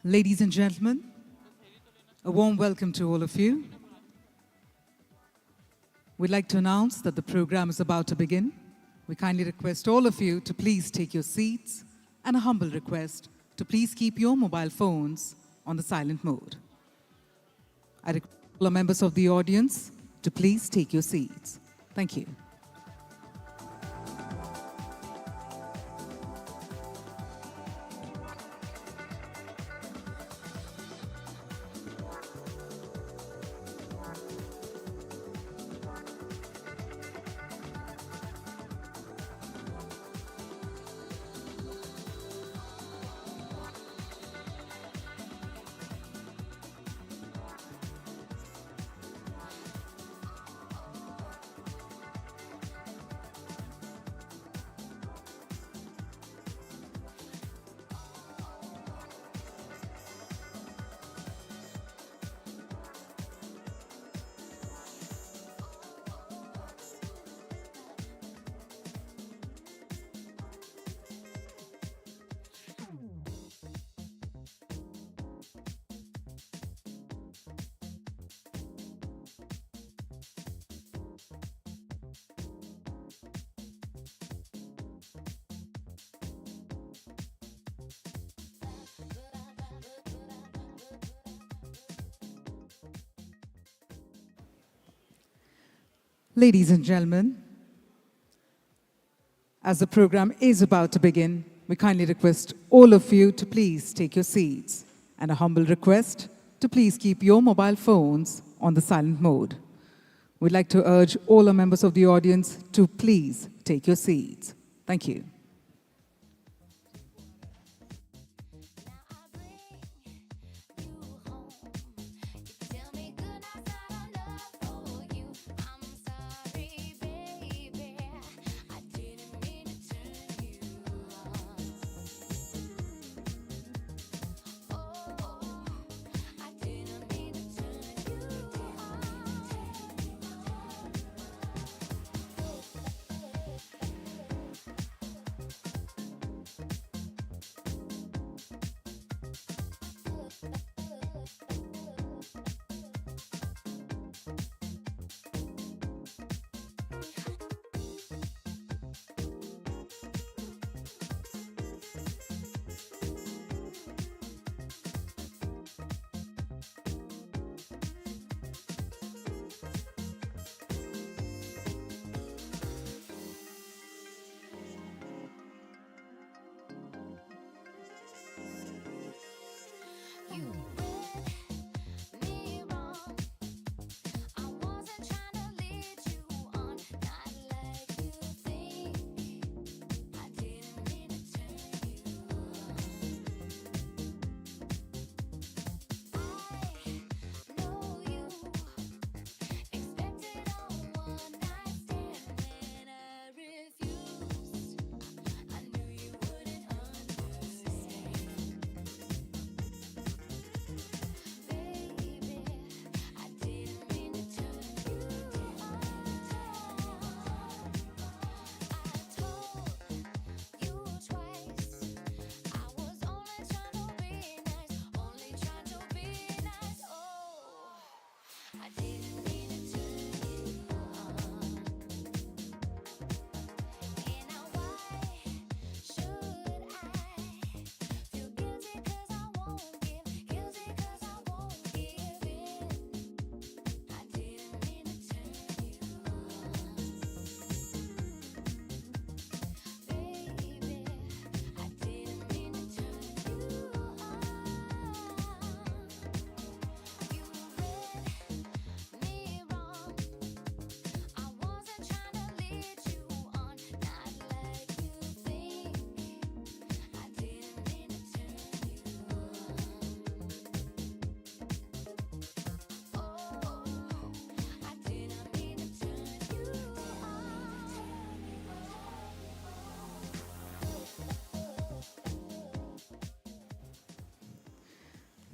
Ladies and gentlemen, a warm welcome to all of you. We'd like to announce that the program is about to begin. We kindly request all of you to please take your seats and a humble request to please keep your mobile phones on the silent mode. I request all members of the audience to please take your seats. Thank you. Ladies and gentlemen, as the program is about to begin, we kindly request all of you to please take your seats and a humble request to please keep your mobile phones on the silent mode. We'd like to urge all our members of the audience to please take your seats. Thank you.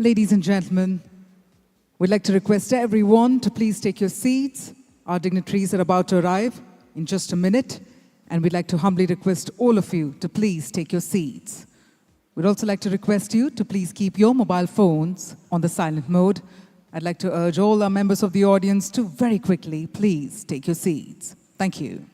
Ladies and gentlemen, we'd like to request everyone to please take your seats. Our dignitaries are about to arrive in just a minute, and we'd like to humbly request all of you to please take your seats. We'd also like to request you to please keep your mobile phones on the silent mode. I'd like to urge all our members of the audience to very quickly, please take your seats. Thank you.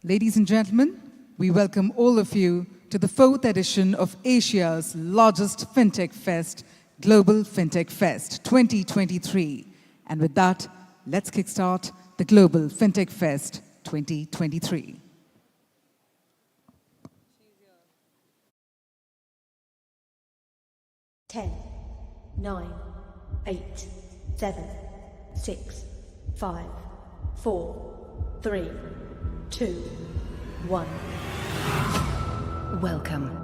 Ladies and gentlemen, we welcome all of you to the 4th edition of Asia's largest fintech fest, Global Fintech Fest 2023. And with that, let's kickstart the Global Fintech Fest 2023. Ten, 9, 8, 7, 6, 5, 4, 3, 2, 1. Welcome.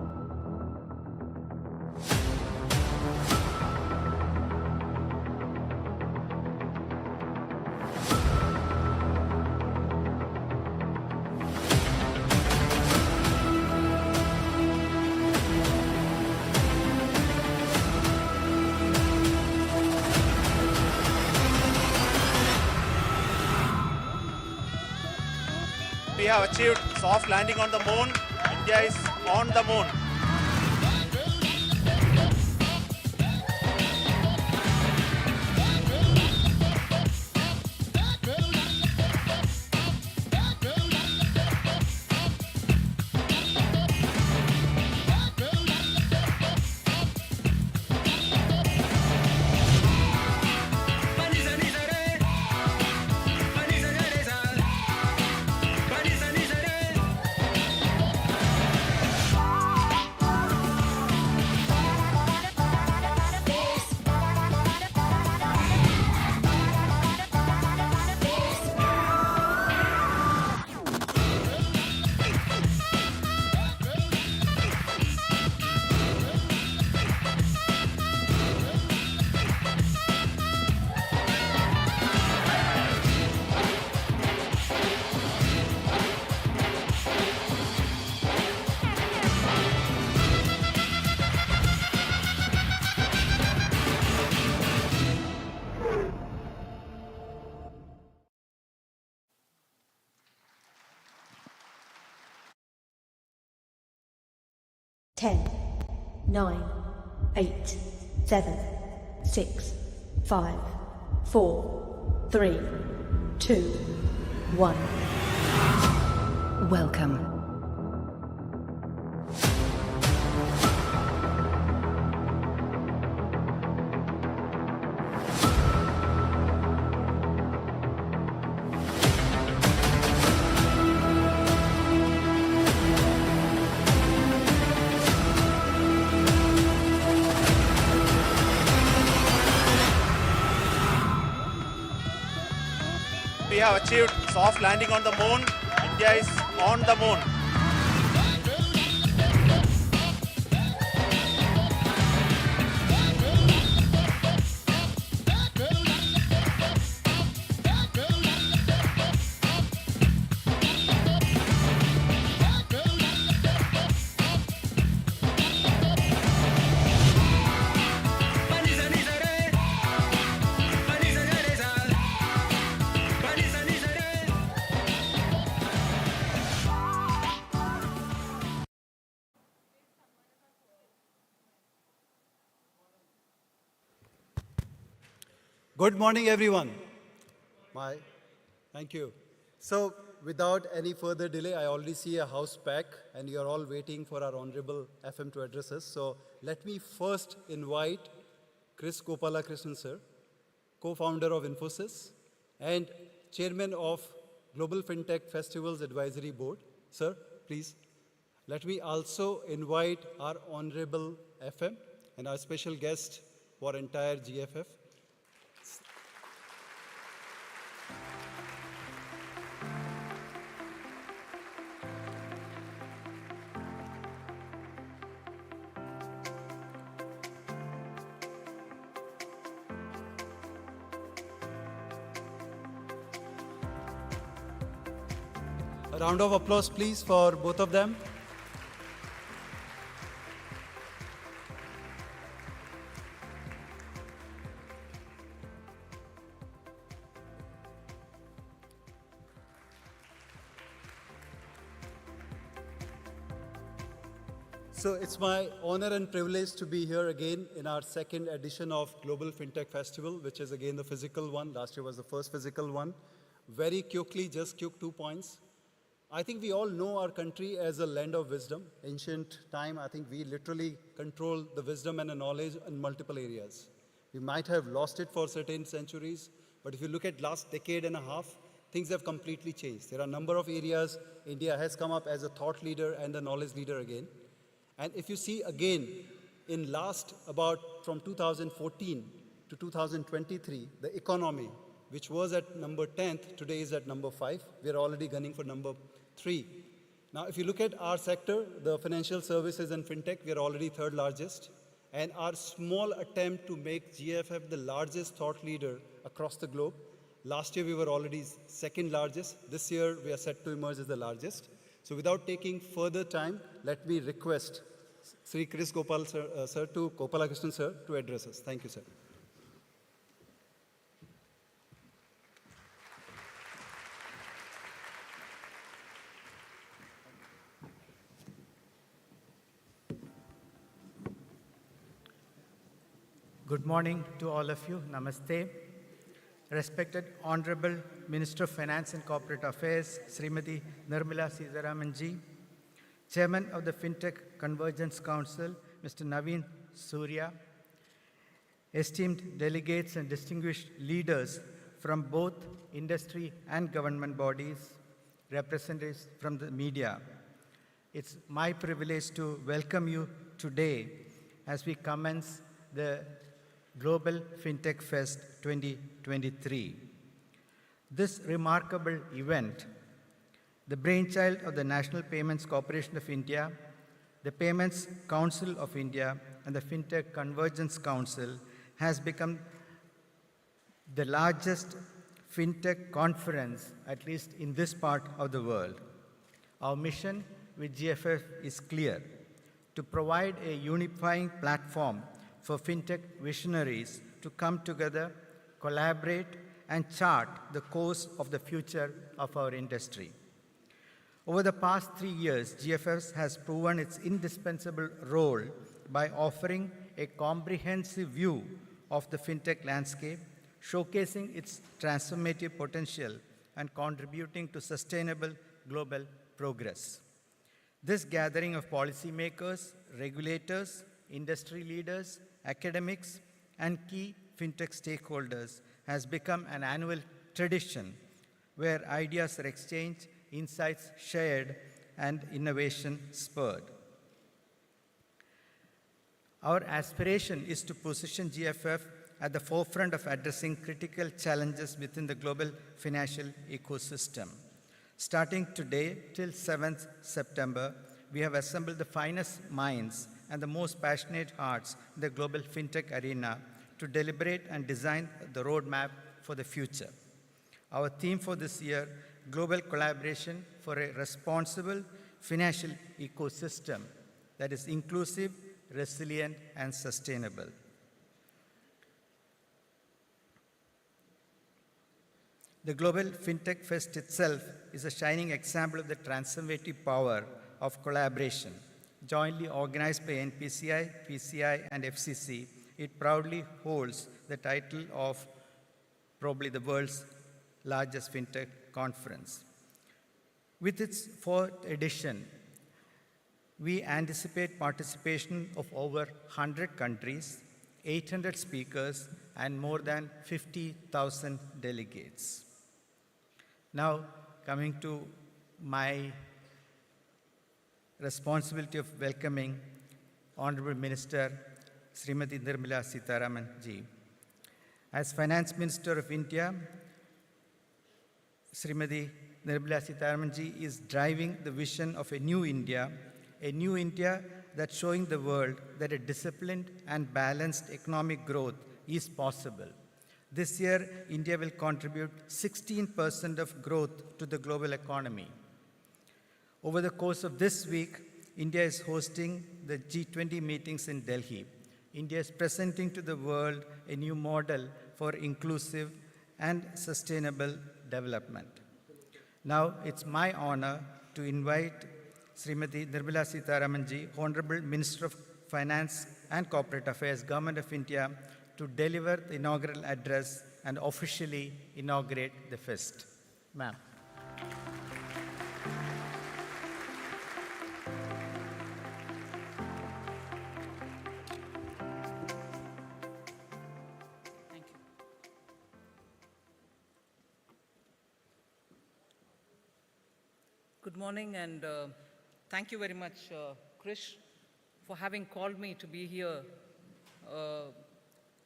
We have achieved soft landing on the moon. India is on the moon. Ten, 9, 8, 7, 6, 5, 4, 3, 2, 1. Welcome. We have achieved soft landing on the moon. India is on the moon. Good morning, everyone. Thank you. So, without any further delay, I already see a house pack, and you're all waiting for our Honorable FM to address us. So, let me first invite Chris Gopalakrishnan, sir, co-founder of Infosys and chairman of Global Fintech Festivals Advisory Board. Sir, please. Let me also invite our Honorable FM and our special guest for entire GFF. A round of applause, please, for both of them. So it's my honor and privilege to be here again in our second edition of Global Fintech Festival, which is again the physical one. Last year was the first physical one. Very quickly, just quick 2 points. I think we all know our country as a land of wisdom. Ancient time, I think we literally control the wisdom and the knowledge in multiple areas. We might have lost it for certain centuries, but if you look at last decade and a half, things have completely changed. There are a number of areas India has come up as a thought leader and a knowledge leader again. And if you see again, in last about from 2014 to 2023, the economy, which was at number 10th, today is at number 5. We are already gunning for number 3. Now, if you look at our sector, the financial services and fintech, we are already third largest. And our small attempt to make GFF the largest thought leader across the globe. Last year, we were already second largest. This year, we are set to emerge as the largest. So without taking further time, let me request Sri Chris Gopalakrishnan sir to address us. Thank you, sir. Good morning to all of you. Namaste. Respected Honorable Minister of Finance and Corporate Affairs, Srimati Nirmala Sitharaman ji, Chairman of the Fintech Convergence Council, Mr. Naveen Surya, esteemed delegates and distinguished leaders from both industry and government bodies, representatives from the media. It's my privilege to welcome you today as we commence the Global Fintech Fest 2023. This remarkable event, the brainchild of the National Payments Corporation of India, the Payments Council of India, and the Fintech Convergence Council, has become the largest fintech conference, at least in this part of the world. Our mission with GFF is clear: to provide a unifying platform for fintech visionaries to come together, collaborate, and chart the course of the future of our industry. Over the past 3 years, GFS has proven its indispensable role by offering a comprehensive view of the fintech landscape, showcasing its transformative potential and contributing to sustainable global progress. This gathering of policymakers, regulators, industry leaders, academics, and key fintech stakeholders has become an annual tradition where ideas are exchanged, insights shared, and innovation spurred. Our aspiration is to position GFF at the forefront of addressing critical challenges within the global financial ecosystem. Starting today till 7th September, we have assembled the finest minds and the most passionate hearts in the global fintech arena to deliberate and design the roadmap for the future. Our theme for this year, Global Collaboration for a Responsible Financial Ecosystem that is inclusive, resilient, and sustainable. The Global Fintech Fest itself is a shining example of the transformative power of collaboration. Jointly organized by NPCI, PCI, and FCC, it proudly holds the title of probably the world's largest fintech conference. With its fourth edition, we anticipate participation of over 100 countries, 800 speakers, and more than 50,000 delegates. Now, coming to my responsibility of welcoming Honorable Minister Srimati Nirmala Sitharaman ji. As Finance Minister of India, Srimati Nirmala Sitharaman ji is driving the vision of a new India that's showing the world that a disciplined and balanced economic growth is possible. This year, India will contribute 16% of growth to the global economy. Over the course of this week, India is hosting the G20 meetings in Delhi. India is presenting to the world a new model for inclusive and sustainable development. Now, it's my honor to invite Srimati Nirmala Sitharaman ji, Honorable Minister of Finance and Corporate Affairs, Government of India, to deliver the inaugural address and officially inaugurate the fest. Ma'am. Good morning, and thank you very much, Krish, for having called me to be here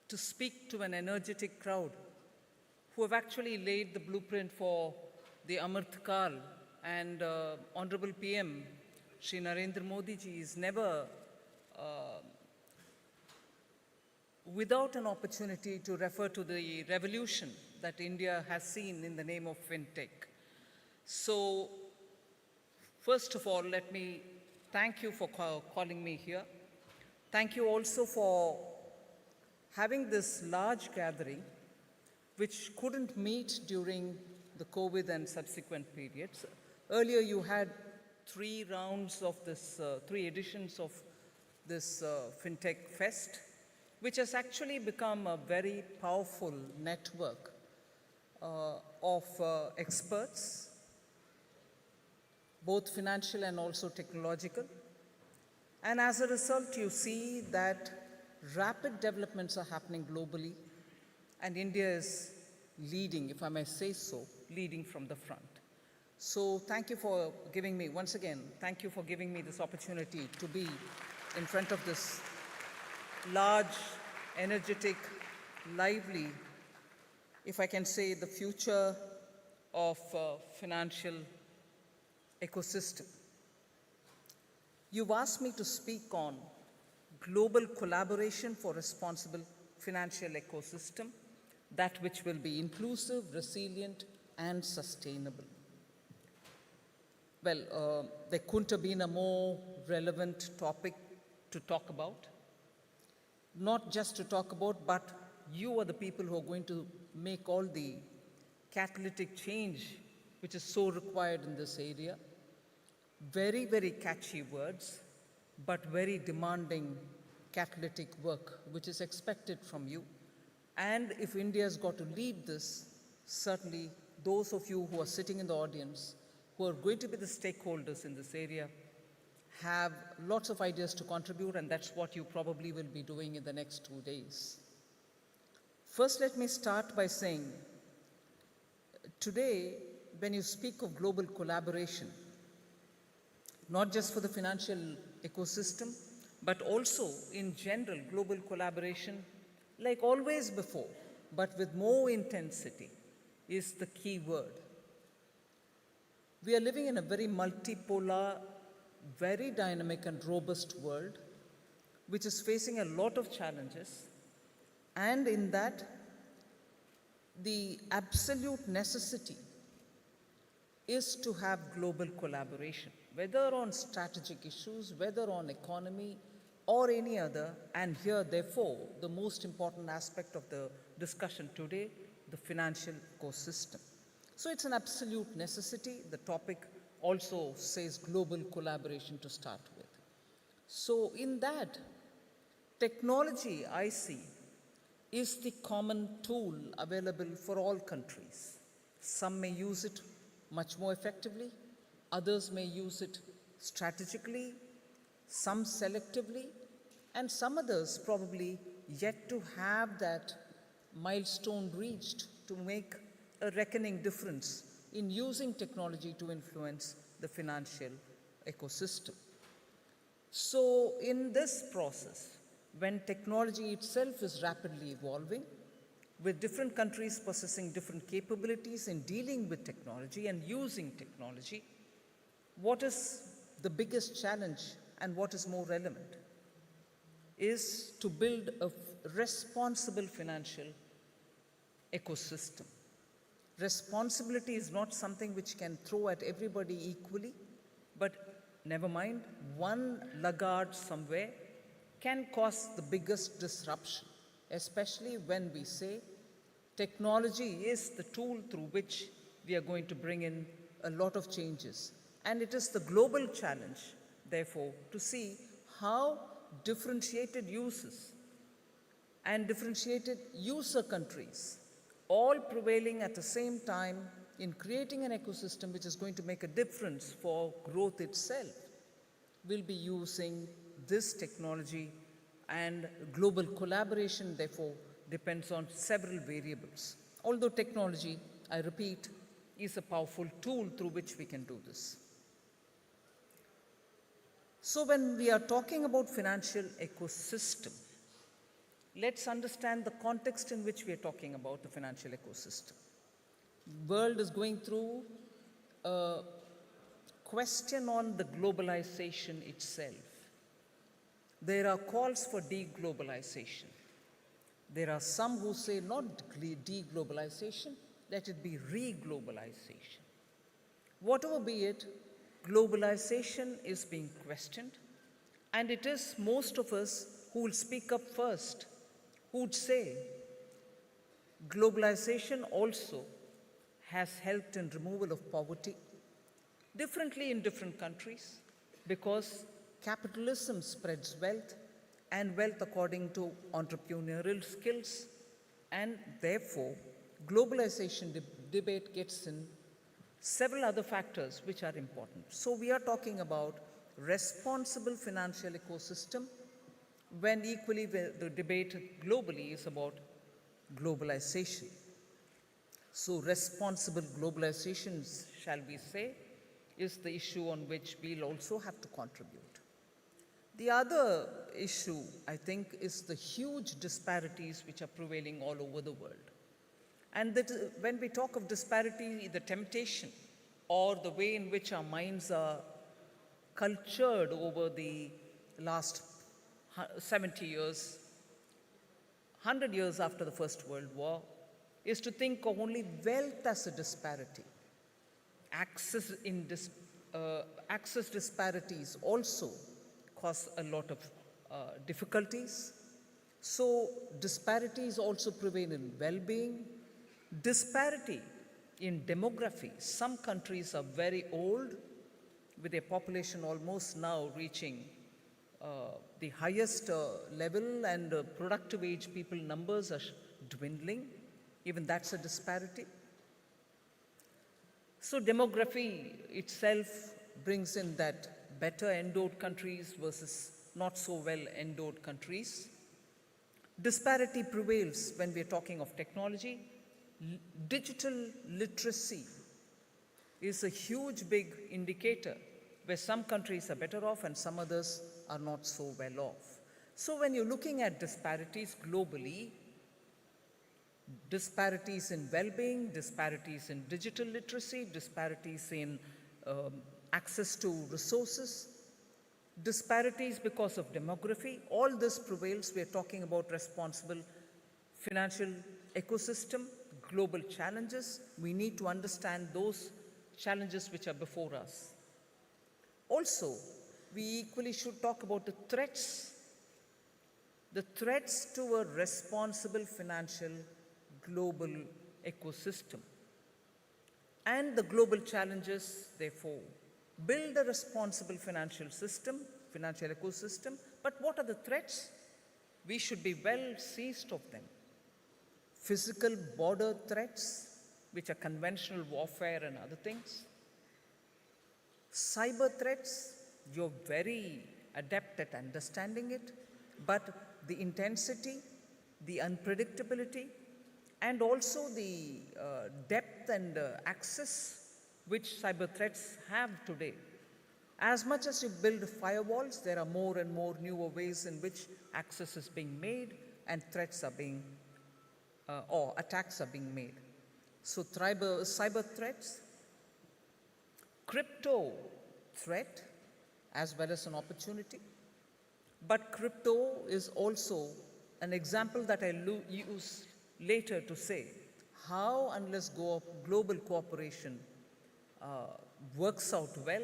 to speak to an energetic crowd who have actually laid the blueprint for the Amrit Kal. And Honorable PM, Shri Narendra Modi ji, is never without an opportunity to refer to the revolution that India has seen in the name of fintech. So, first of all, let me thank you for calling me here. Thank you also for having this large gathering, which couldn't meet during the COVID and subsequent periods. Earlier, you had three editions of this FinTech Fest, which has actually become a very powerful network of experts, both financial and also technological. And as a result, you see that rapid developments are happening globally, and India is leading, if I may say so, leading from the front. So thank you for giving me, once again, thank you for giving me this opportunity to be in front of this large, energetic, lively, if I can say, the future of financial ecosystem. You've asked me to speak on global collaboration for responsible financial ecosystem, that which will be inclusive, resilient, and sustainable. Well, there couldn't have been a more relevant topic to talk about. Not just to talk about, but you are the people who are going to make all the catalytic change which is so required in this area. Very, very catchy words, but very demanding catalytic work, which is expected from you. And if India's got to lead this, certainly those of you who are sitting in the audience, who are going to be the stakeholders in this area, have lots of ideas to contribute, and that's what you probably will be doing in the next 2 days. First, let me start by saying, today, when you speak of global collaboration, not just for the financial ecosystem, but also in general, global collaboration, like always before, but with more intensity, is the key word. We are living in a very multipolar, very dynamic and robust world, which is facing a lot of challenges, and in that, the absolute necessity is to have global collaboration, whether on strategic issues, whether on economy, or any other. And here, therefore, the most important aspect of the discussion today, the financial ecosystem. So it's an absolute necessity. The topic also says global collaboration to start with. So in that, technology, I see, is the common tool available for all countries. Some may use it much more effectively, others may use it strategically, some selectively, and some others probably yet to have that milestone reached to make a reckoning difference in using technology to influence the financial ecosystem. So in this process, when technology itself is rapidly evolving, with different countries possessing different capabilities in dealing with technology and using technology, what is the biggest challenge and what is more relevant is to build a responsible financial ecosystem. Responsibility is not something which can throw at everybody equally, but never mind, one laggard somewhere can cause the biggest disruption, especially when we say technology is the tool through which we are going to bring in a lot of changes. And it is the global challenge, therefore, to see how differentiated uses and differentiated user countries, all prevailing at the same time in creating an ecosystem which is going to make a difference for growth itself, will be using this technology, and global collaboration, therefore, depends on several variables. Although technology, I repeat, is a powerful tool through which we can do this. So when we are talking about financial ecosystem, let's understand the context in which we are talking about the financial ecosystem. The world is going through a question on the globalization itself. There are calls for deglobalization. There are some who say not deglobalization, let it be re-globalization. Whatever be it, globalization is being questioned, and it is most of us who will speak up first, who would say globalization also has helped in removal of poverty, differently in different countries, because capitalism spreads wealth, and wealth according to entrepreneurial skills, and therefore globalization debate gets in several other factors which are important. So we are talking about responsible financial ecosystem, when equally the debate globally is about globalization. So responsible globalization, shall we say, is the issue on which we'll also have to contribute. The other issue, I think, is the huge disparities which are prevailing all over the world. And that when we talk of disparity, the temptation or the way in which our minds are cultured over the last 70 years, 100 years after the First World War, is to think of only wealth as a disparity. Access disparities also cause a lot of difficulties. So disparities also prevail in well-being. Disparity in demography. Some countries are very old, with their population almost now reaching the highest level, and productive age people numbers are dwindling. Even that's a disparity. So demography itself brings in that better endowed countries versus not so well endowed countries. Disparity prevails when we are talking of technology. Digital literacy is a huge big indicator where some countries are better off and some others are not so well off. So when you're looking at disparities globally, disparities in well-being, disparities in digital literacy, disparities in access to resources, disparities because of demography, all this prevails. We are talking about responsible financial ecosystem, global challenges. We need to understand those challenges which are before us. Also, we equally should talk about the threats to a responsible financial global ecosystem. And the global challenges, therefore, build a responsible financial ecosystem. But what are the threats? We should be well seized of them. physical border threats, which are conventional warfare and other things. Cyber threats, you're very adept at understanding it, but the intensity, the unpredictability, and also the depth and access which cyber threats have today. As much as you build firewalls, there are more and more newer ways in which access is being made and threats are being, or attacks are being made. So cyber threats, crypto threat, as well as an opportunity. But crypto is also an example that I use later to say how, unless global cooperation works out well,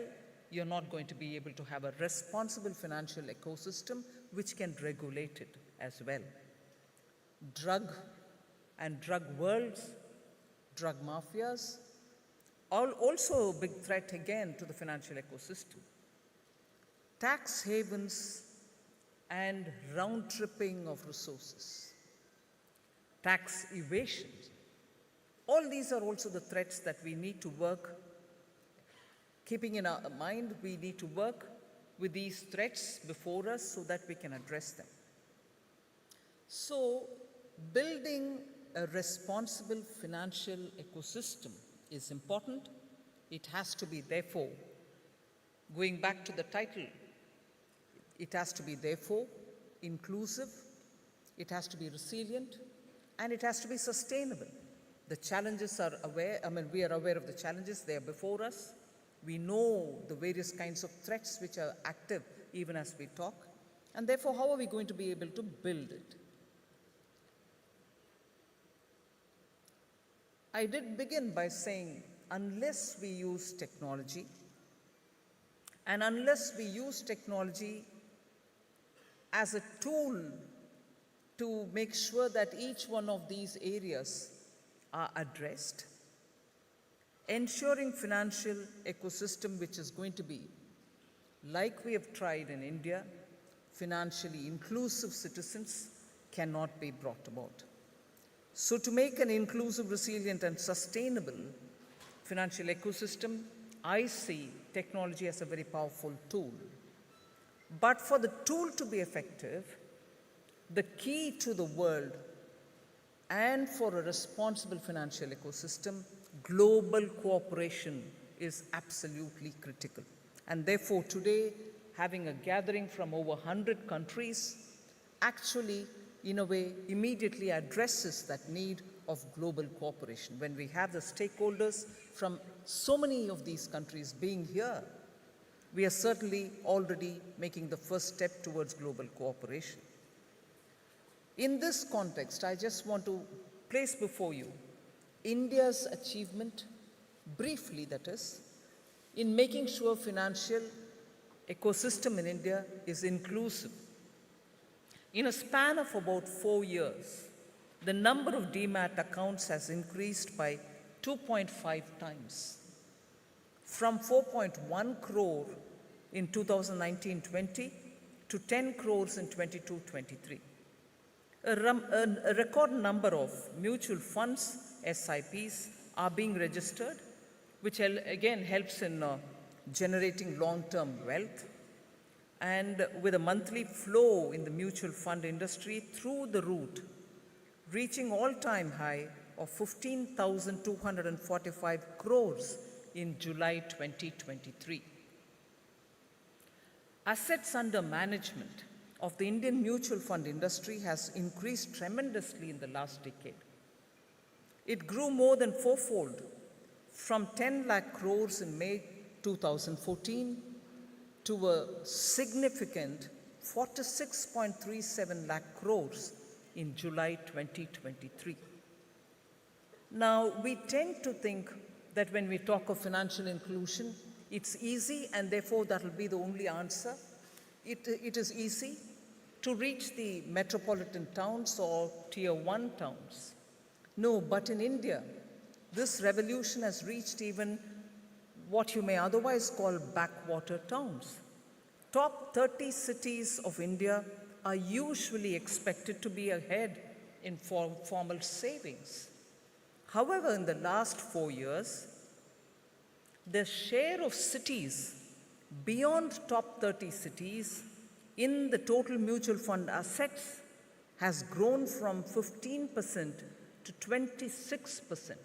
you're not going to be able to have a responsible financial ecosystem which can regulate it as well. Drug and drug worlds, drug mafias, also a big threat again to the financial ecosystem. Tax havens and round-tripping of resources. Tax evasion. All these are also the threats that we need to work. Keeping in our mind, we need to work with these threats before us so that we can address them. So, building a responsible financial ecosystem is important. It has to be, therefore, going back to the title, it has to be, therefore, inclusive, it has to be resilient, and it has to be sustainable. The challenges are we are aware of the challenges, they are before us. We know the various kinds of threats which are active even as we talk, and therefore, how are we going to be able to build it? I did begin by saying, unless we use technology, and unless we use technology as a tool to make sure that each one of these areas are addressed, ensuring financial ecosystem which is going to be, like we have tried in India, financially inclusive citizens cannot be brought about. So to make an inclusive, resilient, and sustainable financial ecosystem, I see technology as a very powerful tool. But for the tool to be effective, the key to the world and for a responsible financial ecosystem, global cooperation is absolutely critical. And therefore, today, having a gathering from over 100 countries actually, in a way, immediately addresses that need of global cooperation. When we have the stakeholders from so many of these countries being here, we are certainly already making the first step towards global cooperation. In this context, I just want to place before you India's achievement, briefly that is, in making sure financial ecosystem in India is inclusive. In a span of about 4 years, the number of demat accounts has increased by 2.5 times, from 4.1 crore in 2019-20 to 10 crores in 22-23. A record number of mutual funds, SIPs, are being registered, which again helps in generating long-term wealth. And with a monthly flow in the mutual fund industry through the route, reaching all-time high of 15,245 crores in July 2023. Assets under management of the Indian mutual fund industry has increased tremendously in the last decade. It grew more than fourfold, from 10 lakh crores in May 2014 to a significant 46.37 lakh crores in July 2023. Now, we tend to think that when we talk of financial inclusion, it's easy and therefore that will be the only answer. It is easy to reach the metropolitan towns or tier 1 towns. No, but in India, this revolution has reached even what you may otherwise call backwater towns. Top 30 cities of India are usually expected to be ahead in formal savings. However, in the last 4 years, the share of cities beyond top 30 cities in the total mutual fund assets has grown from 15% to 26%.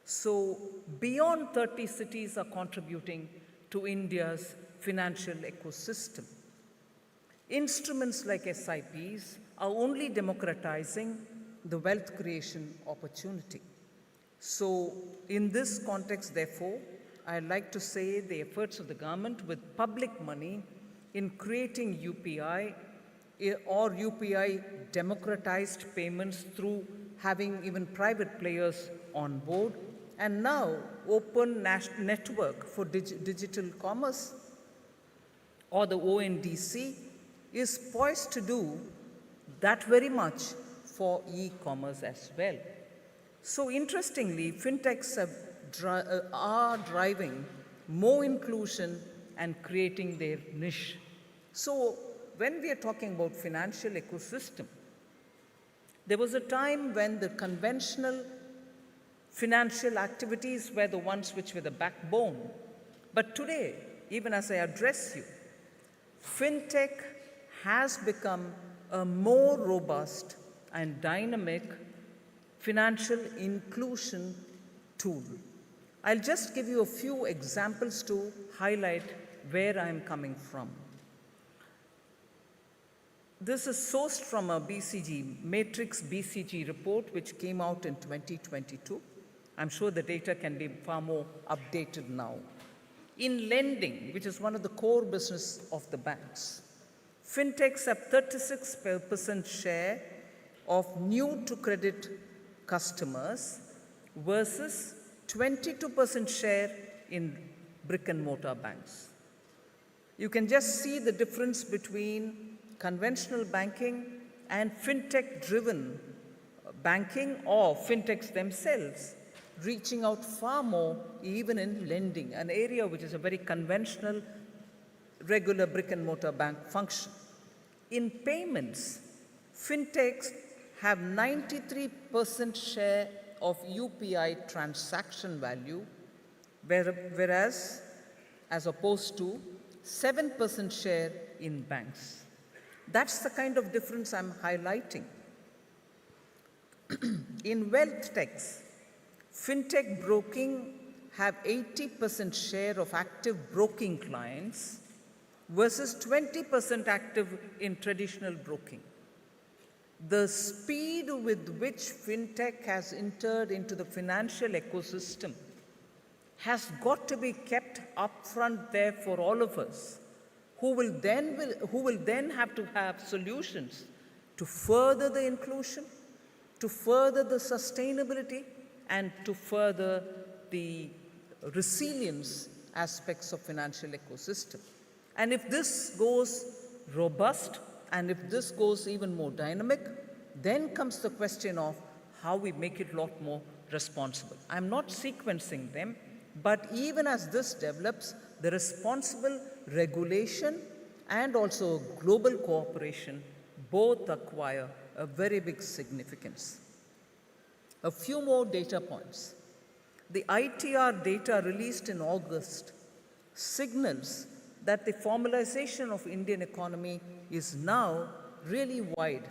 So beyond 30 cities are contributing to India's financial ecosystem. Instruments like SIPs are only democratizing the wealth creation opportunity. So in this context, therefore, I'd like to say the efforts of the government with public money in creating UPI or UPI democratized payments through having even private players on board, and now open network for digital commerce, or the ONDC, is poised to do that very much for e-commerce as well. So interestingly, fintechs are driving more inclusion and creating their niche. So when we are talking about financial ecosystem, there was a time when the conventional financial activities were the ones which were the backbone. But today, even as I address you, fintech has become a more robust and dynamic financial inclusion tool. I'll just give you a few examples to highlight where I'm coming from. This is sourced from a Matrix BCG report, which came out in 2022. I'm sure the data can be far more updated now. In lending, which is one of the core business of the banks, fintechs have 36% share of new to credit customers versus 22% share in brick and mortar banks. You can just see the difference between conventional banking and fintech-driven banking, or fintechs themselves reaching out far more even in lending, an area which is a very conventional, regular brick and mortar bank function. In payments, fintechs have 93% share of UPI transaction value, whereas as opposed to 7% share in banks. That's the kind of difference I'm highlighting. In wealth techs, fintech broking have 80% share of active broking clients versus 20% active in traditional broking. The speed with which fintech has entered into the financial ecosystem has got to be kept upfront there for all of us, who will then have to have solutions to further the inclusion, to further the sustainability, and to further the resilience aspects of financial ecosystem. And if this goes robust, and if this goes even more dynamic, then comes the question of how we make it a lot more responsible. I'm not sequencing them, but even as this develops, the responsible regulation and also global cooperation both acquire a very big significance. A few more data points. The ITR data released in August signals that the formalization of Indian economy is now really wide,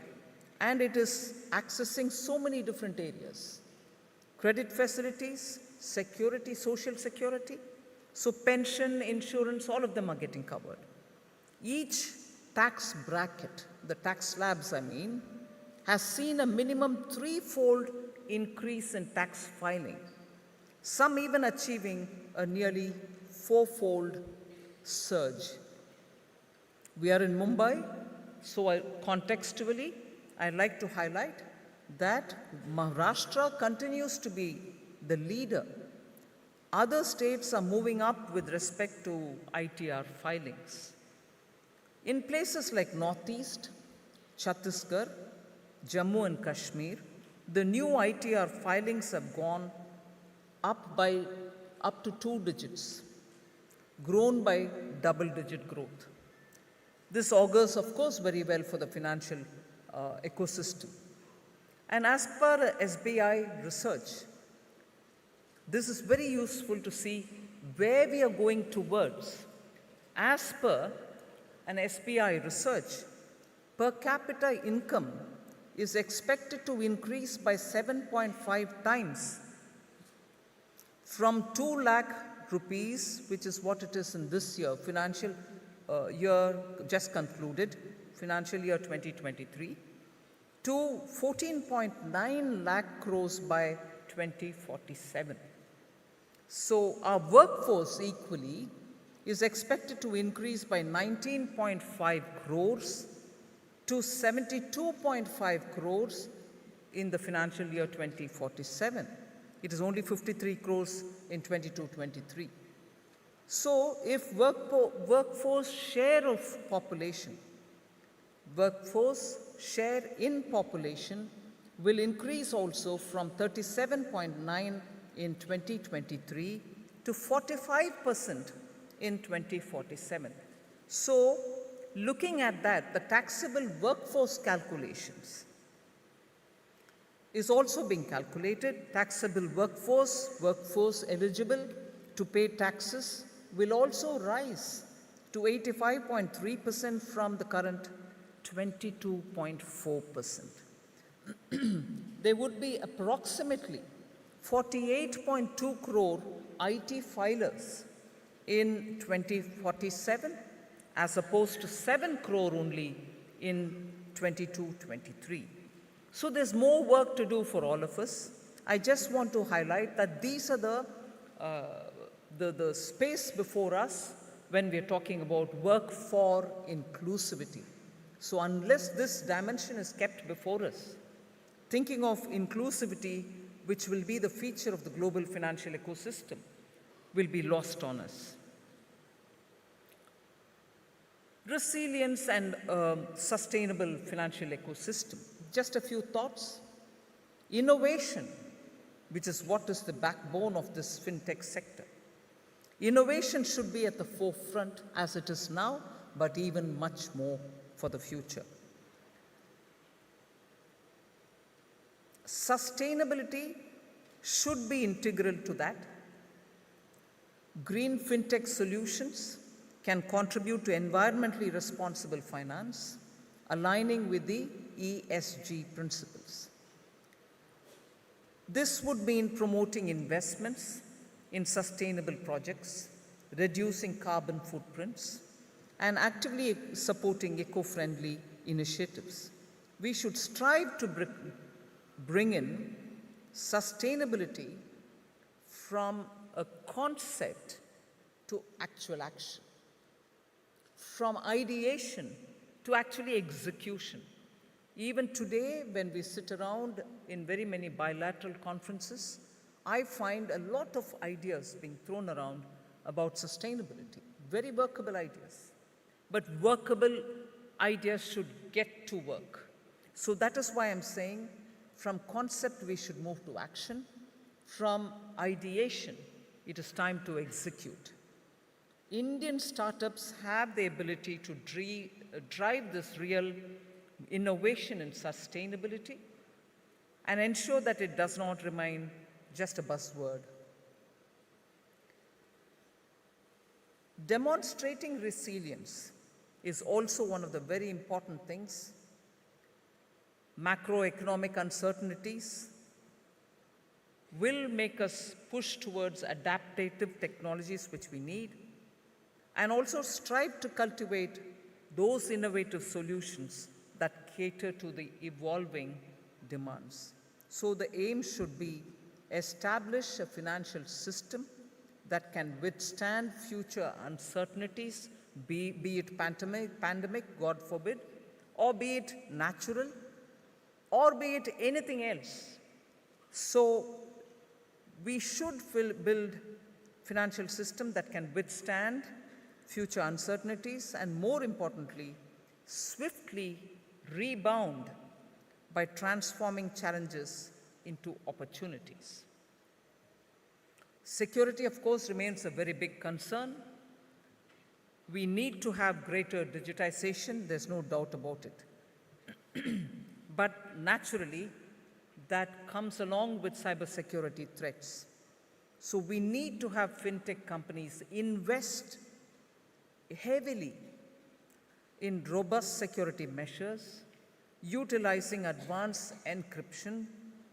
and it is accessing so many different areas. Credit facilities, security, social security, so pension, insurance, all of them are getting covered. Each tax bracket, the tax slabs I mean, has seen a minimum threefold increase in tax filing, some even achieving a nearly fourfold surge. We are in Mumbai, so contextually, I'd like to highlight that Maharashtra continues to be the leader. Other states are moving up with respect to ITR filings. In places like Northeast, Chhattisgarh, Jammu and Kashmir, the new ITR filings have gone up to 2 digits, grown by double-digit growth. This augurs, of course, very well for the financial ecosystem. And as per SBI research, this is very useful to see where we are going towards. As per an SBI research, per capita income is expected to increase by 7.5 times from 2 lakh rupees, which is what it is in this year, financial year just concluded, financial year 2023, to 14.9 lakh crores by 2047. So our workforce equally is expected to increase by 19.5 crores to 72.5 crores in the financial year 2047. It is only 53 crores in 22-23. So if workforce share of population, workforce share in population will increase also from 37.9 in 2023 to 45% in 2047. So looking at that, the taxable workforce calculations is also being calculated. Taxable workforce eligible to pay taxes will also rise to 85.3% from the current 22.4%. There would be approximately 48.2 crore IT filers in 2047 as opposed to 7 crore only in 22-23. So there's more work to do for all of us. I just want to highlight that these are the space before us when we're talking about work for inclusivity. So unless this dimension is kept before us, thinking of inclusivity, which will be the feature of the global financial ecosystem, will be lost on us. Resilience and sustainable financial ecosystem. Just a few thoughts. Innovation, which is what is the backbone of this fintech sector. Innovation should be at the forefront as it is now, but even much more for the future. Sustainability should be integral to that. Green fintech solutions can contribute to environmentally responsible finance, aligning with the ESG principles. This would mean promoting investments in sustainable projects, reducing carbon footprints, and actively supporting eco-friendly initiatives. We should strive to bring in sustainability from a concept to actual action, from ideation to actually execution. Even today, when we sit around in very many bilateral conferences, I find a lot of ideas being thrown around about sustainability, very workable ideas. But workable ideas should get to work. So that is why I'm saying from concept we should move to action. From ideation, it is time to execute. Indian startups have the ability to drive this real innovation and sustainability and ensure that it does not remain just a buzzword. Demonstrating resilience is also one of the very important things. Macroeconomic uncertainties will make us push towards adaptive technologies which we need, and also strive to cultivate those innovative solutions that cater to the evolving demands. So the aim should be establish a financial system that can withstand future uncertainties, be it pandemic, God forbid, or be it natural, or be it anything else. So we should build financial system that can withstand future uncertainties and, more importantly, swiftly rebound by transforming challenges into opportunities. Security, of course, remains a very big concern. We need to have greater digitization, there's no doubt about it. But naturally, that comes along with cybersecurity threats. So we need to have fintech companies invest heavily in robust security measures, utilizing advanced encryption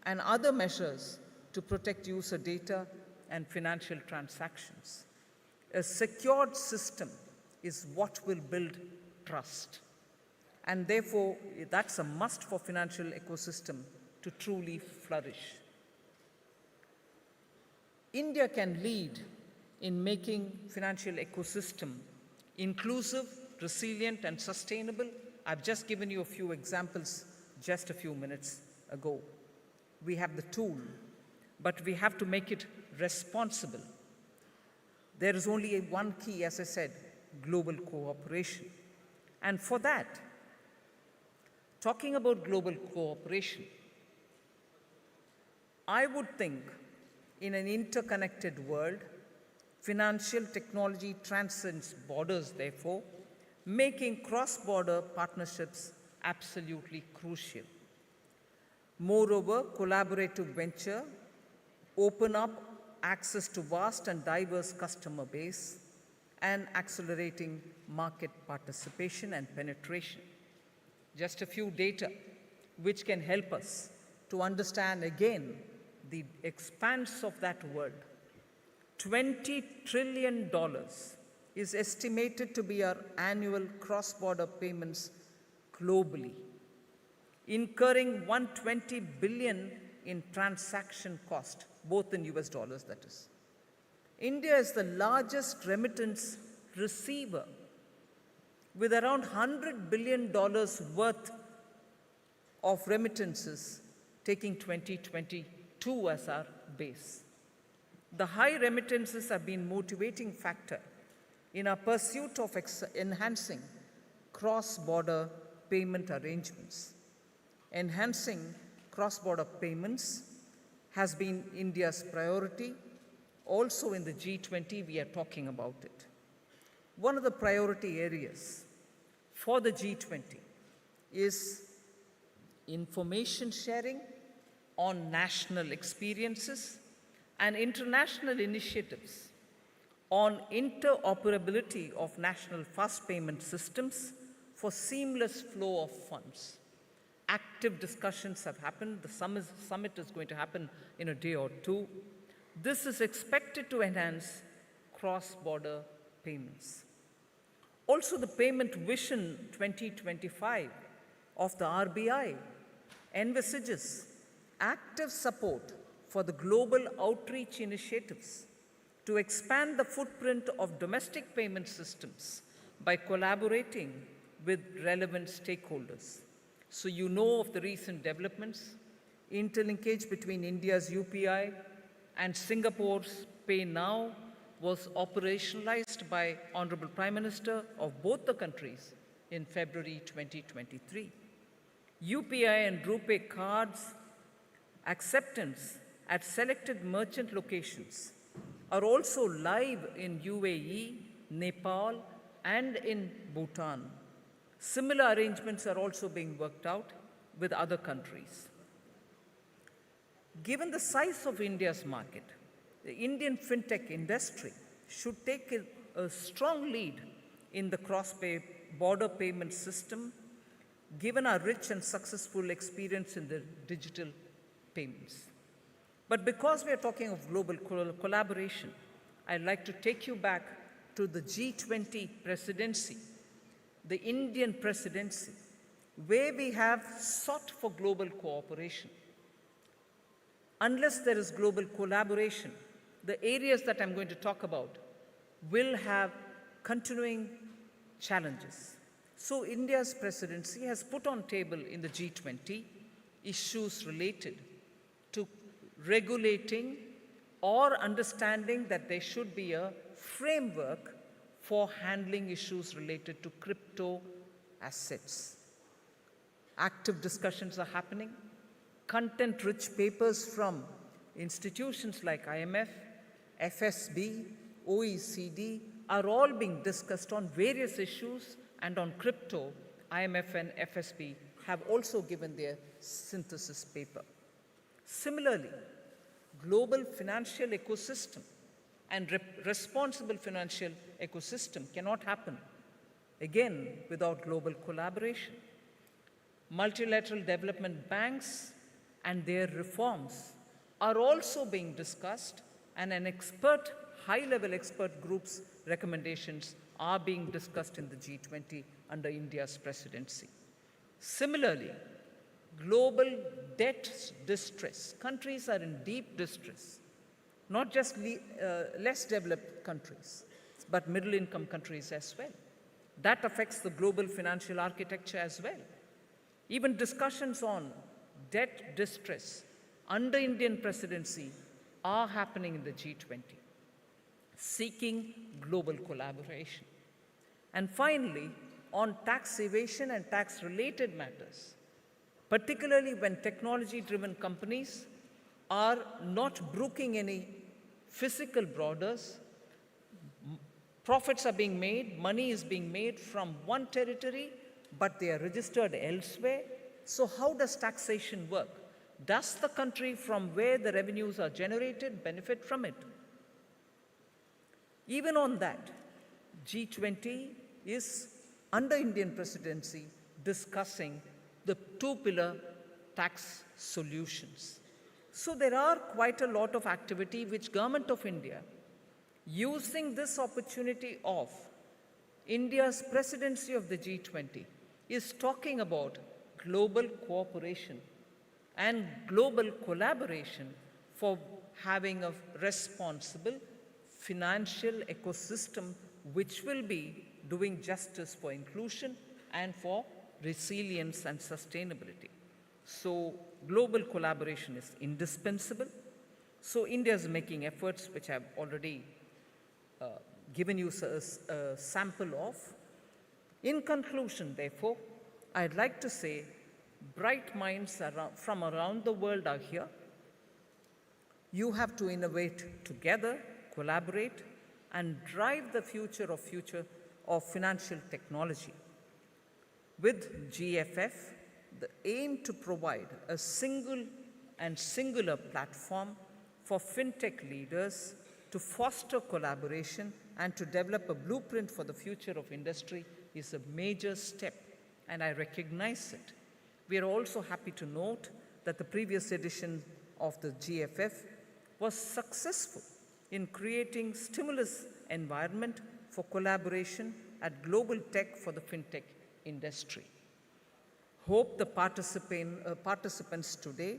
and other measures to protect user data and financial transactions. A secured system is what will build trust. And therefore, that's a must for financial ecosystem to truly flourish. India can lead in making financial ecosystem inclusive, resilient, and sustainable. I've just given you a few examples just a few minutes ago. We have the tool, but we have to make it responsible. There is only one key, as I said, global cooperation. And for that, talking about global cooperation, I would think in an interconnected world, financial technology transcends borders, therefore, making cross-border partnerships absolutely crucial. Moreover, collaborative venture open up access to vast and diverse customer base and accelerating market participation and penetration. Just a few data which can help us to understand again the expanse of that world. $20 trillion is estimated to be our annual cross-border payments globally, incurring $120 billion in transaction cost, both in US dollars, that is. India is the largest remittance receiver with around $100 billion worth of remittances, taking 2022 as our base. The high remittances have been a motivating factor in our pursuit of enhancing cross-border payment arrangements. Enhancing cross-border payments has been India's priority. Also in the G20, we are talking about it. One of the priority areas for the G20 is information sharing on national experiences and international initiatives on interoperability of national fast payment systems for seamless flow of funds. Active discussions have happened. The summit is going to happen in a day or two. This is expected to enhance cross-border payments. Also, the Payment Vision 2025 of the RBI envisages active support for the global outreach initiatives to expand the footprint of domestic payment systems by collaborating with relevant stakeholders. So you know of the recent developments, interlinkage between India's UPI and Singapore's Pay Now was operationalized by Honorable Prime Minister of both the countries in February 2023. UPI and RuPay cards acceptance at selected merchant locations are also live in UAE, Nepal, and in Bhutan. Similar arrangements are also being worked out with other countries. Given the size of India's market, the Indian fintech industry should take a strong lead in the cross-border payment system, given our rich and successful experience in the digital payments. But because we are talking of global collaboration, I'd like to take you back to the G20 presidency, the Indian presidency, where we have sought for global cooperation. Unless there is global collaboration, the areas that I'm going to talk about will have continuing challenges. So India's presidency has put on table in the G20 issues related to regulating or understanding that there should be a framework for handling issues related to crypto assets. Active discussions are happening. Content-rich papers from institutions like IMF, FSB, OECD are all being discussed on various issues, and on crypto, IMF and FSB have also given their synthesis paper. Similarly, global financial ecosystem and responsible financial ecosystem cannot happen, again, without global collaboration. Multilateral development banks and their reforms are also being discussed, and high-level expert group's recommendations are being discussed in the G20 under India's presidency. Similarly, global debt distress. Countries are in deep distress, not just less developed countries, but middle-income countries as well. That affects the global financial architecture as well. Even discussions on debt distress under Indian presidency are happening in the G20, seeking global collaboration. And finally, on tax evasion and tax-related matters, particularly when technology-driven companies are not brooking any physical borders, profits are being made, money is being made from one territory, but they are registered elsewhere. So how does taxation work? Does the country from where the revenues are generated benefit from it? Even on that, G20 is, under Indian presidency, discussing the two-pillar tax solutions. So there are quite a lot of activity which Government of India, using this opportunity of India's presidency of the G20, is talking about global cooperation and global collaboration for having a responsible financial ecosystem which will be doing justice for inclusion and for resilience and sustainability. So global collaboration is indispensable. So India is making efforts which I've already given you a sample of. In conclusion, therefore, I'd like to say bright minds from around the world are here. You have to innovate together, collaborate, and drive the future of financial technology. With GFF, the aim to provide a single and singular platform for fintech leaders to foster collaboration and to develop a blueprint for the future of industry is a major step, and I recognize it. We are also happy to note that the previous edition of the GFF was successful in creating stimulus environment for collaboration at global tech for the fintech industry. Hope the participants today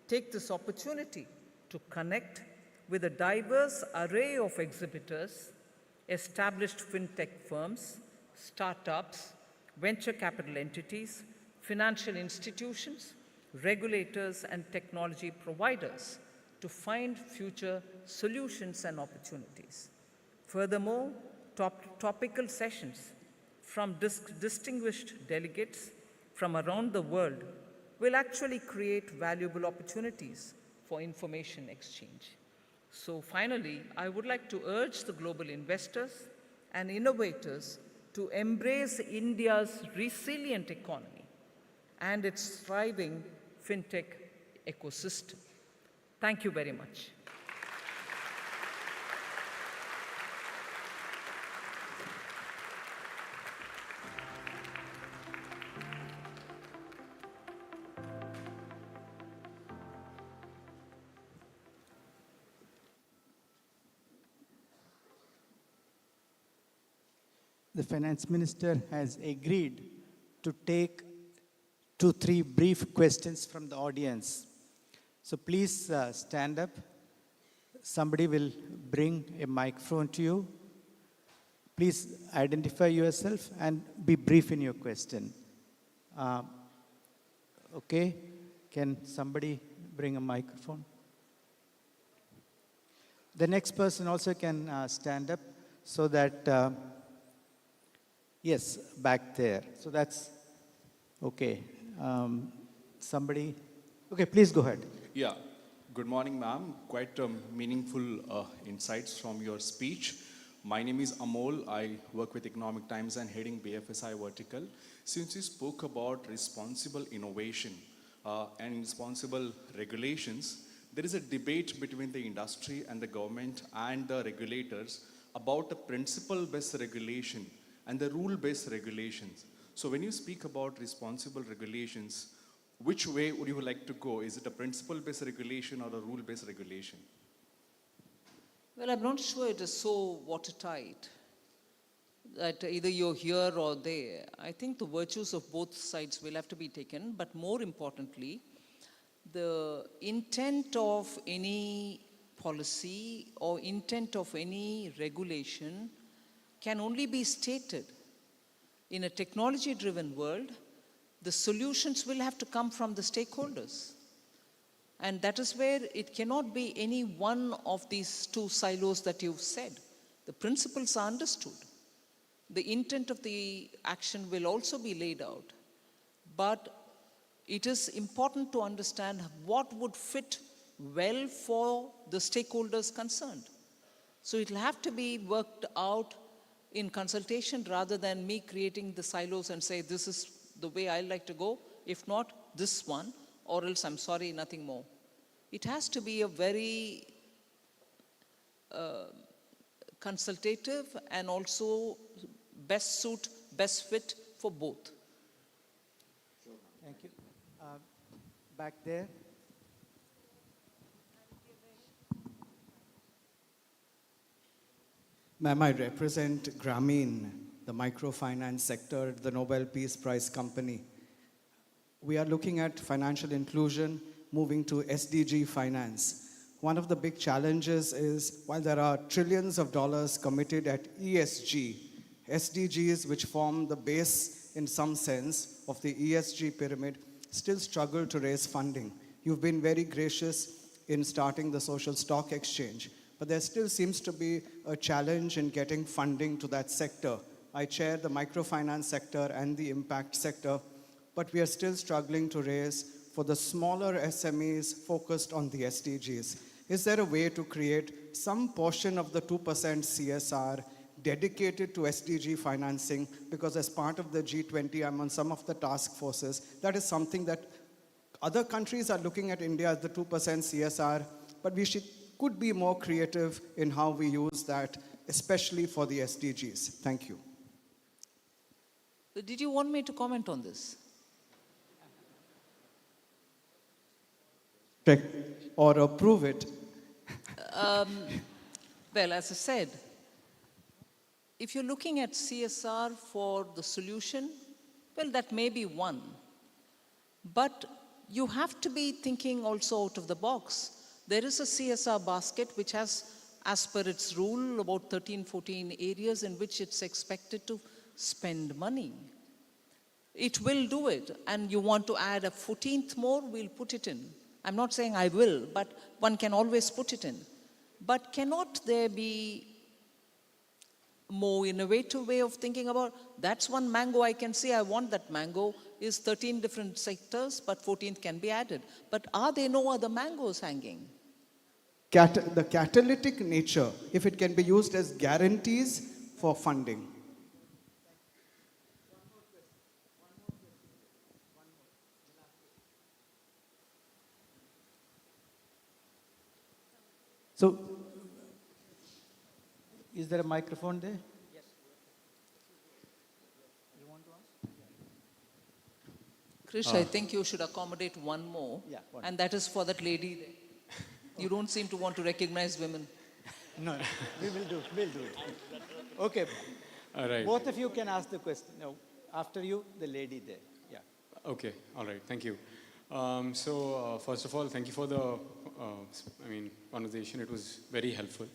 take this opportunity to connect with a diverse array of exhibitors, established fintech firms, startups, venture capital entities, financial institutions, regulators, and technology providers to find future solutions and opportunities. Furthermore, topical sessions from distinguished delegates from around the world will actually create valuable opportunities for information exchange. So finally, I would like to urge the global investors and innovators to embrace India's resilient economy and its thriving fintech ecosystem. Thank you very much. The Finance Minister has agreed to take 2-3 brief questions from the audience. So please stand up. Somebody will bring a microphone to you. Please identify yourself and be brief in your question. Okay, can somebody bring a microphone? The next person also can stand up so that, yes, back there. So that's okay. Somebody, okay, please go ahead. Yeah, good morning, ma'am. Quite meaningful insights from your speech. My name is Amol. I work with Economic Times and heading BFSI vertical. Since you spoke about responsible innovation, and responsible regulations, there is a debate between the industry and the government and the regulators about the principle-based regulation and the rule-based regulations. So when you speak about responsible regulations, which way would you like to go? Is it a principle-based regulation or a rule-based regulation? Well, I'm not sure it is so watertight that either you're here or there. I think the virtues of both sides will have to be taken, but more importantly, the intent of any policy or intent of any regulation can only be stated. In a technology-driven world, the solutions will have to come from the stakeholders. And that is where it cannot be any one of these two silos that you've said. The principles are understood. The intent of the action will also be laid out. But it is important to understand what would fit well for the stakeholders concerned. So it'll have to be worked out in consultation rather than me creating the silos and say, this is the way I like to go. If not, this one, or else I'm sorry, nothing more. It has to be a very consultative and also best suit, best fit for both. Thank you. Back there. Ma'am, I represent Grameen, the microfinance sector, the Nobel Peace Prize company. We are looking at financial inclusion, moving to SDG finance. One of the big challenges is, while there are trillions of dollars committed at ESG, SDGs, which form the base in some sense of the ESG pyramid, still struggle to raise funding. You've been very gracious in starting the social stock exchange, but there still seems to be a challenge in getting funding to that sector. I chair the microfinance sector and the impact sector, but we are still struggling to raise for the smaller SMEs focused on the SDGs. Is there a way to create some portion of the 2% CSR dedicated to SDG financing? Because as part of the G20, I'm on some of the task forces. That is something that other countries are looking at India as the 2% CSR, but we could be more creative in how we use that, especially for the SDGs. Thank you. Did you want me to comment on this? Or approve it? Well, as I said, if you're looking at CSR for the solution, well, that may be one. But you have to be thinking also out of the box. There is a CSR basket which has, as per its rule, about 13, 14 areas in which it's expected to spend money. It will do it. And you want to add a 14th more, we'll put it in. I'm not saying I will, but one can always put it in. But cannot there be more innovative way of thinking about, that's one mango I can see, I want that mango, is 13 different sectors, but 14th can be added. But are there no other mangoes hanging? The catalytic nature, if it can be used as guarantees for funding. So, is there a microphone there? Yes. You want to ask? Krish, I think you should accommodate one more, and that is for that lady there. You don't seem to want to recognize women. No, we will do it. Okay. All right. Both of you can ask the question. No, after you, the lady there. Yeah. Okay, all right, thank you. First of all, thank you for the conversation. It was very helpful.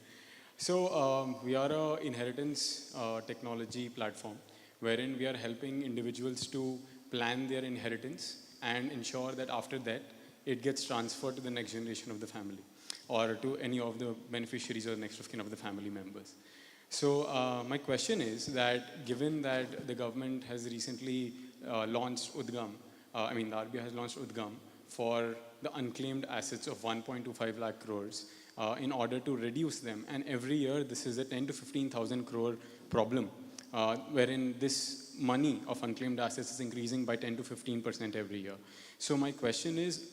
So we are an inheritance technology platform wherein we are helping individuals to plan their inheritance and ensure that after that, it gets transferred to the next generation of the family or to any of the beneficiaries or next of kin of the family members. So my question is that given that the government has recently launched Udgam, the RBI has launched Udgam for the unclaimed assets of 1.25 lakh crores in order to reduce them. And every year, this is a 10 to 15,000 crore problem wherein this money of unclaimed assets is increasing by 10 to 15% every year. So my question is,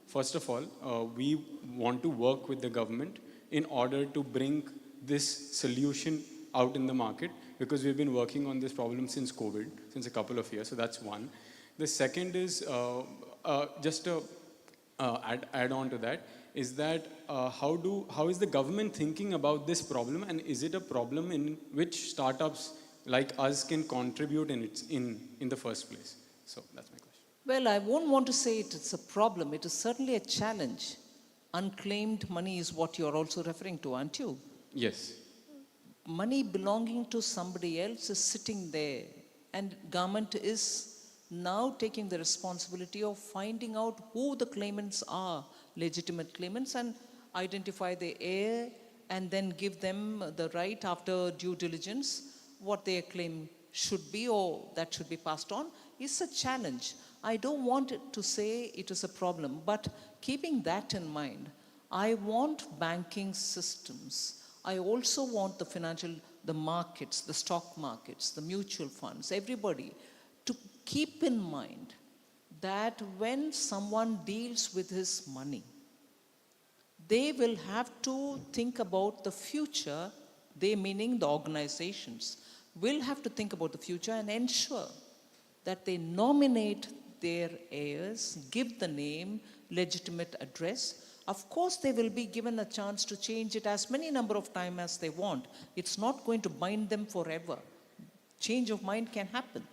first of all, we want to work with the government in order to bring this solution out in the market, because we've been working on this problem since COVID, since a couple of years. So that's one. The second is, just to add on to that, is that how is the government thinking about this problem, and is it a problem in which startups like us can contribute in the first place? So that's my question. Well, I won't want to say it's a problem. It is certainly a challenge. Unclaimed money is what you're also referring to, aren't you? Yes. Money belonging to somebody else is sitting there, and government is now taking the responsibility of finding out who the claimants are, legitimate claimants, and identify the heir, and then give them the right, after due diligence, what their claim should be or that should be passed on. Is a challenge. I don't want to say it is a problem, but keeping that in mind, I want banking systems. I also want the markets, the stock markets, the mutual funds, everybody to keep in mind that when someone deals with his money, they will have to think about the future. They, meaning the organizations, will have to think about the future and ensure that they nominate their heirs, give the name, legitimate address. Of course, they will be given a chance to change it as many number of times as they want. It's not going to bind them forever. Change of mind can happen.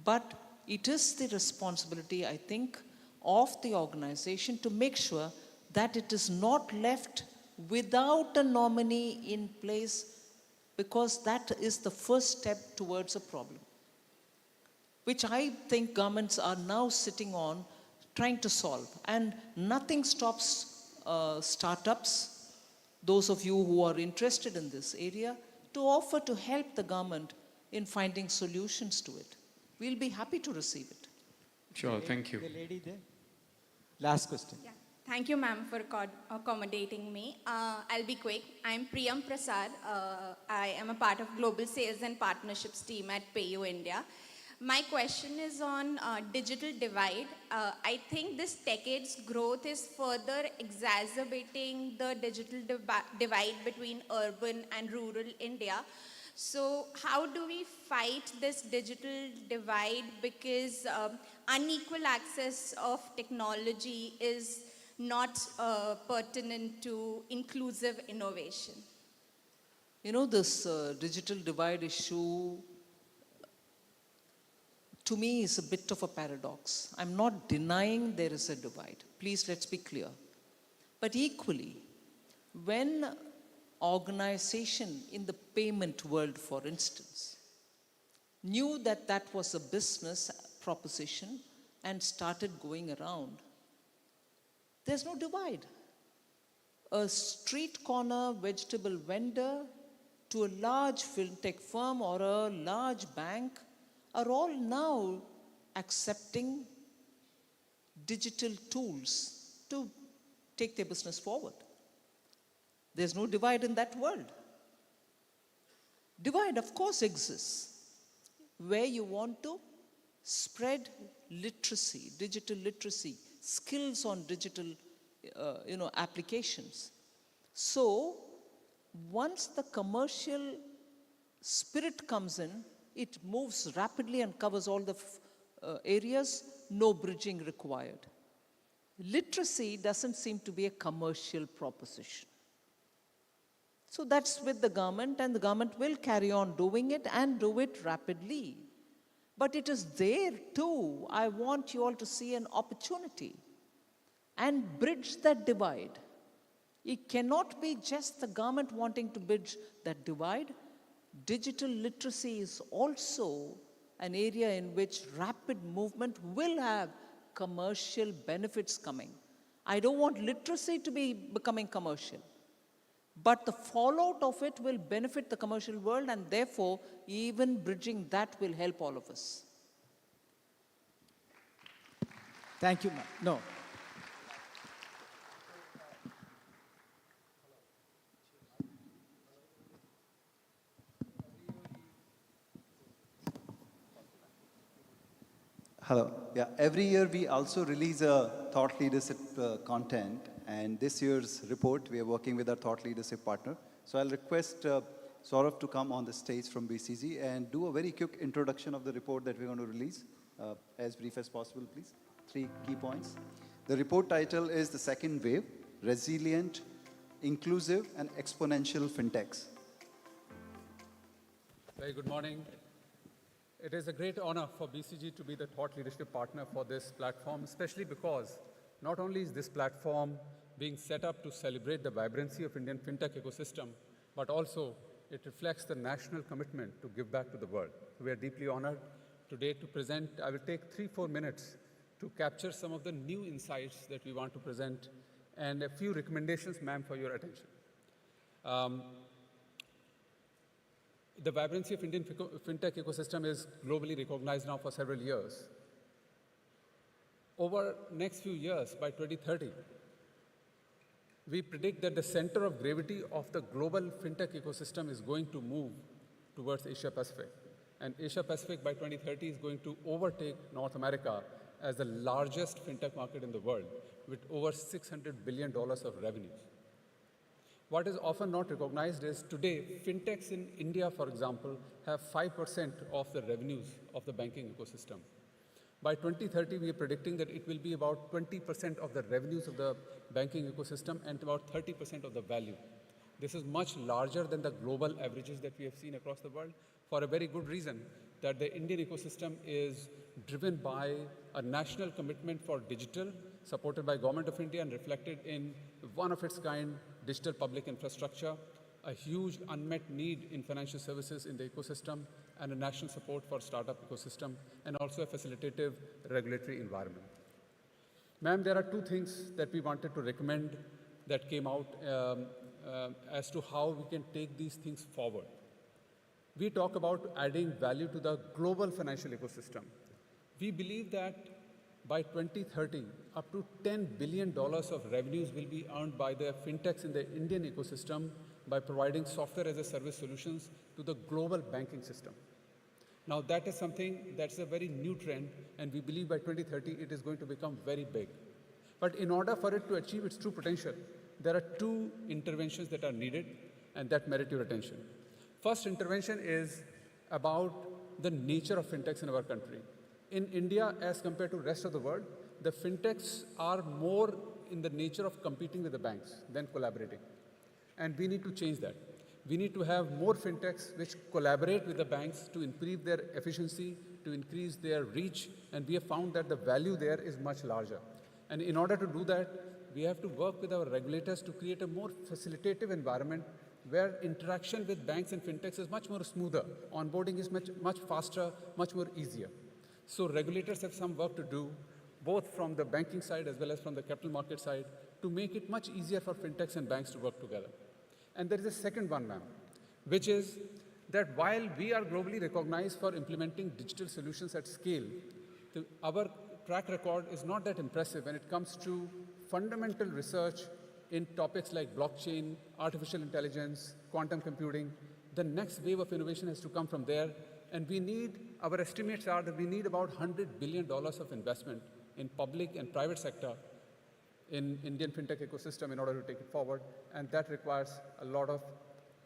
But it is the responsibility, I think, of the organization to make sure that it is not left without a nominee in place, because that is the first step towards a problem, which I think governments are now sitting on trying to solve. And nothing stops startups, those of you who are interested in this area, to offer to help the government in finding solutions to it. We'll be happy to receive it. Sure, thank you. The lady there. Last question. Yeah. Thank you, ma'am, for accommodating me. I'll be quick. I'm Priyam Prasad. I am a part of Global Sales and Partnerships team at PayU India. My question is on digital divide. I think this decade's growth is further exacerbating the digital divide between urban and rural India. So how do we fight this digital divide? Because unequal access of technology is not pertinent to inclusive innovation. You know, this digital divide issue, to me, is a bit of a paradox. I'm not denying there is a divide. Please, let's be clear. But equally, when organization in the payment world, for instance, knew that that was a business proposition and started going around, there's no divide. A street corner vegetable vendor to a large fintech firm or a large bank are all now accepting digital tools to take their business forward. There's no divide in that world. Divide, of course, exists where you want to spread literacy, digital literacy, skills on digital applications. So once the commercial spirit comes in, it moves rapidly and covers all the areas, no bridging required. Literacy doesn't seem to be a commercial proposition. So that's with the government, and the government will carry on doing it and do it rapidly. But it is there too. I want you all to see an opportunity and bridge that divide. It cannot be just the government wanting to bridge that divide. Digital literacy is also an area in which rapid movement will have commercial benefits coming. I don't want literacy to be becoming commercial, but the fallout of it will benefit the commercial world, and therefore even bridging that will help all of us. Thank you, ma'am. No. Hello. Yeah, every year we also release a thought leadership content, and this year's report we are working with our thought leadership partner. So I'll request Saurav to come on the stage from BCG and do a very quick introduction of the report that we're going to release, as brief as possible, please. 3 key points. The report title is The Second Wave: Resilient, Inclusive and Exponential Fintechs. Very good morning. It is a great honor for BCG to be the thought leadership partner for this platform, especially because not only is this platform being set up to celebrate the vibrancy of Indian fintech ecosystem, but also it reflects the national commitment to give back to the world. We are deeply honored today to present. I will take 3-4 minutes to capture some of the new insights that we want to present and a few recommendations, ma'am, for your attention. The vibrancy of Indian fintech ecosystem is globally recognized now for several years. Over next few years, by 2030, we predict that the center of gravity of the global fintech ecosystem is going to move towards Asia Pacific. And Asia Pacific by 2030 is going to overtake North America as the largest fintech market in the world, with over $600 billion of revenues. What is often not recognized is today, fintechs in India, for example, have 5% of the revenues of the banking ecosystem. By 2030, we are predicting that it will be about 20% of the revenues of the banking ecosystem and about 30% of the value. This is much larger than the global averages that we have seen across the world, for a very good reason, that the Indian ecosystem is driven by a national commitment for digital, supported by Government of India and reflected in one of its kind digital public infrastructure, a huge unmet need in financial services in the ecosystem, and a national support for startup ecosystem, and also a facilitative regulatory environment. Ma'am, there are 2 things that we wanted to recommend that came out as to how we can take these things forward. We talk about adding value to the global financial ecosystem. We believe that by 2030, up to $10 billion of revenues will be earned by the fintechs in the Indian ecosystem by providing software as a service solutions to the global banking system. Now that is something that's a very new trend, and we believe by 2030 it is going to become very big. But in order for it to achieve its true potential, there are 2 interventions that are needed and that merit your attention. First intervention is about the nature of fintechs in our country. In India, as compared to the rest of the world, the fintechs are more in the nature of competing with the banks than collaborating. And we need to change that. We need to have more fintechs which collaborate with the banks to improve their efficiency, to increase their reach, and we have found that the value there is much larger. And in order to do that, we have to work with our regulators to create a more facilitative environment where interaction with banks and fintechs is much more smoother. Onboarding is much faster, much more easier. So regulators have some work to do, both from the banking side as well as from the capital market side, to make it much easier for fintechs and banks to work together. And there is a second one, ma'am, which is that while we are globally recognized for implementing digital solutions at scale, our track record is not that impressive when it comes to fundamental research in topics like blockchain, artificial intelligence, quantum computing. The next wave of innovation has to come from there. And we need, our estimates are that we need about $100 billion of investment in public and private sector in Indian fintech ecosystem in order to take it forward. And that requires a lot of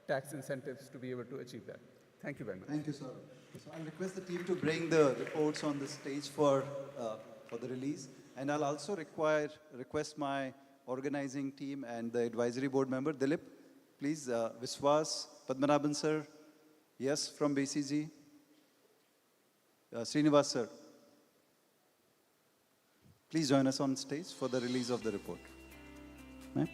tax incentives to be able to achieve that. Thank you very much. Thank you, sir. So I'll request the team to bring the reports on the stage for the release. And I'll also request my organizing team and the advisory board member, Dilip, please, Viswas, Padmanabhan sir, yes, from BCG. Srinivas sir, please join us on stage for the release of the report. Ma'am?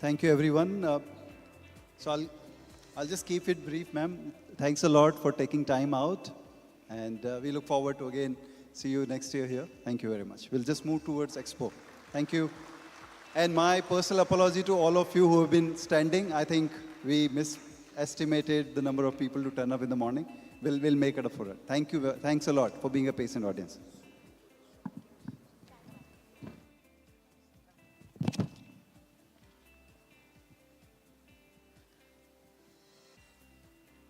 Thank you, everyone. So I'll just keep it brief, ma'am. Thanks a lot for taking time out. And we look forward to, again, see you next year here. Thank you very much. We'll just move towards Expo. Thank you. And my personal apology to all of you who have been standing. I think we misestimated the number of people to turn up in the morning. We'll make it up for it. Thank you. Thanks a lot for being a patient audience.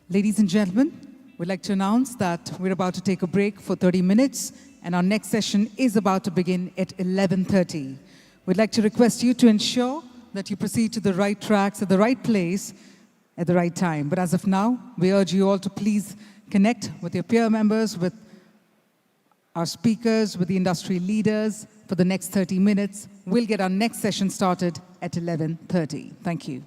Ladies and gentlemen, we'd like to announce that we're about to take a break for 30 minutes, and our next session is about to begin at 11:30. We'd like to request you to ensure that you proceed to the right tracks at the right place at the right time. But as of now, we urge you all to please connect with your peer members, with our speakers, with the industry leaders for the next 30 minutes. We'll get our next session started at 11:30. Thank you.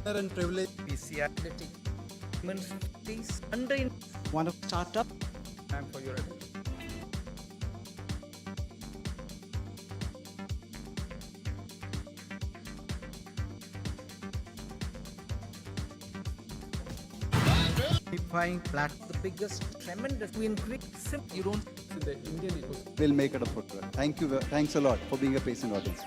Honor and privilege. PCI. Please, under One of startup. Time for your attention. Unifying platform. the biggest, tremendous, we increase, you don't In the Indian ecosystem. We'll make it a footwear. Thank you. Thanks a lot for being a patient audience.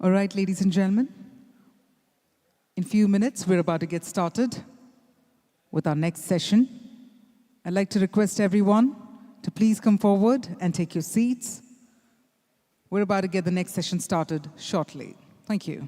All right, ladies and gentlemen, in few minutes, we're about to get started with our next session. I'd like to request everyone to please come forward and take your seats. We're about to get the next session started shortly. Thank you.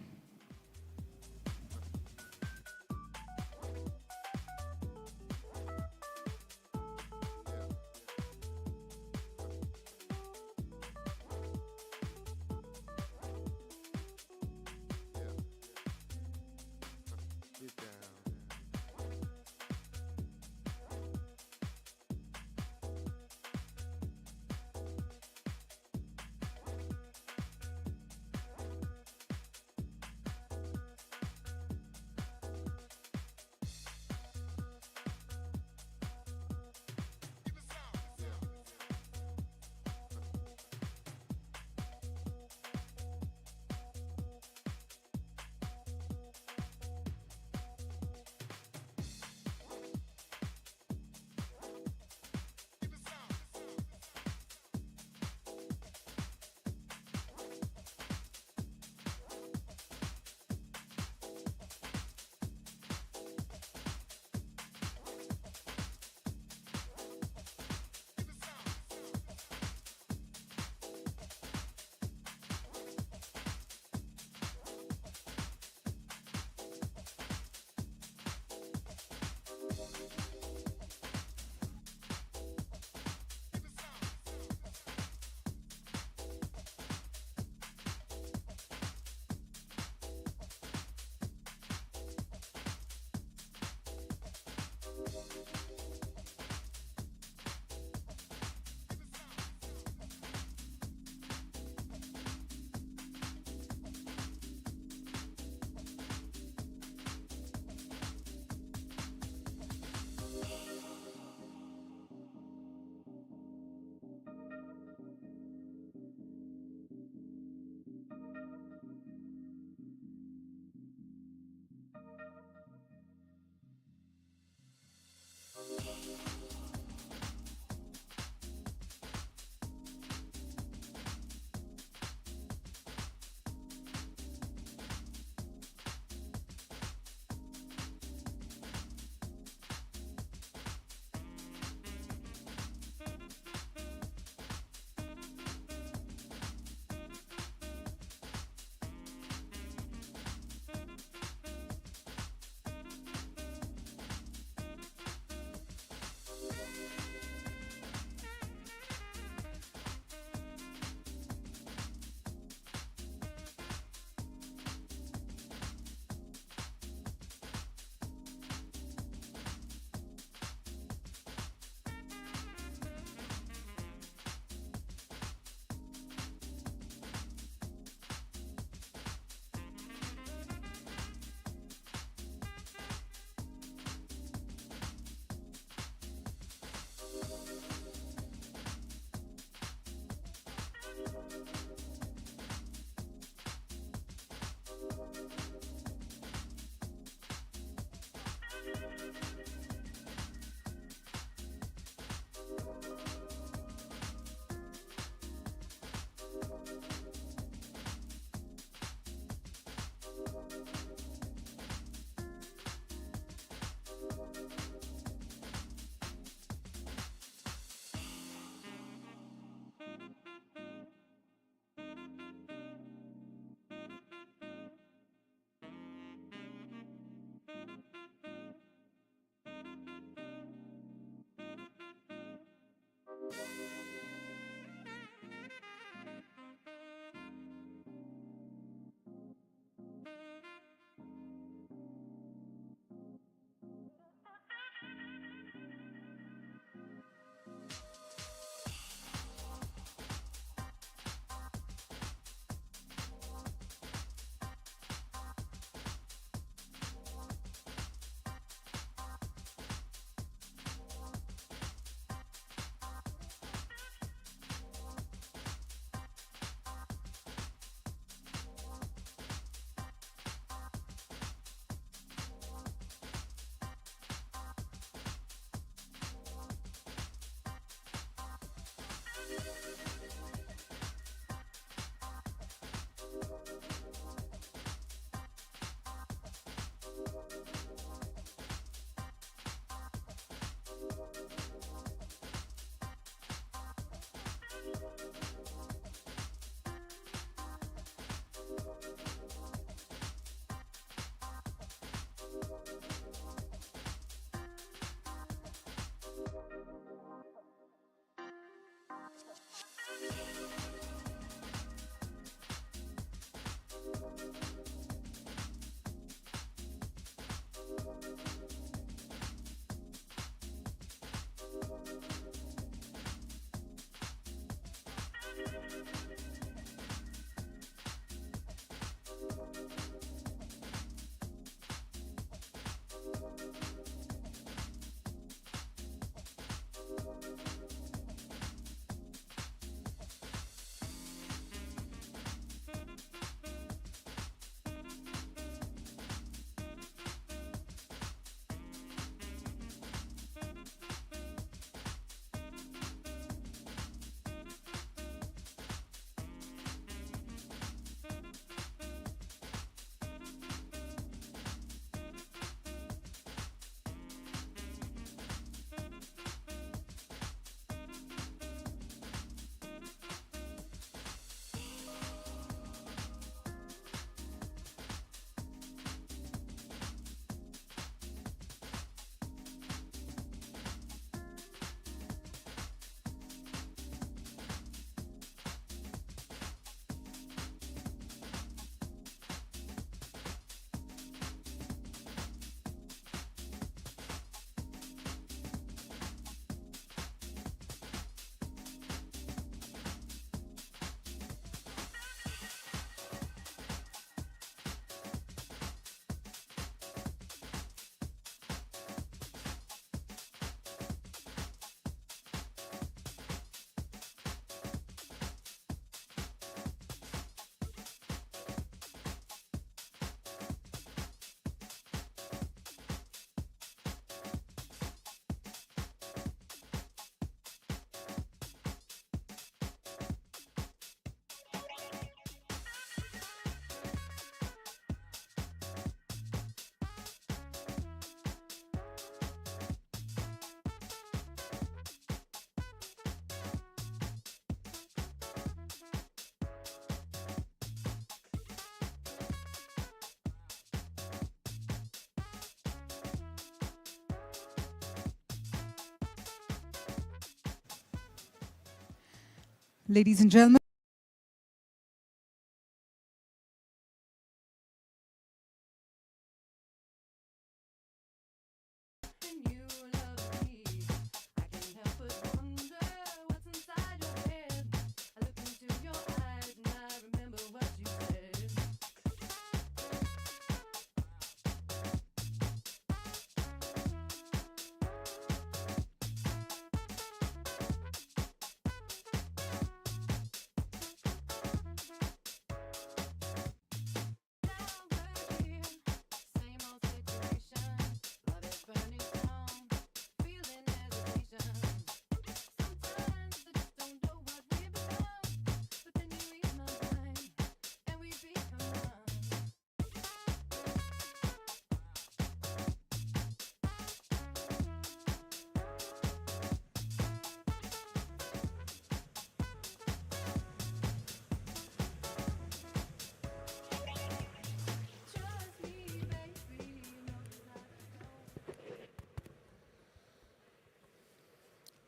Ladies and gentlemen,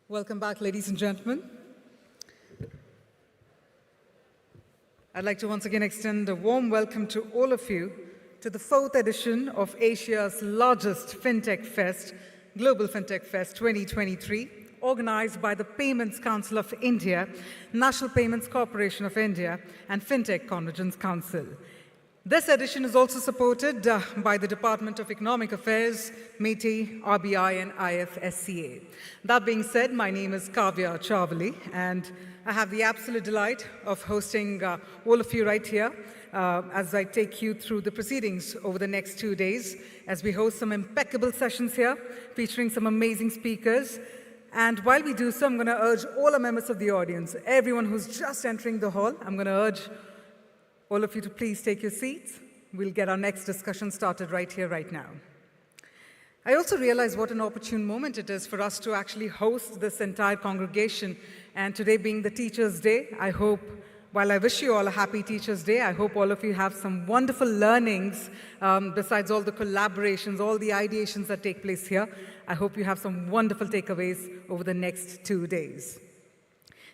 welcome back, ladies and gentlemen. I'd like to once again extend a warm welcome to all of you to the 4th edition of Asia's largest FinTech Fest, Global Fintech Fest 2023, organized by the Payments Council of India, National Payments Corporation of India, and FinTech Convergence Council. This edition is also supported by the Department of Economic Affairs, MeitY, RBI, and IFSCA. That being said, my name is Kavya Chavali, and I have the absolute delight of hosting all of you right here as I take you through the proceedings over the next 2 days, as we host some impeccable sessions here featuring some amazing speakers. And while we do so, I'm going to urge all our members of the audience, everyone who's just entering the hall, I'm going to urge all of you to please take your seats. We'll get our next discussion started right here, right now. I also realize what an opportune moment it is for us to actually host this entire congregation. And today being the Teachers' Day, I hope, while I wish you all a happy Teachers' Day, I hope all of you have some wonderful learnings besides all the collaborations, all the ideations that take place here. I hope you have some wonderful takeaways over the next 2 days.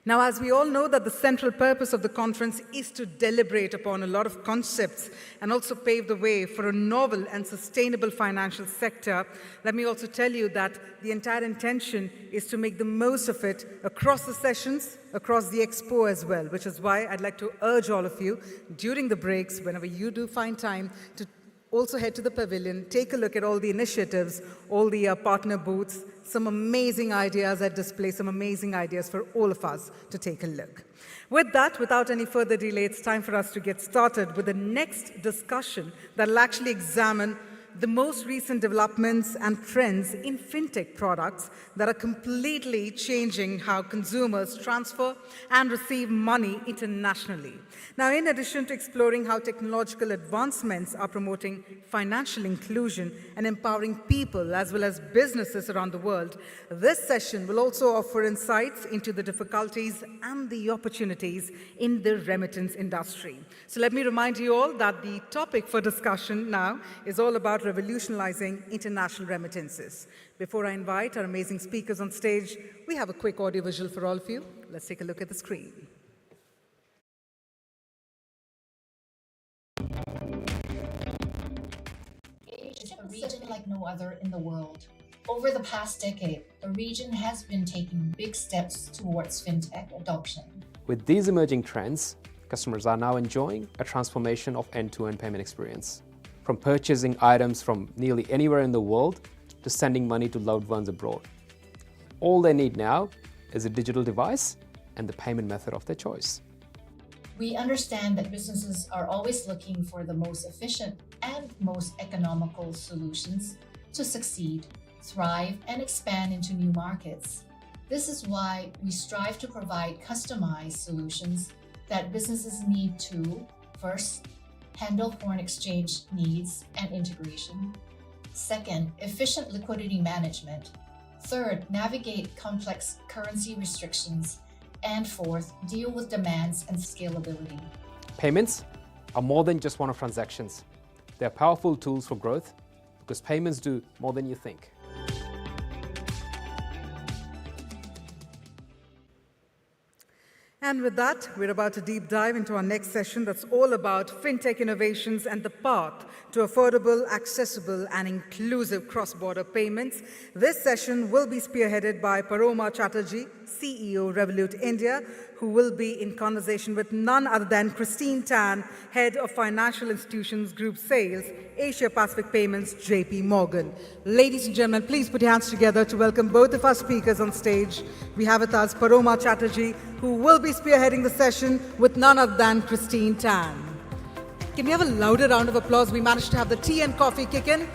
Now, as we all know that the central purpose of the conference is to deliberate upon a lot of concepts and also pave the way for a novel and sustainable financial sector, let me also tell you that the entire intention is to make the most of it across the sessions, across the expo as well, which is why I'd like to urge all of you during the breaks, whenever you do find time, to also head to the pavilion, take a look at all the initiatives, all the partner booths, some amazing ideas at display, some amazing ideas for all of us to take a look. With that, without any further delay, it's time for us to get started with the next discussion that will actually examine the most recent developments and trends in fintech products that are completely changing how consumers transfer and receive money internationally. Now, in addition to exploring how technological advancements are promoting financial inclusion and empowering people as well as businesses around the world, this session will also offer insights into the difficulties and the opportunities in the remittance industry. So let me remind you all that the topic for discussion now is all about revolutionizing international remittances. Before I invite our amazing speakers on stage, we have a quick audiovisual for all of you. Let's take a look at the screen. It's a region like no other in the world. Over the past decade, the region has been taking big steps towards fintech adoption. With these emerging trends, customers are now enjoying a transformation of end-to-end payment experience. From purchasing items from nearly anywhere in the world to sending money to loved ones abroad. All they need now is a digital device and the payment method of their choice. We understand that businesses are always looking for the most efficient and most economical solutions to succeed, thrive, and expand into new markets. This is why we strive to provide customized solutions that businesses need to, first, handle foreign exchange needs and integration. Second, efficient liquidity management. Third, navigate complex currency restrictions. And fourth, deal with demands and scalability. Payments are more than just one-off transactions. They're powerful tools for growth because payments do more than you think. And with that, we're about to deep dive into our next session that's all about fintech innovations and the path to affordable, accessible, and inclusive cross-border payments. This session will be spearheaded by Paroma Chatterjee, CEO, Revolut India, who will be in conversation with none other than Christine Tan, Head of Financial Institutions Group Sales, Asia Pacific Payments, JP Morgan. Ladies and gentlemen, please put your hands together to welcome both of our speakers on stage. We have with us Paroma Chatterjee, who will be spearheading the session with none other than Christine Tan. Can we have a louder round of applause? We managed to have the tea and coffee kick in.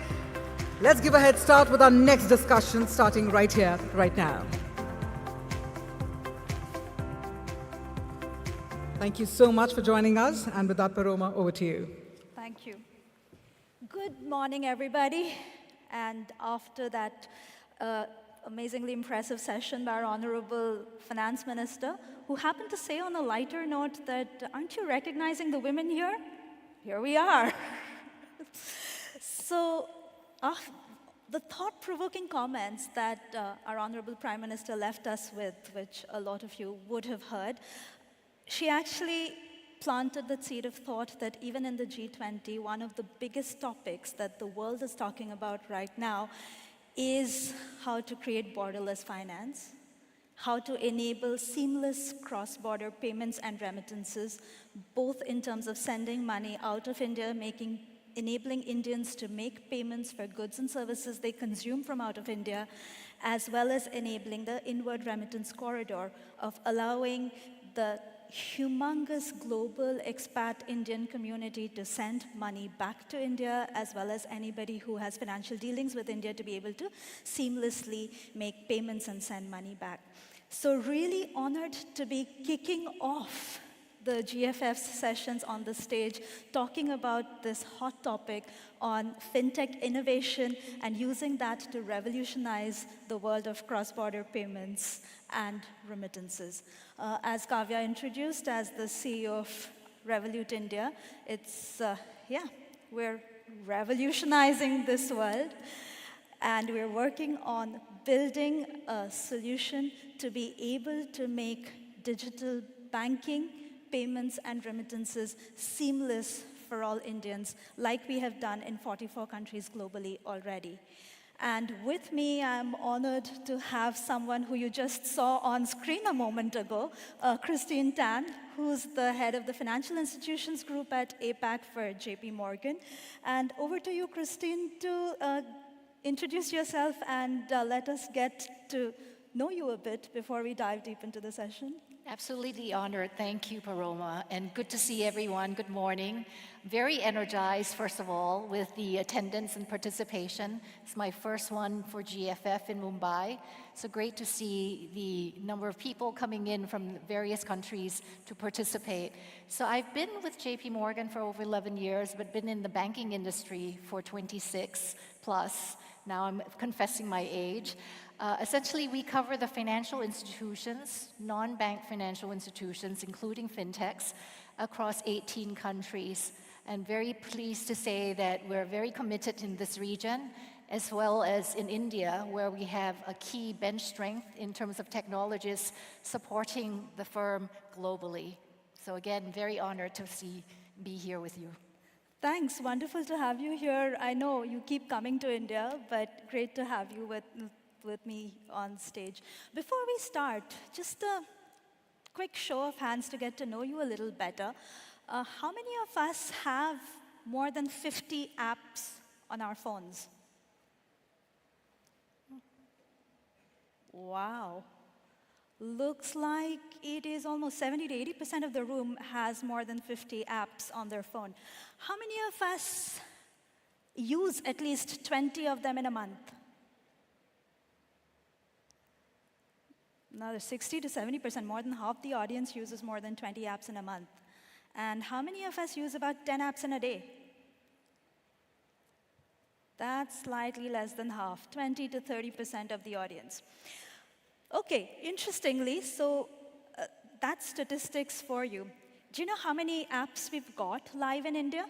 Let's give a head start with our next discussion, starting right here, right now. Thank you so much for joining us. And with that, Paroma, over to you. Thank you. Good morning, everybody. And after that amazingly impressive session by our Honorable Finance Minister, who happened to say on a lighter note that, aren't you recognizing the women here? Here we are. So, the thought-provoking comments that our Honorable Prime Minister left us with, which a lot of you would have heard, she actually planted the seed of thought that even in the G20, one of the biggest topics that the world is talking about right now is how to create borderless finance, how to enable seamless cross-border payments and remittances, both in terms of sending money out of India, enabling Indians to make payments for goods and services they consume from out of India, as well as enabling the inward remittance corridor of allowing the humongous global expat Indian community to send money back to India, as well as anybody who has financial dealings with India to be able to seamlessly make payments and send money back. So really honored to be kicking off the GFF's sessions on the stage, talking about this hot topic on fintech innovation and using that to revolutionize the world of cross-border payments and remittances. As Kavya introduced, as the CEO of Revolut India, we're revolutionizing this world, and we're working on building a solution to be able to make digital banking, payments, and remittances seamless for all Indians, like we have done in 44 countries globally already. And with me, I'm honored to have someone who you just saw on screen a moment ago, Christine Tan, who's the head of the Financial Institutions Group at APAC for JP Morgan. And over to you, Christine, to introduce yourself and let us get to know you a bit before we dive deep into the session. Absolutely honored. Thank you, Paroma. And good to see everyone. Good morning. Very energized, first of all, with the attendance and participation. It's my first one for GFF in Mumbai. So great to see the number of people coming in from various countries to participate. So I've been with JP Morgan for over 11 years, but been in the banking industry for 26 plus. Now I'm confessing my age. Essentially, we cover the financial institutions, non-bank financial institutions, including fintechs, across 18 countries. And very pleased to say that we're very committed in this region, as well as in India, where we have a key bench strength in terms of technologists supporting the firm globally. So again, very honored to be here with you. Thanks, wonderful to have you here. I know you keep coming to India, but great to have you with me on stage. Before we start, just a quick show of hands to get to know you a little better. How many of us have more than 50 apps on our phones? Wow. Looks like it is almost 70 to 80% of the room has more than 50 apps on their phone. How many of us use at least 20 of them in a month? Another 60 to 70%, more than half the audience uses more than 20 apps in a month. And how many of us use about 10 apps in a day? That's slightly less than half, 20 to 30% of the audience. Okay, interestingly, so that's statistics for you. Do you know how many apps we've got live in India?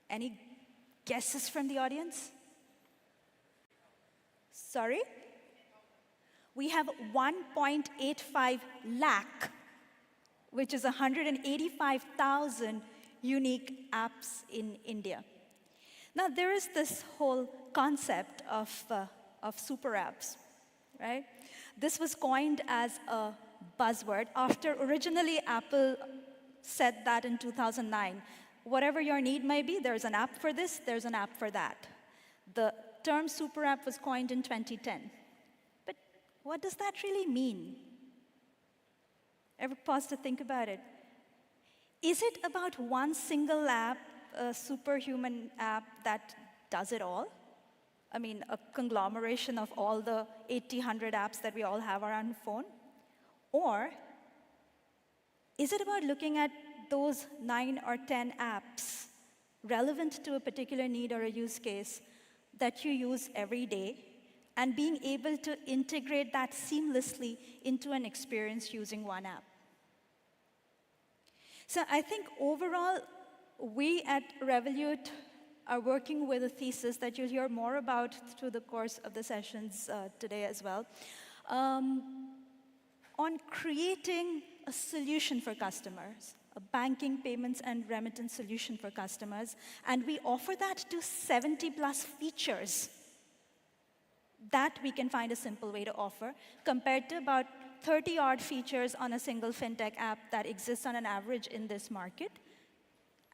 Any guesses from the audience? Sorry? We have 1.85 lakh which is 185,000 unique apps in India. Now, there is this whole concept of super apps, right? This was coined as a buzzword after originally Apple said that in 2009. Whatever your need may be, there's an app for this, there's an app for that. The term super app was coined in 2010. But what does that really mean? Ever pause to think about it? Is it about one single app, a superhuman app that does it all? I mean, a conglomeration of all the 100 apps that we all have on our phone? Or is it about looking at those 9 or 10 apps relevant to a particular need or a use case that you use every day and being able to integrate that seamlessly into an experience using one app? So I think overall, we at Revolut are working with a thesis that you'll hear more about through the course of the sessions today as well, on creating a solution for customers, a banking, payments, and remittance solution for customers. And we offer that to 70 plus features that we can find a simple way to offer, compared to about 30-odd features on a single fintech app that exists on an average in this market,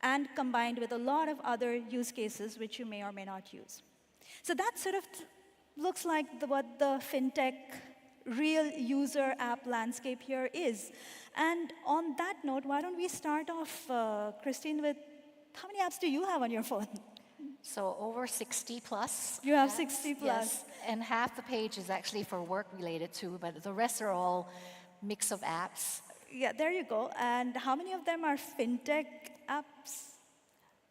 and combined with a lot of other use cases which you may or may not use. So that sort of looks like what the fintech real user app landscape here is. And on that note, why don't we start off, Christine, with how many apps do you have on your phone? So over 60 plus. You have 60 plus. Yes, and half the page is actually for work related too, but the rest are all mix of apps. Yeah, there you go. And how many of them are fintech apps?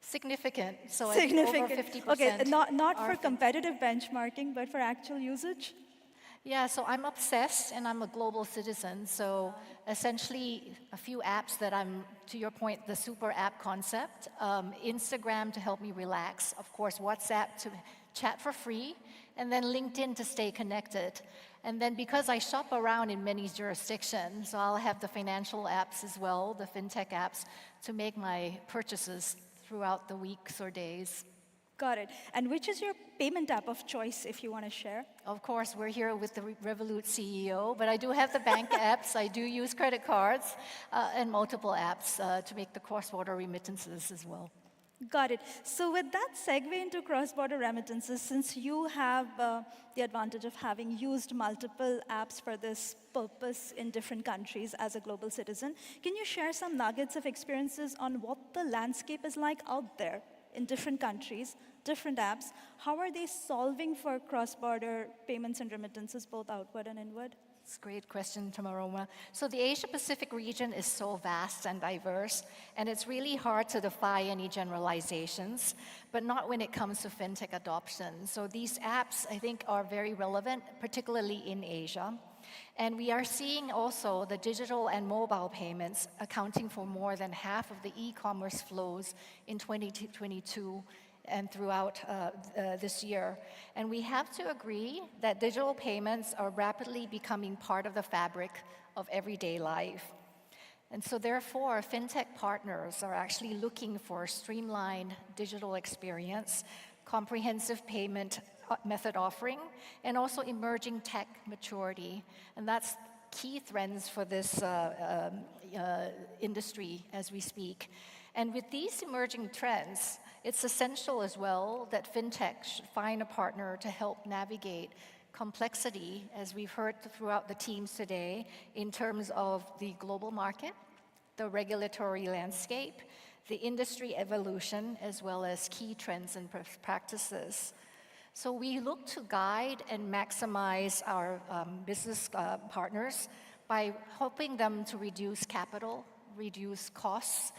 Significant. So Significant. Over 50%. Okay, not for competitive benchmarking, but for actual usage? Yeah, so I'm obsessed and I'm a global citizen. So essentially a few apps that I'm, to your point, the super app concept. Instagram to help me relax. Of course, WhatsApp to chat for free. And then LinkedIn to stay connected. And then because I shop around in many jurisdictions, so I'll have the financial apps as well, the fintech apps, to make my purchases throughout the weeks or days. Got it. And which is your payment app of choice, if you want to share? Of course, we're here with the Revolut CEO, but I do have the bank apps. I do use credit cards and multiple apps to make the cross-border remittances as well. Got it. So with that segue into cross-border remittances, since you have the advantage of having used multiple apps for this purpose in different countries as a global citizen, can you share some nuggets of experiences on what the landscape is like out there in different countries, different apps? How are they solving for cross-border payments and remittances, both outward and inward? It's a great question, Tamaroma. So the Asia-Pacific region is so vast and diverse, and it's really hard to defy any generalizations, but not when it comes to fintech adoption. So these apps, I think, are very relevant, particularly in Asia. And we are seeing also the digital and mobile payments accounting for more than half of the e-commerce flows in 2022 and throughout this year. And we have to agree that digital payments are rapidly becoming part of the fabric of everyday life. And so therefore, fintech partners are actually looking for a streamlined digital experience, comprehensive payment method offering, and also emerging tech maturity. And that's key trends for this industry as we speak. And with these emerging trends, it's essential as well that fintech should find a partner to help navigate complexity, as we've heard throughout the teams today, in terms of the global market, the regulatory landscape, the industry evolution, as well as key trends and practices. So we look to guide and maximize our business partners by helping them to reduce capital, reduce costs,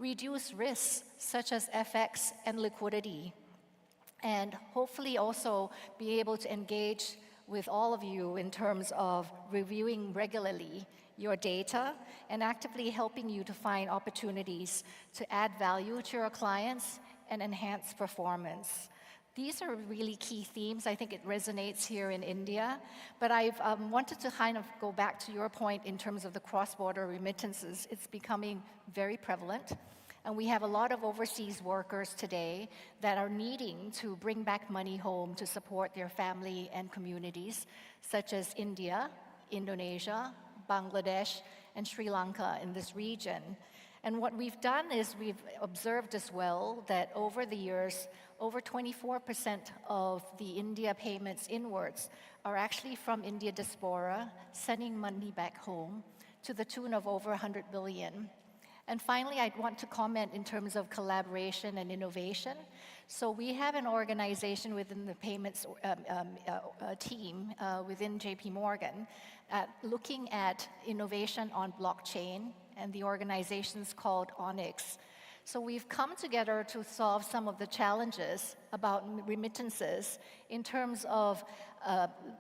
reduce risks such as FX and liquidity, and hopefully also be able to engage with all of you in terms of reviewing regularly your data and actively helping you to find opportunities to add value to your clients and enhance performance. These are really key themes. I think it resonates here in India. But I've wanted to kind of go back to your point in terms of the cross-border remittances. It's becoming very prevalent. And we have a lot of overseas workers today that are needing to bring back money home to support their family and communities, such as India, Indonesia, Bangladesh, and Sri Lanka in this region. And what we've done is we've observed as well that over the years, over 24% of the India payments inwards are actually from India diaspora, sending money back home to the tune of over 100 billion. And finally, I'd want to comment in terms of collaboration and innovation. So we have an organization within the payments team within JP Morgan looking at innovation on blockchain, and the organization's called Onyx. So we've come together to solve some of the challenges about remittances in terms of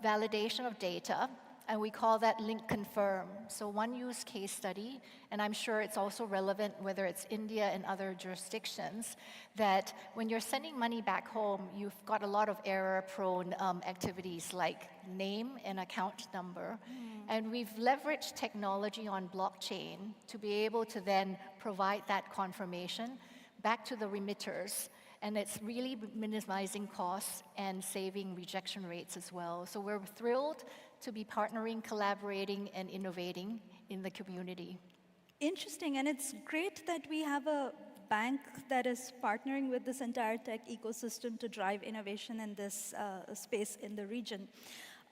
validation of data, and we call that link confirm. So one use case study, and I'm sure it's also relevant whether it's India and other jurisdictions, that when you're sending money back home, you've got a lot of error-prone activities like name and account number. And we've leveraged technology on blockchain to be able to then provide that confirmation back to the remitters. And it's really minimizing costs and saving rejection rates as well. So we're thrilled to be partnering, collaborating, and innovating in the community. Interesting, and it's great that we have a bank that is partnering with this entire tech ecosystem to drive innovation in this space in the region.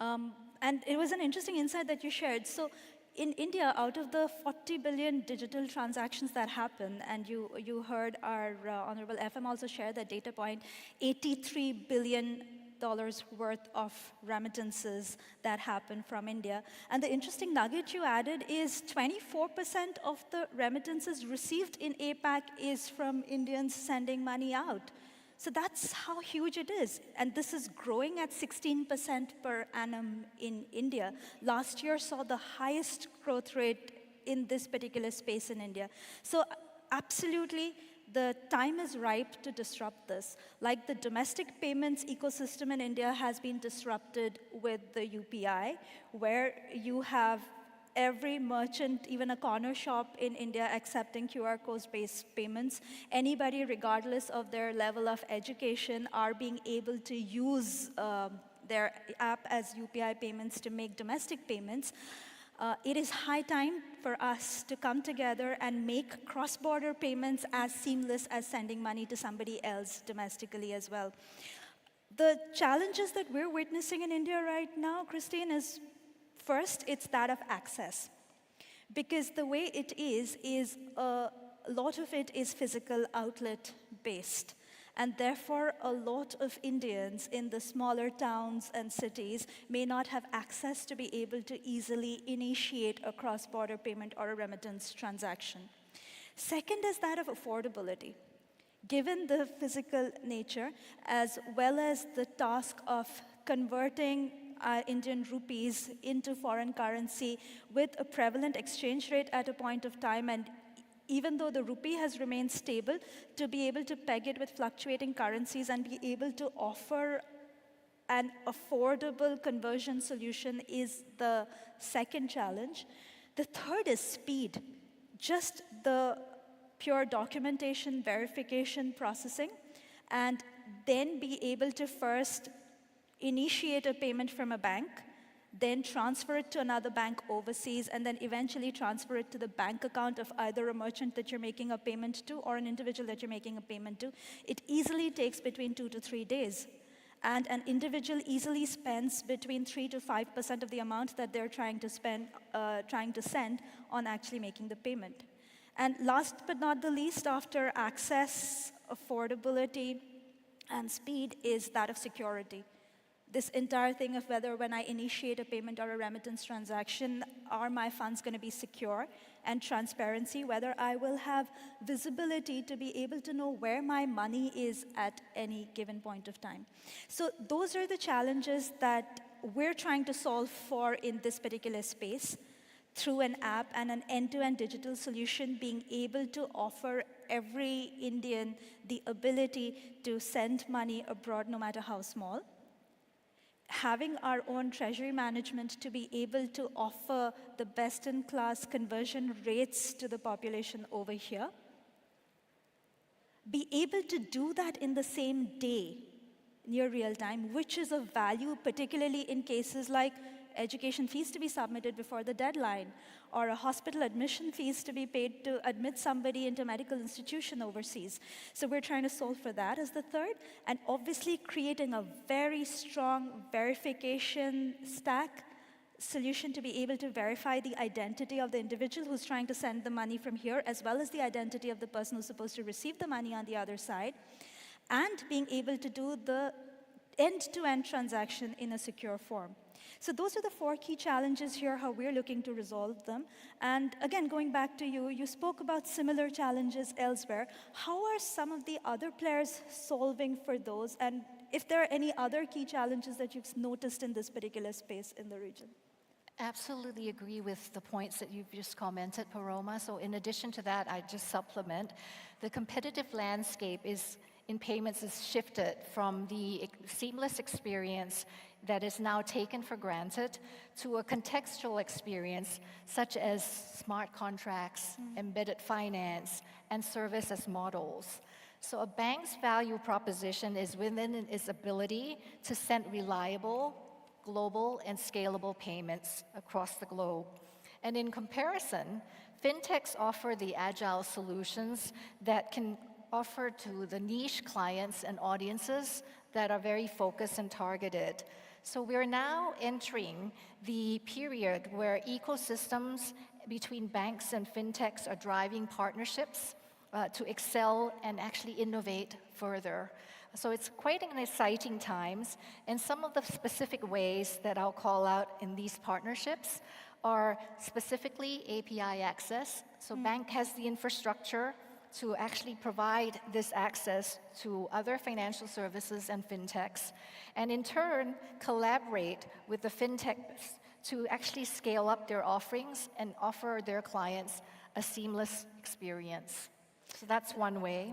And it was an interesting insight that you shared. So in India, out of the 40 billion digital transactions that happen, and you heard our Honorable FM also share that data point, $83 billion worth of remittances that happen from India. And the interesting nugget you added is 24% of the remittances received in APAC is from Indians sending money out. So that's how huge it is. And this is growing at 16% per annum in India. Last year saw the highest growth rate in this particular space in India. So absolutely, the time is ripe to disrupt this. Like the domestic payments ecosystem in India has been disrupted with the UPI, where you have every merchant, even a corner shop in India, accepting QR code-based payments. Anybody, regardless of their level of education, are being able to use their app as UPI payments to make domestic payments. It is high time for us to come together and make cross-border payments as seamless as sending money to somebody else domestically as well. The challenges that we're witnessing in India right now, Christine, is first, it's that of access. Because the way it is a lot of it is physical outlet-based. And therefore, a lot of Indians in the smaller towns and cities may not have access to be able to easily initiate a cross-border payment or a remittance transaction. Second is that of affordability. Given the physical nature, as well as the task of converting Indian rupees into foreign currency with a prevalent exchange rate at a point of time, and even though the rupee has remained stable, to be able to peg it with fluctuating currencies and be able to offer an affordable conversion solution is the second challenge. The third is speed. Just the pure documentation, verification, processing, and then be able to first initiate a payment from a bank, then transfer it to another bank overseas, and then eventually transfer it to the bank account of either a merchant that you're making a payment to or an individual that you're making a payment to. It easily takes between 2 to 3 days. And an individual easily spends between 3 to 5% of the amount that they're trying to send on actually making the payment. And last but not the least, after access, affordability, and speed, is that of security. This entire thing of whether when I initiate a payment or a remittance transaction, are my funds going to be secure, and transparency, whether I will have visibility to be able to know where my money is at any given point of time. So those are the challenges that we're trying to solve for in this particular space. through an app and an end-to-end digital solution, being able to offer every Indian the ability to send money abroad no matter how small. Having our own treasury management to be able to offer the best-in-class conversion rates to the population over here. Be able to do that in the same day, near real time, which is of value, particularly in cases like education fees to be submitted before the deadline, or a hospital admission fees to be paid to admit somebody into a medical institution overseas. So we're trying to solve for that as the third, and obviously creating a very strong verification stack solution to be able to verify the identity of the individual who's trying to send the money from here, as well as the identity of the person who's supposed to receive the money on the other side, and being able to do the end-to-end transaction in a secure form. So those are the four key challenges here, how we're looking to resolve them. And again, going back to you, you spoke about similar challenges elsewhere. How are some of the other players solving for those? And if there are any other key challenges that you've noticed in this particular space in the region? Absolutely agree with the points that you've just commented, Paroma. So in addition to that, I just supplement. The competitive landscape in payments is shifted from the seamless experience that is now taken for granted to a contextual experience such as smart contracts, embedded finance, and service as models. So a bank's value proposition is within its ability to send reliable, global, and scalable payments across the globe. And in comparison, fintechs offer the agile solutions that can offer to the niche clients and audiences that are very focused and targeted. So we're now entering the period where ecosystems between banks and fintechs are driving partnerships to excel and actually innovate further. So it's quite an exciting times, and some of the specific ways that I'll call out in these partnerships are specifically API access. So bank has the infrastructure to actually provide this access to other financial services and fintechs, and in turn collaborate with the fintechs to actually scale up their offerings and offer their clients a seamless experience. So that's one way.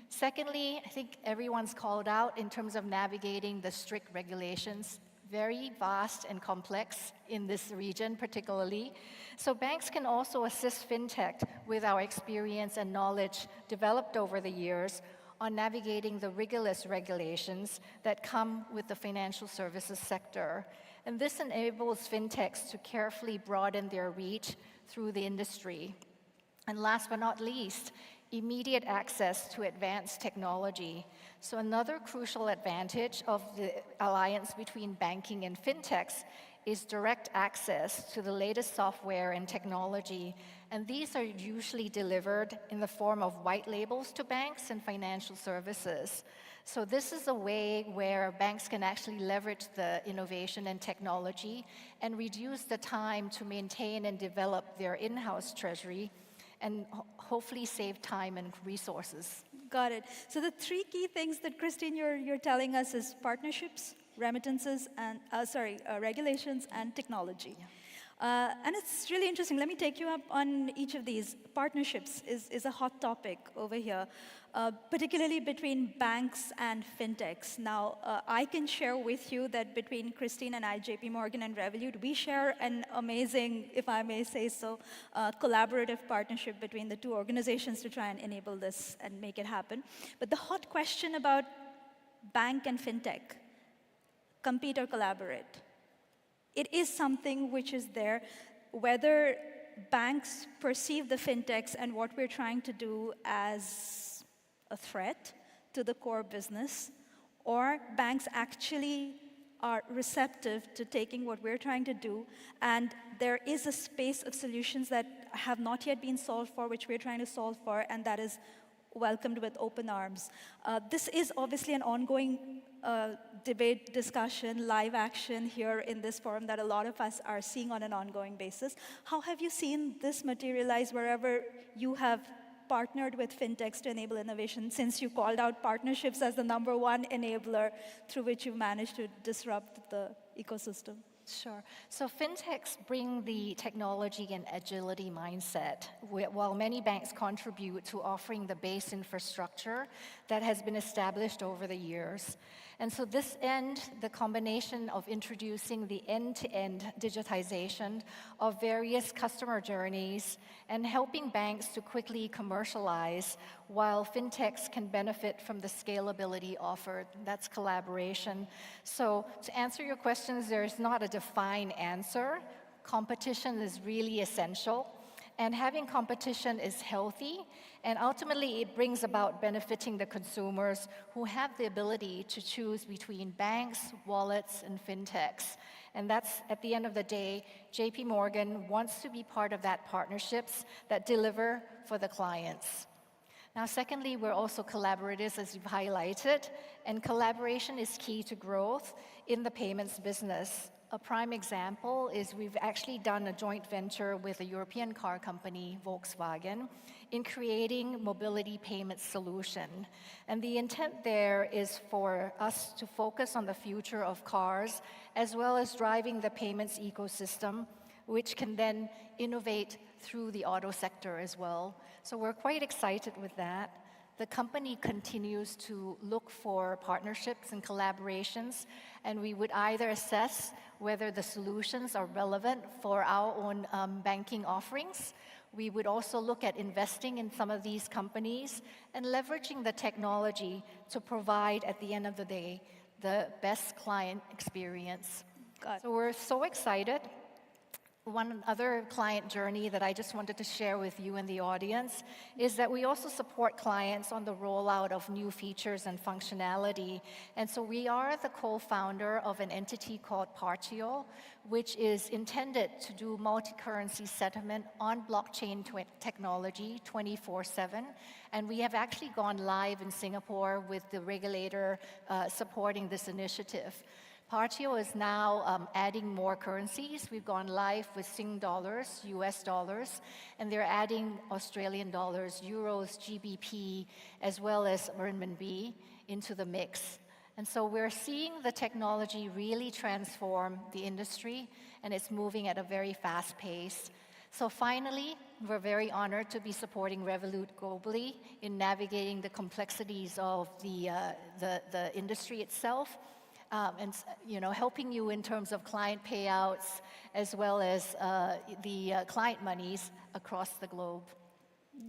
Secondly, I think everyone's called out in terms of navigating the strict regulations, very vast and complex in this region particularly. So banks can also assist fintech with our experience and knowledge developed over the years on navigating the rigorous regulations that come with the financial services sector. And this enables fintechs to carefully broaden their reach through the industry. And last but not least, immediate access to advanced technology. So another crucial advantage of the alliance between banking and fintechs is direct access to the latest software and technology. And these are usually delivered in the form of white labels to banks and financial services. So this is a way where banks can actually leverage the innovation and technology and reduce the time to maintain and develop their in-house treasury, and hopefully save time and resources. Got it. So the three key things that, Christine, you're telling us is partnerships, remittances, and regulations, and technology. And it's really interesting. Let me take you up on each of these. Partnerships is a hot topic over here, particularly between banks and fintechs. Now, I can share with you that between Christine and I, JP Morgan and Revolut, we share an amazing, if I may say so, collaborative partnership between the two organizations to try and enable this and make it happen. But the hot question about bank and fintech, compete or collaborate? It is something which is there, whether banks perceive the fintechs and what we're trying to do as a threat to the core business, or banks actually are receptive to taking what we're trying to do, and there is a space of solutions that have not yet been solved for, which we're trying to solve for, and that is welcomed with open arms. This is obviously an ongoing debate, discussion, live action here in this forum that a lot of us are seeing on an ongoing basis. How have you seen this materialize wherever you have partnered with fintechs to enable innovation, since you called out partnerships as the #1 enabler through which you've managed to disrupt the ecosystem? Sure. So fintechs bring the technology and agility mindset, while many banks contribute to offering the base infrastructure that has been established over the years. And so this end, the combination of introducing the end-to-end digitization of various customer journeys and helping banks to quickly commercialize, while fintechs can benefit from the scalability offered. That's collaboration. So to answer your questions, there's not a defined answer. Competition is really essential. And having competition is healthy, and ultimately it brings about benefiting the consumers who have the ability to choose between banks, wallets, and fintechs. And that's, at the end of the day, JP Morgan wants to be part of that partnerships that deliver for the clients. Now, secondly, we're also collaborators, as you've highlighted, and collaboration is key to growth in the payments business. A prime example is we've actually done a joint venture with a European car company, Volkswagen, in creating mobility payment solution. And the intent there is for us to focus on the future of cars, as well as driving the payments ecosystem, which can then innovate through the auto sector as well. So we're quite excited with that. The company continues to look for partnerships and collaborations, and we would either assess whether the solutions are relevant for our own banking offerings. We would also look at investing in some of these companies and leveraging the technology to provide, at the end of the day, the best client experience. So we're so excited. One other client journey that I just wanted to share with you and the audience is that we also support clients on the rollout of new features and functionality. And so we are the co-founder of an entity called Partio, which is intended to do multi-currency settlement on blockchain technology 24/7. And we have actually gone live in Singapore with the regulator supporting this initiative. Partio is now adding more currencies. We've gone live with Sing dollars, US dollars, and they're adding Australian dollars, euros, GBP, as well as renminbi into the mix. And so we're seeing the technology really transform the industry, and it's moving at a very fast pace. So finally, we're very honored to be supporting Revolut globally in navigating the complexities of the industry itself. And helping you in terms of client payouts as well as the client monies across the globe.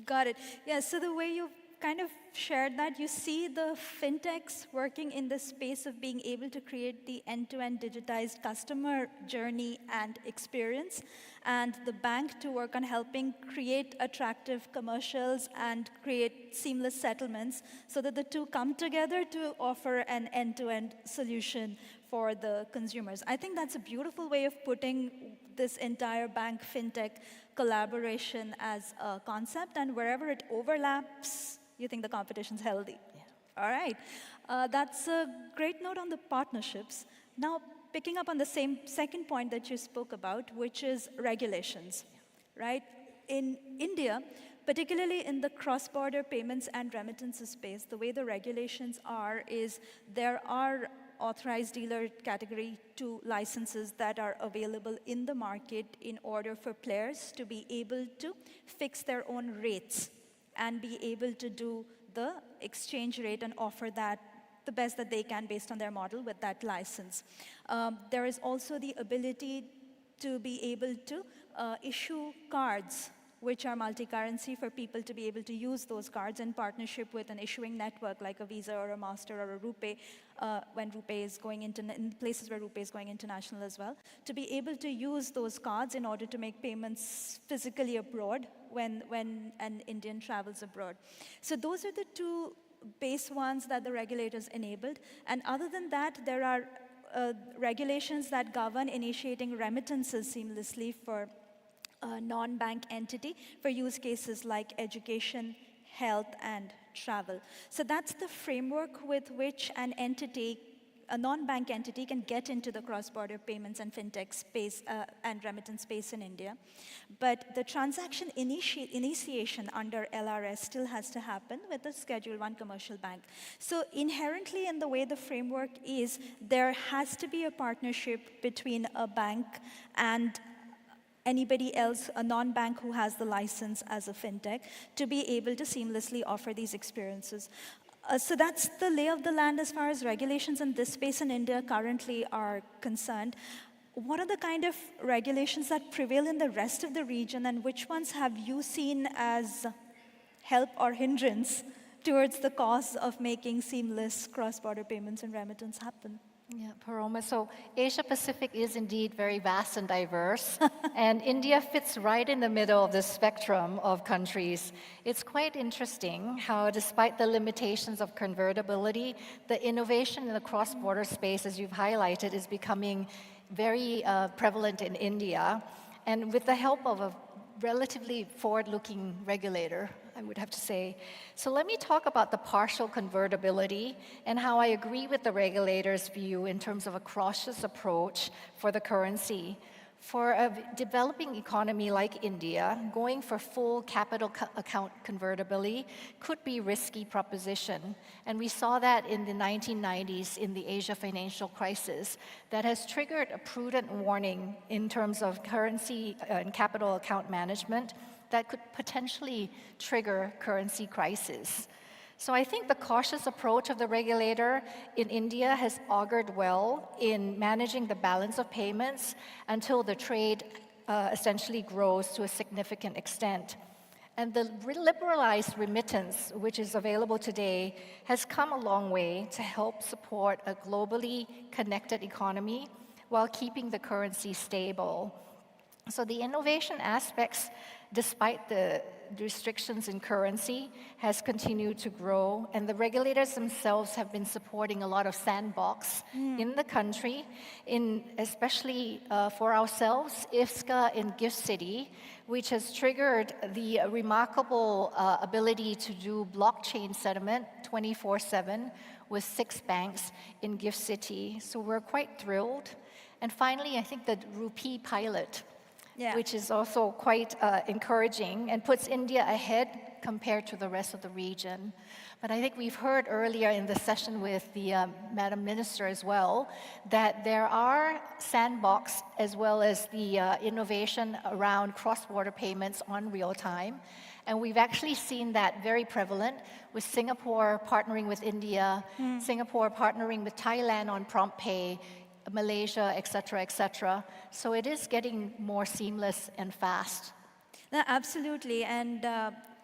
Got it. Yeah, so the way you've kind of shared that, you see the fintechs working in the space of being able to create the end-to-end digitized customer journey and experience, and the bank to work on helping create attractive commercials and create seamless settlements so that the two come together to offer an end-to-end solution for the consumers. I think that's a beautiful way of putting this entire bank fintech collaboration as a concept, and wherever it overlaps, you think the competition's healthy. Yeah. All right. That's a great note on the partnerships. Now, picking up on the same second point that you spoke about, which is regulations, right? In India, particularly in the cross-border payments and remittances space, the way the regulations are is there are authorized dealer category 2 licenses that are available in the market in order for players to be able to fix their own rates and be able to do the exchange rate and offer that the best that they can based on their model with that license. There is also the ability to be able to issue cards which are multi-currency for people to be able to use those cards in partnership with an issuing network like a Visa or a Master or a RuPay when RuPay is going in places where RuPay is going international as well, to be able to use those cards in order to make payments physically abroad when an Indian travels abroad. So those are the two base ones that the regulators enabled. And other than that, there are regulations that govern initiating remittances seamlessly for a non-bank entity for use cases like education, health, and travel. So that's the framework with which an entity a non-bank entity can get into the cross-border payments and fintech space and remittance space in India. But the transaction initiation under LRS still has to happen with a Schedule 1 commercial bank. So inherently in the way the framework is, there has to be a partnership between a bank and anybody else, a non-bank who has the license as a fintech, to be able to seamlessly offer these experiences. So that's the lay of the land as far as regulations in this space in India currently are concerned. What are the kind of regulations that prevail in the rest of the region, and which ones have you seen as help or hindrance towards the cause of making seamless cross-border payments and remittance happen? Yeah, Paroma. So Asia Pacific is indeed very vast and diverse, and India fits right in the middle of the spectrum of countries. It's quite interesting how, despite the limitations of convertibility, the innovation in the cross-border space, as you've highlighted, is becoming very prevalent in India, and with the help of a relatively forward-looking regulator, I would have to say. So let me talk about the partial convertibility and how I agree with the regulator's view in terms of a cautious approach for the currency. For a developing economy like India, going for full capital account convertibility could be a risky proposition. And we saw that in the 1990s in the Asia financial crisis that has triggered a prudent warning in terms of currency and capital account management that could potentially trigger currency crisis. So I think the cautious approach of the regulator in India has augured well in managing the balance of payments until the trade essentially grows to a significant extent. And the liberalized remittance, which is available today, has come a long way to help support a globally connected economy while keeping the currency stable. So the innovation aspects, despite the restrictions in currency, has continued to grow, and the regulators themselves have been supporting a lot of sandbox in the country, especially for ourselves, IFSCA in Gift City, which has triggered the remarkable ability to do blockchain settlement 24/7 with 6 banks in Gift City. So we're quite thrilled. And finally, I think the rupee pilot, which is also quite encouraging and puts India ahead compared to the rest of the region. But I think we've heard earlier in the session with the Madam Minister as well, that there are sandbox as well as the innovation around cross-border payments on real time. And we've actually seen that very prevalent with Singapore partnering with India, Singapore partnering with Thailand on prompt pay, Malaysia, et cetera, so it is getting more seamless and fast. No, absolutely, and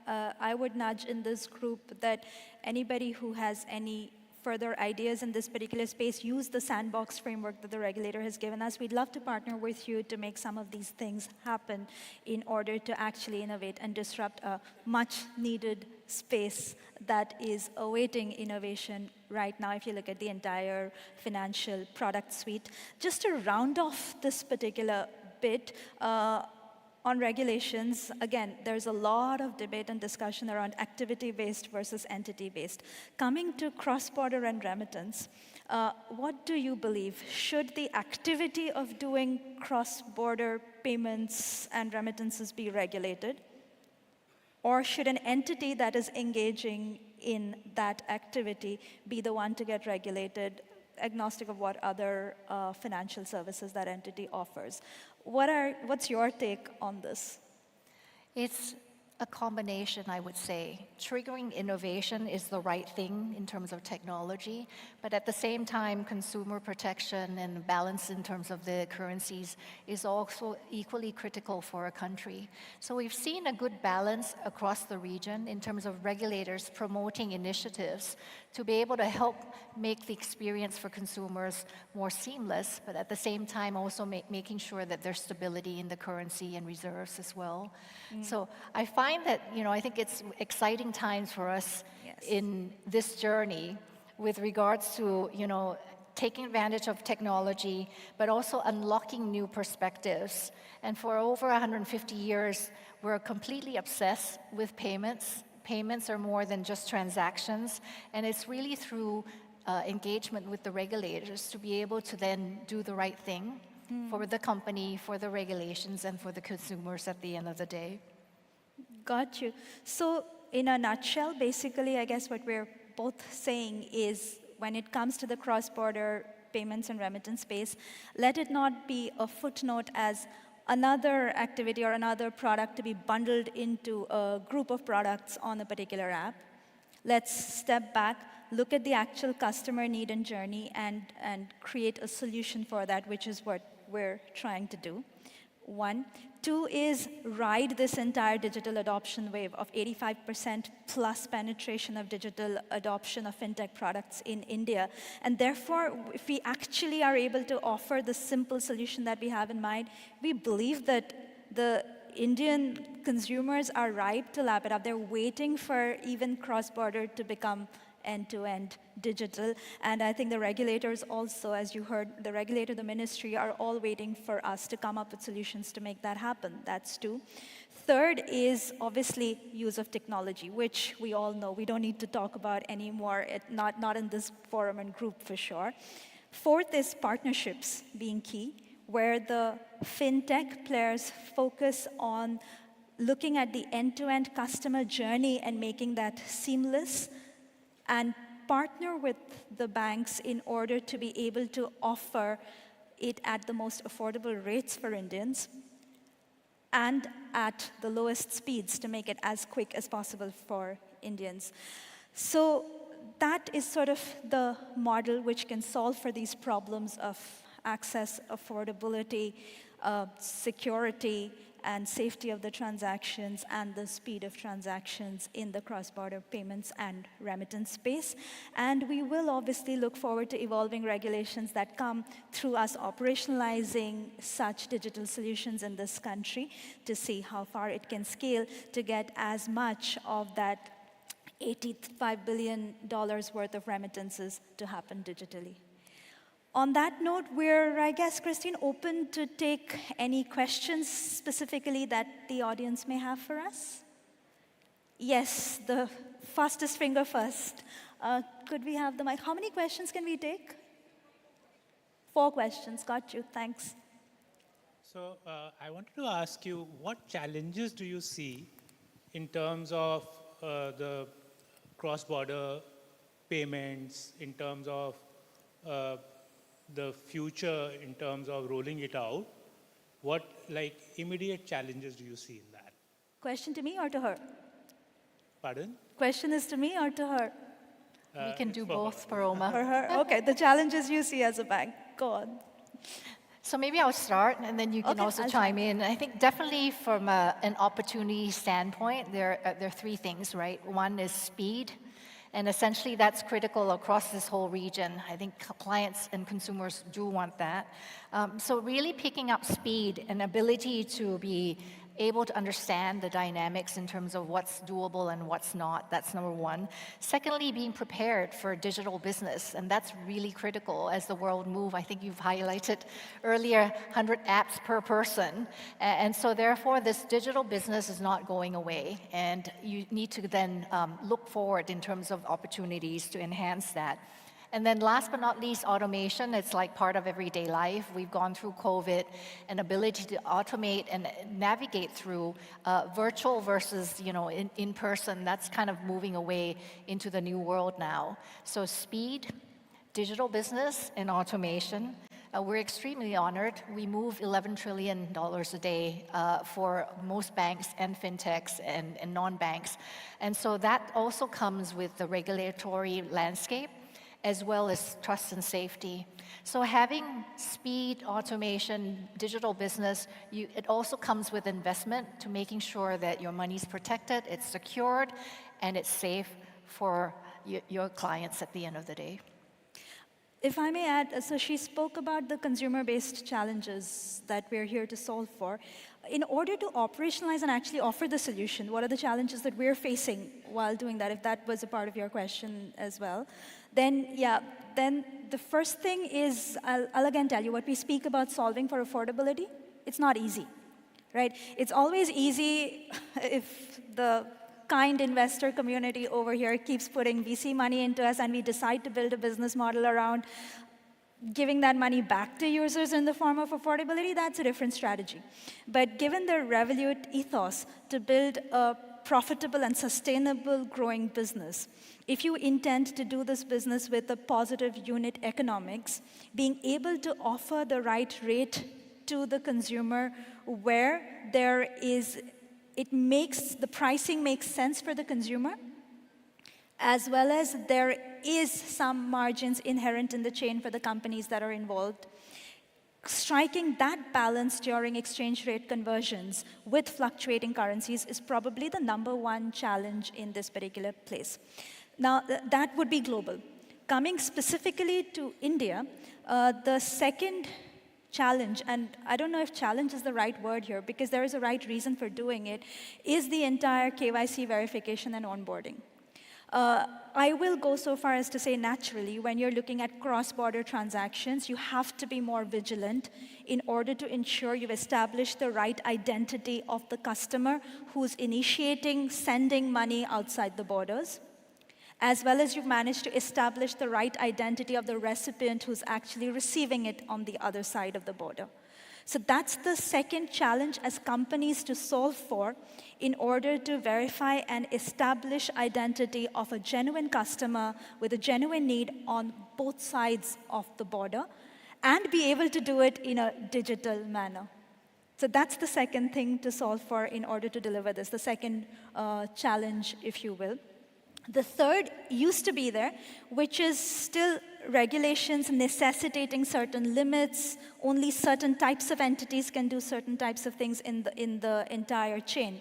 I would nudge in this group that anybody who has any further ideas in this particular space, use the sandbox framework that the regulator has given us. We'd love to partner with you to make some of these things happen in order to actually innovate and disrupt a much needed space that is awaiting innovation right now if you look at the entire financial product suite. Just to round off this particular bit, on regulations, again, there's a lot of debate and discussion around activity-based versus entity-based. Coming to cross-border and remittance, what do you believe? Should the activity of doing cross-border payments and remittances be regulated? Or should an entity that is engaging in that activity be the one to get regulated, agnostic of what other financial services that entity offers? What's your take on this? It's a combination, I would say. Triggering innovation is the right thing in terms of technology, but at the same time, consumer protection and balance in terms of the currencies is also equally critical for a country. So we've seen a good balance across the region in terms of regulators promoting initiatives to be able to help make the experience for consumers more seamless, but at the same time also making sure that there's stability in the currency and reserves as well. So I find that, I think it's exciting times for us in this journey with regards to, taking advantage of technology, but also unlocking new perspectives. And for over 150 years, we're completely obsessed with payments. Payments are more than just transactions, and it's really through engagement with the regulators to be able to then do the right thing for the company, for the regulations, and for the consumers at the end of the day. Got you. So in a nutshell, basically, I guess what we're both saying is when it comes to the cross-border payments and remittance space, let it not be a footnote as another activity or another product to be bundled into a group of products on a particular app. Let's step back, look at the actual customer need and journey, and create a solution for that, which is what we're trying to do. 1. 2 is ride this entire digital adoption wave of 85% plus penetration of digital adoption of fintech products in India. And therefore, if we actually are able to offer the simple solution that we have in mind, we believe that the Indian consumers are ripe to lap it up. They're waiting for even cross-border to become end-to-end digital. And I think the regulators also, as you heard, the regulator, the ministry, are all waiting for us to come up with solutions to make that happen. That's 2. 3rd is obviously use of technology, which we all know we don't need to talk about anymore, not in this forum and group for sure. 4th is partnerships being key, where the fintech players focus on looking at the end-to-end customer journey and making that seamless, and partner with the banks in order to be able to offer it at the most affordable rates for Indians and at the lowest speeds to make it as quick as possible for Indians. So that is sort of the model which can solve for these problems of access, affordability, security, and safety of the transactions and the speed of transactions in the cross-border payments and remittance space. And we will obviously look forward to evolving regulations that come through us operationalizing such digital solutions in this country to see how far it can scale to get as much of that $85 billion worth of remittances to happen digitally. On that note, we're, I guess, Christine, open to take any questions specifically that the audience may have for us. Yes, the fastest finger first. Could we have the mic? How many questions can we take? 4 questions. Got you. Thanks. So I wanted to ask you, what challenges do you see in terms of the cross-border payments, in terms of the future, in terms of rolling it out? What immediate challenges do you see in that? Question to me or to her? Pardon? Question is to me or to her? We can do both, Paroma. For her? Okay, the challenges you see as a bank. Go on. So maybe I'll start, and then you can also chime in. I think definitely from an opportunity standpoint, there are 3 things, right? One is speed. And essentially, that's critical across this whole region. I think clients and consumers do want that. So really picking up speed and ability to be able to understand the dynamics in terms of what's doable and what's not. That's number 1. Secondly, being prepared for digital business, and that's really critical as the world moves. I think you've highlighted earlier 100 apps per person, and so therefore this digital business is not going away, and you need to then look forward in terms of opportunities to enhance that. And then last but not least, automation. It's like part of everyday life. We've gone through COVID, and ability to automate and navigate through virtual versus in person. That's kind of moving away into the new world now. So speed, digital business, and automation. We're extremely honored. We move $11 trillion a day for most banks and fintechs and non-banks. And so that also comes with the regulatory landscape, as well as trust and safety. So having speed, automation, digital business, it also comes with investment to making sure that your money's protected, it's secured, and it's safe for your clients at the end of the day. If I may add, so she spoke about the consumer-based challenges that we're here to solve for. In order to operationalize and actually offer the solution, what are the challenges that we're facing while doing that, if that was a part of your question as well? Then the first thing is, I'll again tell you, what we speak about solving for affordability, it's not easy, right? It's always easy if the kind investor community over here keeps putting VC money into us and we decide to build a business model around giving that money back to users in the form of affordability, that's a different strategy. But given the Revolut ethos to build a profitable and sustainable growing business, if you intend to do this business with a positive unit economics, being able to offer the right rate to the consumer where the pricing makes sense for the consumer, as well as there is some margins inherent in the chain for the companies that are involved. Striking that balance during exchange rate conversions with fluctuating currencies is probably the #1 challenge in this particular place. Now, that would be global. Coming specifically to India, the second challenge, and I don't know if challenge is the right word here because there is a right reason for doing it, is the entire KYC verification and onboarding. I will go so far as to say naturally, when you're looking at cross-border transactions, you have to be more vigilant in order to ensure you've established the right identity of the customer who's initiating sending money outside the borders, as well as you've managed to establish the right identity of the recipient who's actually receiving it on the other side of the border. So that's the second challenge as companies to solve for in order to verify and establish identity of a genuine customer with a genuine need on both sides of the border and be able to do it in a digital manner. So that's the second thing to solve for in order to deliver this, the second challenge, if you will. The third used to be there, which is still regulations necessitating certain limits. Only certain types of entities can do certain types of things in the entire chain.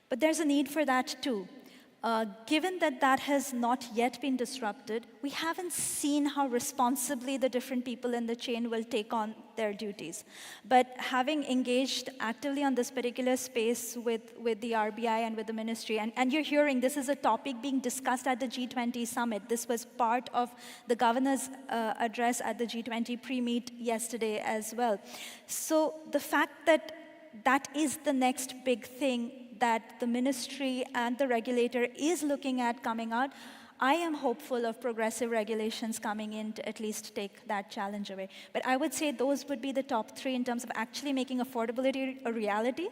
But there's a need for that too. Given that that has not yet been disrupted, we haven't seen how responsibly the different people in the chain will take on their duties. But having engaged actively on this particular space with the RBI and with the ministry, and you're hearing this is a topic being discussed at the G20 summit. This was part of the governor's address at the G20 pre-meet yesterday as well. So the fact that that is the next big thing that the ministry and the regulator is looking at coming out, I am hopeful of progressive regulations coming in to at least take that challenge away. But I would say those would be the top three in terms of actually making affordability a reality,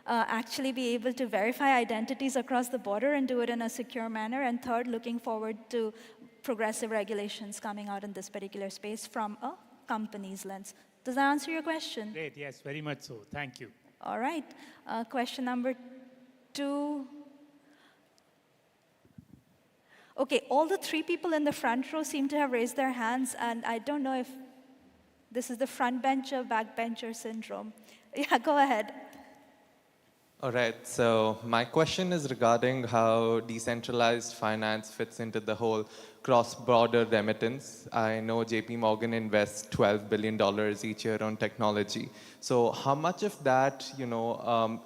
actually be able to verify identities across the border and do it in a secure manner, and third, looking forward to progressive regulations coming out in this particular space from a company's lens. Does that answer your question? Great, yes, very much so. Thank you. All right. Question number 2. Okay, all the 3 people in the front row seem to have raised their hands, and I don't know if this is the front bencher, back bencher syndrome. Yeah, go ahead. All right, so my question is regarding how decentralized finance fits into the whole cross-border remittance. I know JP Morgan invests $12 billion each year on technology. So how much of that,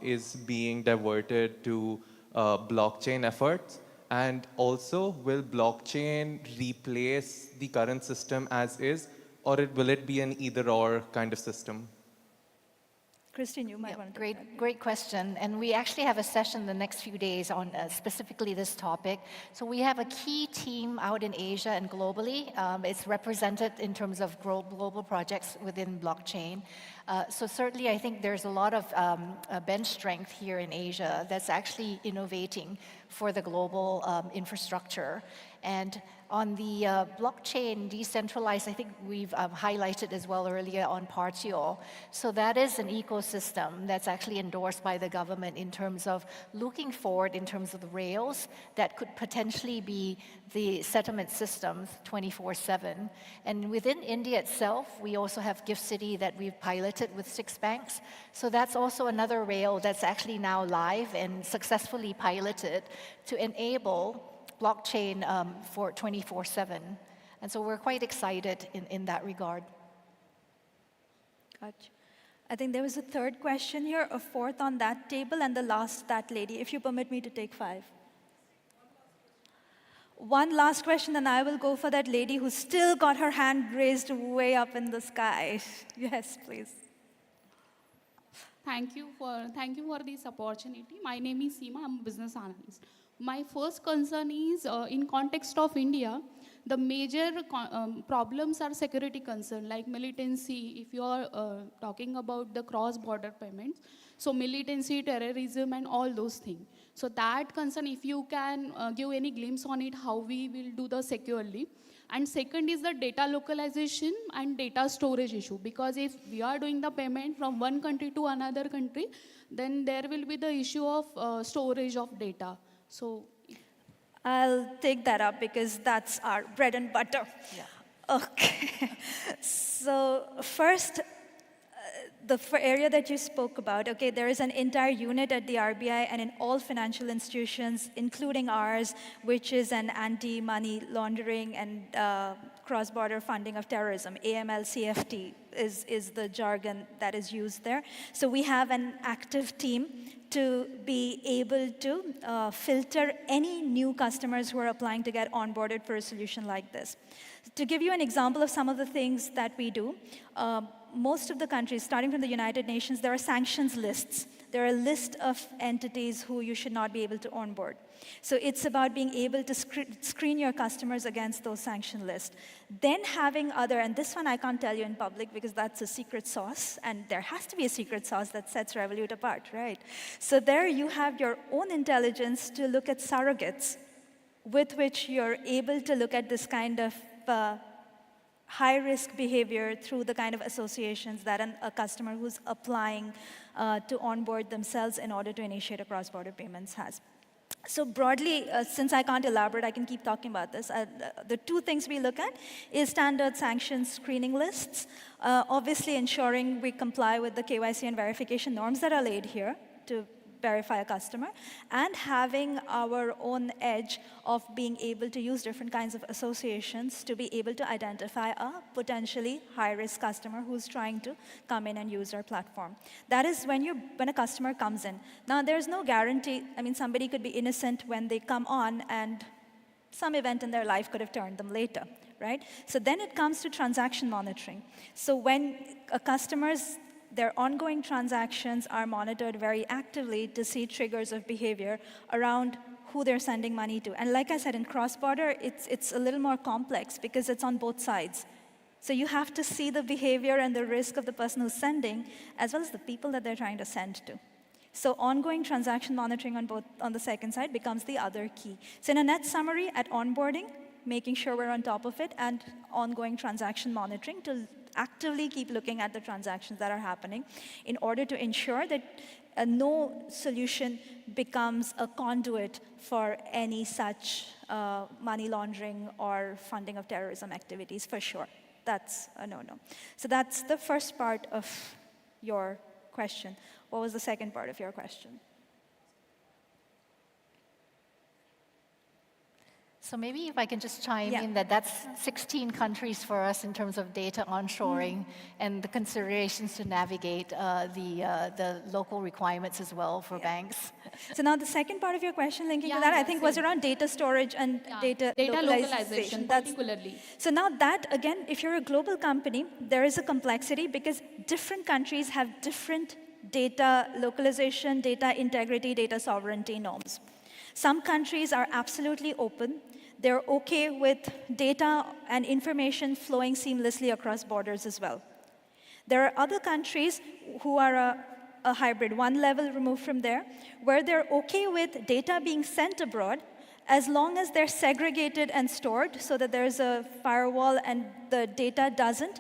is being diverted to blockchain efforts? And also, will blockchain replace the current system as is, or will it be an either-or kind of system? Christine, you might want to Great question. And we actually have a session the next few days on specifically this topic. So we have a key team out in Asia and globally. It's represented in terms of global projects within blockchain. So certainly I think there's a lot of bench strength here in Asia that's actually innovating for the global infrastructure. And on the blockchain decentralized, I think we've highlighted as well earlier on Partio. So that is an ecosystem that's actually endorsed by the government in terms of looking forward in terms of the rails that could potentially be the settlement systems 24/7. And within India itself, we also have Gift City that we've piloted with 6 banks. So that's also another rail that's actually now live and successfully piloted to enable blockchain for 24/7. And so we're quite excited in that regard. Gotcha. I think there was a third question here, a fourth on that table, and the last, that lady, if you permit me to take 5. One last question, and I will go for that lady who still got her hand raised way up in the sky. Yes, please. Thank you for this opportunity. My name is Seema. I'm a business analyst. My first concern is in context of India, the major problems are security concern like militancy. If you are talking about the cross-border payments, so militancy, terrorism, and all those things. So that concern, if you can give any glimpse on it, how we will do the securely. And second is the data localization and data storage issue. Because if we are doing the payment from one country to another country, then there will be the issue of storage of data. So I'll take that up because that's our bread and butter. Okay. So first, the area that you spoke about, okay, there is an entire unit at the RBI and in all financial institutions, including ours, which is an anti-money laundering and cross-border funding of terrorism. AML-CFT is the jargon that is used there. So we have an active team to be able to filter any new customers who are applying to get onboarded for a solution like this. To give you an example of some of the things that we do, most of the countries, starting from the United Nations, there are sanctions lists. There are a list of entities who you should not be able to onboard. So it's about being able to screen your customers against those sanction lists. Then having other, and this one I can't tell you in public because that's a secret sauce, and there has to be a secret sauce that sets Revolut apart, right? So there you have your own intelligence to look at surrogates with which you're able to look at this kind of high-risk behavior through the kind of associations that a customer who's applying to onboard themselves in order to initiate a cross-border payments has. So broadly, since I can't elaborate, I can keep talking about this. The two things we look at is standard sanctions screening lists, obviously ensuring we comply with the KYC and verification norms that are laid here to verify a customer, and having our own edge of being able to use different kinds of associations to be able to identify a potentially high-risk customer who's trying to come in and use our platform. That is when a customer comes in. Now, there's no guarantee. I mean, somebody could be innocent when they come on, and some event in their life could have turned them later, right? So then it comes to transaction monitoring. So when a customer's their ongoing transactions are monitored very actively to see triggers of behavior around who they're sending money to. And like I said, in cross-border, it's a little more complex because it's on both sides. So you have to see the behavior and the risk of the person who's sending, as well as the people that they're trying to send to. So ongoing transaction monitoring on the second side becomes the other key. So in a net summary, at onboarding, making sure we're on top of it, and ongoing transaction monitoring to actively keep looking at the transactions that are happening in order to ensure that no solution becomes a conduit for any such money laundering or funding of terrorism activities, for sure. That's a no-no. So that's the first part of your question. What was the second part of your question? So maybe if I can just chime in that's 16 countries for us in terms of data onshoring and the considerations to navigate the local requirements as well for banks. So now the second part of your question linking to that, I think, was around data storage and data localization. Particularly. So now that, again, if you're a global company, there is a complexity because different countries have different data localization, data integrity, data sovereignty norms. Some countries are absolutely open. They're okay with data and information flowing seamlessly across borders as well. There are other countries who are a hybrid, one level removed from there, where they're okay with data being sent abroad as long as they're segregated and stored so that there's a firewall and the data doesn't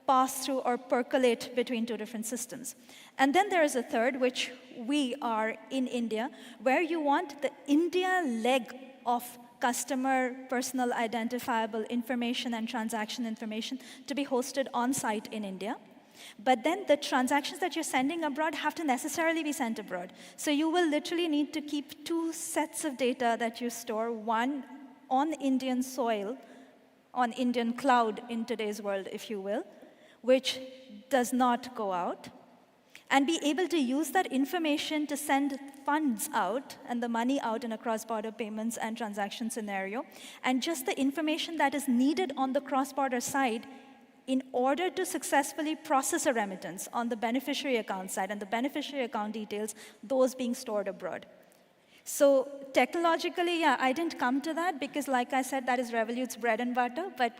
pass through or percolate between two different systems. And then there is a third, which we are in India, where you want the India leg of customer personal identifiable information and transaction information to be hosted on-site in India. But then the transactions that you're sending abroad have to necessarily be sent abroad. So you will literally need to keep two sets of data that you store, one on Indian soil, on Indian cloud in today's world, if you will, which does not go out, and be able to use that information to send funds out and the money out in a cross-border payments and transaction scenario. And just the information that is needed on the cross-border side in order to successfully process a remittance on the beneficiary account side and the beneficiary account details, those being stored abroad. So technologically, yeah, I didn't come to that because like I said, that is Revolut's bread and butter, but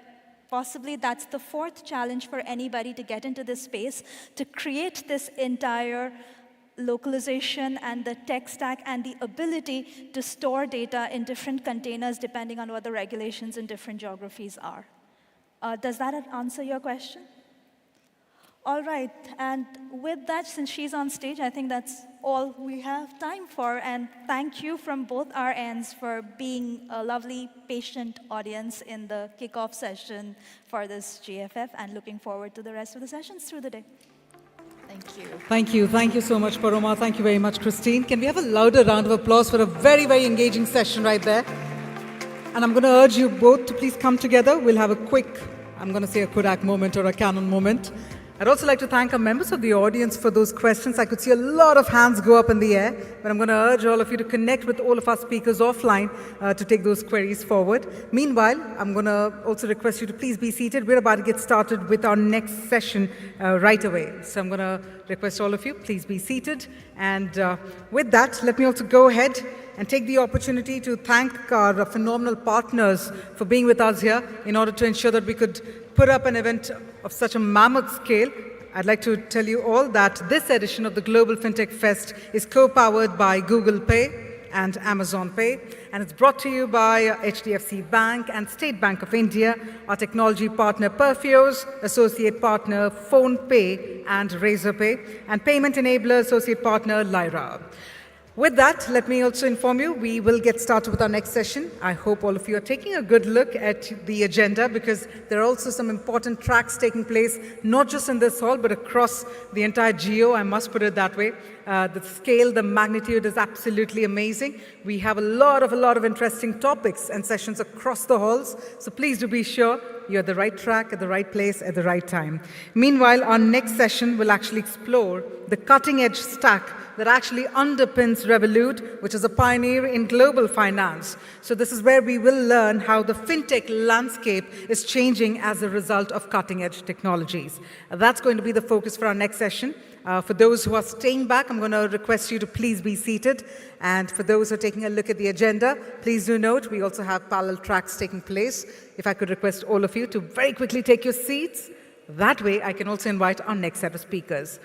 possibly that's the fourth challenge for anybody to get into this space, to create this entire localization and the tech stack and the ability to store data in different containers depending on what the regulations in different geographies are. Does that answer your question? All right, and with that, since she's on stage, I think that's all we have time for. And thank you from both our ends for being a lovely, patient audience in the kickoff session for this GFF, and looking forward to the rest of the sessions through the day. Thank you. Thank you. Thank you so much, Paroma. Thank you very much, Christine. Can we have a louder round of applause for a very, very engaging session right there? And I'm going to urge you both to please come together. We'll have a quick, I'm going to say a Kodak moment or a Canon moment. I'd also like to thank our members of the audience for those questions. I could see a lot of hands go up in the air, but I'm going to urge all of you to connect with all of our speakers offline to take those queries forward. Meanwhile, I'm going to also request you to please be seated. We're about to get started with our next session right away. So I'm going to request all of you, please be seated. And with that, let me also go ahead and take the opportunity to thank our phenomenal partners for being with us here in order to ensure that we could put up an event of such a mammoth scale. I'd like to tell you all that this edition of the Global Fintech Fest is co-powered by Google Pay and Amazon Pay, and it's brought to you by HDFC Bank and State Bank of India, our technology partner Perfios, associate partner PhonePe and Razorpay, and payment enabler associate partner Lyra. With that, let me also inform you, we will get started with our next session. I hope all of you are taking a good look at the agenda, because there are also some important tracks taking place, not just in this hall, but across the entire Jio, I must put it that way. The scale, the magnitude is absolutely amazing. We have a lot of interesting topics and sessions across the halls, so please do be sure you're at the right track, at the right place, at the right time. Meanwhile, our next session will actually explore the cutting-edge stack that actually underpins Revolut, which is a pioneer in global finance. So this is where we will learn how the fintech landscape is changing as a result of cutting-edge technologies. That's going to be the focus for our next session. For those who are staying back, I'm going to request you to please be seated. And for those who are taking a look at the agenda, please do note we also have parallel tracks taking place. If I could request all of you to very quickly take your seats. That way, I can also invite our next set of speakers.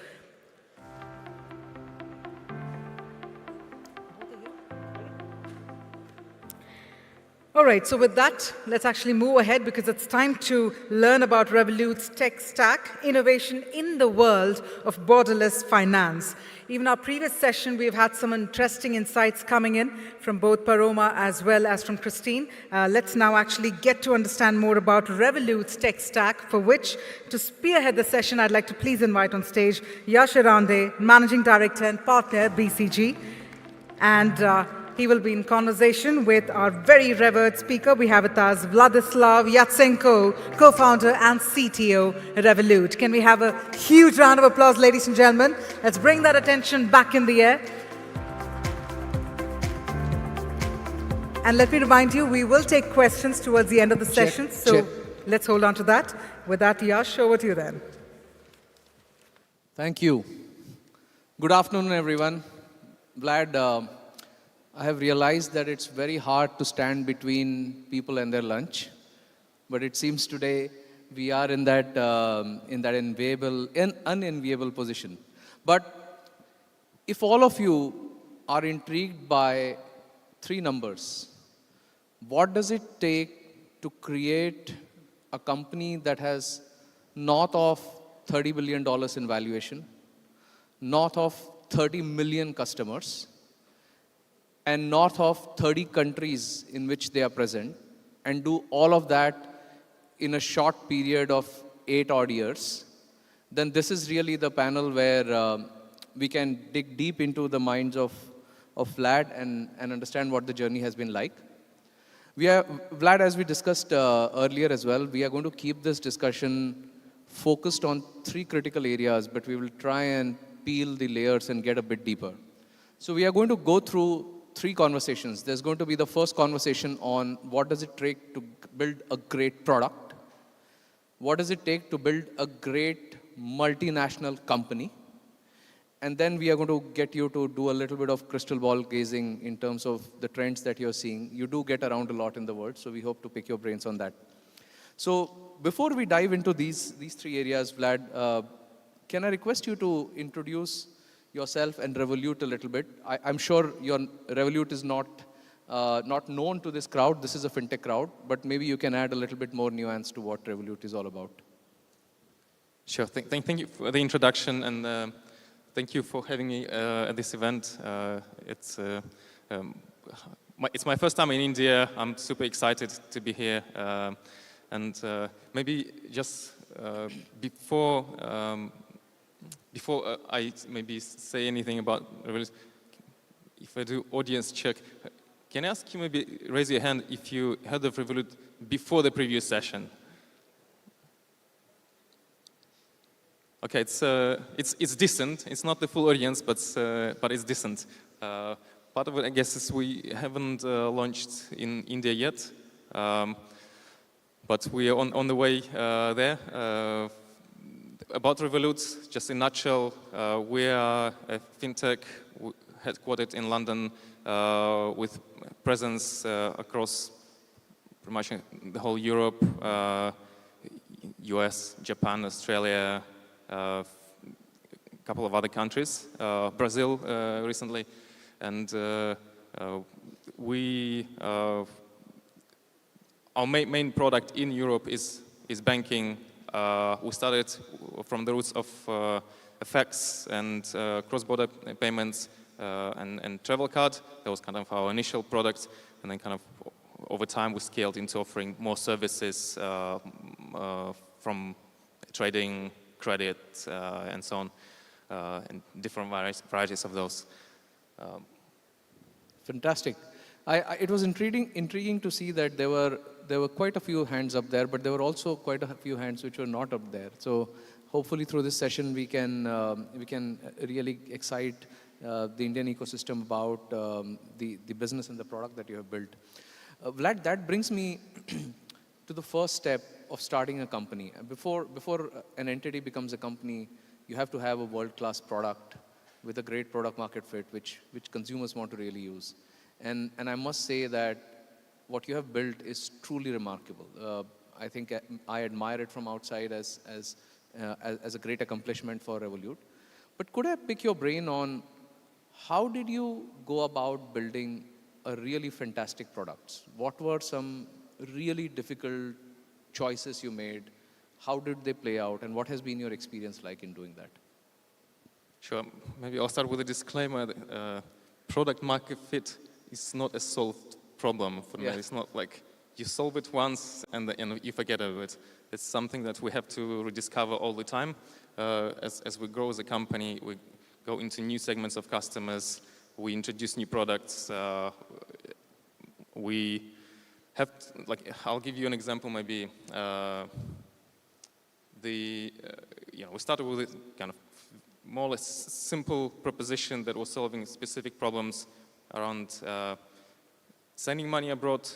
All right, so with that, let's actually move ahead, because it's time to learn about Revolut's tech stack, innovation in the world of borderless finance. Even our previous session, we've had some interesting insights coming in from both Paroma as well as from Christine. Let's now actually get to understand more about Revolut's tech stack, for which, to spearhead the session, I'd like to please invite on stage Yash Irande, Managing Director and Partner at BCG. And he will be in conversation with our very revered speaker. We have with us Vladislav Yatsenko, co-founder and CTO at Revolut. Can we have a huge round of applause, ladies and gentlemen? Let's bring that attention back in the air. And let me remind you, we will take questions towards the end of the session, so let's hold on to that. With that, Yash, over to you then. Thank you. Good afternoon, everyone. Vlad, I have realized that it's very hard to stand between people and their lunch, but it seems today we are in that unenviable position. But if all of you are intrigued by three numbers, what does it take to create a company that has north of $30 billion in valuation, north of 30 million customers, and north of 30 countries in which they are present, and do all of that in a short period of 8 odd years, then this is really the panel where we can dig deep into the minds of Vlad and understand what the journey has been like. Vlad, as we discussed earlier as well, we are going to keep this discussion focused on 3 critical areas, but we will try and peel the layers and get a bit deeper. So we are going to go through 3 conversations. There's going to be the first conversation on what does it take to build a great product. what does it take to build a great multinational company? And then we are going to get you to do a little bit of crystal ball gazing in terms of the trends that you're seeing. You do get around a lot in the world, so we hope to pick your brains on that. So before we dive into these three areas, Vlad, can I request you to introduce yourself and Revolut a little bit? I'm sure your Revolut is not known to this crowd. This is a fintech crowd, but maybe you can add a little bit more nuance to what Revolut is all about. Sure. Thank you for the introduction, and thank you for having me at this event. It's my first time in India. I'm super excited to be here. And maybe just before I maybe say anything about Revolut, if I do audience check, can I ask you maybe raise your hand if you heard of Revolut before the previous session? Okay, it's decent. It's not the full audience, but it's decent. Part of it, I guess, is we haven't launched in India yet, but we are on the way there. About Revolut, just in a nutshell, we are a fintech headquartered in London with presence across pretty much the whole Europe, US, Japan, Australia, a couple of other countries, Brazil recently, and our main product in Europe is banking. We started from the roots of FX and cross-border payments and travel card. That was kind of our initial product, and then kind of over time we scaled into offering more services from trading, credit, and so on, and different varieties of those. Fantastic. It was intriguing to see that there were quite a few hands up there, but there were also quite a few hands which were not up there. So hopefully through this session we can really excite the Indian ecosystem about the business and the product that you have built. Vlad, that brings me to the first step of starting a company. Before an entity becomes a company, you have to have a world-class product with a great product market fit, which consumers want to really use. And I must say that what you have built is truly remarkable. I think I admire it from outside as a great accomplishment for Revolut. But could I pick your brain on how did you go about building a really fantastic product? What were some really difficult choices you made? How did they play out? And what has been your experience like in doing that? Sure. Maybe I'll start with a disclaimer. Product market fit is not a solved problem for me. Yeah. It's not like you solve it once and you forget about it. It's something that we have to rediscover all the time. As we grow as a company, we go into new segments of customers, we introduce new products. We have, I'll give you an example maybe. We started with a kind of more or less simple proposition that was solving specific problems around sending money abroad,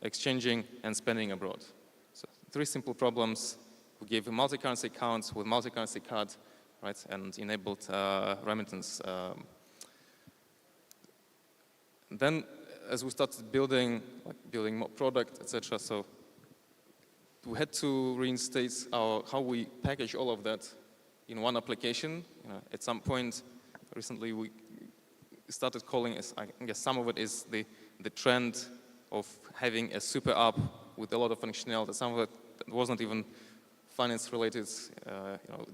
exchanging, and spending abroad. So 3 simple problems. We gave multi-currency accounts with multi-currency card, right, and enabled remittance. Then, as we started building more product, etc., so we had to reinstate how we package all of that in one application. At some point, recently, we started calling it, I guess some of it is the trend of having a super app with a lot of functionality. Some of it wasn't even finance related.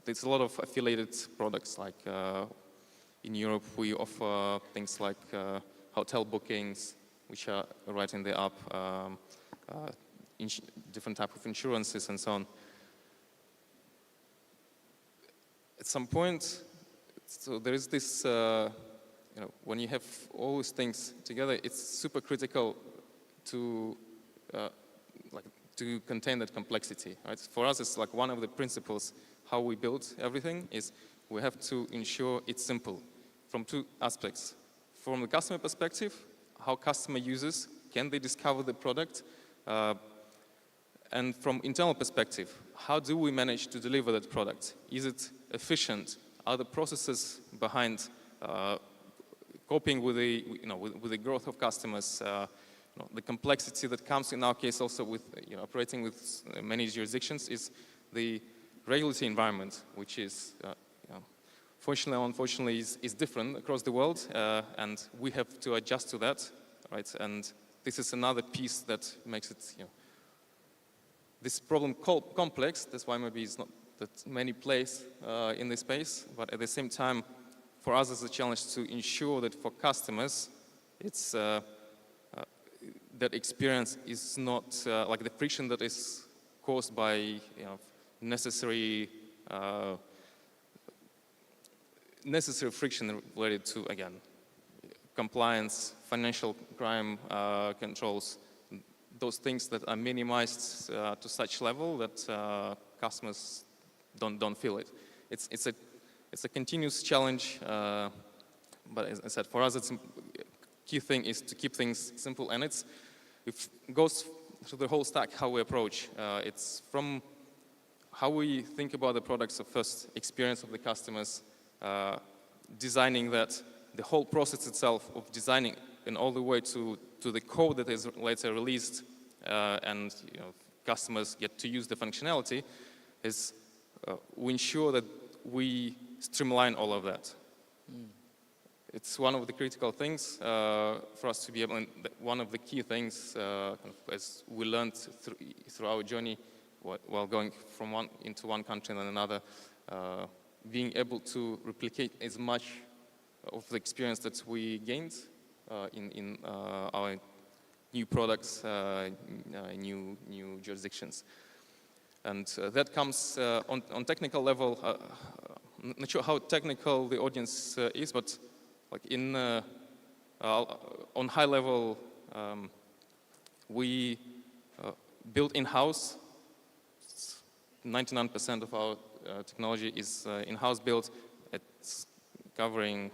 There's a lot of affiliated products. Like in Europe, we offer things like hotel bookings, which are right in the app, different type of insurances and so on. At some point, so there is this, when you have all these things together, it's super critical to contain that complexity, right? For us, it's like one of the principles how we build everything is we have to ensure it's simple from 2 aspects. From the customer perspective, how customer users, can they discover the product? And from internal perspective, how do we manage to deliver that product? Is it efficient? Are the processes behind coping with the, with the growth of customers, the complexity that comes in our case also with operating with many jurisdictions is the regulatory environment, which is, fortunately or unfortunately, is different across the world, and we have to adjust to that, right? And this is another piece that makes it, this problem complex. That's why maybe it's not that many plays in this space, but at the same time, for us, it's a challenge to ensure that for customers, it's that experience is not like the friction that is caused by necessary friction related to, again, compliance, financial crime controls, those things that are minimized to such level that customers don't feel it. It's a continuous challenge, but as I said, for us, it's key thing is to keep things simple, and it goes through the whole stack how we approach. It's from how we think about the products, the first experience of the customers, designing that, the whole process itself of designing, and all the way to the code that is later released, and customers get to use the functionality, is we ensure that we streamline all of that. It's one of the critical things for us to be able, and one of the key things as we learned through our journey while going from one country and another, being able to replicate as much of the experience that we gained in our new products, new jurisdictions. And that comes on technical level. I'm not sure how technical the audience is, but like on high level, we build in-house. 99% of our technology is in-house built. It's covering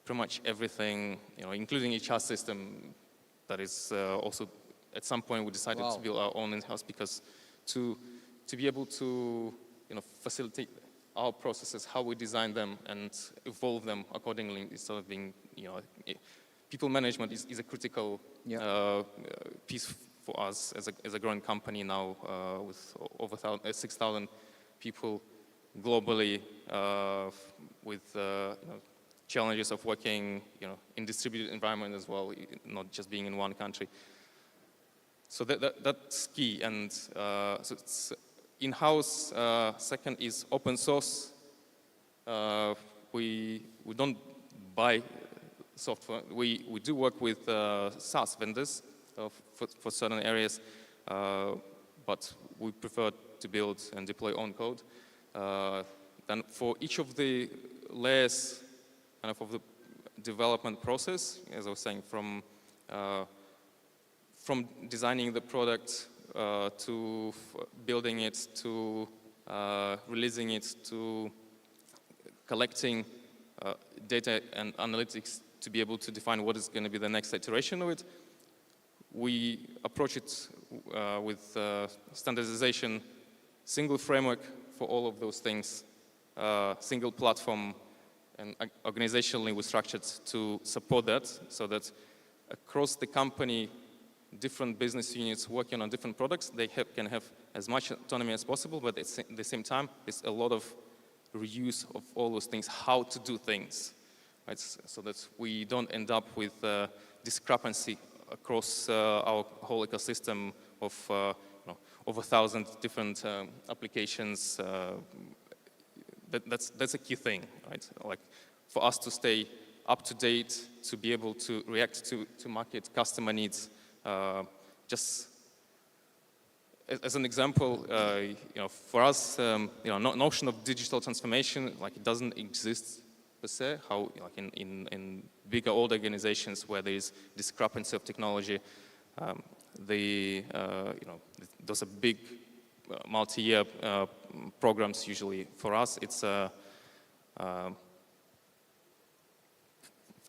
pretty much everything, including HR system. That is also, at some point, we decided to build our own in-house because to be able to facilitate our processes, how we design them and evolve them accordingly, instead of being, people management is a critical piece for us as a growing company now with over 6,000 people globally, with challenges of working, in distributed environment as well, not just being in one country. So that's key, and so it's in-house. Second is open source. We don't buy software. We do work with SaaS vendors for certain areas, but we prefer to build and deploy own code. Then for each of the layers of the development process, as I was saying, from designing the product to building it, to releasing it, to collecting data and analytics to be able to define what is going to be the next iteration of it, we approach it with standardization, single framework for all of those things, single platform, and organizationally we're structured to support that, so that across the company, different business units working on different products, they can have as much autonomy as possible, but at the same time, there's a lot of reuse of all those things, how to do things, right? So that we don't end up with discrepancy across our whole ecosystem of over 1,000 different applications. That's a key thing, right? Like for us to stay up to date, to be able to react to market customer needs. Just as an example, for us, notion of digital transformation, like it doesn't exist per se. How, like in bigger old organizations where there is discrepancy of technology, those are big multi-year programs usually. For us, it's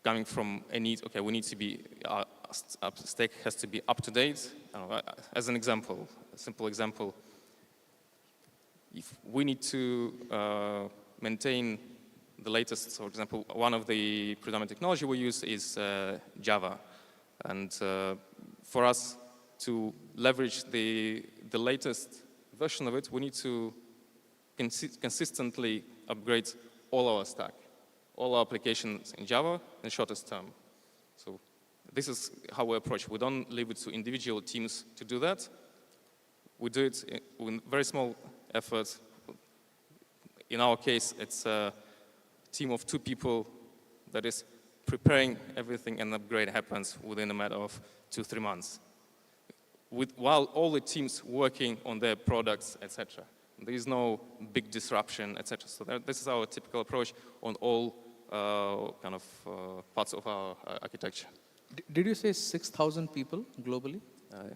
coming from a need. Okay, we need to be stack has to be up to date. As an example, a simple example, if we need to maintain the latest, for example, one of the predominant technology we use is Java. And for us to leverage the latest version of it, we need to consistently upgrade all our stack, all our applications in Java in the shortest term. So this is how we approach. We don't leave it to individual teams to do that. We do it with very small effort. In our case, it's a team of 2 people that is preparing everything, and upgrade happens within a matter of 2-3 months. While all the teams working on their products, etc. There is no big disruption, etc. So this is our typical approach on all kind of parts of our architecture. Did you say 6,000 people globally?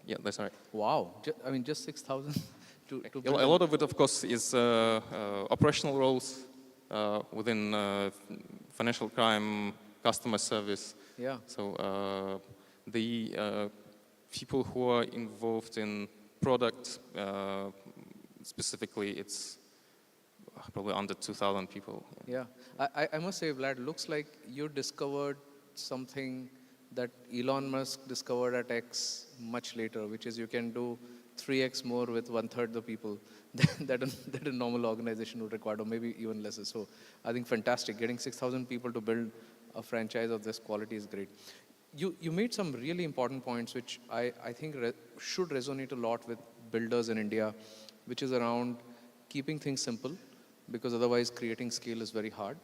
Yeah, that's right. Wow. I mean, just 6,000? A lot of it, of course, is operational roles within financial crime, customer service. Yeah. So the people who are involved in product, specifically, it's probably under 2,000 people. Yeah. I must say, Vlad, looks like you discovered something that Elon Musk discovered at X much later, which is you can do 3x more with 1/3 the people that a normal organization would require, or maybe even lesser. So I think fantastic. Getting 6,000 people to build a franchise of this quality is great. You made some really important points, which I think should resonate a lot with builders in India, which is around keeping things simple, because otherwise creating scale is very hard.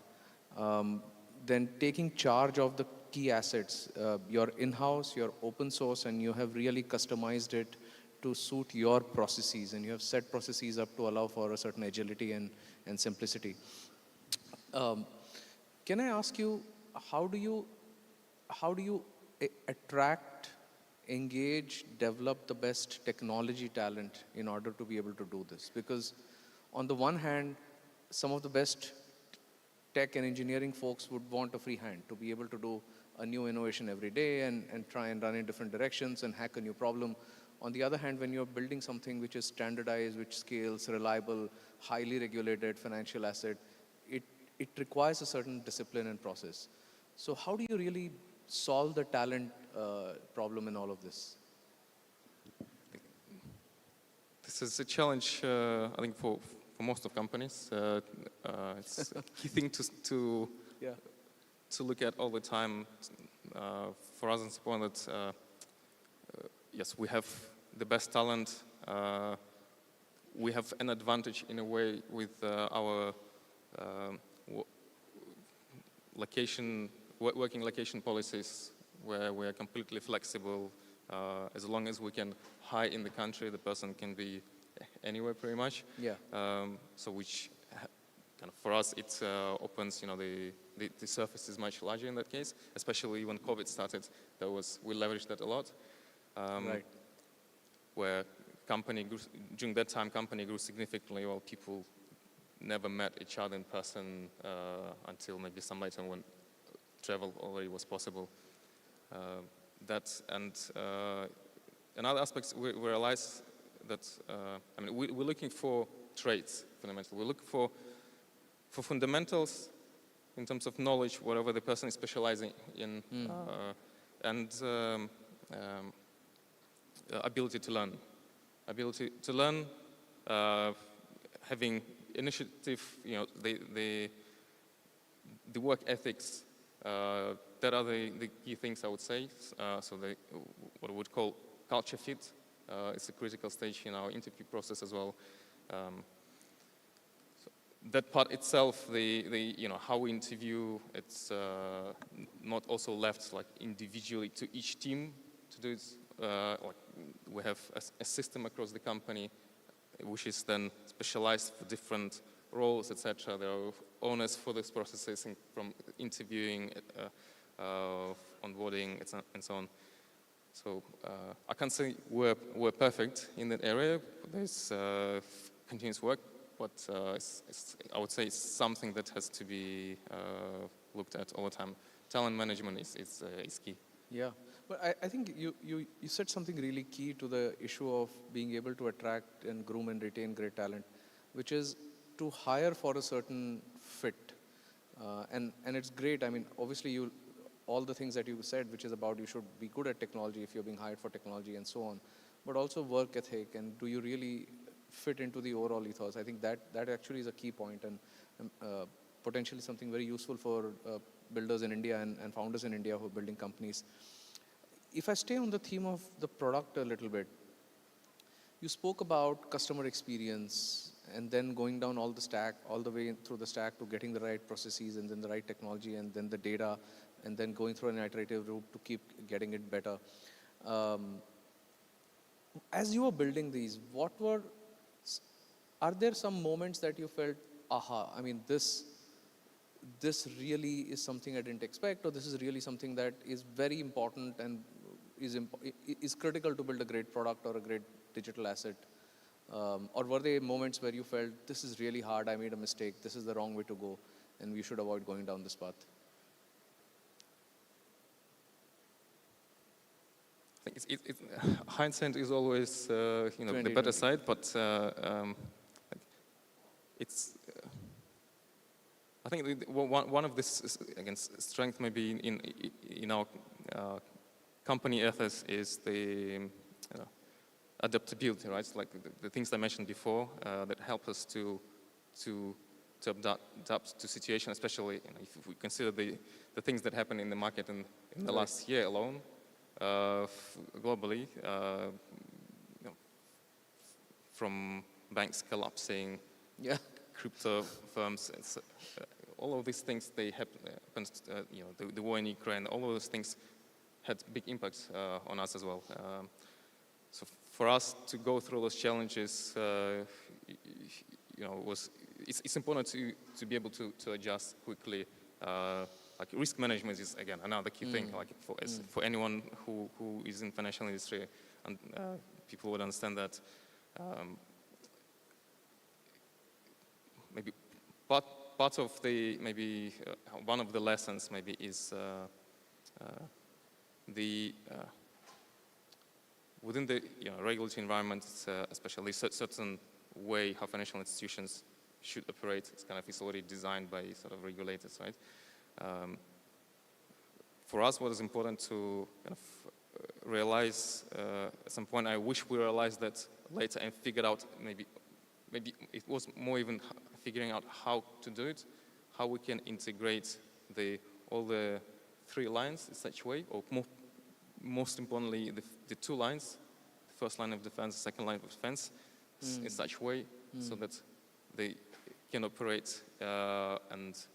Then taking charge of the key assets, your in-house, your open source, and you have really customized it to suit your processes, and you have set processes up to allow for a certain agility and simplicity. Can I ask you, how do you attract, engage, develop the best technology talent in order to be able to do this? Because on the one hand, some of the best tech and engineering folks would want a free hand to be able to do a new innovation every day and try and run in different directions and hack a new problem. On the other hand, when you're building something which is standardized, which scales, reliable, highly regulated financial asset, it requires a certain discipline and process. So how do you really solve the talent problem in all of this? This is a challenge, I think, for most of companies. It's a key thing to look at all the time. For us, it's important that yes, we have the best talent. We have an advantage in a way with our working location policies, where we are completely flexible. As long as we can hire in the country, the person can be anywhere pretty much. Yeah. So which kind of for us it opens, the surface is much larger in that case. Especially when COVID started, we leveraged that a lot. Right. Where during that time, company grew significantly, while people never met each other in person until maybe some later when travel already was possible. Another aspect, we realize that we're looking for traits fundamentally. We look for fundamentals in terms of knowledge, whatever the person is specializing in, and ability to learn. Ability to learn, having initiative, the work ethics. That are the key things I would say. So what we would call culture fit is a critical stage in our interview process as well. So that part itself, how we interview, it's not also left like individually to each team to do it. We have a system across the company, which is then specialized for different roles, etc. There are owners for these processes, from interviewing, onboarding, and so on. So I can't say we're perfect in that area. There's continuous work, but I would say it's something that has to be looked at all the time. Talent management is key. Yeah, but I think you said something really key to the issue of being able to attract and groom and retain great talent. which is to hire for a certain fit. And it's great. I mean, obviously, all the things that you said, which is about you should be good at technology if you're being hired for technology and so on, but also work ethic, and do you really fit into the overall ethos? I think that actually is a key point, and potentially something very useful for builders in India and founders in India who are building companies. If I stay on the theme of the product a little bit, you spoke about customer experience and then going down all the way through the stack to getting the right processes and then the right technology and then the data and then going through an iterative route to keep getting it better. As you were building these, are there some moments that you felt, aha, I mean, this really is something I didn't expect, or this is really something that is very important and is critical to build a great product or a great digital asset? Or were there moments where you felt, this is really hard, I made a mistake, this is the wrong way to go, and we should avoid going down this path? I think hindsight is always, the better side, but I think one of this, again, strength maybe in our company ethos is the adaptability, right? It's like the things I mentioned before that help us to adapt to situation, especially if we consider the things that happen in the market in the last year alone, globally, from banks collapsing, crypto firms, all of these things, they happen, the war in Ukraine, all of those things had big impacts on us as well. So for us to go through those challenges, it's important to be able to adjust quickly. Like risk management is, again, another key thing. Like for anyone who is in financial industry, and people would understand that. Maybe part of the one of the lessons maybe is within the regulatory environment, especially certain way how financial institutions should operate. It's already designed by sort of regulators, right? For us, what is important to realize at some point, I wish we realized that later and figured out maybe it was more even figuring out how to do it, how we can integrate all the three lines in such a way, or most importantly, the two lines, the first line of defense, the second line of defense, in such a way so that they can operate and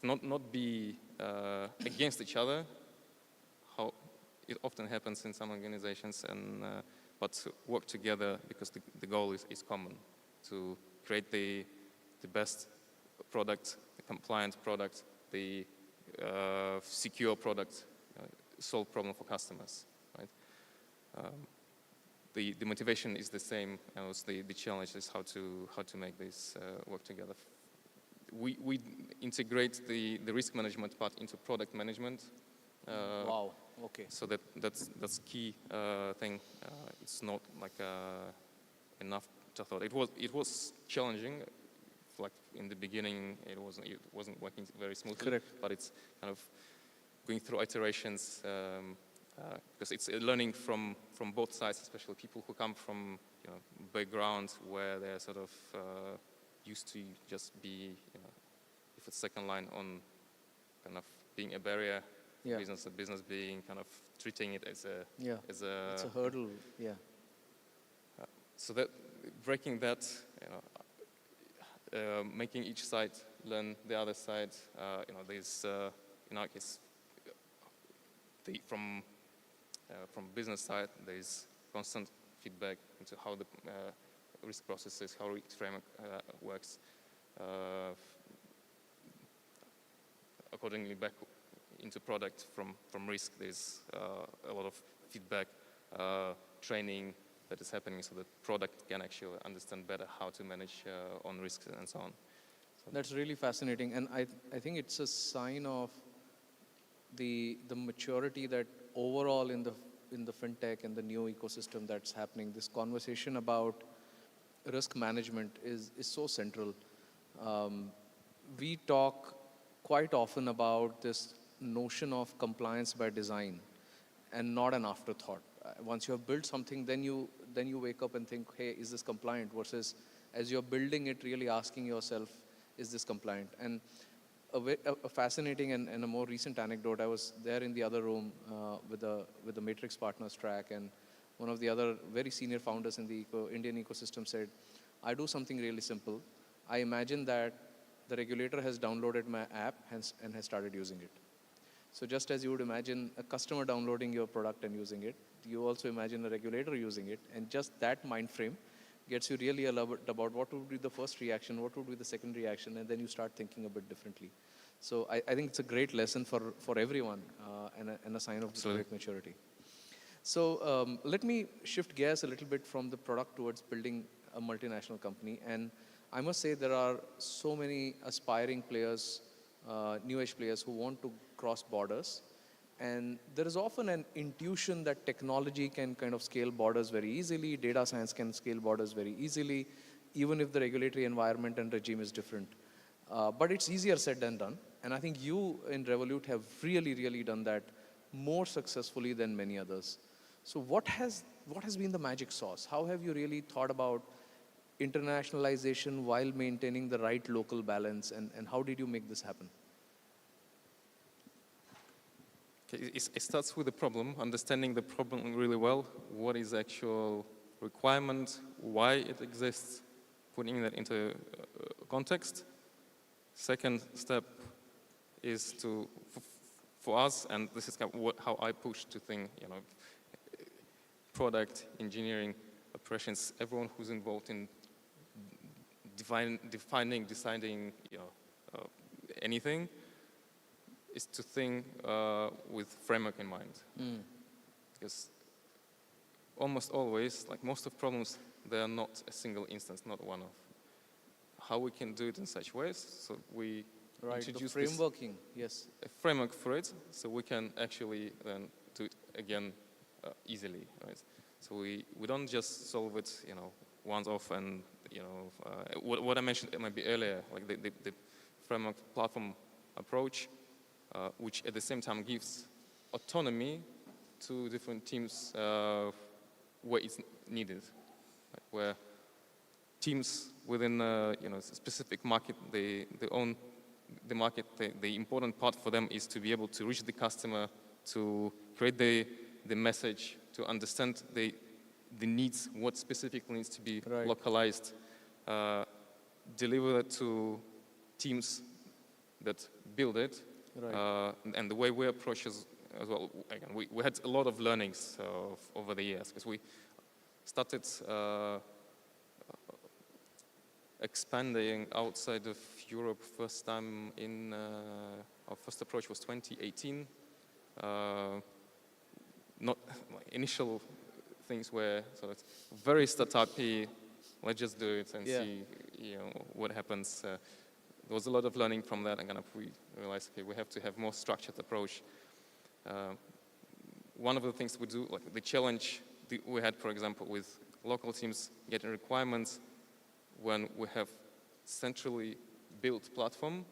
not be against each other, how it often happens in some organizations, but work together because the goal is common, to create the best product, the compliant product, the secure product, solve problem for customers, right? The motivation is the same, and the challenge is how to make this work together. We integrate the risk management part into product management. Wow. Okay. So that's key thing. It's not like enough to thought. It was challenging. Like in the beginning, it wasn't working very smoothly. Correct. But it's kind of going through iterations because it's learning from both sides, especially people who come from backgrounds where they're sort of used to just be, if it's second line on kind of being a barrier. Yeah. Business being kind of treating it as a it's a hurdle. Yeah. So that breaking that, making each side learn the other side. There's in our case, from business side, there's constant feedback into how the risk processes, how risk framework works. Accordingly, back into product from risk, there's a lot of feedback, training that is happening so that product can actually understand better how to manage on risks and so on. So that's really fascinating, and I think it's a sign of the maturity that overall in the fintech and the new ecosystem that's happening. This conversation about risk management is so central. We talk quite often about this notion of compliance by design and not an afterthought. Once you have built something, then you wake up and think, hey, is this compliant? Versus as you're building it, really asking yourself, is this compliant? And a fascinating and a more recent anecdote, I was there in the other room with the Matrix Partners track, and one of the other very senior founders in the Indian ecosystem said, I do something really simple. I imagine that the regulator has downloaded my app and has started using it. So just as you would imagine a customer downloading your product and using it, you also imagine a regulator using it, and just that mind frame gets you really alerted about what would be the first reaction, what would be the second reaction, and then you start thinking a bit differently. So I think it's a great lesson for everyone and a sign of great maturity. So let me shift gears a little bit from the product towards building a multinational company. And I must say there are so many aspiring players, new-age players who want to cross borders. And there is often an intuition that technology can kind of scale borders very easily, data science can scale borders very easily, even if the regulatory environment and regime is different. But it's easier said than done. And I think you in Revolut have really done that more successfully than many others. So what has been the magic sauce? How have you really thought about internationalization while maintaining the right local balance, and how did you make this happen? Okay, it starts with the problem, understanding the problem really well. What is the actual requirement, why it exists, putting that into context. Second step is for us, and this is kind of how I push to think, product, engineering, operations, everyone who's involved in deciding, anything, is to think with framework in mind. Because almost always, like most of problems, they are not a single instance, not one-off. How we can do it in such ways, so we introduce the frameworking, yes. A framework for it, so we can actually then do it again easily, right? So we don't just solve it, once off, and what I mentioned maybe earlier, like the framework platform approach, which at the same time gives autonomy to different teams where it's needed, like where teams within a specific market, they own the market. The important part for them is to be able to reach the customer, to create the message, to understand the needs, what specifically needs to be localized, deliver it to teams that build it, and the way we approach as well. Again, we had a lot of learnings over the years, because we started expanding outside of Europe first time our first approach was 2018. Not initial things were sort of very startup-y, let's just do it and see what happens. There was a lot of learning from that, and kind of we realized, okay, we have to have more structured approach. One of the things we do, like the challenge we had, for example, with local teams getting requirements, when we have centrally built platform,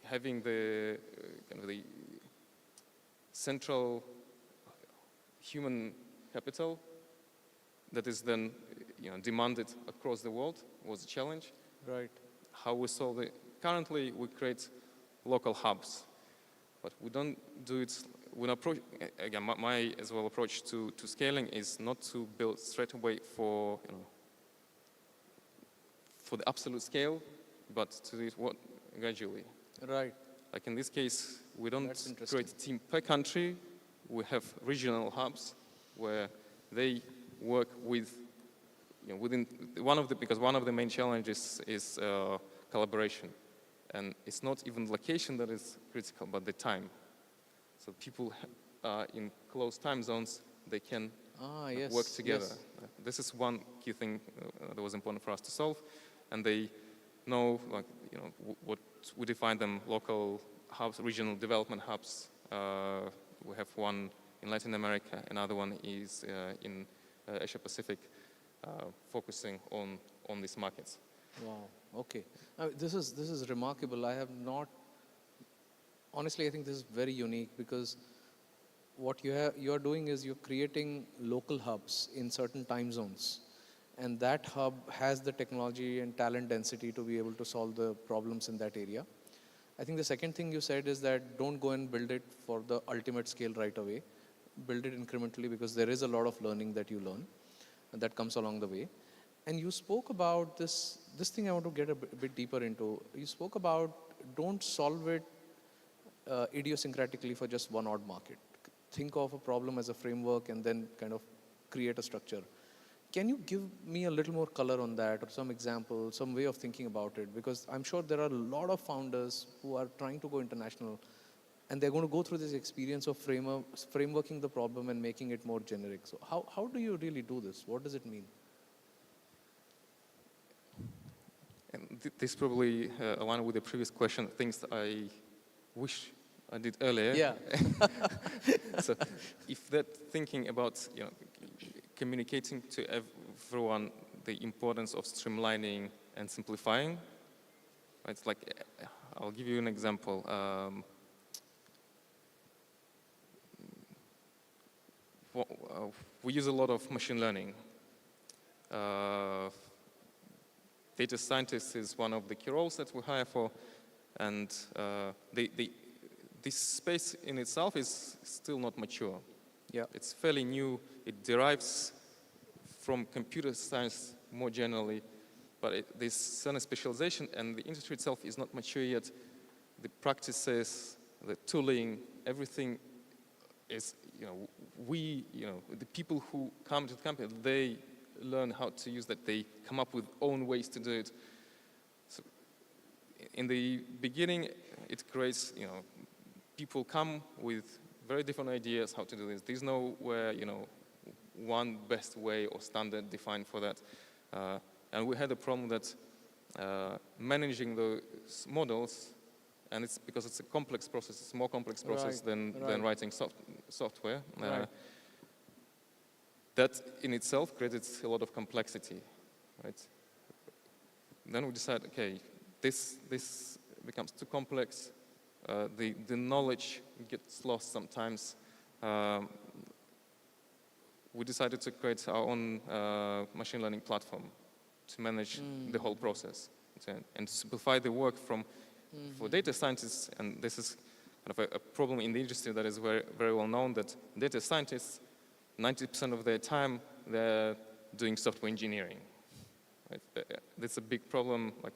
having the kind of the central human capital that is then demanded across the world was a challenge. Right. How we solve it? Currently, we create local hubs, but we don't do it. When approach again, my as well approach to scaling is not to build straight away for the absolute scale, but to do it gradually. Right. Like in this case, we don't create a team per country. We have regional hubs where they work with, within because one of the main challenges is collaboration, and it's not even location that is critical, but the time. So people in close time zones, they can work together. Yes. This is one key thing that was important for us to solve, and they know, what we define them local hubs, regional development hubs. We have one in Latin America, another one is in Asia Pacific. focusing on these markets. Wow, okay. This is remarkable. I have not, honestly, I think this is very unique because what you are doing is you're creating local hubs in certain time zones. And that hub has the technology and talent density to be able to solve the problems in that area. I think the second thing you said is that don't go and build it for the ultimate scale right away. Build it incrementally because there is a lot of learning that you learn and that comes along the way. And you spoke about this thing I want to get a bit deeper into. You spoke about don't solve it idiosyncratically for just one odd market. Think of a problem as a framework and then kind of create a structure. Can you give me a little more color on that or some example, some way of thinking about it? Because I'm sure there are a lot of founders who are trying to go international and they're going to go through this experience of frameworking the problem and making it more generic. So how do you really do this? What does it mean? And this probably along with the previous question, things that I wish I did earlier. Yeah. So if that thinking about, communicating to everyone the importance of streamlining and simplifying, it's like, I'll give you an example. We use a lot of machine learning. Data scientist is one of the key roles that we hire for, and this space in itself is still not mature. Yeah. It's fairly new. It derives from computer science more generally, but there's certain specialization, and the industry itself is not mature yet. The practices, the tooling, everything is, the people who come to the company, they learn how to use that. They come up with own ways to do it. So in the beginning, it creates, people come with very different ideas how to do this. There's nowhere, one best way or standard defined for that. And we had a problem that managing the models, and it's because it's a complex process, it's a more complex process than writing software. Right. That in itself created a lot of complexity, right? Then we decided, okay, this becomes too complex. The knowledge gets lost sometimes. We decided to create our own machine learning platform to manage the whole process and to simplify the work for data scientists. And this is kind of a problem in the industry that is very, very well known, that data scientists, 90% of their time, they're doing software engineering. Right? That's a big problem. Like,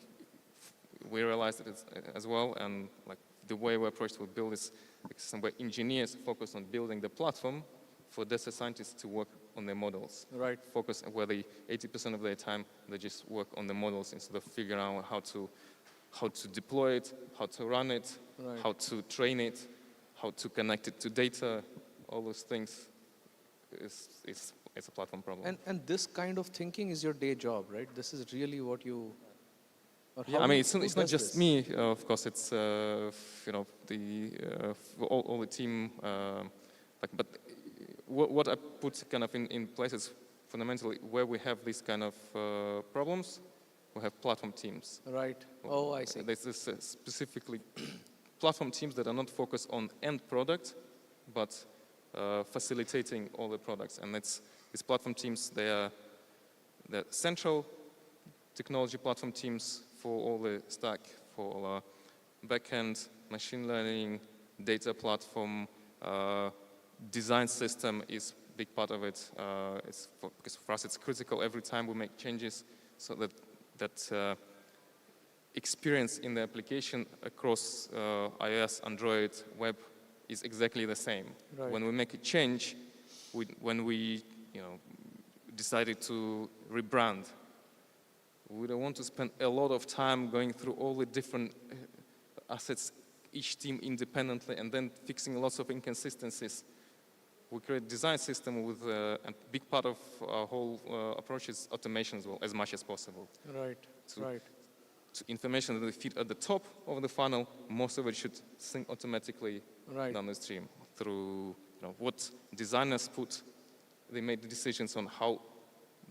we realized it as well, and like the way we approach to build this system where engineers focus on building the platform for data scientists to work on their models. Right. Focus on where 80% of their time they just work on the models instead of figuring out how to deploy it, how to run it, how to train it, how to connect it to data. All those things is a platform problem. And this kind of thinking is your day job, right? This is really what you. Yeah, I mean, it's not just me. Of course, it's all the team. But what I put kind of in place is fundamentally where we have these kind of problems, we have platform teams. Right. Oh, I see. This is specifically platform teams that are not focused on end product, but facilitating all the products. And these platform teams, they're central technology platform teams for all the stack, for backend, machine learning, data platform, design system is a big part of it. Because for us it's critical every time we make changes so that experience in the application across iOS, Android, web is exactly the same. Right. When we make a change, when we decided to rebrand, we don't want to spend a lot of time going through all the different assets, each team independently, and then fixing lots of inconsistencies. We create a design system with a big part of our whole approach is automation as well, as much as possible. Right, right. To information that we feed at the top of the funnel, most of it should sync automatically down the stream through what designers put. They made the decisions on how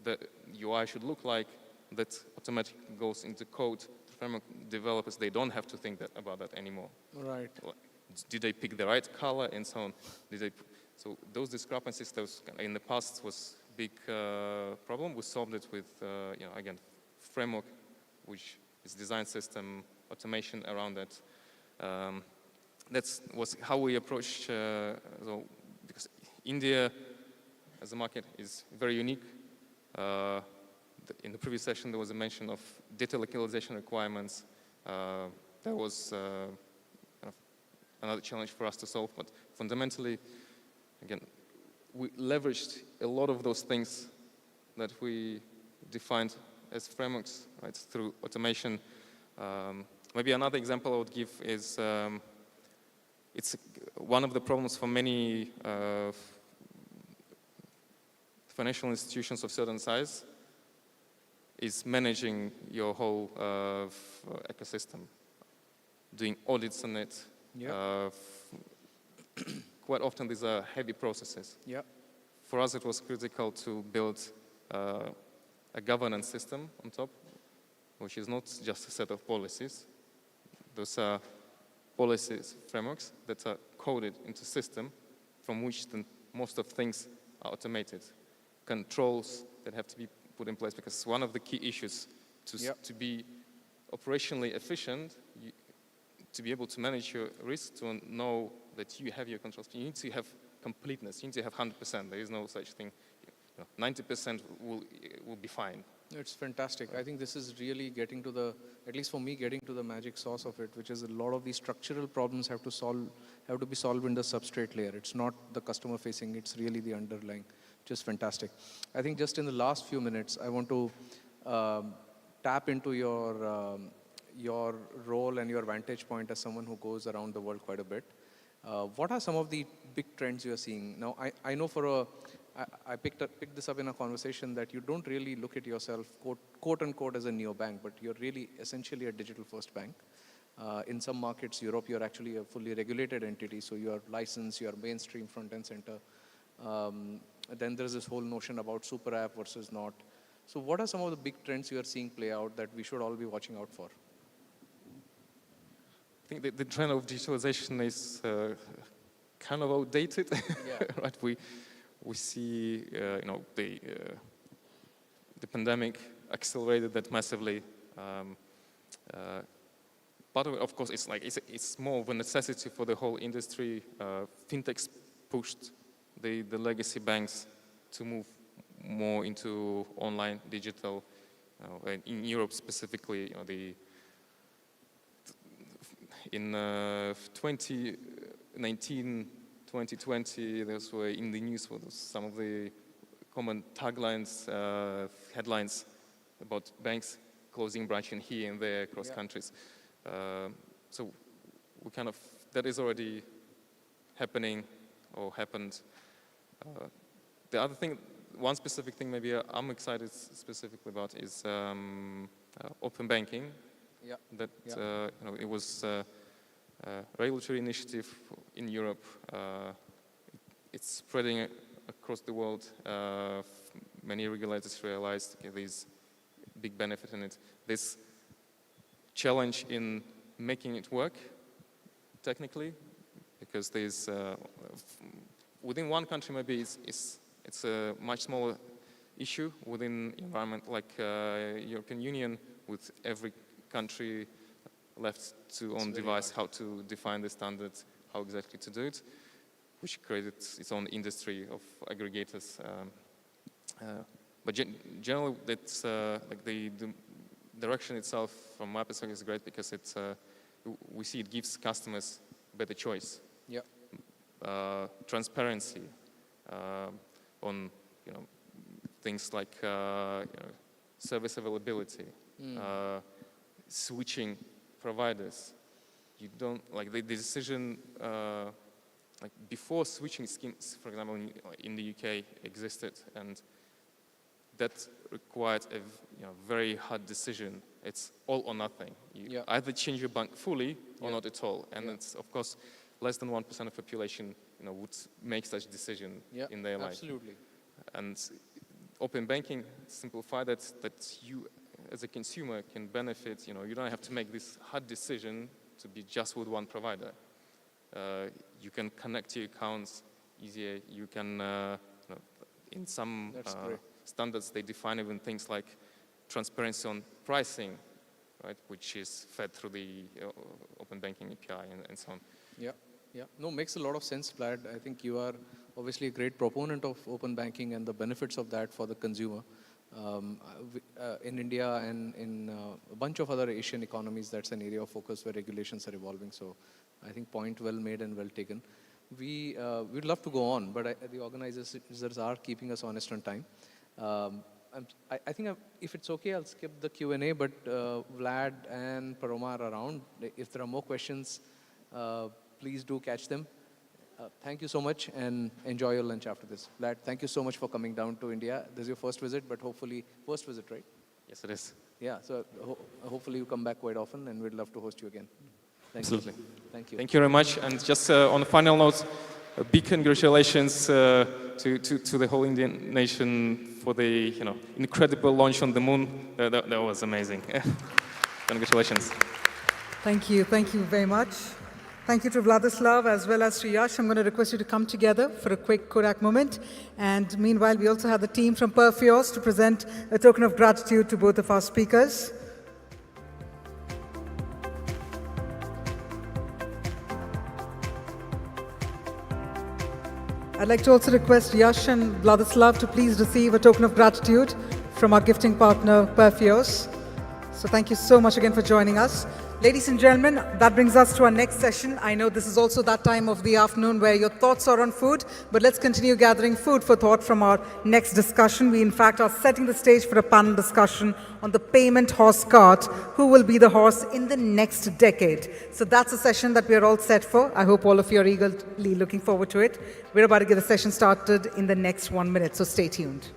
the UI should look like, that automatically goes into code. The framework developers, they don't have to think about that anymore. Right. Did they pick the right color and so on? So those discrepancies, in the past was a big problem. We solved it with, again, framework, which is design system, automation around that. That was how we approached, because India as a market is very unique. In the previous session, there was a mention of data localization requirements. That was another challenge for us to solve, but fundamentally, again, we leveraged a lot of those things that we defined as frameworks, right, through automation. Maybe another example I would give is it's one of the problems for many financial institutions of certain size is managing your whole ecosystem, doing audits on it. Yeah. Quite often these are heavy processes. Yeah. For us, it was critical to build a governance system on top, which is not just a set of policies. Those are policies, frameworks that are coded into system from which most of things are automated. Controls that have to be put in place, because one of the key issues to be operationally efficient, to be able to manage your risk, to know that you have your controls, you need to have completeness, you need to have 100%. There is no such thing. 90% will be fine. It's fantastic. I think this is really getting to the, at least for me, getting to the magic sauce of it, which is a lot of these structural problems have to be solved in the substrate layer. It's not the customer facing, it's really the underlying, which is fantastic. I think just in the last few minutes, I want to tap into your role and your vantage point as someone who goes around the world quite a bit. What are some of the big trends you are seeing? Now, I know I picked this up in a conversation that you don't really look at yourself, quote unquote, as a neobank, but you're really essentially a digital first bank. In some markets, Europe, you're actually a fully regulated entity, so you are licensed, you are mainstream, front and center. Then there's this whole notion about super app versus not. So what are some of the big trends you are seeing play out that we should all be watching out for? I think the trend of digitalization is kind of outdated. Yeah. Right? We see, the pandemic accelerated that massively. Part of it, of course, it's more of a necessity for the whole industry. Fintechs pushed the legacy banks to move more into online digital. In Europe specifically, in 2019, 2020, those were in the news for some of the common taglines, headlines about banks closing branches here and there across countries. So that is already happening or happened. The other thing, one specific thing maybe I'm excited specifically about is open banking. Yeah. It was a regulatory initiative in Europe. It's spreading across the world. Many regulators realized there's big benefit in it. This challenge in making it work technically, because there's within one country maybe it's a much smaller issue. Within environment like European Union, with every country left to own device how to define the standards, how exactly to do it, which created its own industry of aggregators. But generally, that's the direction itself, from my perspective, is great because we see it gives customers better choice. Yeah. Transparency on things like service availability, switching providers. You don't the decision before switching schemes, for example, in the UK existed, and that required a very hard decision. It's all or nothing. You either change your bank fully or not at all, and it's of course less than 1% of population would make such decision in their life. Absolutely. And open banking simplified that you as a consumer can benefit. You don't have to make this hard decision to be just with one provider. You can connect your accounts easier. You can, in some standards, they define even things like transparency on pricing, right, which is fed through the open banking API and so on. Yeah. No, makes a lot of sense, Vlad. I think you are obviously a great proponent of open banking and the benefits of that for the consumer. In India and in a bunch of other Asian economies, that's an area of focus where regulations are evolving. So I think point well made and well taken. We'd love to go on, but the organizers are keeping us honest on time. I think if it's okay, I'll skip the Q&A, but Vlad and Paroma are around. If there are more questions, please do catch them. Thank you so much and enjoy your lunch after this. Vlad, thank you so much for coming down to India. This is your first visit, but hopefully, first visit, right? Yes, it is. Yeah, so hopefully you come back quite often and we'd love to host you again. Absolutely. Thank you. Thank you very much. And just on a final note, a big congratulations to the whole Indian nation for the incredible launch on the moon. That was amazing. Congratulations. Thank you very much. Thank you to Vladislav as well as to Yash. I'm going to request you to come together for a quick Kodak moment. And meanwhile, we also have the team from Perfios to present a token of gratitude to both of our speakers. I'd like to also request Yash and Vladislav to please receive a token of gratitude from our gifting partner, Perfios. So thank you so much again for joining us. Ladies and gentlemen, that brings us to our next session. I know this is also that time of the afternoon where your thoughts are on food, but let's continue gathering food for thought from our next discussion. We, in fact, are setting the stage for a panel discussion on the payment horse cart, who will be the horse in the next decade. So that's a session that we are all set for. I hope all of you are eagerly looking forward to it. We're about to get the session started in the next 1 minute, so stay tuned.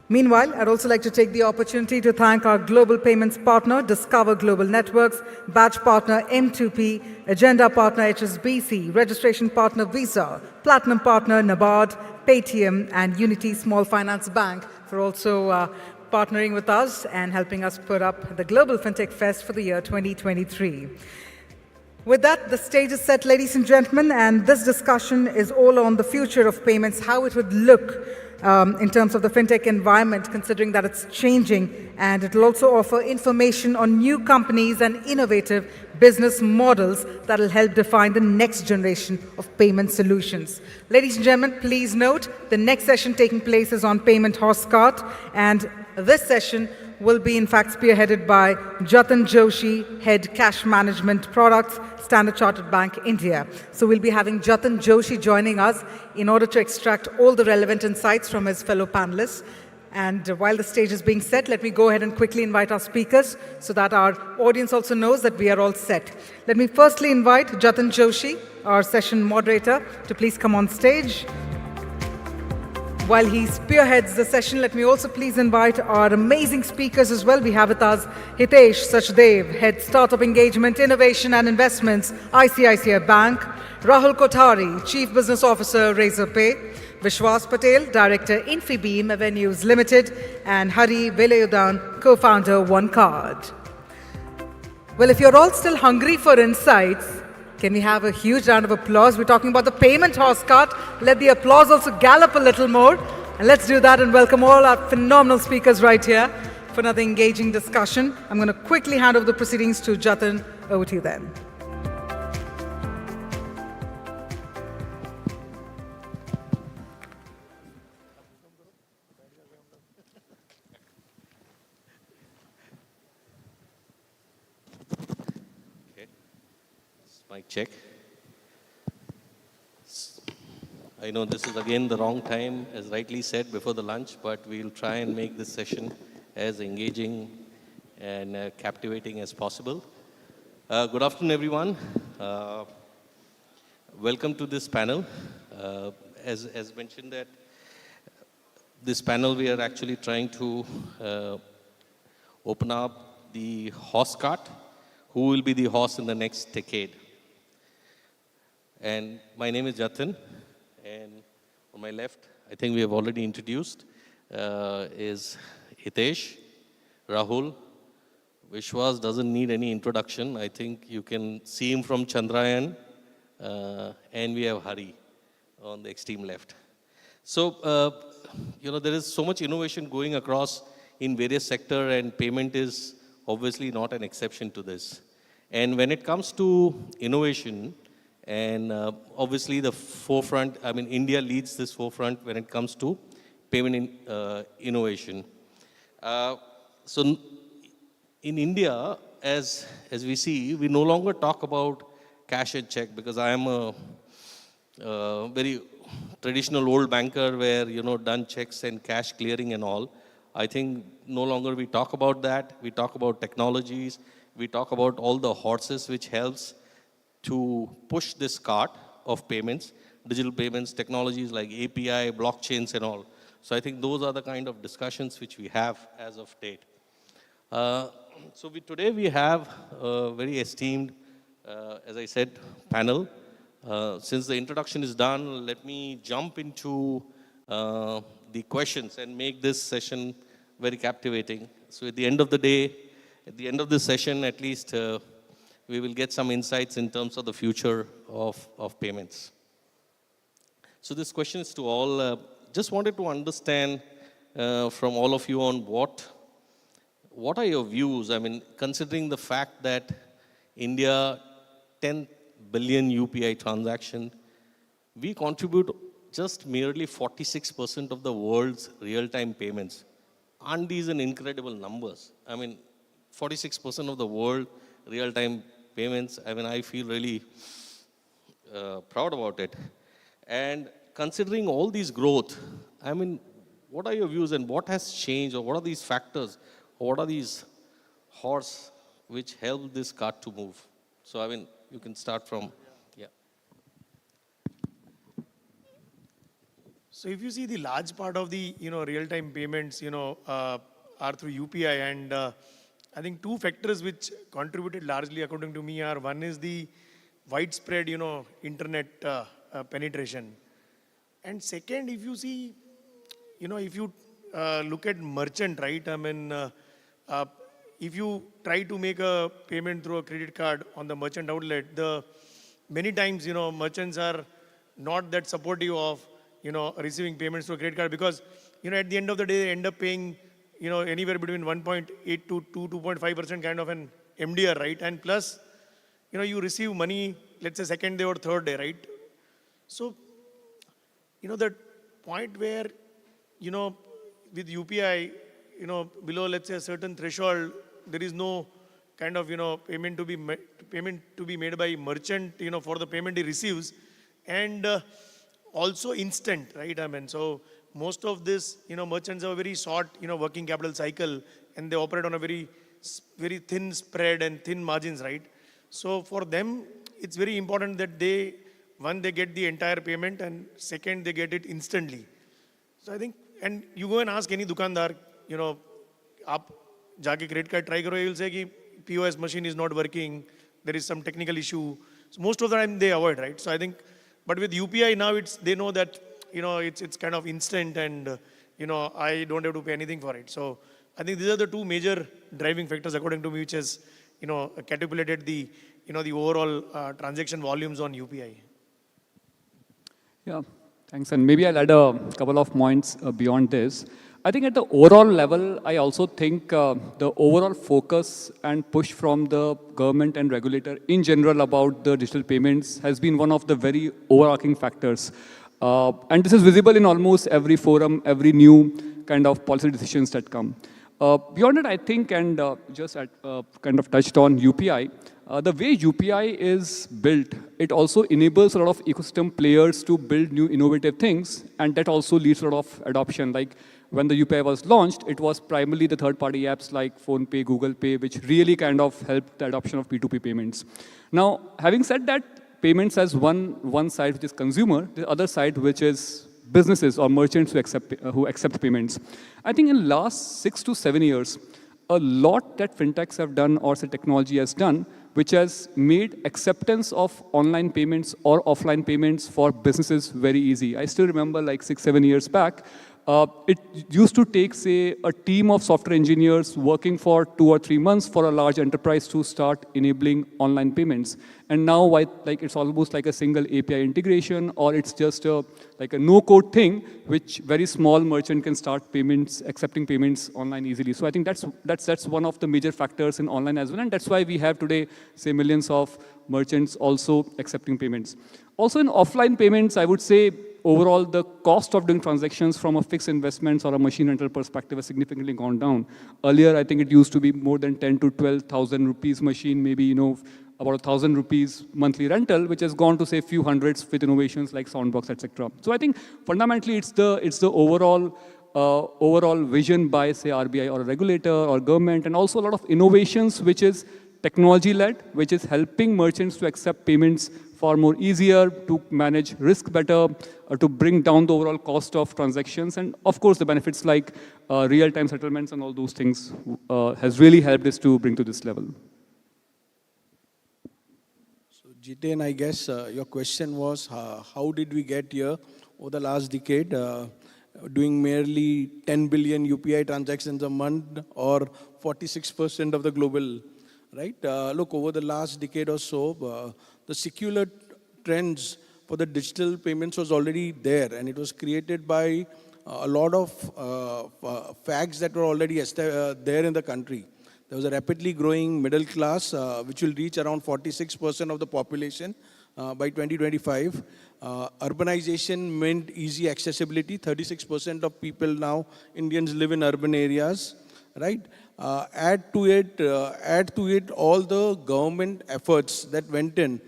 Meanwhile, I'd also like to take the opportunity to thank our global payments partner, Discover Global Networks, badge partner M2P, agenda partner HSBC, registration partner Visa, platinum partner NABARD, Paytm, and Unity Small Finance Bank for also partnering with us and helping us put up the Global Fintech Fest for the year 2023. With that, the stage is set, ladies and gentlemen, and this discussion is all on the future of payments, how it would look in terms of the fintech environment, considering that it's changing, and it will also offer information on new companies and innovative business models that will help define the next generation of payment solutions. Ladies and gentlemen, please note the next session taking place is on payment horse cart, and this session will be in fact spearheaded by Jatin Joshi, Head Cash Management Products, Standard Chartered Bank, India. So we'll be having Jatin Joshi joining us in order to extract all the relevant insights from his fellow panelists. And while the stage is being set, let me go ahead and quickly invite our speakers so that our audience also knows that we are all set. Let me firstly invite Jatin Joshi, our session moderator, to please come on stage. While he spearheads the session, let me also please invite our amazing speakers as well. We have with us Hitesh Sachdev, Head Startup Engagement, Innovation and Investments, ICICI Bank, Rahul Kothari, Chief Business Officer, Razorpay, Vishwas Patel, Director, Infibeam Avenues Limited, and Hari Velayudan, Co-founder, OneCard. Well, if you're all still hungry for insights, can we have a huge round of applause? We're talking about the payment horse cart. Let the applause also gallop a little more. And let's do that and welcome all our phenomenal speakers right here for another engaging discussion. I'm going to quickly hand over the proceedings to Jatin. Over to you then. Mic check. I know this is again the wrong time, as rightly said, before the lunch, but we'll try and make this session as engaging and captivating as possible. Good afternoon, everyone. Welcome to this panel. As mentioned that this panel, we are actually trying to open up the horse cart. Who will be the horse in the next decade? And my name is Jatin, and on my left, I think we have already introduced, is Hitesh, Rahul. Vishwas doesn't need any introduction. I think you can see him from Chandrayaan. And we have Hari on the extreme left. So, there is so much innovation going across in various sectors, and payment is obviously not an exception to this. And when it comes to innovation, and obviously the forefront, India leads this forefront when it comes to payment innovation. So in India, as we see, we no longer talk about cash and check, because I am a very traditional old banker where, done checks and cash clearing and all. I think no longer we talk about that. We talk about technologies. We talk about all the horses which helps to push this cart of payments, digital payments, technologies like API, blockchains and all. So I think those are the kind of discussions which we have as of date. So today we have a very esteemed, as I said, panel. Since the introduction is done, let me jump into the questions and make this session very captivating. So at the end of the day, at the end of this session, at least we will get some insights in terms of the future of payments. So this question is to all. Just wanted to understand from all of you on what are your views? Considering the fact that India, 10 billion UPI transaction, we contribute just merely 46% of the world's real-time payments. Aren't these an incredible numbers? 46% of the world real-time payments, I feel really proud about it. And considering all these growth, what are your views and what has changed, or what are these factors, or what are these horse which help this cart to move? So, you can start from, yeah. So if you see, the large part of the, real-time payments, are through UPI, and I think two factors which contributed largely, according to me, are one is the widespread, internet penetration. And second, if you see, if you look at merchant, right? If you try to make a payment through a credit card on the merchant outlet, many times, merchants are not that supportive of, receiving payments through a credit card, because, at the end of the day, they end up paying, anywhere between 1.8 to 2.5% kind of an MDR, right? And plus, you receive money, let's say second day or third day, right? So, that point where, with UPI, below, let's say, a certain threshold, there is no kind of, payment to be made by merchant, for the payment he receives, and also instant, right? So most of this, merchants have a very short, working capital cycle, and they operate on a very, very thin spread and thin margins, right? So for them, it's very important that they get the entire payment, and second, they get it instantly. So I think, and you go and ask any dukandar, aap jaake credit card try karo, he'll say ki POS machine is not working, there is some technical issue. So most of the time they avoid, right? So I think, but with UPI now, they know that, it's kind of instant, and, I don't have to pay anything for it. So I think these are the two major driving factors, according to me, which has, catapulted the, the overall transaction volumes on UPI. Yeah, thanks. And maybe I'll add a couple of points beyond this. I think at the overall level, I also think the overall focus and push from the government and regulator in general about the digital payments has been one of the very overarching factors. And this is visible in almost every forum, every new kind of policy decisions that come. Beyond it, I think, and just kind of touched on UPI, the way UPI is built, it also enables a lot of ecosystem players to build new innovative things, and that also leads to a lot of adoption. Like when the UPI was launched, it was primarily the third-party apps like PhonePe, Google Pay, which really kind of helped the adoption of P2P payments. Now, having said that, payments has one side, which is consumer, the other side, which is businesses or merchants who accept payments. I think in the last 6 to 7 years, a lot that fintechs have done or say technology has done which has made acceptance of online payments or offline payments for businesses very easy. I still remember like 6-7 years back, it used to take, say, a team of software engineers working for 2 or 3 months for a large enterprise to start enabling online payments. And now, like, it's almost like a single API integration, or it's just like a no-code thing, which very small merchant can start payments, accepting payments online easily. So I think that's one of the major factors in online as well, and that's why we have today, say, millions of merchants also accepting payments. Also in offline payments, I would say overall the cost of doing transactions from a fixed investments or a machine rental perspective has significantly gone down. Earlier, I think it used to be more than 10 to 12,000 rupees machine, maybe, about 1,000 rupees monthly rental, which has gone to, say, a few hundreds with innovations like Soundbox, etc. So I think fundamentally it's the overall vision by, say, RBI or a regulator or government, and also a lot of innovations which is technology-led, which is helping merchants to accept payments far more easier, to manage risk better, to bring down the overall cost of transactions. And of course, the benefits like real-time settlements and all those things has really helped us to bring to this level. So Jiten, I guess your question was, how did we get here over the last decade? Doing merely 10 billion UPI transactions a month, or 46% of the global, right? Look, over the last decade or so, the secular trends for the digital payments was already there, and it was created by a lot of facts that were already there in the country. There was a rapidly growing middle class, which will reach around 46% of the population by 2025. Urbanization meant easy accessibility. 36% of people now, Indians, live in urban areas, right? Add to it all the government efforts that went in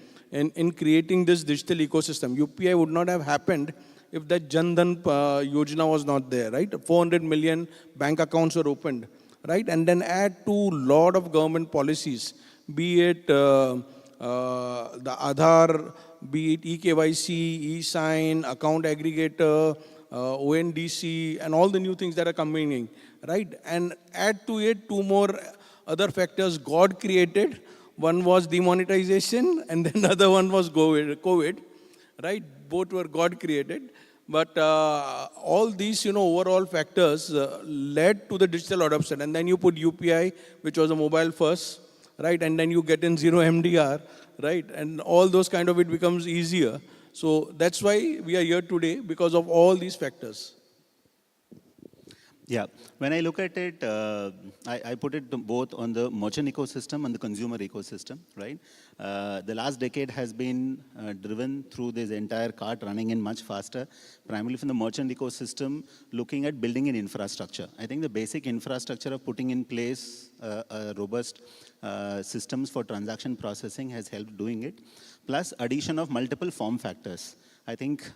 creating this digital ecosystem. UPI would not have happened if that Jan Dhan Yojana was not there, right? 400 million bank accounts were opened, right? And then add to lot of government policies, be it the Aadhaar, be it eKYC, e-sign, account aggregator, ONDC, and all the new things that are coming in, right? And add to it 2 more other factors God created. One was demonetization, and then the other one was COVID, right? Both were God created. But all these, overall factors led to the digital adoption. And then you put UPI, which was a mobile first, right? And then you get in zero MDR, right? And all those kind of, it becomes easier. So that's why we are here today, because of all these factors. Yeah, when I look at it, I put it both on the merchant ecosystem and the consumer ecosystem, right? The last decade has been driven through this entire cart running in much faster, primarily from the merchant ecosystem, looking at building an infrastructure. I think the basic infrastructure of putting in place robust systems for transaction processing has helped doing it, plus addition of multiple form factors. I think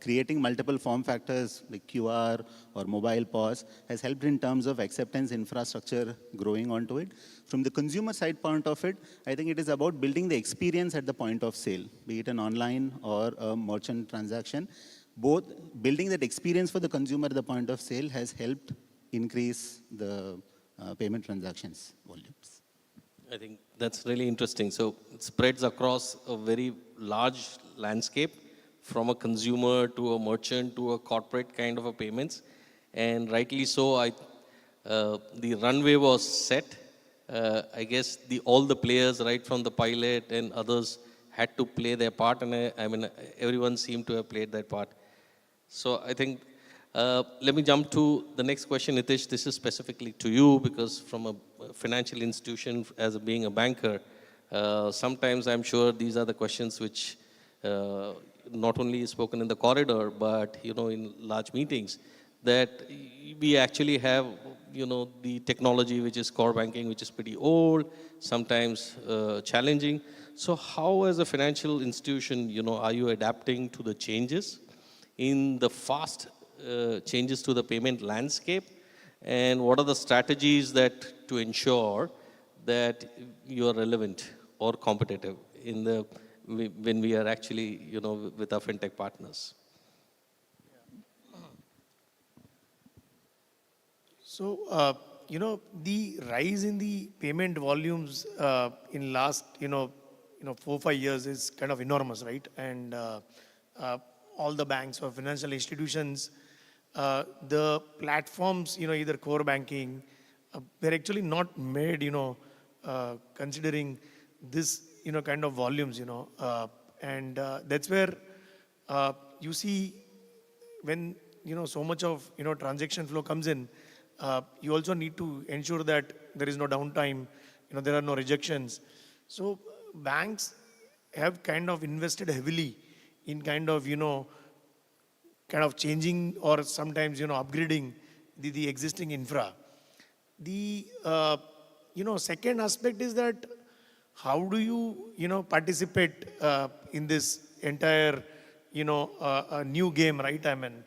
creating multiple form factors like QR or mobile POS has helped in terms of acceptance infrastructure growing onto it. From the consumer side point of it, I think it is about building the experience at the point of sale, be it an online or a merchant transaction. Both building that experience for the consumer at the point of sale has helped increase the payment transactions volumes. I think that's really interesting. So it spreads across a very large landscape, from a consumer to a merchant to a corporate kind of a payments. And rightly so, the runway was set. I guess all the players, right from the pilot and others, had to play their part, and I mean, everyone seemed to have played that part. So I think, let me jump to the next question, Nitish. This is specifically to you, because from a financial institution, as being a banker, sometimes I'm sure these are the questions which not only is spoken in the corridor, but in large meetings, that we actually have the technology which is core banking, which is pretty old, sometimes challenging. So how, as a financial institution, are you adapting to the changes in the fast changes to the payment landscape, and what are the strategies that to ensure that you are relevant or competitive in the when we are actually, with our fintech partners? So the rise in the payment volumes in last, 4-5 years is kind of enormous, right? And all the banks or financial institutions, the platforms, either core banking, they're actually not made, considering this, kind of volumes, and that's where you see when, so much of, transaction flow comes in, you also need to ensure that there is no downtime, there are no rejections. So banks have kind of invested heavily in kind of, changing or sometimes, upgrading the existing infra. The, second aspect is that how do you, participate in this entire, new game, right? I mean,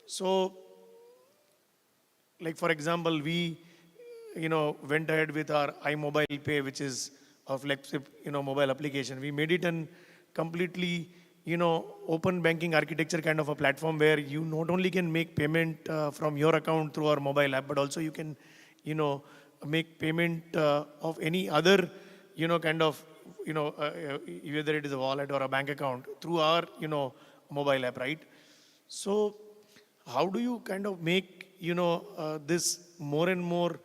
so, like for example, we, went ahead with our iMobile Pay, which is a flagship, mobile application. We made it an completely, open banking architecture kind of a platform where you not only can make payment from your account through our mobile app, but also you can, make payment of any other, kind of, whether it is a wallet or a bank account through our, mobile app, right? So how do you kind of make, this more and more,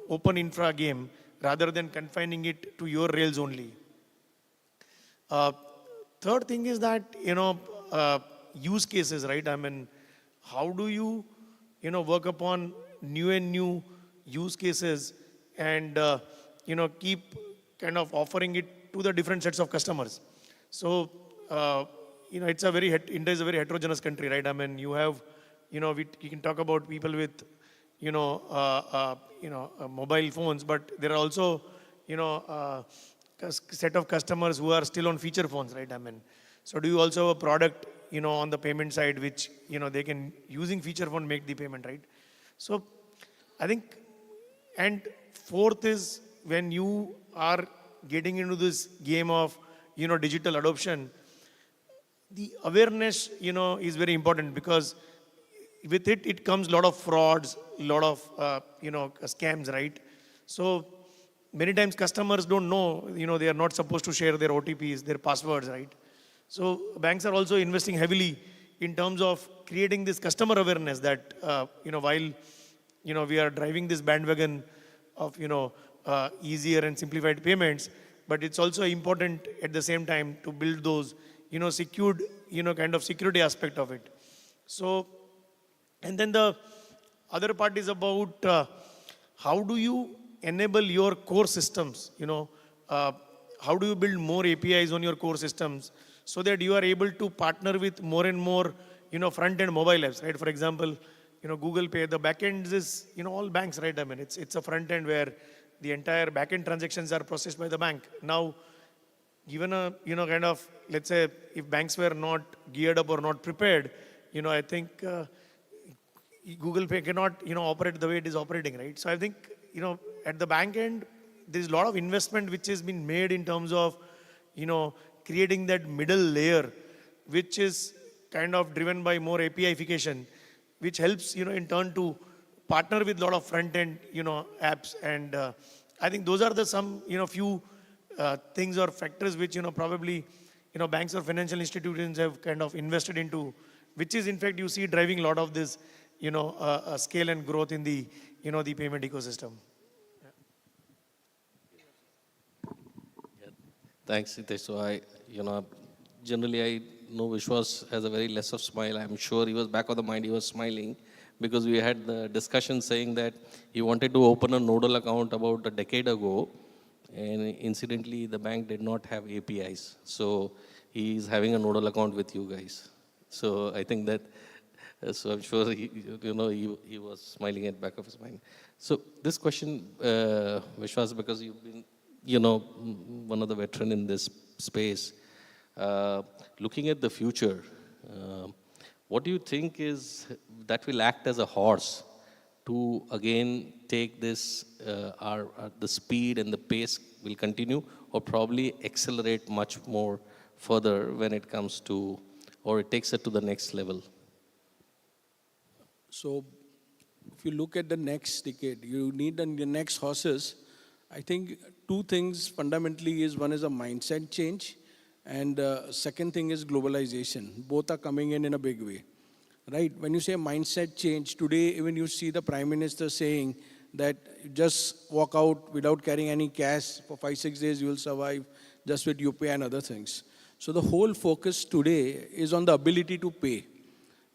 open infra game rather than confining it to your rails only? Third thing is that, use cases, right? I mean, how do you, work upon new and new use cases and, keep kind of offering it to the different sets of customers? So, India is a very heterogeneous country, right? I mean, you have, we can talk about people with, mobile phones, but there are also, set of customers who are still on feature phones, right? I mean, so do you also have a product, on the payment side, which, they can, using feature phone, make the payment, right? So I think, and fourth is when you are getting into this game of, digital adoption, the awareness, is very important, because with it, it comes a lot of frauds, a lot of, scams, right? So many times customers don't know, they are not supposed to share their OTPs, their passwords, right? So banks are also investing heavily in terms of creating this customer awareness that, while, we are driving this bandwagon of, easier and simplified payments, but it's also important at the same time to build those, secured, kind of security aspect of it. So, and then the other part is about how do you enable your core systems, how do you build more APIs on your core systems so that you are able to partner with more and more, front-end mobile apps, right? For example, Google Pay, the backend is, all banks, right? I mean, it's a front end where the entire backend transactions are processed by the bank. Now, given a, kind of, let's say, if banks were not geared up or not prepared, I think Google Pay cannot, operate the way it is operating, right? So I think, at the bank end, there's a lot of investment which has been made in terms of, creating that middle layer, which is kind of driven by more APIification, which helps, in turn to partner with a lot of front-end, apps. And I think those are the some, few things or factors which, probably, banks or financial institutions have kind of invested into, which is, in fact, you see driving a lot of this, scale and growth in the, the payment ecosystem. Thanks, Hitesh. So generally I know Vishwas has a very less of smile. I'm sure he was back of the mind, he was smiling because we had the discussion saying that he wanted to open a nodal account about a decade ago, and incidentally the bank did not have APIs. So he's having a nodal account with you guys. So I think that, so I'm sure he was smiling at the back of his mind. So this question, Vishwas, because you've been one of the veteran in this space. Looking at the future, what do you think is that will act as a horse to again take this, the speed and the pace will continue, or probably accelerate much more further when it comes to, or it takes it to the next level? So if you look at the next decade, you need the next horses. I think two things fundamentally is, one is a mindset change, and second thing is globalization. Both are coming in a big way, right? When you say mindset change, today even you see the Prime Minister saying that just walk out without carrying any cash for 5-6 days, you will survive just with UPI and other things. So the whole focus today is on the ability to pay,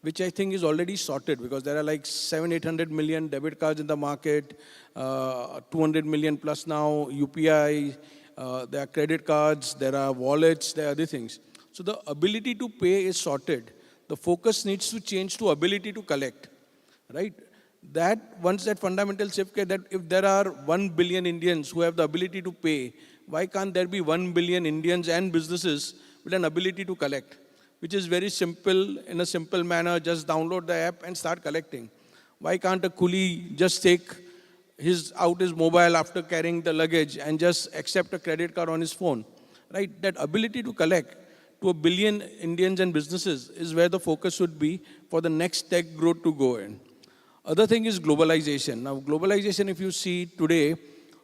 which I think is already sorted, because there are like 700-800 million debit cards in the market, 200 million plus now UPI, there are credit cards, there are wallets, there are other things. So the ability to pay is sorted. The focus needs to change to ability to collect, right? That once that fundamental shift, that if there are 1 billion Indians who have the ability to pay, why can't there be 1 billion Indians and businesses with an ability to collect? Which is very simple, in a simple manner, just download the app and start collecting. Why can't a coolie just take out his mobile after carrying the luggage and just accept a credit card on his phone, right? That ability to collect to 1 billion Indians and businesses is where the focus should be for the next tech growth to go in. Other thing is globalization. Now, globalization, if you see today,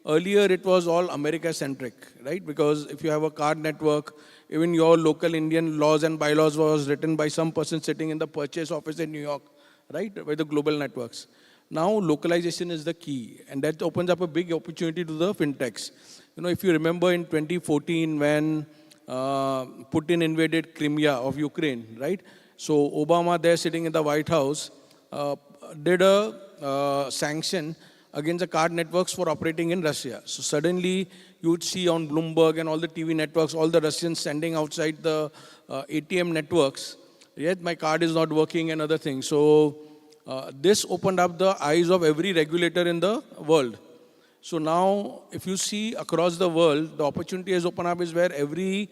earlier it was all America-centric, right? Because if you have a card network, even your local Indian laws and bylaws was written by some person sitting in the purchase office in New York, right? By the global networks. Now, localization is the key, and that opens up a big opportunity to the fintechs. You know, if you remember in 2014 when Putin invaded Crimea of Ukraine, right? So Obama there sitting in the White House did a sanction against the card networks for operating in Russia. So suddenly you would see on Bloomberg and all the TV networks, all the Russians standing outside the ATM networks, yet my card is not working and other things. So this opened up the eyes of every regulator in the world. So now if you see across the world, the opportunity has opened up is where every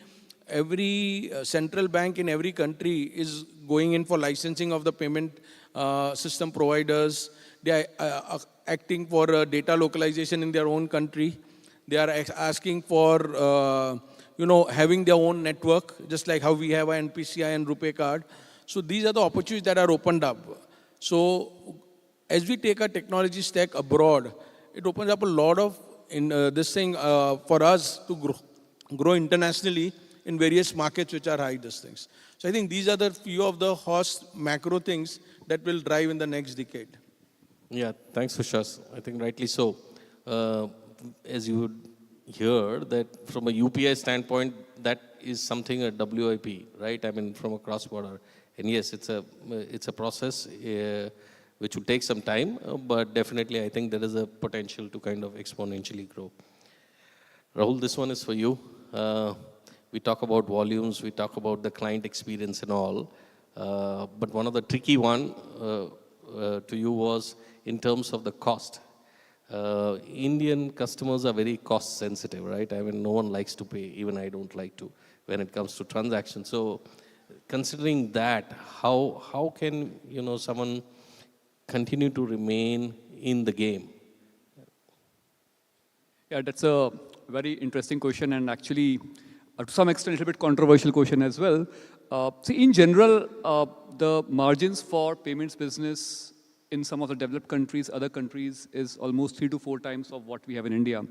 central bank in every country is going in for licensing of the payment system providers. They are acting for data localization in their own country. They are asking for, having their own network, just like how we have an NPCI and RuPay card. So these are the opportunities that are opened up. So as we take our technology stack abroad, it opens up a lot of for us to grow internationally in various markets which are high these things. So I think these are the few of the horse macro things that will drive in the next decade. Yeah, thanks, Sushas. I think rightly so. As you would hear, that from a UPI standpoint, that is something a WIP, right? I mean, from a cross-border. And yes, it's a process which will take some time, but definitely I think there is a potential to kind of exponentially grow. Rahul, this one is for you. We talk about volumes, we talk about the client experience and all, but one of the tricky one to you was in terms of the cost. Indian customers are very cost sensitive, right? I mean, no one likes to pay, even I don't like to, when it comes to transactions. So considering that, how can someone continue to remain in the game? Yeah, that's a very interesting question, and actually to some extent a little bit controversial question as well. See, in general, the margins for payments business in some of the developed countries, other countries, is almost 3 to 4 times of what we have in India.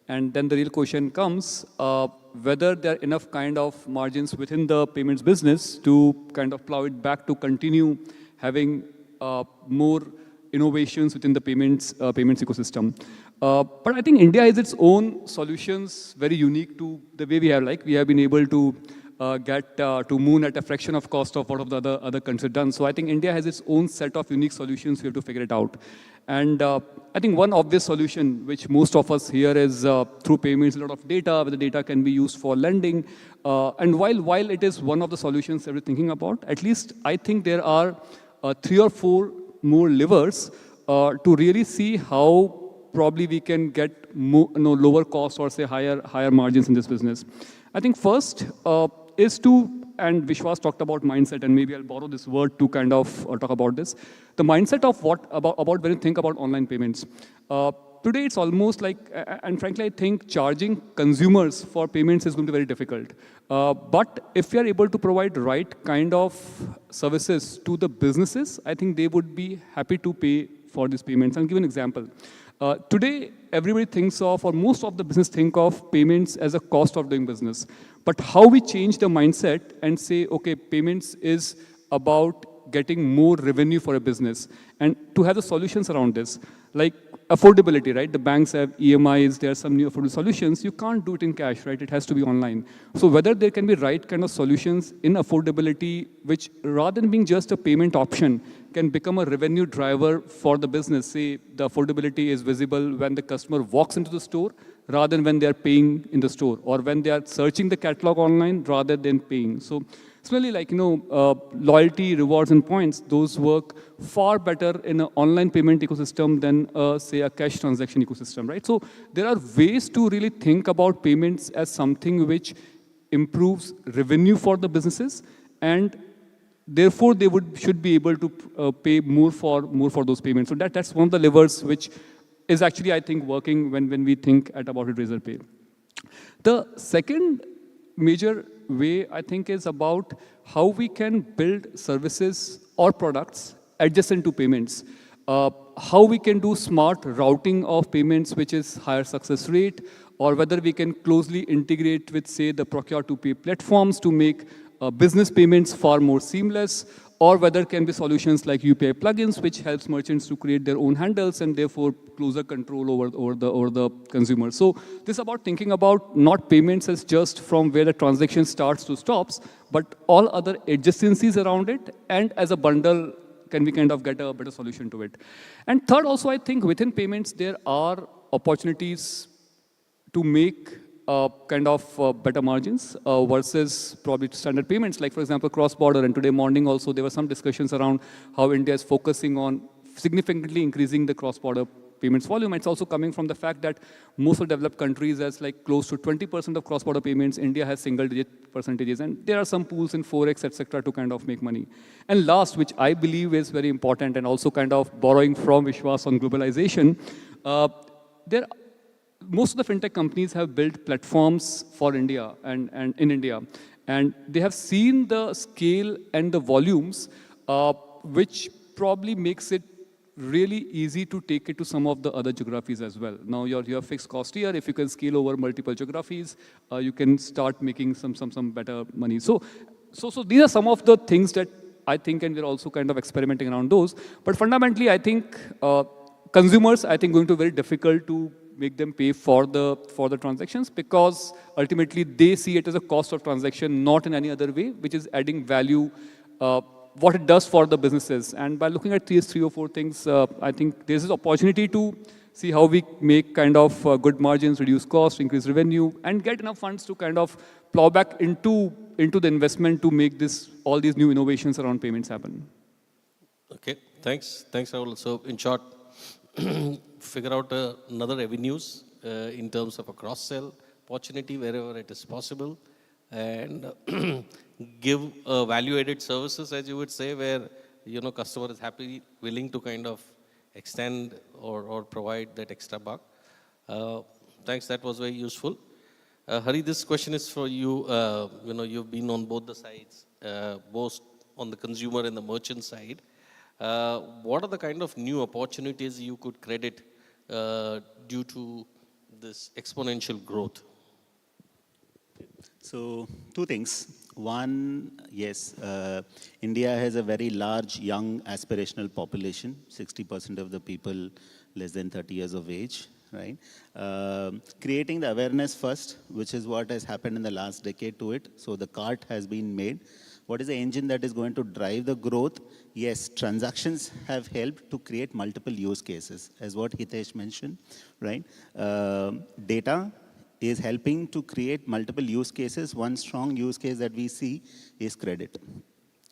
And then the real question comes, whether there are enough kind of margins within the payments business to kind of plow it back to continue having more innovations within the payments ecosystem. But I think India has its own solutions, very unique to the way we have. Like, we have been able to get to moon at a fraction of cost of what of the other countries have done. So I think India has its own set of unique solutions. We have to figure it out. And I think one obvious solution, which most of us hear, is through payments, a lot of data, where the data can be used for lending. And while it is one of the solutions that we're thinking about, at least I think there are 3 or 4 more levers to really see how probably we can get lower cost or say higher margins in this business. I think first is to, and Vishwas talked about mindset, and maybe I'll borrow this word to kind of talk about this. The mindset of about when you think about online payments. Today it's almost like, and frankly I think charging consumers for payments is going to be very difficult. But if we are able to provide the right kind of services to the businesses, I think they would be happy to pay for these payments. I'll give an example. Today, everybody thinks of, or most of the business think of payments as a cost of doing business. But how we change the mindset and say, okay, payments is about getting more revenue for a business, and to have the solutions around this, like affordability, right? The banks have EMIs, there are some new affordable solutions. You can't do it in cash, right? It has to be online. So whether there can be right kind of solutions in affordability, which rather than being just a payment option, can become a revenue driver for the business. Say the affordability is visible when the customer walks into the store, rather than when they are paying in the store, or when they are searching the catalog online rather than paying. So it's really like, loyalty, rewards, and points, those work far better in an online payment ecosystem than, say, a cash transaction ecosystem, right? So there are ways to really think about payments as something which improves revenue for the businesses, and therefore they should be able to pay more for those payments. So that's one of the levers which is actually, I think, working when we think about it, Razorpay. The second major way, I think, is about how we can build services or products adjacent to payments. How we can do smart routing of payments, which is higher success rate, or whether we can closely integrate with, say, the procure-to-pay platforms to make business payments far more seamless, or whether can be solutions like UPI plugins, which helps merchants to create their own handles and therefore closer control over the consumer. So this is about thinking about not payments as just from where the transaction starts to stops, but all other adjacencies around it, and as a bundle, can we kind of get a better solution to it. And third, also, I think within payments, there are opportunities to make kind of better margins versus probably standard payments, like, for example, cross-border. And today morning also, there were some discussions around how India is focusing on significantly increasing the cross-border payments volume. It's also coming from the fact that most of developed countries has like close to 20% of cross-border payments. India has single-digit percentages, and there are some pools in Forex, etc., to kind of make money. And last, which I believe is very important, and also kind of borrowing from Vishwas on globalization, most of the fintech companies have built platforms for India and in India, and they have seen the scale and the volumes, which probably makes it really easy to take it to some of the other geographies as well. Now you have fixed cost here. If you can scale over multiple geographies, you can start making some better money. So these are some of the things that I think, and we're also kind of experimenting around those. But fundamentally, I think consumers, I think, going to be very difficult to make them pay for the transactions, because ultimately they see it as a cost of transaction, not in any other way, which is adding value, what it does for the businesses. And by looking at these 3 or 4 things, I think there's this opportunity to see how we make kind of good margins, reduce costs, increase revenue, and get enough funds to kind of plow back into the investment to make all these new innovations around payments happen. Okay, thanks, Rahul. So in short, figure out another avenues in terms of a cross-sell opportunity wherever it is possible, and give value-added services, as you would say, where customer is happy, willing to kind of extend or provide that extra buck. Thanks, that was very useful. Hari, this question is for you. You've been on both the sides, both on the consumer and the merchant side. What are the kind of new opportunities you could credit due to this exponential growth? So 2 things. One, yes, India has a very large young aspirational population, 60% of the people less than 30 years of age, right? Creating the awareness first, which is what has happened in the last decade to it. So the cart has been made. What is the engine that is going to drive the growth? Yes, transactions have helped to create multiple use cases, as what Hitesh mentioned, right? Data is helping to create multiple use cases. One strong use case that we see is credit,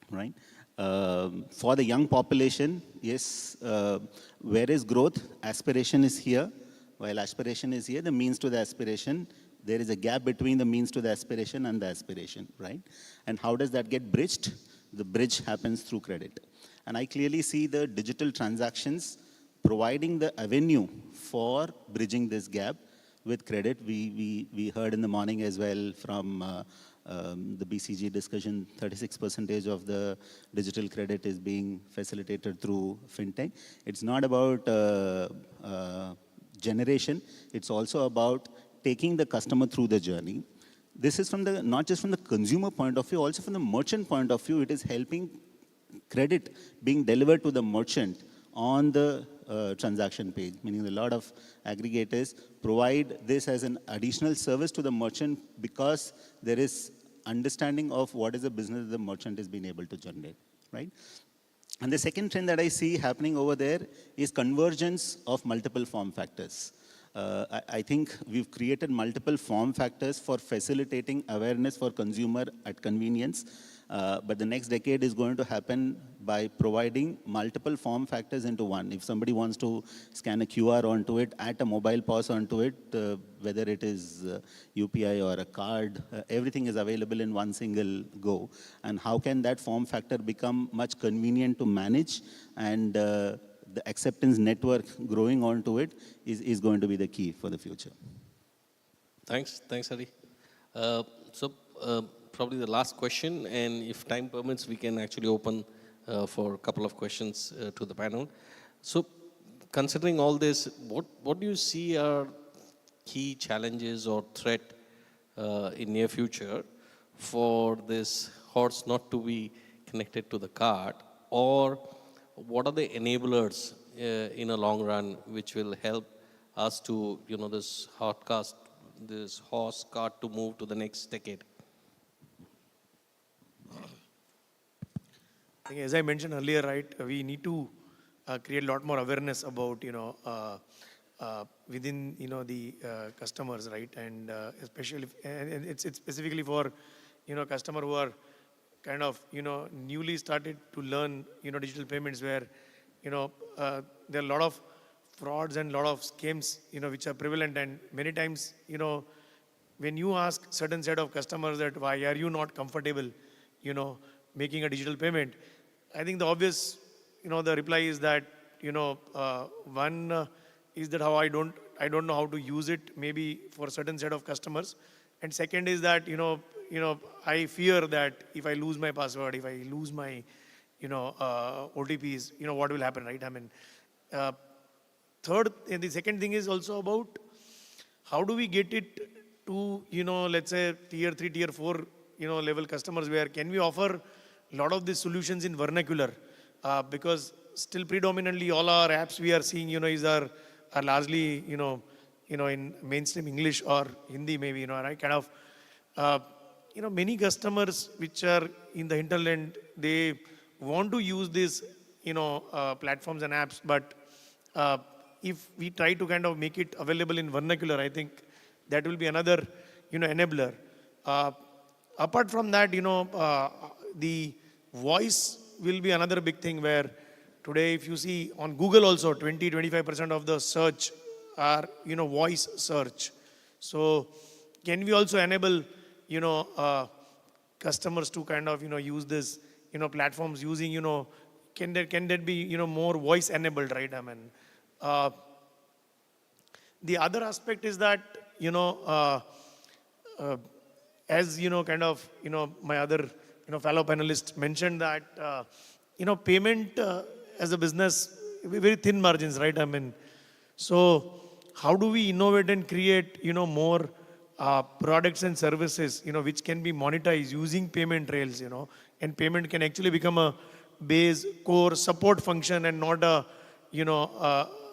right? For the young population, yes, where is growth? Aspiration is here. While aspiration is here, the means to the aspiration, there is a gap between the means to the aspiration and the aspiration, right? And how does that get bridged? The bridge happens through credit. And I clearly see the digital transactions providing the avenue for bridging this gap with credit. We heard in the morning as well from the BCG discussion, 36% of the digital credit is being facilitated through fintech. It's not about generation, it's also about taking the customer through the journey. This is from the, not just from the consumer point of view, also from the merchant point of view, it is helping credit being delivered to the merchant on the transaction page, meaning a lot of aggregators provide this as an additional service to the merchant because there is understanding of what is the business the merchant is being able to generate, right? And the second trend that I see happening over there is convergence of multiple form factors. I think we've created multiple form factors for facilitating awareness for consumer at convenience. But the next decade is going to happen by providing multiple form factors into one. If somebody wants to scan a QR onto it, add a mobile POS onto it, whether it is UPI or a card, everything is available in one single go. And how can that form factor become much convenient to manage, and the acceptance network growing onto it is going to be the key for the future. Thanks, Hari. Probably the last question, and if time permits, we can actually open for a couple of questions to the panel. So, considering all this, what do you see are key challenges or threat in near future for this horse not to be connected to the cart, or what are the enablers in a long run which will help us to, this horse cart to move to the next decade? I think as I mentioned earlier, right, we need to create a lot more awareness about, within, the customers, right? And especially, and it's specifically for, customer who are kind of, newly started to learn, digital payments, where, there are a lot of frauds and a lot of scams, which are prevalent. And many times, when you ask certain set of customers that why are you not comfortable, making a digital payment, I think the obvious, the reply is that, one is that how I don't know how to use it, maybe for a certain set of customers. And second is that, I fear that if I lose my password, if I lose my, OTPs, what will happen, right? I mean, third, and the second thing is also about how do we get it to, let's say tier 3, tier 4, level customers, where can we offer a lot of these solutions in vernacular, because still predominantly all our apps we are seeing, are largely, in mainstream English or Hindi maybe, right? Kind of, many customers which are in the hinterland, they want to use these, platforms and apps, but if we try to kind of make it available in vernacular, I think that will be another, enabler. Apart from that, the voice will be another big thing, where today if you see on Google also 20-25% of the search are voice search. So can we also enable customers to kind of use this platforms using can that be more voice enabled, right? I mean, the other aspect is that as kind of my other fellow panelists mentioned that payment as a business, very thin margins, right? I mean, so how do we innovate and create more products and services which can be monetized using payment rails, and payment can actually become a base core support function and not a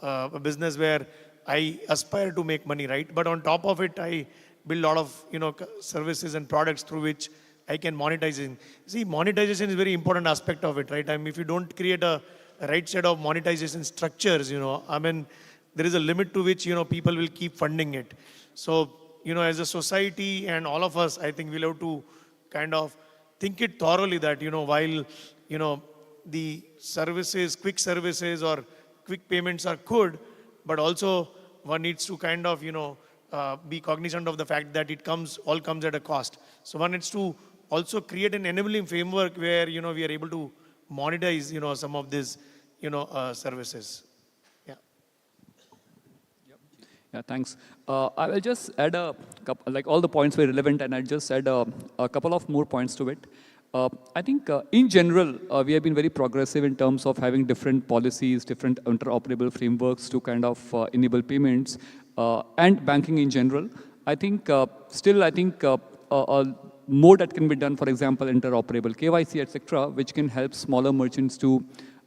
a business where I aspire to make money, right? But on top of it, I build a lot of services and products through which I can monetize it. See, monetization is a very important aspect of it, right? I mean, if you don't create a right set of monetization structures, I mean, there is a limit to which, people will keep funding it. So, as a society and all of us, I think we'll have to kind of think it thoroughly that, while, the services, quick services or quick payments are good, but also one needs to kind of, be cognizant of the fact that it all comes at a cost. So one needs to also create an enabling framework where, we are able to monetize, some of these, services. Yeah. Yeah, thanks. I will just add a couple, like all the points were relevant, and I'll just add a couple of more points to it. I think in general, we have been very progressive in terms of having different policies, different interoperable frameworks to kind of enable payments and banking in general. I think still, I think more that can be done, for example, interoperable KYC, etc., which can help smaller merchants to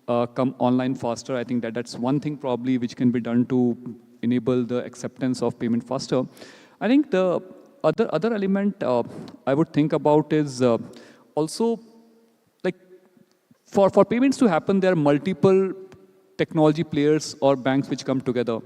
come online faster. I think that that's one thing probably which can be done to enable the acceptance of payment faster. I think the other element I would think about is also like for payments to happen, there are multiple technology players or banks which come together.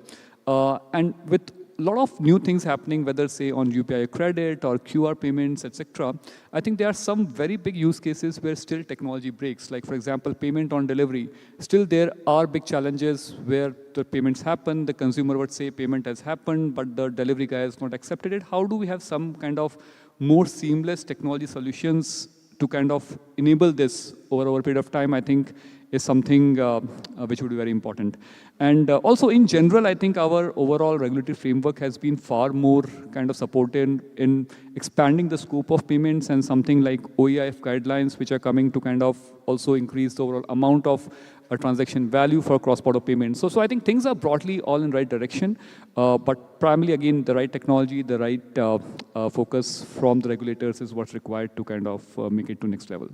And with a lot of new things happening, whether say on UPI credit or QR payments, etc. I think there are some very big use cases where still technology breaks. Like for example, payment on delivery. Still there are big challenges where the payments happen, the consumer would say payment has happened, but the delivery guy has not accepted it. How do we have some kind of more seamless technology solutions to kind of enable this over a period of time, I think is something which would be very important. And also in general, I think our overall regulatory framework has been far more kind of supported in expanding the scope of payments, and something like OEIF guidelines, which are coming to kind of also increase the overall amount of transaction value for cross-border payments. So I think things are broadly all in the right direction, but primarily, again, the right technology, the right focus from the regulators is what's required to kind of make it to next level.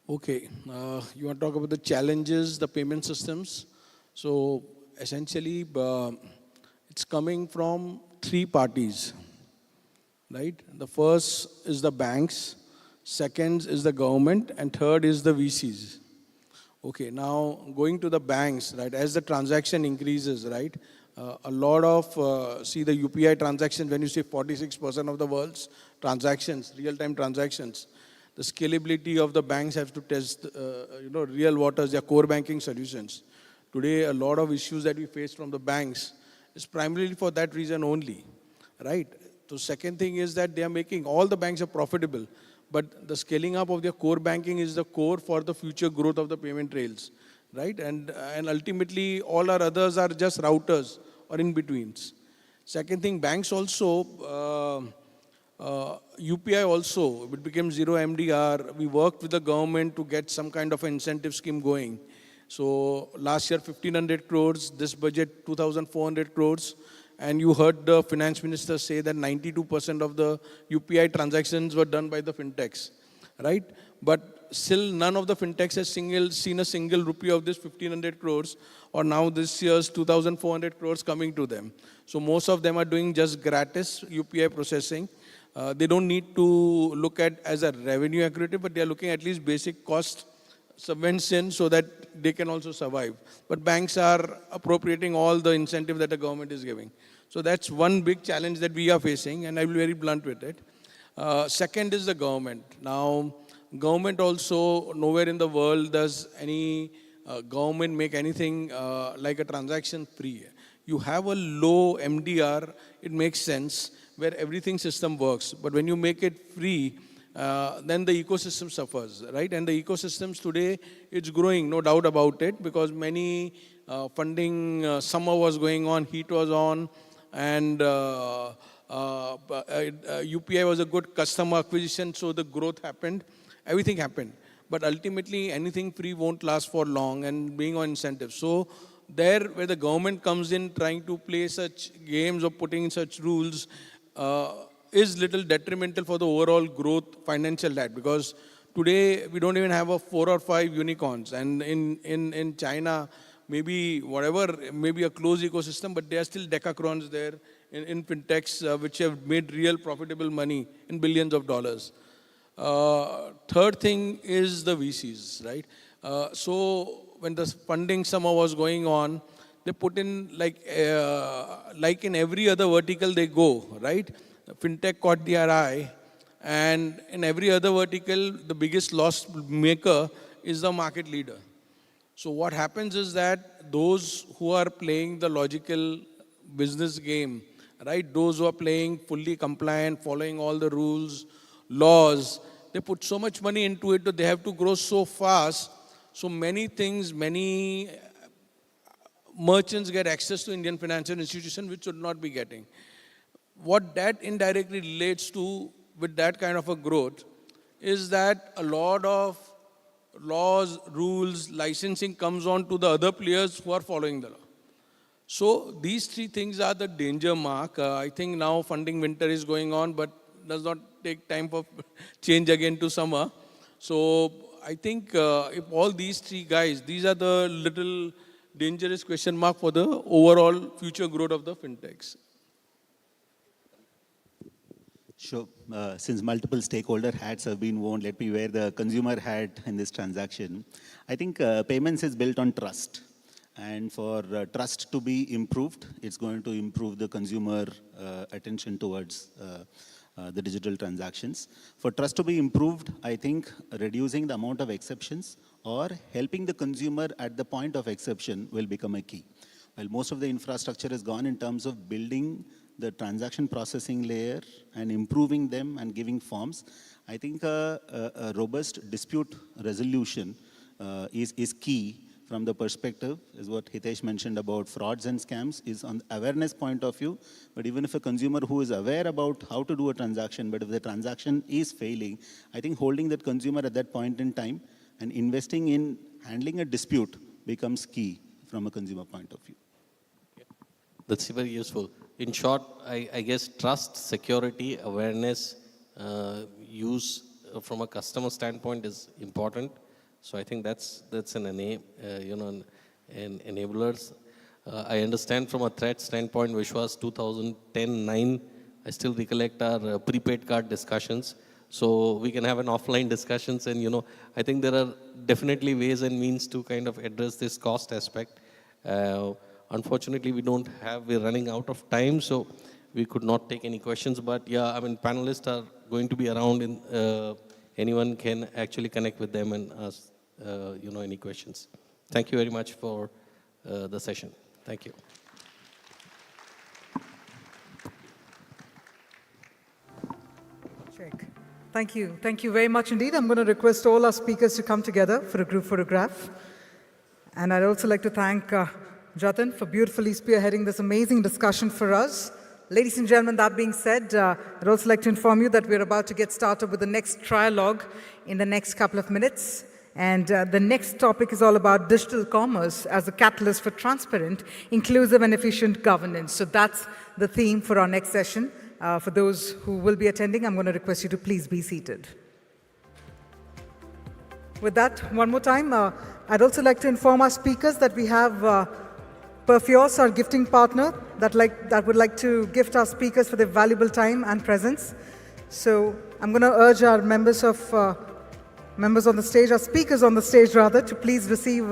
Okay, you want to talk about the challenges, the payment systems. So essentially, it's coming from three parties, right? The first is the banks, second is the government, and third is the VCs. Okay, now going to the banks, right, as the transaction increases, right, a lot of, see the UPI transactions, when you say 46% of the world's transactions, real-time transactions, the scalability of the banks have to test, real waters, their core banking solutions. Today, a lot of issues that we face from the banks is primarily for that reason only, right? So second thing is that they are making, all the banks are profitable, but the scaling up of their core banking is the core for the future growth of the payment rails, right? And ultimately, all our others are just routers or in-betweens. Second thing, banks also, UPI also, it became zero MDR. We worked with the government to get some kind of an incentive scheme going. So last year, 1,500 crores, this budget, 2,400 crores. And you heard the finance minister say that 92% of the UPI transactions were done by the fintechs, right? But still none of the fintechs has seen a single rupee of this 1,500 crores, or now this year's 2,400 crores coming to them. So most of them are doing just gratis UPI processing. They don't need to look at as a revenue accretive, but they are looking at least basic cost subvention so that they can also survive. But banks are appropriating all the incentive that the government is giving. So that's one big challenge that we are facing, and I will be very blunt with it. Second is the government. Now, government also, nowhere in the world does any government make anything like a transaction free. You have a low MDR, it makes sense, where everything system works. But when you make it free, then the ecosystem suffers, right? And the ecosystems today, it's growing, no doubt about it, because many funding, summer was going on, heat was on, and UPI was a good customer acquisition, so the growth happened, everything happened. But ultimately, anything free won't last for long, and being on incentives. So there, where the government comes in trying to play such games or putting in such rules, is little detrimental for the overall growth financial that, because today we don't even have a 4 or 5 unicorns, and in China maybe whatever, maybe a closed ecosystem, but there are still decacrons there in fintechs which have made real profitable money in billions of dollars. Third thing is the VCs, right? So when the funding summer was going on, they put in like in every other vertical they go, right? Fintech caught their eye, and in every other vertical, the biggest loss maker is the market leader. So what happens is that those who are playing the logical business game, right? Those who are playing fully compliant, following all the rules, laws, they put so much money into it that they have to grow so fast. So many things, many merchants get access to Indian financial institution, which should not be getting. What that indirectly relates to with that kind of a growth is that a lot of laws, rules, licensing comes on to the other players who are following the law. So these three things are the danger mark. I think now funding winter is going on, but does not take time for change again to summer. So I think if all these three guys, these are the little dangerous question mark for the overall future growth of the fintechs. Sure. Since multiple stakeholder hats have been worn, let me wear the consumer hat in this transaction. I think payments is built on trust. And for trust to be improved, it's going to improve the consumer attention towards the digital transactions. For trust to be improved, I think reducing the amount of exceptions or helping the consumer at the point of exception will become a key. While most of the infrastructure has gone in terms of building the transaction processing layer and improving them and giving forms, I think a robust dispute resolution is key from the perspective, is what Hitesh mentioned about frauds and scams, is on the awareness point of view. But even if a consumer who is aware about how to do a transaction, but if the transaction is failing, I think holding that consumer at that point in time and investing in handling a dispute becomes key from a consumer point of view. That's very useful. In short, I guess trust, security, awareness, use from a customer standpoint is important. So I think that's an enablers. I understand from a threat standpoint, which was 2010-9. I still recollect our prepaid card discussions. So we can have an offline discussions, and I think there are definitely ways and means to kind of address this cost aspect. Unfortunately, we're running out of time, so we could not take any questions. But yeah, I mean, panelists are going to be around. Anyone can actually connect with them and ask, any questions. Thank you very much for the session. Thank you. Check. Thank you. Thank you very much indeed. I'm going to request all our speakers to come together for a group photograph. And I'd also like to thank Jatin for beautifully spearheading this amazing discussion for us. Ladies and gentlemen, that being said, I'd also like to inform you that we're about to get started with the next trialogue in the next couple of minutes. And the next topic is all about digital commerce as a catalyst for transparent, inclusive, and efficient governance. So that's the theme for our next session. For those who will be attending, I'm going to request you to please be seated. With that, one more time, I'd also like to inform our speakers that we have Perfios, our gifting partner, that would like to gift our speakers for their valuable time and presence. So I'm going to urge our members on the stage, our speakers on the stage rather, to please receive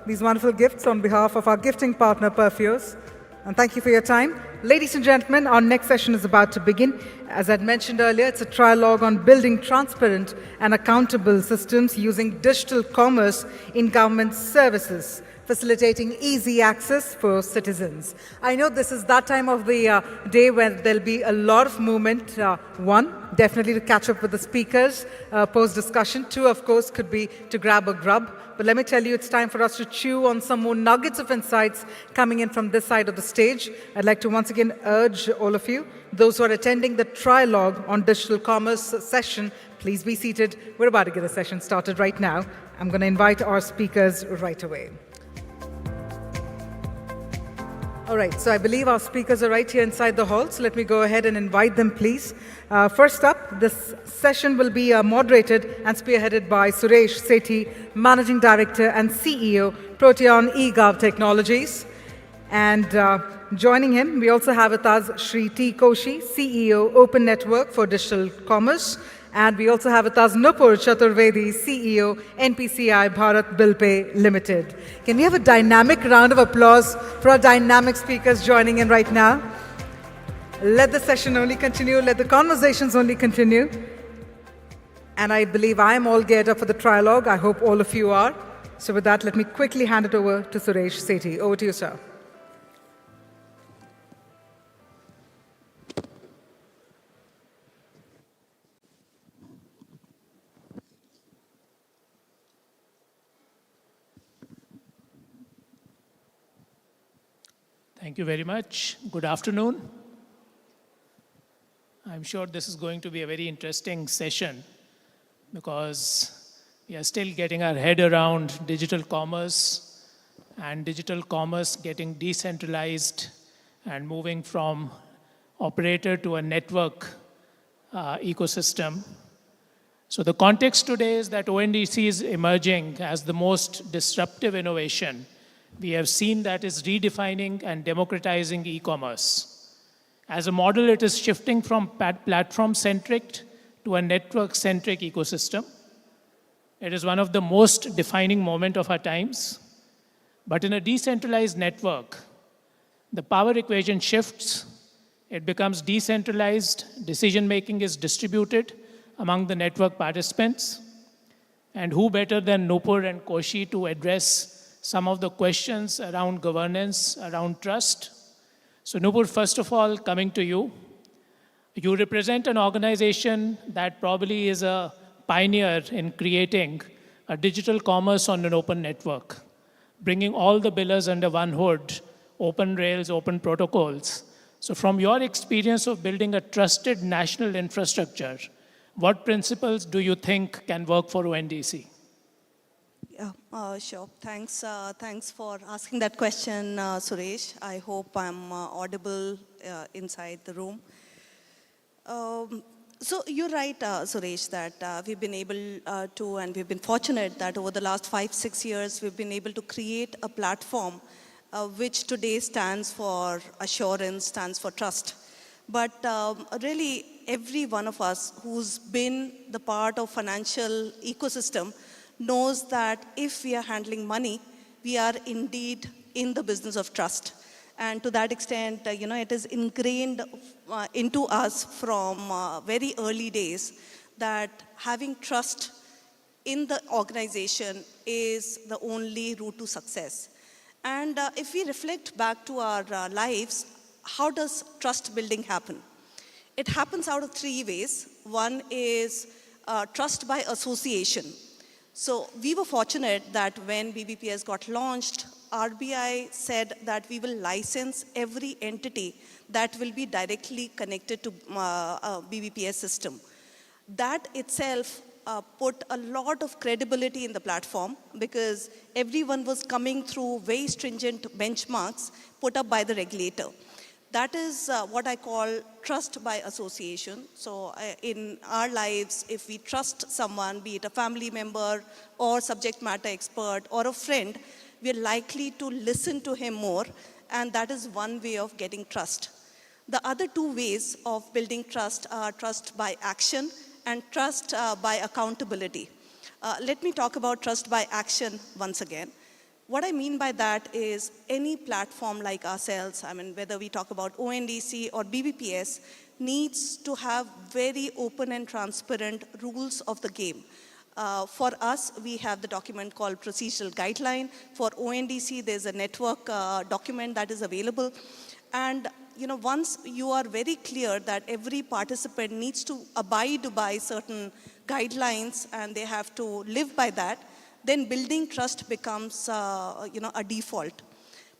these wonderful gifts on behalf of our gifting partner, Perfios. And thank you for your time. Ladies and gentlemen, our next session is about to begin. As I'd mentioned earlier, it's a trialogue on building transparent and accountable systems using digital commerce in government services, facilitating easy access for citizens. I know this is that time of the day when there'll be a lot of movement. One, definitely to catch up with the speakers post-discussion. Two, of course, could be to grab a grub. But let me tell you, it's time for us to chew on some more nuggets of insights coming in from this side of the stage. I'd like to once again urge all of you, those who are attending the trialogue on digital commerce session, please be seated. We're about to get the session started right now. I'm going to invite our speakers right away. All right, so I believe our speakers are right here inside the hall, so let me go ahead and invite them, please. First up, this session will be moderated and spearheaded by Suresh Sethi, Managing Director and CEO, Proteon eGov Technologies. And joining him, we also have with us Shri T. Koshi, CEO, Open Network for Digital Commerce. And we also have with us Nupur Chaturvedi, CEO, NPCI Bharat Bill Pay Limited. Can we have a dynamic round of applause for our dynamic speakers joining in right now? Let the session only continue, let the conversations only continue. And I believe I am all geared up for the trialogue. I hope all of you are. So with that, let me quickly hand it over to Suresh Sethi. Over to you, sir. Thank you very much. Good afternoon. I'm sure this is going to be a very interesting session because we are still getting our head around digital commerce and digital commerce getting decentralized and moving from operator to a network ecosystem. So the context today is that ONDC is emerging as the most disruptive innovation we have seen that is redefining and democratizing e-commerce. As a model, it is shifting from platform-centric to a network-centric ecosystem. It is one of the most defining moments of our times. But in a decentralized network, the power equation shifts. It becomes decentralized. Decision-making is distributed among the network participants. And who better than Nupur and Koshi to address some of the questions around governance, around trust. So Nupur, first of all, coming to you. You represent an organization that probably is a pioneer in creating a digital commerce on an open network, bringing all the billers under one hood, open rails, open protocols. So from your experience of building a trusted national infrastructure, what principles do you think can work for ONDC? Yeah, sure. Thanks for asking that question, Suresh. I hope I'm audible inside the room. So you're right, Suresh, that we've been able to, and we've been fortunate that over the last 5-6 years, we've been able to create a platform which today stands for assurance, stands for trust. But really, every one of us who's been the part of financial ecosystem knows that if we are handling money, we are indeed in the business of trust. And to that extent, it is ingrained into us from very early days that having trust in the organization is the only route to success. And if we reflect back to our lives, how does trust building happen? It happens out of 3 ways. One is trust by association. So we were fortunate that when BBPS got launched, RBI said that we will license every entity that will be directly connected to BBPS system. That itself put a lot of credibility in the platform because everyone was coming through very stringent benchmarks put up by the regulator. That is what I call trust by association. So in our lives, if we trust someone, be it a family member or subject matter expert or a friend, we're likely to listen to him more, and that is one way of getting trust. The other 2 ways of building trust are trust by action and trust by accountability. Let me talk about trust by action once again. What I mean by that is any platform like ourselves, whether we talk about ONDC or BBPS, needs to have very open and transparent rules of the game. For us, we have the document called Procedural Guideline. For ONDC, there's a network document that is available. And once you are very clear that every participant needs to abide by certain guidelines and they have to live by that, then building trust becomes a default.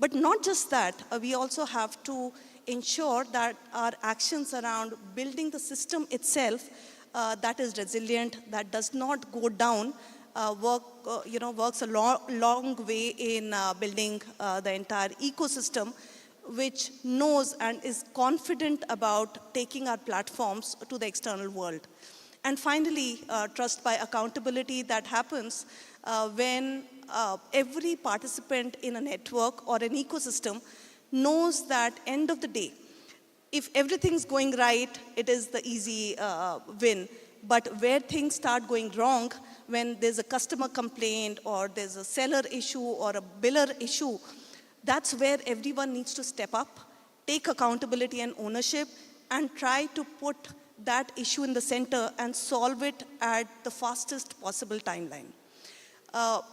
But not just that, we also have to ensure that our actions around building the system itself that is resilient, that does not go down, works a long way in building the entire ecosystem, which knows and is confident about taking our platforms to the external world. And finally, trust by accountability that happens when every participant in a network or an ecosystem knows that end of the day, if everything's going right, it is the easy win. But where things start going wrong, when there's a customer complaint or there's a seller issue or a biller issue, that's where everyone needs to step up, take accountability and ownership, and try to put that issue in the center and solve it at the fastest possible timeline.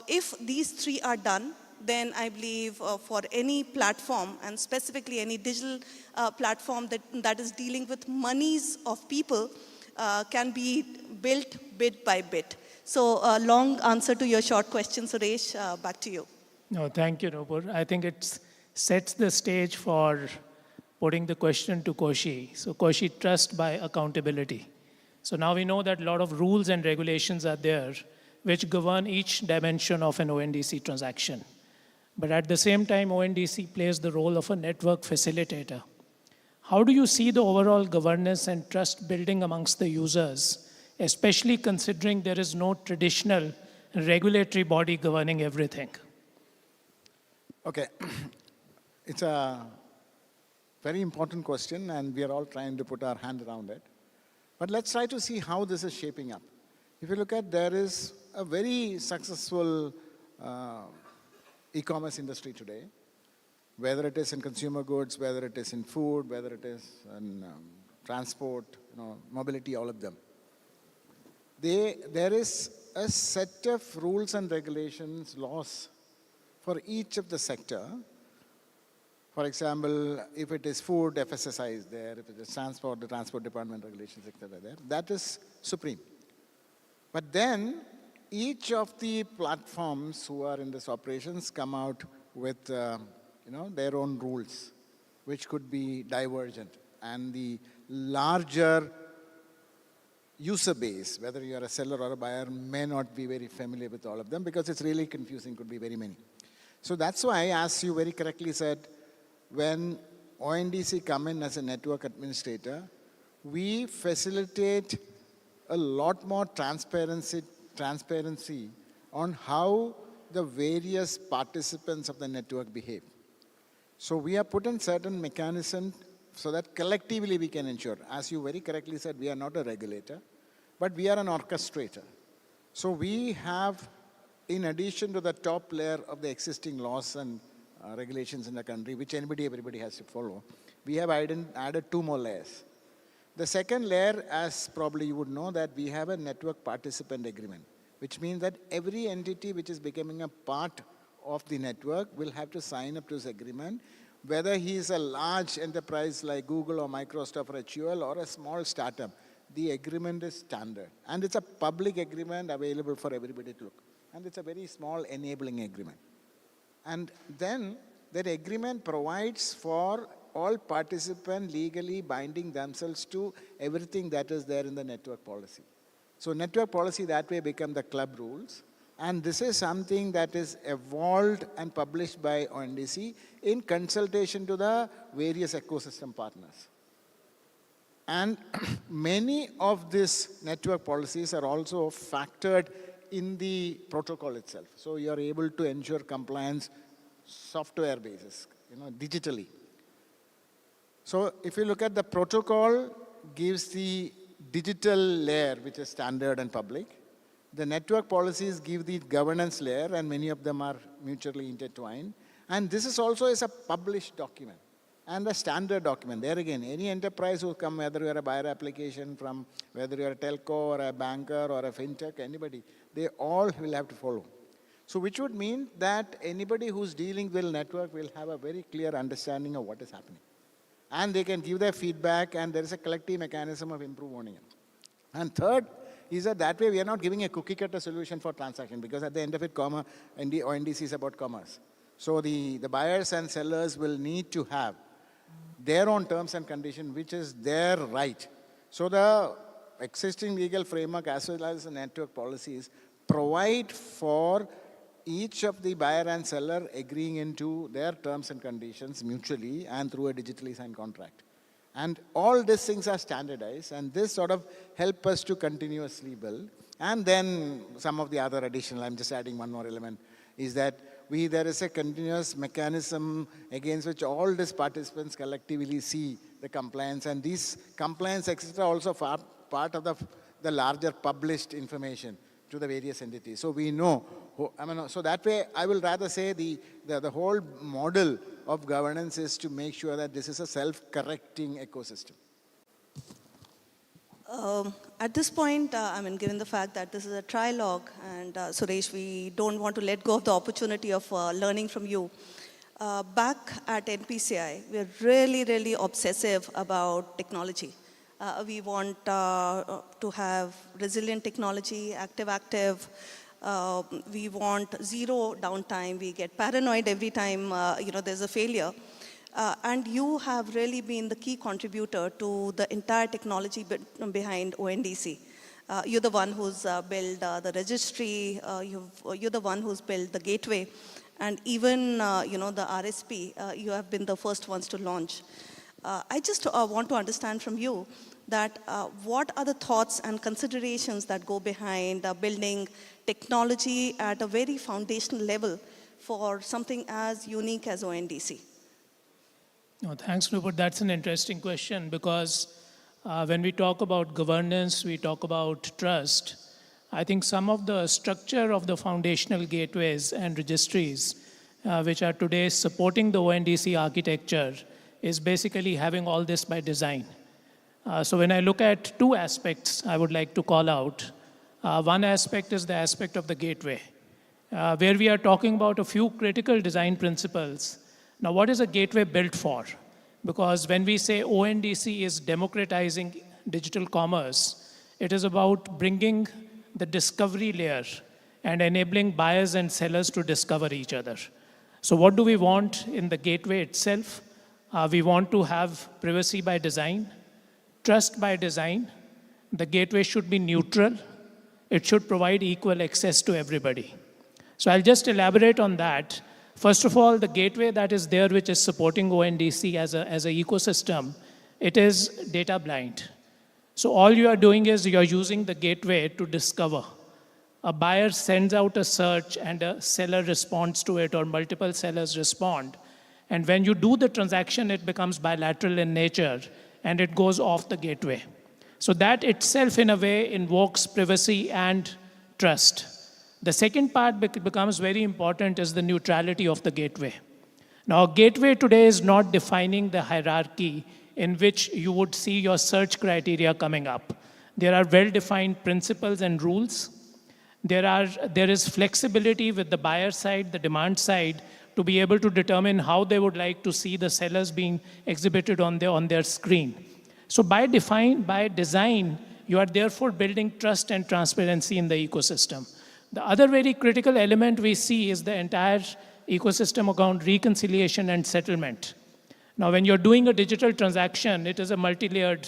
If these 3 are done, then I believe for any platform, and specifically any digital platform that is dealing with monies of people, can be built bit by bit. So a long answer to your short question, Suresh. Back to you. No, thank you, Nupur. I think it's sets the stage for putting the question to Koshi. So Koshi, trust by accountability. So now we know that a lot of rules and regulations are there which govern each dimension of an ONDC transaction. But at the same time, ONDC plays the role of a network facilitator. How do you see the overall governance and trust building amongst the users, especially considering there is no traditional regulatory body governing everything? Okay, it's a very important question and we are all trying to put our hand around it. But let's try to see how this is shaping up. If you look at, there is a very successful e-commerce industry today, whether it is in consumer goods, whether it is in food, whether it is in transport, mobility, all of them. There is a set of rules and regulations, laws for each of the sector. For example, if it is food, FSSI is there. If it is transport, the Transport Department regulations, etc. there. That is supreme. But then, each of the platforms who are in this operations come out with their own rules, which could be divergent. And the larger user base, whether you are a seller or a buyer, may not be very familiar with all of them because it's really confusing, could be very many. So that's why, as you very correctly said, when ONDC come in as a network administrator, we facilitate a lot more transparency on how the various participants of the network behave. So we have put in certain mechanisms so that collectively we can ensure. As you very correctly said, we are not a regulator, but we are an orchestrator. So we have, in addition to the top layer of the existing laws and regulations in the country, which everybody has to follow, we have added 2 more layers. The second layer, as probably you would know, that we have a network participant agreement, which means that every entity which is becoming a part of the network will have to sign up to this agreement, whether he is a large enterprise like Google or Microsoft or HUL or a small startup. The agreement is standard. And it's a public agreement available for everybody to look. And it's a very small enabling agreement. And then that agreement provides for all participants legally binding themselves to everything that is there in the network policy. So network policy that way become the club rules. And this is something that is evolved and published by ONDC in consultation to the various ecosystem partners. And many of these network policies are also factored in the protocol itself. So you are able to ensure compliance software basis, digitally. So if you look at the protocol, gives the digital layer, which is standard and public. The network policies give the governance layer, and many of them are mutually intertwined. And this is also a published document and a standard document. There again, any enterprise who come, whether you are a buyer application from, whether you are a telco or a banker or a fintech, anybody, they all will have to follow. So which would mean that anybody who's dealing with network will have a very clear understanding of what is happening. And they can give their feedback, and there is a collective mechanism of improving it. And third is that way we are not giving a cookie cutter solution for transaction, because at the end of it, ONDC is about commerce. So the buyers and sellers will need to have their own terms and conditions, which is their right. So the existing legal framework as well as the network policies provide for each of the buyer and seller agreeing into their terms and conditions mutually and through a digitally signed contract. And all these things are standardized, and this sort of help us to continuously build. And then some of the other additional, I'm just adding one more element, is that there is a continuous mechanism against which all these participants collectively see the compliance, and these compliance, etc., also part of the larger published information to the various entities. So we know, so that way I will rather say the whole model of governance is to make sure that this is a self-correcting ecosystem. At this point, given the fact that this is a trilogue, and Suresh, we don't want to let go of the opportunity of learning from you. Back at NPCI, we're really, really obsessive about technology. We want to have resilient technology, active-active, We want zero downtime. We get paranoid every time there's a failure. And you have really been the key contributor to the entire technology behind ONDC. You're the one who's built the registry. You're the one who's built the gateway. And even, the RSP, you have been the first ones to launch. I just want to understand from you that what are the thoughts and considerations that go behind building technology at a very foundational level for something as unique as ONDC? No, thanks, Rupert. That's an interesting question because when we talk about governance, we talk about trust. I think some of the structure of the foundational gateways and registries, which are today supporting the ONDC architecture, is basically having all this by design. So when I look at two aspects I would like to call out, one aspect is the aspect of the gateway, where we are talking about a few critical design principles. Now, what is a gateway built for? Because when we say ONDC is democratizing digital commerce, it is about bringing the discovery layer and enabling buyers and sellers to discover each other. So what do we want in the gateway itself? We want to have privacy by design, trust by design. The gateway should be neutral. It should provide equal access to everybody. So I'll just elaborate on that. First of all, the gateway that is there, which is supporting ONDC as an ecosystem, it is data blind. So all you are doing is you are using the gateway to discover. A buyer sends out a search and a seller responds to it, or multiple sellers respond. And when you do the transaction, it becomes bilateral in nature and it goes off the gateway. So that itself, in a way, invokes privacy and trust. The second part becomes very important is the neutrality of the gateway. Now, a gateway today is not defining the hierarchy in which you would see your search criteria coming up. There are well-defined principles and rules. There is flexibility with the buyer side, the demand side, to be able to determine how they would like to see the sellers being exhibited on their screen. So by design, you are therefore building trust and transparency in the ecosystem. The other very critical element we see is the entire ecosystem around reconciliation and settlement. Now, when you're doing a digital transaction, it is a multi-layered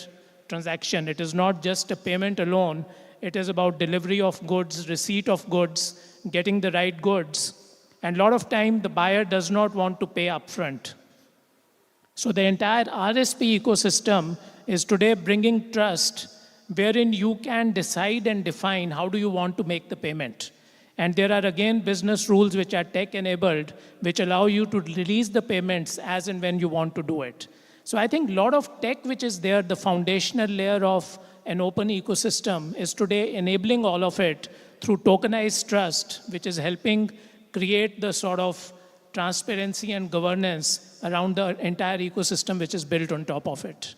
transaction. It is not just a payment alone. It is about delivery of goods, receipt of goods, getting the right goods. And a lot of time, the buyer does not want to pay upfront. So the entire RSP ecosystem is today bringing trust, wherein you can decide and define how do you want to make the payment. And there are, again, business rules which are tech-enabled, which allow you to release the payments as and when you want to do it. So I think a lot of tech which is there, the foundational layer of an open ecosystem, is today enabling all of it through tokenized trust, which is helping create the sort of transparency and governance around the entire ecosystem which is built on top of it.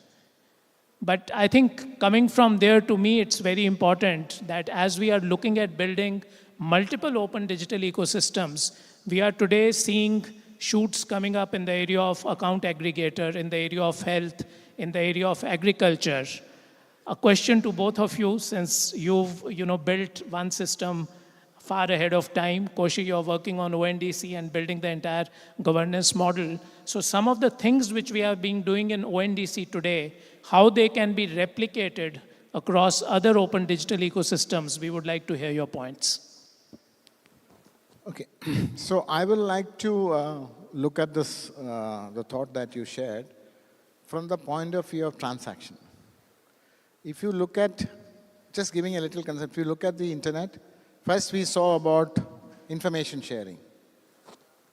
But I think coming from there, to me, it's very important that as we are looking at building multiple open digital ecosystems, we are today seeing shoots coming up in the area of account aggregator, in the area of health, in the area of agriculture. A question to both of you, since you've built one system far ahead of time. Koshi, you're working on ONDC and building the entire governance model. So some of the things which we have been doing in ONDC today, how they can be replicated across other open digital ecosystems, we would like to hear your points. Okay, so I would like to look at this, the thought that you shared, from the point of view of transaction. If you look at, just giving a little concept, if you look at the internet, first we saw about information sharing.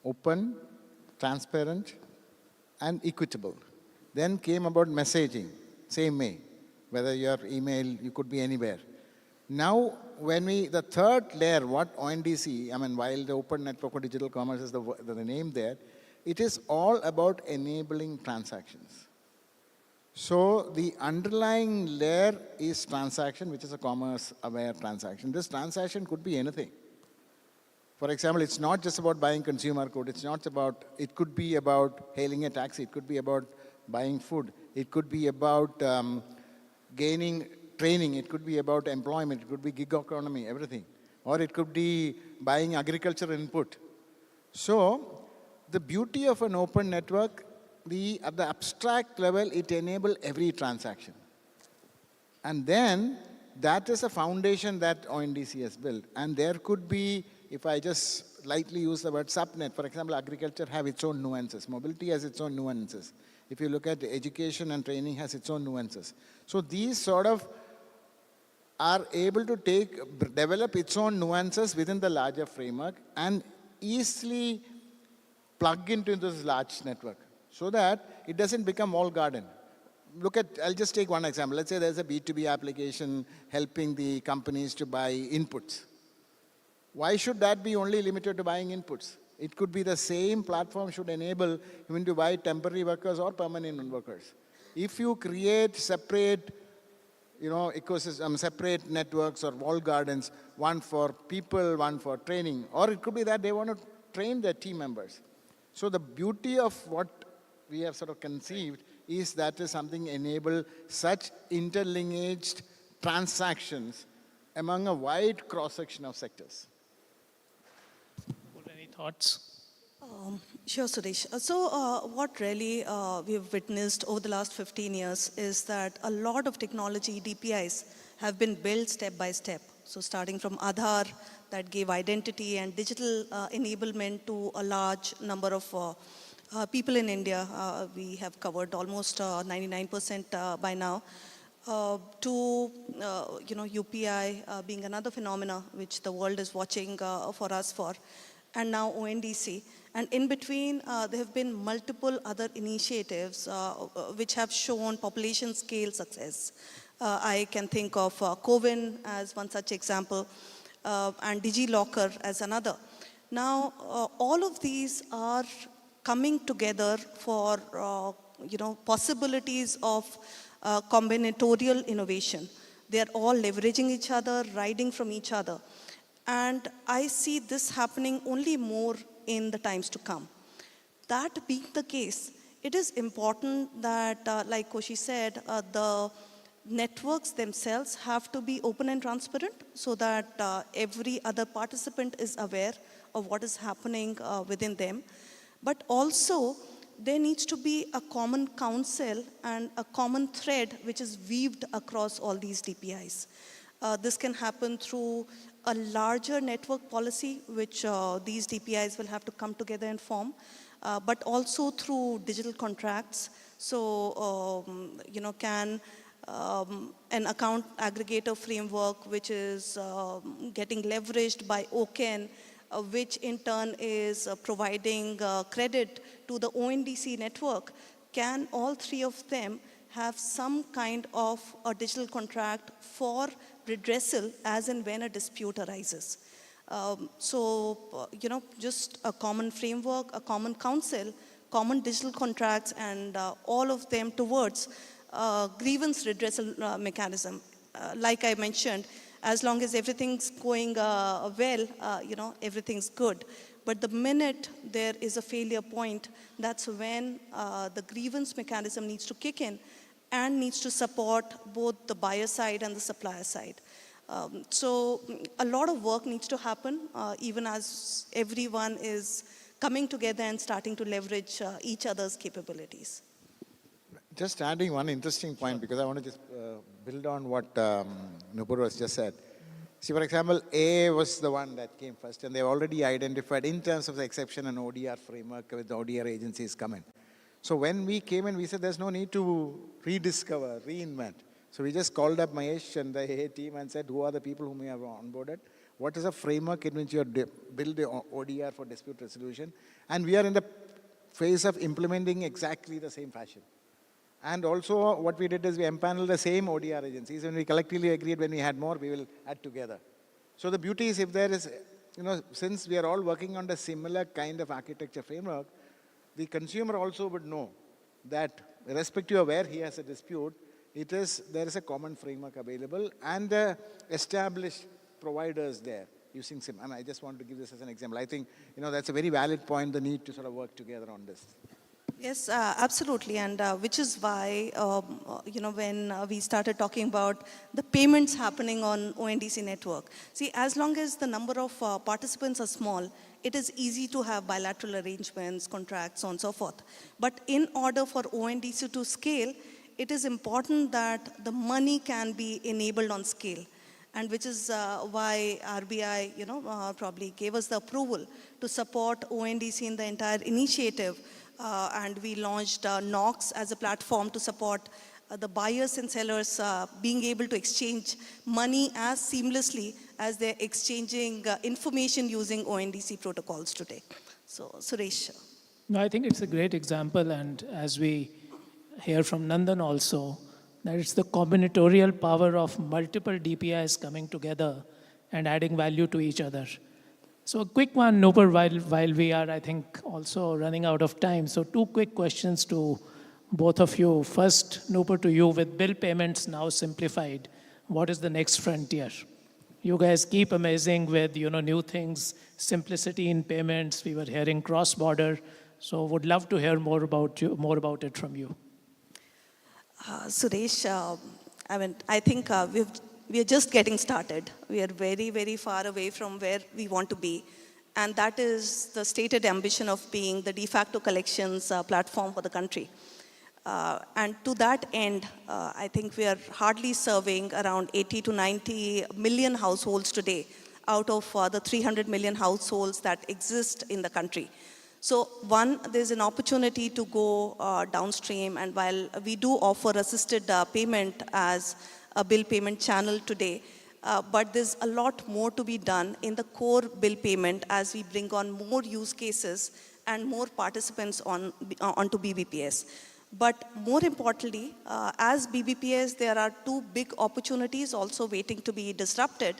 Open, transparent, and equitable. Then came about messaging, same way. Whether your email, you could be anywhere. Now, when the third layer, what ONDC, while the Open Network for Digital Commerce is the name there, it is all about enabling transactions. So the underlying layer is transaction, which is a commerce-aware transaction. This transaction could be anything. For example, it's not just about buying consumer good. It's not about, it could be about hailing a taxi. It could be about buying food. It could be about gaining training. It could be about employment. It could be gig economy, everything. or it could be buying agricultural input. So the beauty of an open network, at the abstract level, it enables every transaction. And then that is a foundation that ONDC has built. And there could be, if I just lightly use the word subnet, for example, agriculture have its own nuances. Mobility has its own nuances. If you look at education and training has its own nuances. So these sort of are able to develop its own nuances within the larger framework and easily plug into this large network so that it doesn't become walled garden. I'll just take one example. Let's say there's a B2B application helping the companies to buy inputs. Why should that be only limited to buying inputs? It could be the same platform should enable even to buy temporary workers or permanent workers. If you create separate, ecosystem, separate networks or walled gardens, one for people, one for training, or it could be that they want to train their team members. So the beauty of what we have sort of conceived is that is something enable such interlinkaged transactions among a wide cross-section of sectors. Any thoughts? Sure, Suresh. So what really we've witnessed over the last 15 years is that a lot of technology DPIs have been built step by step. So starting from Aadhaar, that gave identity and digital enablement to a large number of people in India. We have covered almost 99% by now. To UPI being another phenomena which the world is watching for us for, and now ONDC. And in between, there have been multiple other initiatives which have shown population scale success. I can think of CoWIN as one such example, and DigiLocker as another. Now, all of these are coming together for possibilities of combinatorial innovation. They are all leveraging each other, riding from each other. And I see this happening only more in the times to come. That being the case, it is important that, like Koshi said, the networks themselves have to be open and transparent so that every other participant is aware of what is happening within them. But also, there needs to be a common counsel and a common thread which is weaved across all these DPIs. This can happen through a larger network policy, which these DPIs will have to come together and form, but also through digital contracts. So, can an account aggregator framework, which is getting leveraged by OCEN, which in turn is providing credit to the ONDC network, can all three of them have some kind of a digital contract for redressal as and when a dispute arises? Just a common framework, a common counsel, common digital contracts, and all of them towards grievance redressal mechanism. Like I mentioned, as long as everything's going well, everything's good. But the minute there is a failure point, that's when the grievance mechanism needs to kick in and needs to support both the buyer side and the supplier side. So a lot of work needs to happen, even as everyone is coming together and starting to leverage each other's capabilities. Just adding one interesting point, because I want to just build on what Nupur has just said. See, for example, AA was the one that came first, and they already identified in terms of the exception and ODR framework with the ODR agencies coming. So when we came in, we said there's no need to rediscover, reinvent. So we just called up Mahesh and the AA team and said, who are the people whom we have onboarded? What is a framework in which you build the ODR for dispute resolution? And we are in the phase of implementing exactly the same fashion. And also what we did is we empaneled the same ODR agencies, and we collectively agreed when we had more, we will add together. So the beauty is if there is, since we are all working on the similar kind of architecture framework, the consumer also would know that irrespective of where he has a dispute, there is a common framework available and established providers there using SIM. And I just want to give this as an example. I think, that's a very valid point, the need to sort of work together on this. Yes, absolutely, and which is why, when we started talking about the payments happening on ONDC network. See, as long as the number of participants are small, it is easy to have bilateral arrangements, contracts, so on and so forth. But in order for ONDC to scale, it is important that the money can be enabled on scale. And which is why RBI, probably gave us the approval to support ONDC in the entire initiative. And we launched Knox as a platform to support the buyers and sellers being able to exchange money as seamlessly as they're exchanging information using ONDC protocols today. So, Suresh. No, I think it's a great example, and as we hear from Nandan also, that it's the combinatorial power of multiple DPIs coming together and adding value to each other. So a quick one, Nupur, while we are, I think, also running out of time. So 2 quick questions to both of you. First, Nupur, to you, with bill payments now simplified, what is the next frontier? You guys keep amazing with, new things, simplicity in payments. We were hearing cross-border. So would love to hear more about it from you. Suresh, I think we are just getting started. We are very, very far away from where we want to be. And that is the stated ambition of being the de facto collections platform for the country. And to that end, I think we are hardly serving around 80 to 90 million households today out of the 300 million households that exist in the country. So one, there's an opportunity to go downstream, and while we do offer assisted payment as a bill payment channel today, but there's a lot more to be done in the core bill payment as we bring on more use cases and more participants onto BBPS. But more importantly, as BBPS, there are 2 big opportunities also waiting to be disrupted.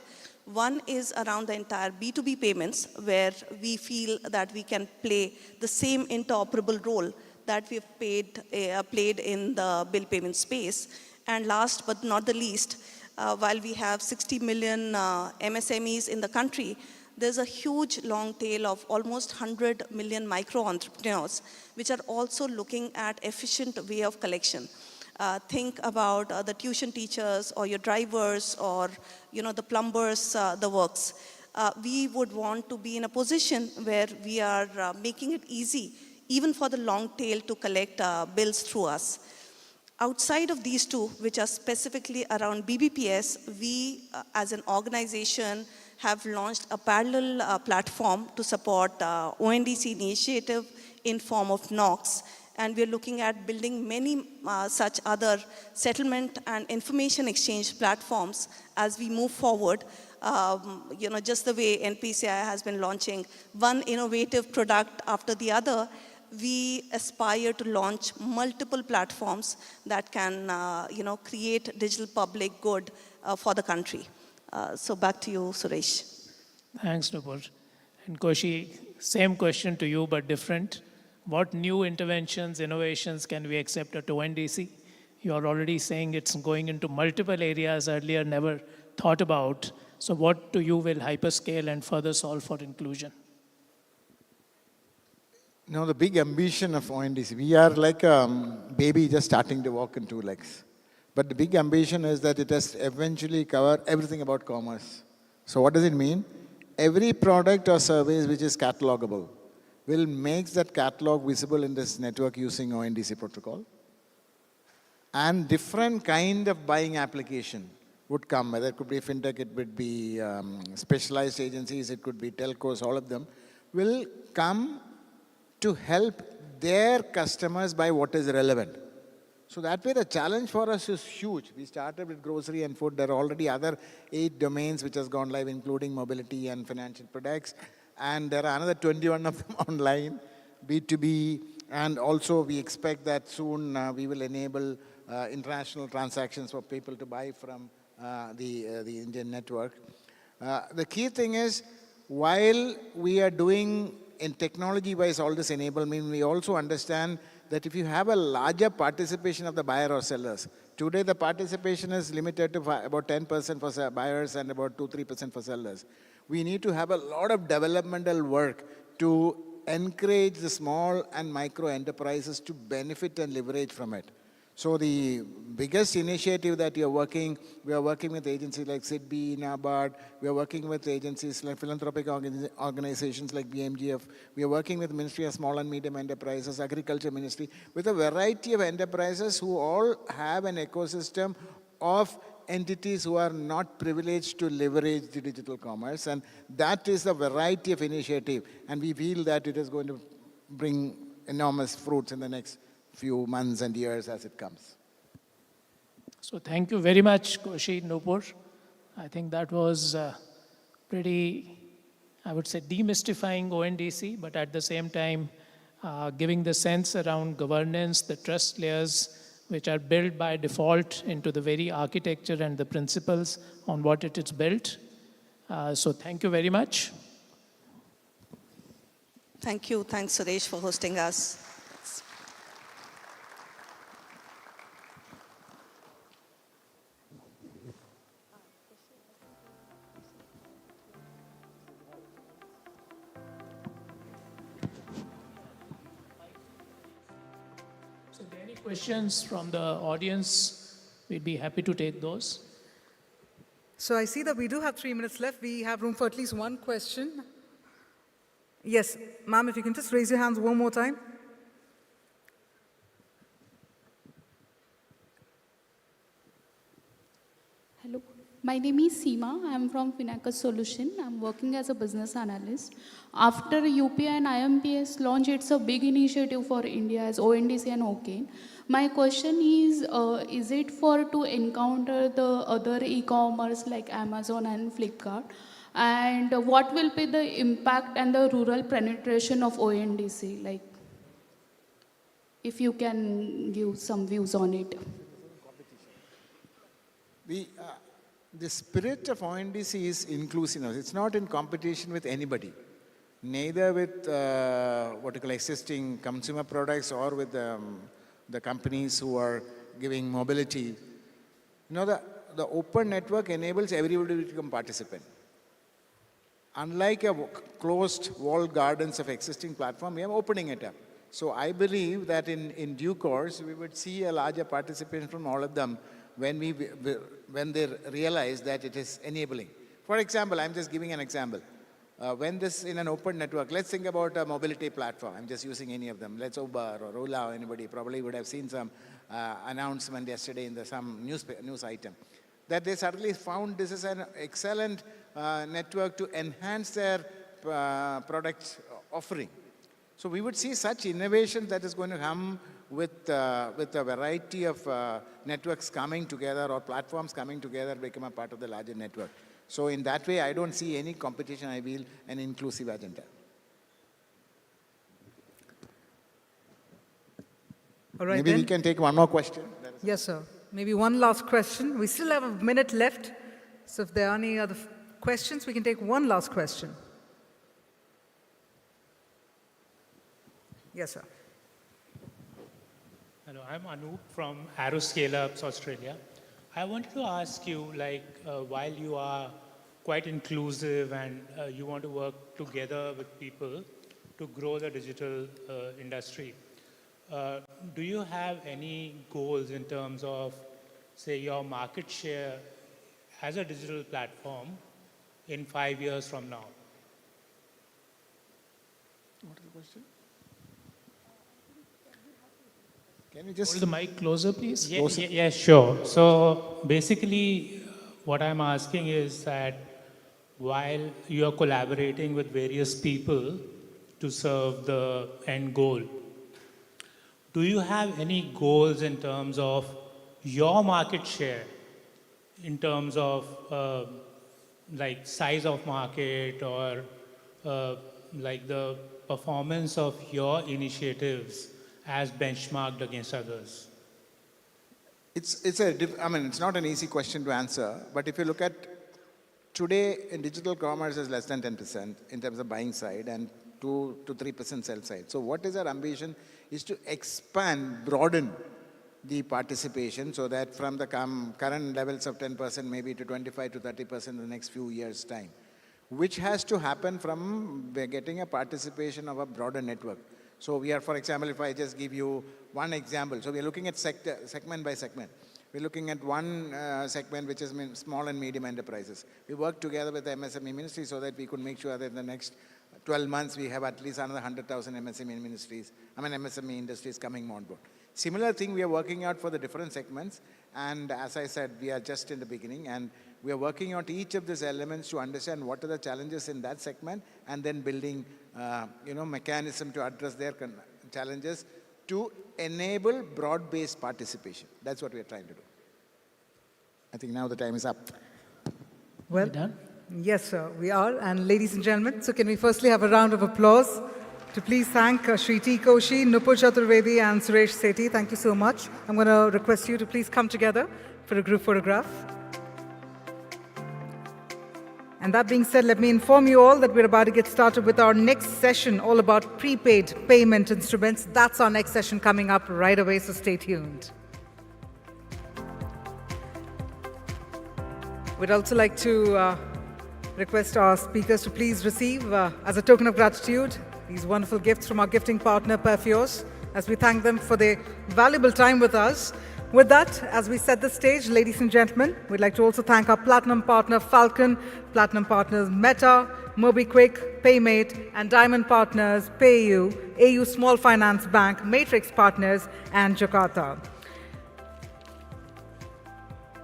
One is around the entire B2B payments, where we feel that we can play the same interoperable role that we've played in the bill payment space. And last but not the least, while we have 60 million MSMEs in the country, there's a huge long tail of almost 100 million micro entrepreneurs, which are also looking at efficient way of collection. Think about the tuition teachers or your drivers or the plumbers, the works. We would want to be in a position where we are making it easy, even for the long tail, to collect bills through us. Outside of these 2, which are specifically around BBPS, we as an organization have launched a parallel platform to support ONDC initiative in form of Knox. And we're looking at building many such other settlement and information exchange platforms as we move forward. Just the way NPCI has been launching one innovative product after the other, we aspire to launch multiple platforms that can, create digital public good for the country. So back to you, Suresh. Thanks, Nupur. And Koshi, same question to you, but different. What new interventions, innovations can we accept at ONDC? You're already saying it's going into multiple areas earlier never thought about. So what to you will hyperscale and further solve for inclusion? The big ambition of ONDC, we are like a baby just starting to walk in 2 legs. But the big ambition is that it has eventually cover everything about commerce. So what does it mean? Every product or service which is catalogable will make that catalog visible in this network using ONDC protocol. And different kind of buying application would come, whether it could be fintech, it would be specialized agencies, it could be telcos, all of them will come to help their customers buy what is relevant. So that way the challenge for us is huge. We started with grocery and food. There are already other 8 domains which has gone live, including mobility and financial products. And there are another 21 of them online, B2B. And also we expect that soon we will enable international transactions for people to buy from the Indian network. The key thing is, while we are doing in technology-wise all this enablement, we also understand that if you have a larger participation of the buyer or sellers, today the participation is limited to about 10% for buyers and about 2-3% for sellers. We need to have a lot of developmental work to encourage the small and micro enterprises to benefit and leverage from it. So the biggest initiative that we are working with agencies like SIDBI, NABARD, we are working with agencies like philanthropic organizations like BMGF, we are working with Ministry of Small and Medium Enterprises, Agriculture Ministry, with a variety of enterprises who all have an ecosystem of entities who are not privileged to leverage the digital commerce, and that is a variety of initiative, and we feel that it is going to bring enormous fruits in the next few months and years as it comes. So thank you very much, Koshi Nupur. I think that was pretty, I would say, demystifying ONDC, but at the same time, giving the sense around governance, the trust layers, which are built by default into the very architecture and the principles on what it is built. So thank you very much. Thank you. Thanks, Suresh, for hosting us. So if there are any questions from the audience, we'd be happy to take those. So I see that we do have 3 minutes left. We have room for at least one question. Yes, ma'am, if you can just raise your hands one more time. Hello, my name is Seema. I'm from Finaca Solution. I'm working as a business analyst. After UPI and IMPS launch, it's a big initiative for India as ONDC and OK. My question is it for to encounter the other e-commerce like Amazon and Flipkart? And what will be the impact and the rural penetration of ONDC? Like, if you can give some views on it. The spirit of ONDC is inclusiveness. It's not in competition with anybody, neither with existing consumer products or with the companies who are giving mobility. You know, the open network enables everybody to become participant. Unlike a closed walled gardens of existing platform, we are opening it up. So I believe that in due course, we would see a larger participation from all of them when they realize that it is enabling. For example, I'm just giving an example. When this in an open network, let's think about a mobility platform. I'm just using any of them. Let's Uber or Ola or anybody probably would have seen some announcement yesterday in some news item, that they suddenly found this is an excellent network to enhance their product offering. So we would see such innovation that is going to come with a variety of networks coming together or platforms coming together, become a part of the larger network. So in that way, I don't see any competition. I feel an inclusive agenda. All right, maybe we can take one more question. Yes, sir. Maybe one last question. We still have a minute left. So if there are any other questions, we can take one last question. Yes, sir. Hello, I'm Anup from Arrow Scale-Ups, Australia. I wanted to ask you, while you are quite inclusive and you want to work together with people to grow the digital industry, do you have any goals in terms of, say, your market share as a digital platform in 5 years from now? What is the question? Can you just hold the mic closer, please? Closer. Yeah, sure. So basically, what I'm asking is that while you're collaborating with various people to serve the end goal, do you have any goals in terms of your market share, in terms of size of market or the performance of your initiatives as benchmarked against others? It's not an easy question to answer, but if you look at today in digital commerce is less than 10% in terms of buying side and 2 to 3% sell side. So what is our ambition is to expand, broaden the participation so that from the current levels of 10% maybe to 25 to 30% in the next few years' time. which has to happen from getting a participation of a broader network. So we are, for example, if I just give you one example, so we are looking at segment by segment. We're looking at one segment, which is small and medium enterprises. We work together with the MSME ministry so that we could make sure that in the next 12 months, we have at least another 100,000 MSME industries coming on board. Similar thing we are working out for the different segments. And as I said, we are just in the beginning. And we are working out each of these elements to understand what are the challenges in that segment and then building mechanism to address their challenges to enable broad-based participation. That's what we are trying to do. I think now the time is up. Well, yes, sir, we are. And ladies and gentlemen, so can we firstly have a round of applause to please thank Shri T. Koshi, Nupur Chaturvedi, and Suresh Sethi. Thank you so much. I'm going to request you to please come together for a group photograph. And that being said, let me inform you all that we're about to get started with our next session all about prepaid payment instruments. That's our next session coming up right away, so stay tuned. We'd also like to request our speakers to please receive, as a token of gratitude, these wonderful gifts from our gifting partner, Perfios, as we thank them for their valuable time with us. With that, as we set the stage, ladies and gentlemen, we'd like to also thank our platinum partner, Falcon, platinum partners, Meta, MobiQuick, Paymate, and diamond partners, PayU, AU Small Finance Bank, Matrix Partners, and Jakarta.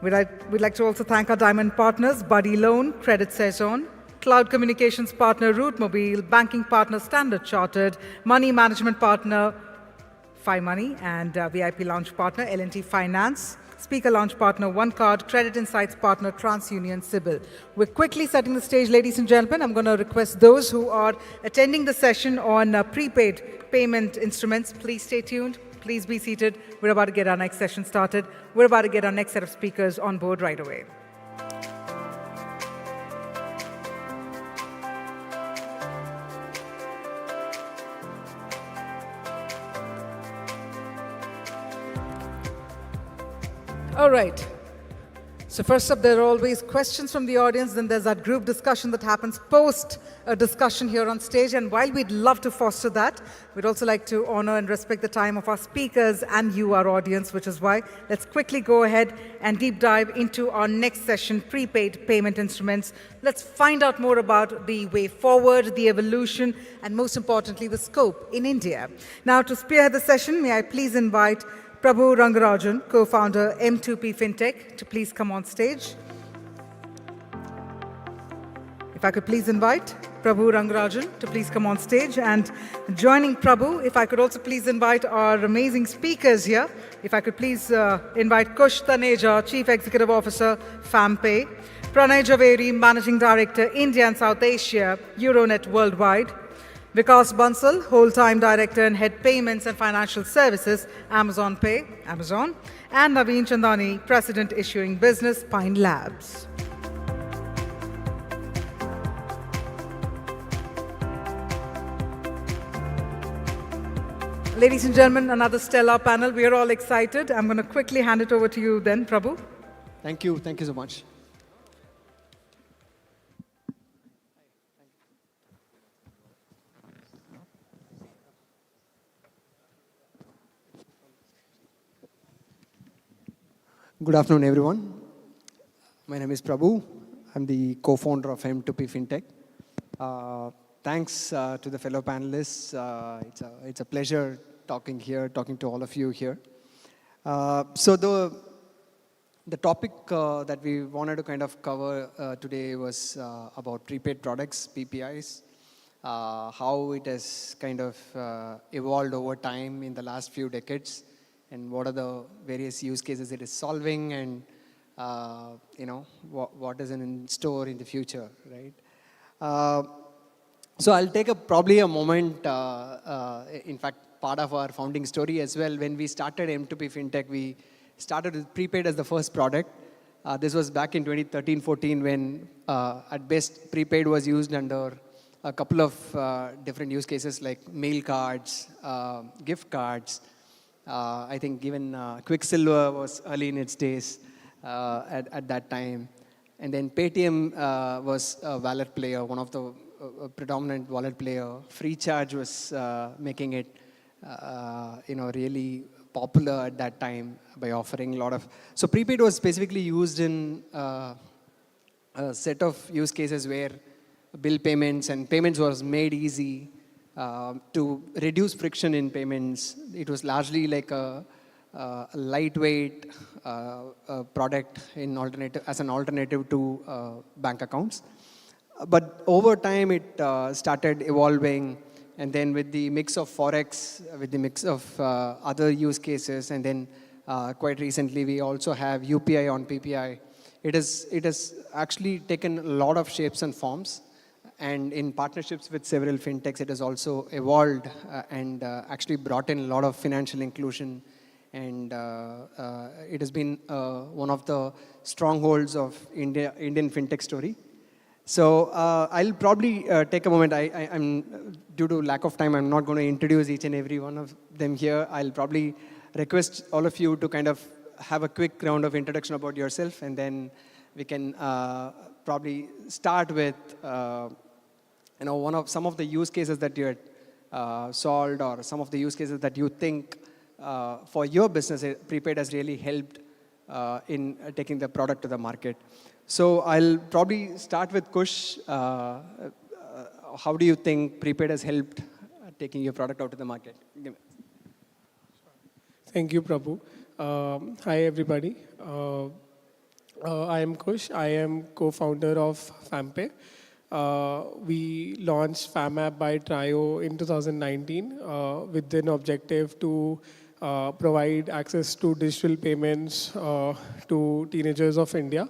We'd like to also thank our diamond partners, Buddy Loan, Credit Saison, cloud communications partner, Route Mobile, banking partner, Standard Chartered, money management partner, FiMoney, and VIP launch partner, L&T Finance, speaker launch partner, OneCard, credit insights partner, TransUnion, Sibyl. We're quickly setting the stage, ladies and gentlemen. I'm going to request those who are attending the session on prepaid payment instruments, please stay tuned. Please be seated. We're about to get our next session started. We're about to get our next set of speakers on board right away. All right. So first up, there are always questions from the audience. Then there's that group discussion that happens post a discussion here on stage. And while we'd love to foster that, we'd also like to honor and respect the time of our speakers and you, our audience, which is why let's quickly go ahead and deep dive into our next session, prepaid payment instruments. Let's find out more about the way forward, the evolution, and most importantly, the scope in India. Now, to spearhead the session, may I please invite Prabhu Rangarajan, co-founder M2P Fintech, to please come on stage. If I could please invite Prabhu Rangarajan to please come on stage. And joining Prabhu, if I could also please invite our amazing speakers here. If I could please invite Kush Taneja, Chief Executive Officer, FamPay, Pranay Javeri, Managing Director, India and South Asia, Euronet Worldwide, Vikas Bansal, Whole-Time Director and Head Payments and Financial Services, Amazon Pay, Amazon, and Naveen Chandani, President Issuing Business, Pine Labs. Ladies and gentlemen, another stellar panel. We are all excited. I'm going to quickly hand it over to you then, Prabhu. Thank you. Thank you so much. Good afternoon, everyone. My name is Prabhu. I'm the co-founder of M2P Fintech. Thanks to the fellow panelists. It's a pleasure talking to all of you here. So the topic that we wanted to kind of cover today was about prepaid products, PPIs, how it has kind of evolved over time in the last few decades, and what are the various use cases it is solving, and what is in store in the future, right? So I'll take probably a moment, in fact, part of our founding story as well. When we started M2P Fintech, we started with prepaid as the first product. This was back in 2013-14 when, at best, prepaid was used under a couple of different use cases like mail cards, gift cards. I think even Quicksilver was early in its days at that time. And then Paytm was a wallet player, one of the predominant wallet player. Freecharge was making it, really popular at that time by offering a lot of. So prepaid was specifically used in a set of use cases where bill payments and payments was made easy to reduce friction in payments. It was largely like a lightweight product as an alternative to bank accounts. But over time, it started evolving. And then with the mix of Forex, with the mix of other use cases, and then quite recently, we also have UPI on PPI. It has actually taken a lot of shapes and forms. And in partnerships with several fintechs, it has also evolved and actually brought in a lot of financial inclusion. And it has been one of the strongholds of Indian fintech story. So I'll probably take a moment. I'm due to lack of time, I'm not going to introduce each and every one of them here. I'll probably request all of you to kind of have a quick round of introduction about yourself, and then we can probably start with some of the use cases that you had solved, or some of the use cases that you think for your business, Prepaid has really helped in taking the product to the market. So I'll probably start with Kush. How do you think Prepaid has helped taking your product out to the market? Thank you, Prabhu. Hi, everybody. I am Kush. I am co-founder of FamPay. We launched FamApp by Trio in 2019 with an objective to provide access to digital payments to teenagers of India.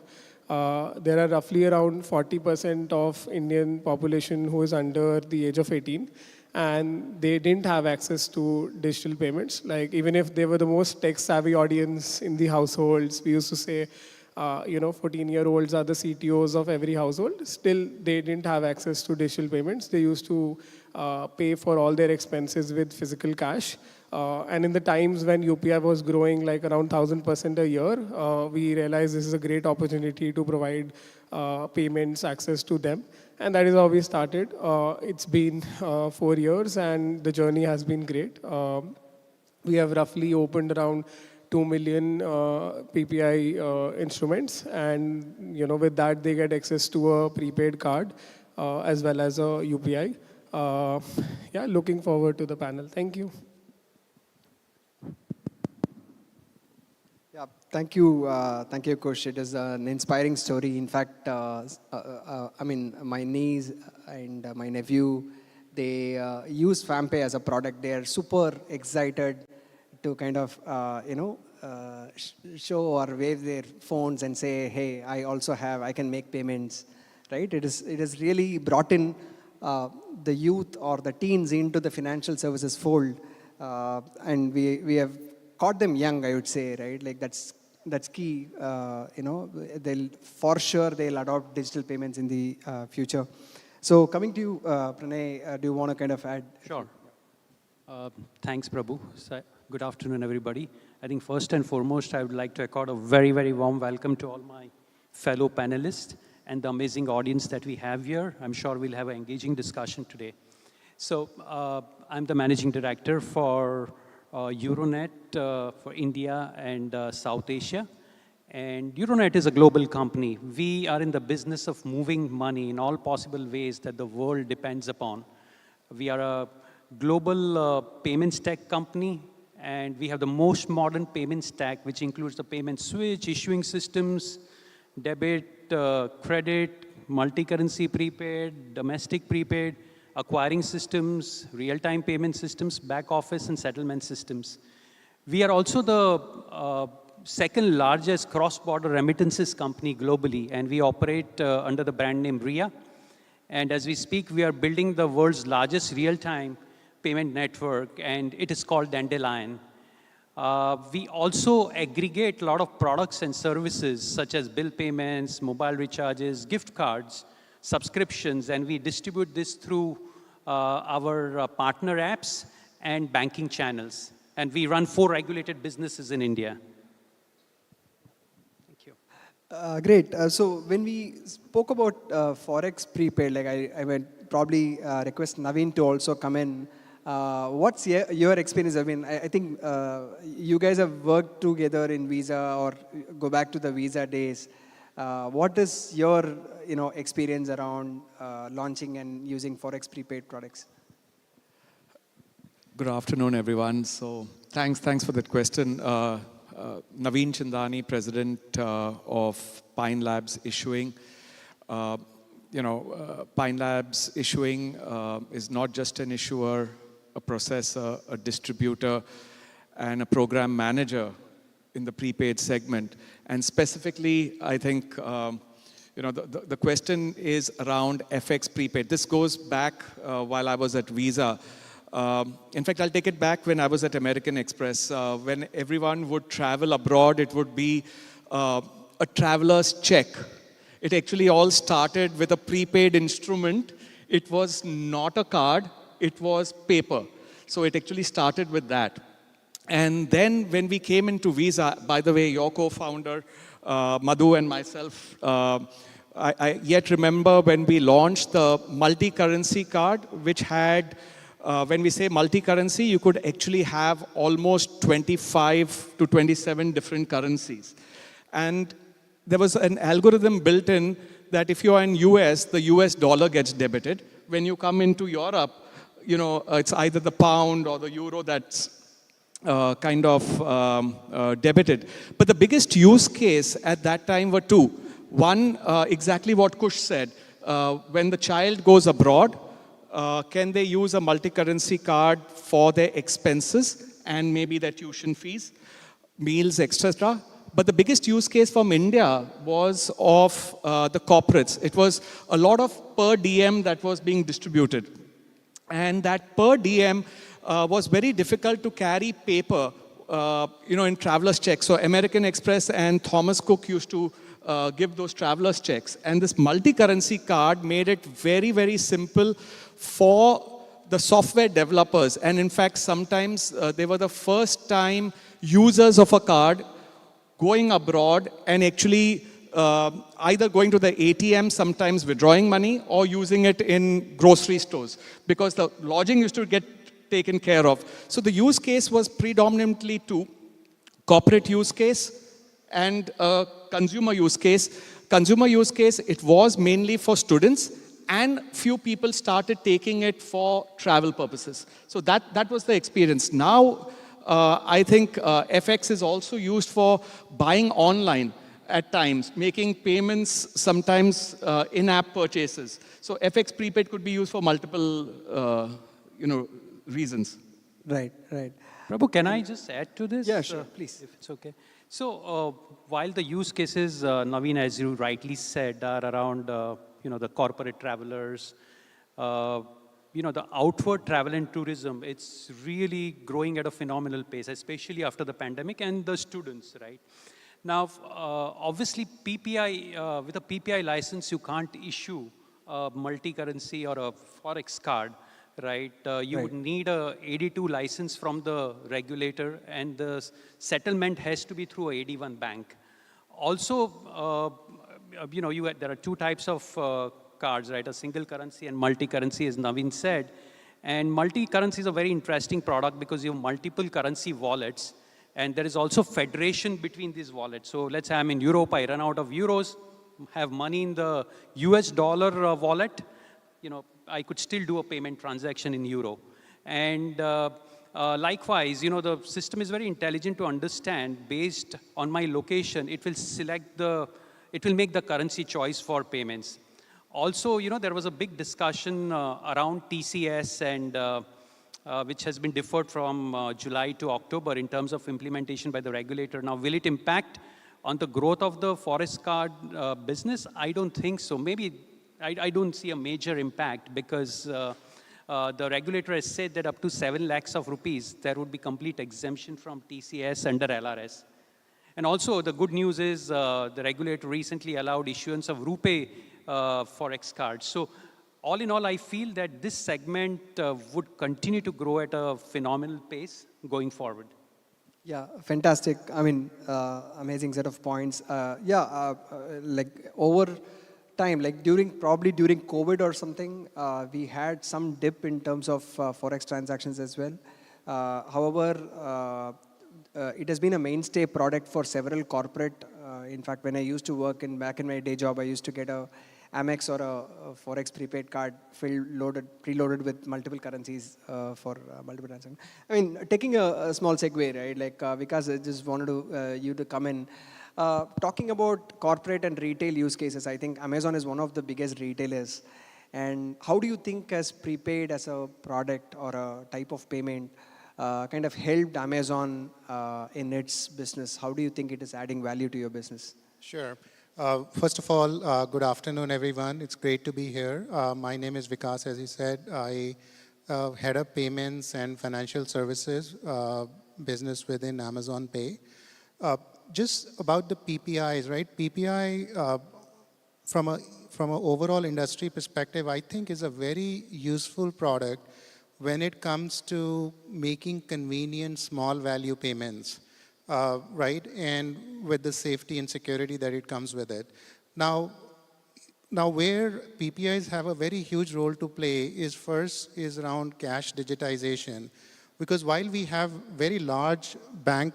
There are roughly around 40% of Indian population who is under the age of 18, and they didn't have access to digital payments. Like, even if they were the most tech-savvy audience in the households, we used to say, 14-year-olds are the CTOs of every household. Still, they didn't have access to digital payments. They used to pay for all their expenses with physical cash. And in the times when UPI was growing like around 1,000% a year, we realized this is a great opportunity to provide payments access to them. And that is how we started. It's been 4 years, and the journey has been great. We have roughly opened around 2 million PPI instruments, and with that they get access to a prepaid card as well as a UPI. Looking forward to the panel. Thank you. Yeah, thank you, Kush. It is an inspiring story. In fact, my niece and my nephew, they use FamPay as a product. They are super excited to kind of, show or wave their phones and say, hey, I can make payments, right? It has really brought in the youth or the teens into the financial services fold. And we have caught them young, I would say, right? Like that's key. They'll adopt digital payments in the future. So coming to you, Pranay, do you want to kind of add? Sure. Thanks, Prabhu. Good afternoon, everybody. I think first and foremost, I would like to accord a very, very warm welcome to all my fellow panelists and the amazing audience that we have here. I'm sure we'll have an engaging discussion today. So I'm the managing director for Euronet for India and South Asia. And Euronet is a global company. We are in the business of moving money in all possible ways that the world depends upon. We are a global payments tech company, and we have the most modern payment stack, which includes the payment switch, issuing systems, debit, credit, multi-currency prepaid, domestic prepaid, acquiring systems, real-time payment systems, back office, and settlement systems. We are also the second largest cross-border remittances company globally, and we operate under the brand name RIA. And as we speak, we are building the world's largest real-time payment network, and it is called Dandelion. We also aggregate a lot of products and services such as bill payments, mobile recharges, gift cards, subscriptions, and we distribute this through our partner apps and banking channels. And we run 4 regulated businesses in India. Thank you. Great. So when we spoke about Forex prepaid, like I would probably request Naveen to also come in. What's your experience? I mean, I think you guys have worked together in Visa or go back to the Visa days. What is your experience around launching and using Forex prepaid products? Good afternoon, everyone. So thanks for that question. Naveen Chandani, President of Pine Labs Issuing. Pine Labs Issuing is not just an issuer, a processor, a distributor, and a program manager in the prepaid segment. And specifically, I think, the question is around FX prepaid. This goes back while I was at Visa. In fact, I'll take it back when I was at American Express. When everyone would travel abroad, it would be a traveler's check. It actually all started with a prepaid instrument. It was not a card, it was paper. So it actually started with that. And then when we came into Visa, by the way, your co-founder, Madhu, and myself, I yet remember when we launched the multi-currency card, which had when we say multi-currency, you could actually have almost 25 to 27 different currencies. And there was an algorithm built in that if you are in US, the US dollar gets debited. When you come into Europe, it's either the pound or the euro that's debited. But the biggest use case at that time were two. One, exactly what Kush said. When the child goes abroad, can they use a multi-currency card for their expenses and maybe their tuition fees, meals, etc.? But the biggest use case from India was of the corporates. It was a lot of per diem that was being distributed. And that per diem was very difficult to carry paper, in traveler's checks. So American Express and Thomas Cook used to give those traveler's checks. And this multi-currency card made it very, very simple for the software developers. And in fact, sometimes they were the first time users of a card going abroad and actually either going to the ATM, sometimes withdrawing money, or using it in grocery stores, because the lodging used to get taken care of. So the use case was predominantly two: corporate use case and consumer use case. Consumer use case, it was mainly for students, and few people started taking it for travel purposes. So that was the experience. Now, I think FX is also used for buying online at times, making payments, sometimes in-app purchases. So FX prepaid could be used for multiple, reasons. Right. Prabhu, can I just add to this? Yeah, sure, please. If it's okay. So while the use cases, Naveen, as you rightly said, are around, the corporate travelers, the outward travel and tourism, it's really growing at a phenomenal pace, especially after the pandemic, and the students, right? Now, obviously, PPI, with a PPI license, you can't issue a multi-currency or a Forex card, right? You would need a 82 license from the regulator, and the settlement has to be through a 81 bank. Also, there are two types of cards, right? A single currency and multi-currency, as Naveen said. And multi-currency is a very interesting product because you have multiple currency wallets, and there is also federation between these wallets. So let's say I'm in Europe, I run out of euros, have money in the US dollar wallet, I could still do a payment transaction in euro. And likewise, the system is very intelligent to understand. Based on my location, it will make the currency choice for payments. Also, there was a big discussion around TCS, and which has been deferred from July to October in terms of implementation by the regulator. Now, will it impact on the growth of the Forex card business? I don't think so. Maybe I don't see a major impact, because the regulator has said that up to 7 lakhs of rupees, there would be complete exemption from TCS under LRS. And also, the good news is the regulator recently allowed issuance of RuPay Forex cards. So all in all, I feel that this segment would continue to grow at a phenomenal pace going forward. Yeah, fantastic. I mean, amazing set of points. Like over time, like probably during COVID or something, we had some dip in terms of forex transactions as well. However, it has been a mainstay product for several corporate. In fact, when I used to work back in my day job, I used to get a Amex or a Forex prepaid card preloaded with multiple currencies for multiple transactions. I mean, taking a small segue, right? Like Vikas, I just wanted you to come in. Talking about corporate and retail use cases, I think Amazon is one of the biggest retailers. And how do you think as prepaid as a product or a type of payment kind of helped Amazon in its business? How do you think it is adding value to your business? Sure. First of all, good afternoon, everyone. It's great to be here. My name is Vikas, as you said. I head up payments and financial services business within Amazon Pay. Just about the PPIs, right? PPI, from an overall industry perspective, I think is a very useful product when it comes to making convenient small value payments. Right, and with the safety and security that it comes with it. Now where PPIs have a very huge role to play is around cash digitization. Because while we have very large bank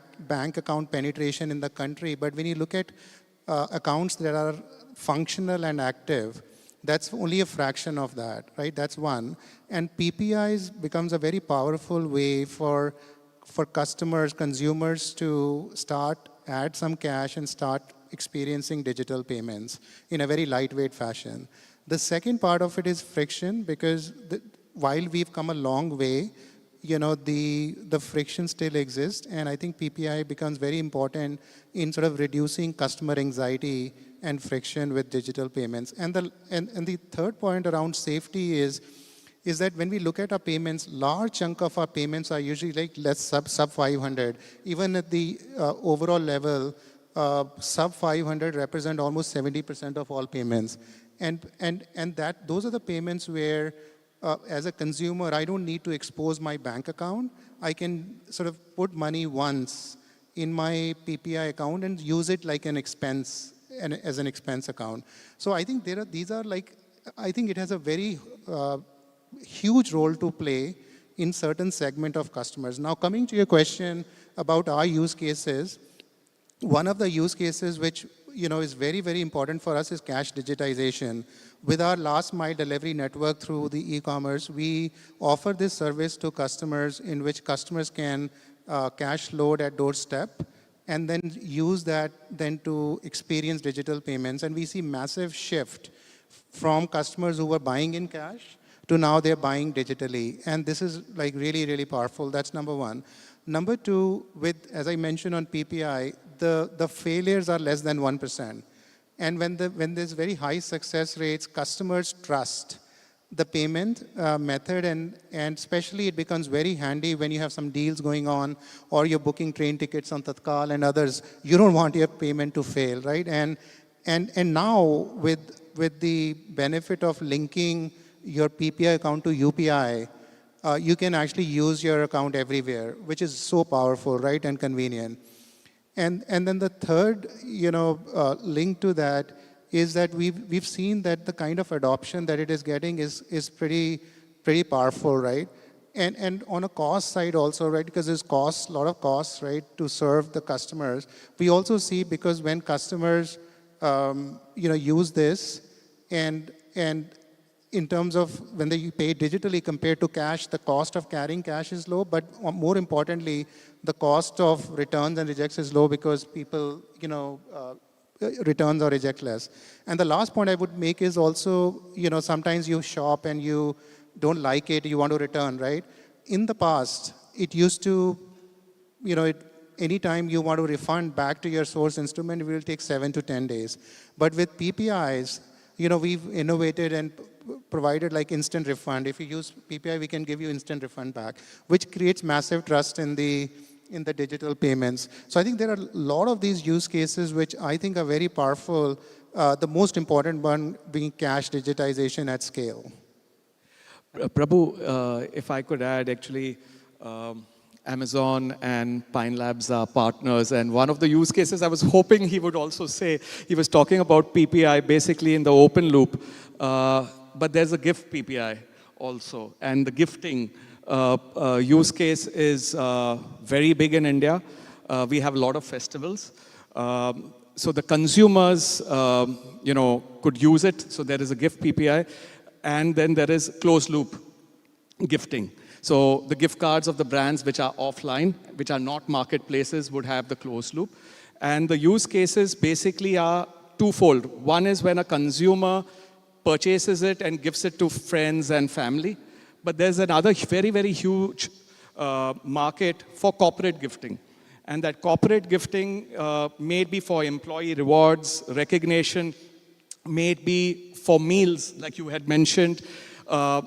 account penetration in the country, but when you look at accounts that are functional and active, that's only a fraction of that, right? That's one. And PPIs becomes a very powerful way for customers, consumers to add some cash and start experiencing digital payments in a very lightweight fashion. The second part of it is friction, because while we've come a long way, you know, the friction still exists, and I think PPI becomes very important in sort of reducing customer anxiety and friction with digital payments. And the third point around safety is that when we look at our payments, large chunk of our payments are usually like less sub 500. Even at the overall level, sub 500 represent almost 70% of all payments. And those are the payments where, as a consumer, I don't need to expose my bank account. I can sort of put money once in my PPI account and use it like an expense, as an expense account. So I think I think it has a very huge role to play in certain segment of customers. Now, coming to your question about our use cases, one of the use cases which is very, very important for us is cash digitization. With our last mile delivery network through the e-commerce, we offer this service to customers in which customers can cash load at doorstep and then use that then to experience digital payments. And we see massive shift from customers who were buying in cash to now they're buying digitally. And this is like really, really powerful. That's number one. Number two, as I mentioned on PPI, the failures are less than 1%. And when there's very high success rates, customers trust the payment method, and especially it becomes very handy when you have some deals going on or you're booking train tickets on Tatkal and others. You don't want your payment to fail, right? And now with the benefit of linking your PPI account to UPI, you can actually use your account everywhere, which is so powerful, right, and convenient. And then the third, link to that is that we've seen that the kind of adoption that it is getting is pretty powerful, right? And on a cost side also, right, because there's a lot of costs, right, to serve the customers. We also see, because when customers, use this, and in terms of when they pay digitally compared to cash, the cost of carrying cash is low, but more importantly, the cost of returns and rejects is low because people, returns or reject less. And the last point I would make is also, sometimes you shop and you don't like it, you want to return, right? In the past, it used to, anytime you want to refund back to your source instrument, it will take 7 to 10 days. But with PPIs, we've innovated and provided like instant refund. If you use PPI, we can give you instant refund back, which creates massive trust in the digital payments. So I think there are a lot of these use cases which I think are very powerful. The most important one being cash digitization at scale. Prabhu, if I could add, actually, Amazon and Pine Labs are partners. And one of the use cases I was hoping he would also say, he was talking about PPI basically in the open loop, but there's a gift PPI also. And the gifting use case is very big in India. We have a lot of festivals. So the consumers, could use it. So there is a gift PPI. And then there is closed loop gifting. So the gift cards of the brands which are offline, which are not marketplaces, would have the closed loop. And the use cases basically are twofold. One is when a consumer purchases it and gives it to friends and family. But there's another very, very huge market for corporate gifting. And that corporate gifting may be for employee rewards, recognition, may be for meals, like you had mentioned,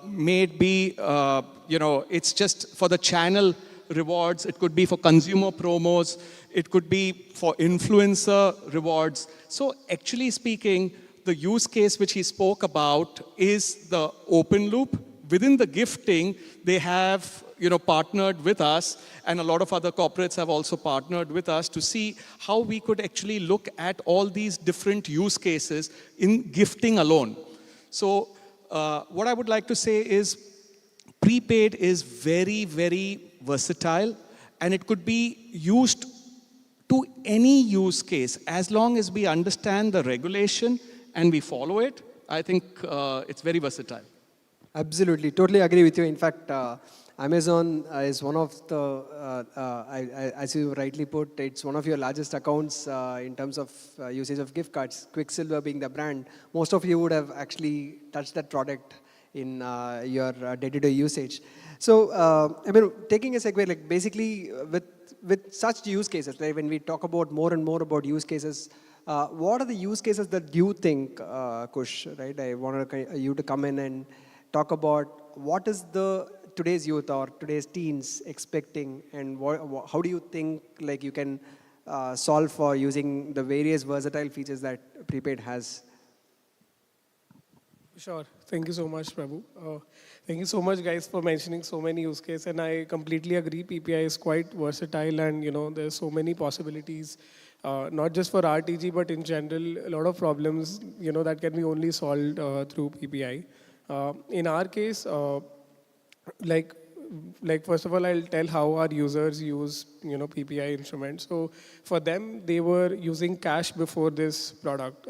may be, it's just for the channel rewards. It could be for consumer promos. It could be for influencer rewards. So actually speaking, the use case which he spoke about is the open loop. Within the gifting, they have partnered with us, and a lot of other corporates have also partnered with us to see how we could actually look at all these different use cases in gifting alone. So what I would like to say is prepaid is very, very versatile, and it could be used to any use case as long as we understand the regulation and we follow it. I think it's very versatile. Absolutely, totally agree with you. In fact, Amazon is one of the, as you rightly put, it's one of your largest accounts in terms of usage of gift cards, Quicksilver being the brand. Most of you would have actually touched that product in your day-to-day usage. So, taking a segue, like basically with such use cases, like when we talk about more and more about use cases, what are the use cases that you think, Kush, right? I wanted you to come in and talk about what is today's youth or today's teens expecting, and how do you think like you can solve for using the various versatile features that Prepaid has? Sure. Thank you so much, Prabhu. Thank you so much, guys, for mentioning so many use cases. And I completely agree. PPI is quite versatile, and there's so many possibilities, not just for RTG, but in general, a lot of problems, that can be only solved through PPI. In our case, like first of all, I'll tell how our users use, PPI instruments. So for them, they were using cash before this product.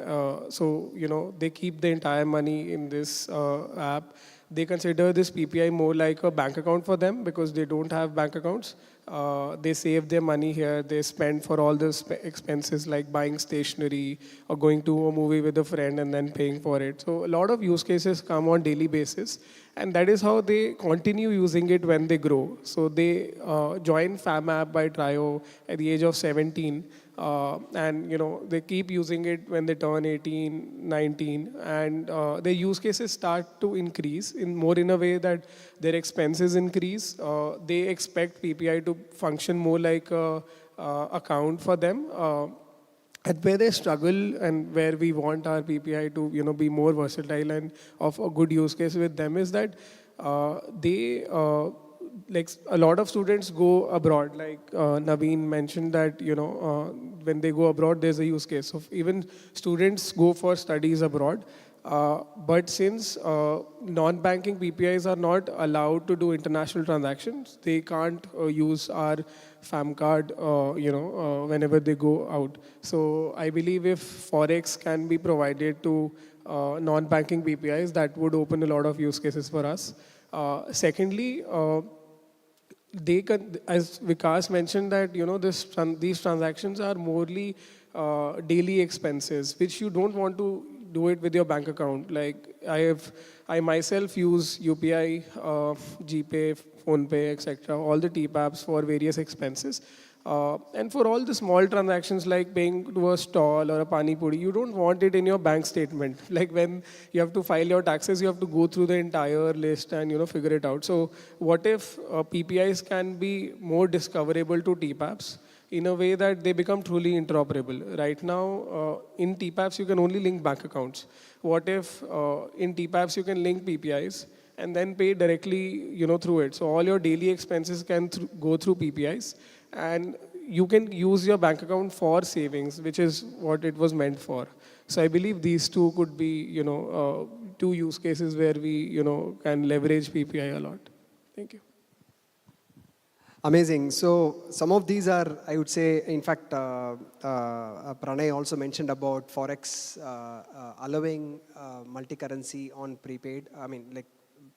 So, they keep the entire money in this app. They consider this PPI more like a bank account for them because they don't have bank accounts. They save their money here. They spend for all the expenses like buying stationery or going to a movie with a friend and then paying for it. So a lot of use cases come on daily basis, and that is how they continue using it when they grow. So they join FAMApp by Trio at the age of 17. And they keep using it when they turn 18, 19, and their use cases start to increase in a way that their expenses increase. They expect PPI to function more like a account for them. And where they struggle and where we want our PPI to be more versatile and of a good use case with them is that they like a lot of students go abroad, like Naveen mentioned that, when they go abroad, there's a use case. So even students go for studies abroad. But since non-banking PPIs are not allowed to do international transactions, they can't use our FAM card, whenever they go out. So I believe if Forex can be provided to non-banking PPIs, that would open a lot of use cases for us. Secondly, they can, as Vikas mentioned, that these transactions are morely daily expenses, which you don't want to do it with your bank account. Like I myself use UPI, GPay, PhonePe, etc., all the TPAPs for various expenses. And for all the small transactions like paying to a stall or a pani puri, you don't want it in your bank statement. Like when you have to file your taxes, you have to go through the entire list and figure it out. So what if PPIs can be more discoverable to TPAPs in a way that they become truly interoperable? Right now, in TPAPs, you can only link bank accounts. What if in TPAPs you can link PPIs? and then pay directly, through it. So all your daily expenses can go through PPIs, and you can use your bank account for savings, which is what it was meant for. So I believe these two could be, two use cases where we, can leverage PPI a lot. Thank you. Amazing. So some of these are, I would say, in fact, Pranay also mentioned about Forex allowing multi-currency on prepaid. I mean, like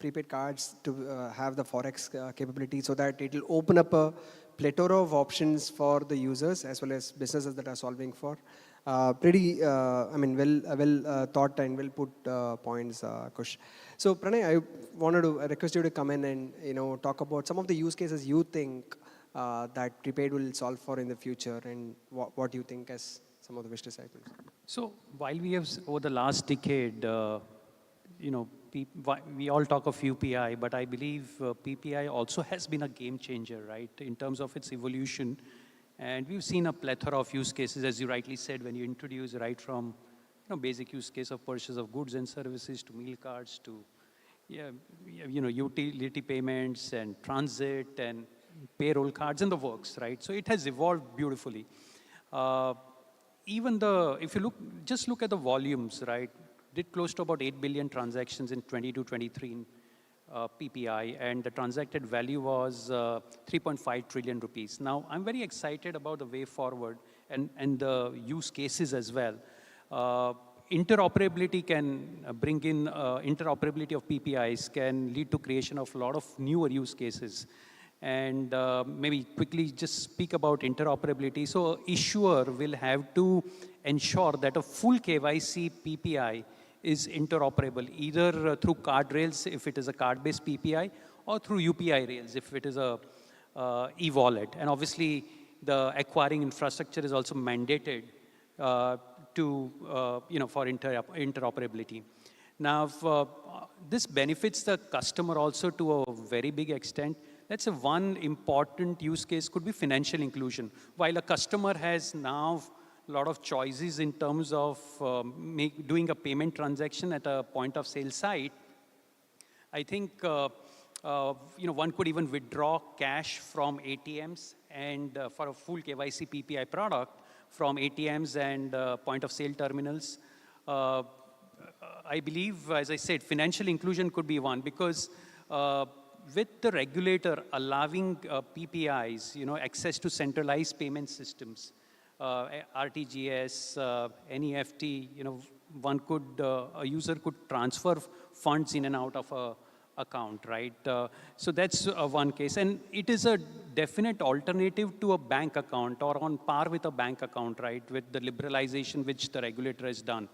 prepaid cards to have the Forex capability so that it will open up a plethora of options for the users as well as businesses that are solving for. Pretty, well thought and well put points, Kush. So Pranay, I wanted to request you to come in and talk about some of the use cases you think that prepaid will solve for in the future, and what you think as some of the wish disciples. So while we have over the last decade, we all talk of UPI, but I believe PPI also has been a game changer, right, in terms of its evolution. And we've seen a plethora of use cases, as you rightly said, when you introduce right from basic use case of purchase of goods and services to meal cards to utility payments and transit and payroll cards and the works, right? So it has evolved beautifully. If you just look at the volumes, right, did close to about 8 billion transactions in 22-23 in PPI, and the transacted value was 3.5 trillion rupees. Now, I'm very excited about the way forward and the use cases as well. Interoperability can bring in interoperability of PPIs can lead to creation of a lot of newer use cases. And maybe quickly just speak about interoperability. So issuer will have to ensure that a full KYC PPI is interoperable, either through card rails if it is a card-based PPI, or through UPI rails if it is a e-wallet. And obviously, the acquiring infrastructure is also mandated for interoperability. Now, this benefits the customer also to a very big extent. Let's say one important use case could be financial inclusion. While a customer has now a lot of choices in terms of doing a payment transaction at a point of sale site, I think one could even withdraw cash from ATMs and for a full KYC PPI product from ATMs and point of sale terminals. I believe, as I said, financial inclusion could be one, because with the regulator allowing PPIs, access to centralized payment systems, RTGS, NEFT, a user could transfer funds in and out of a account, right? So that's one case. And it is a definite alternative to a bank account, or on par with a bank account, right, with the liberalization which the regulator has done.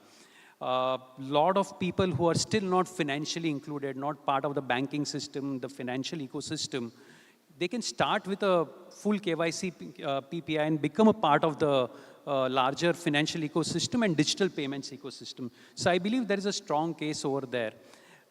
Lot of people who are still not financially included, not part of the banking system, the financial ecosystem, they can start with a full KYC PPI and become a part of the larger financial ecosystem and digital payments ecosystem. So I believe there is a strong case over there.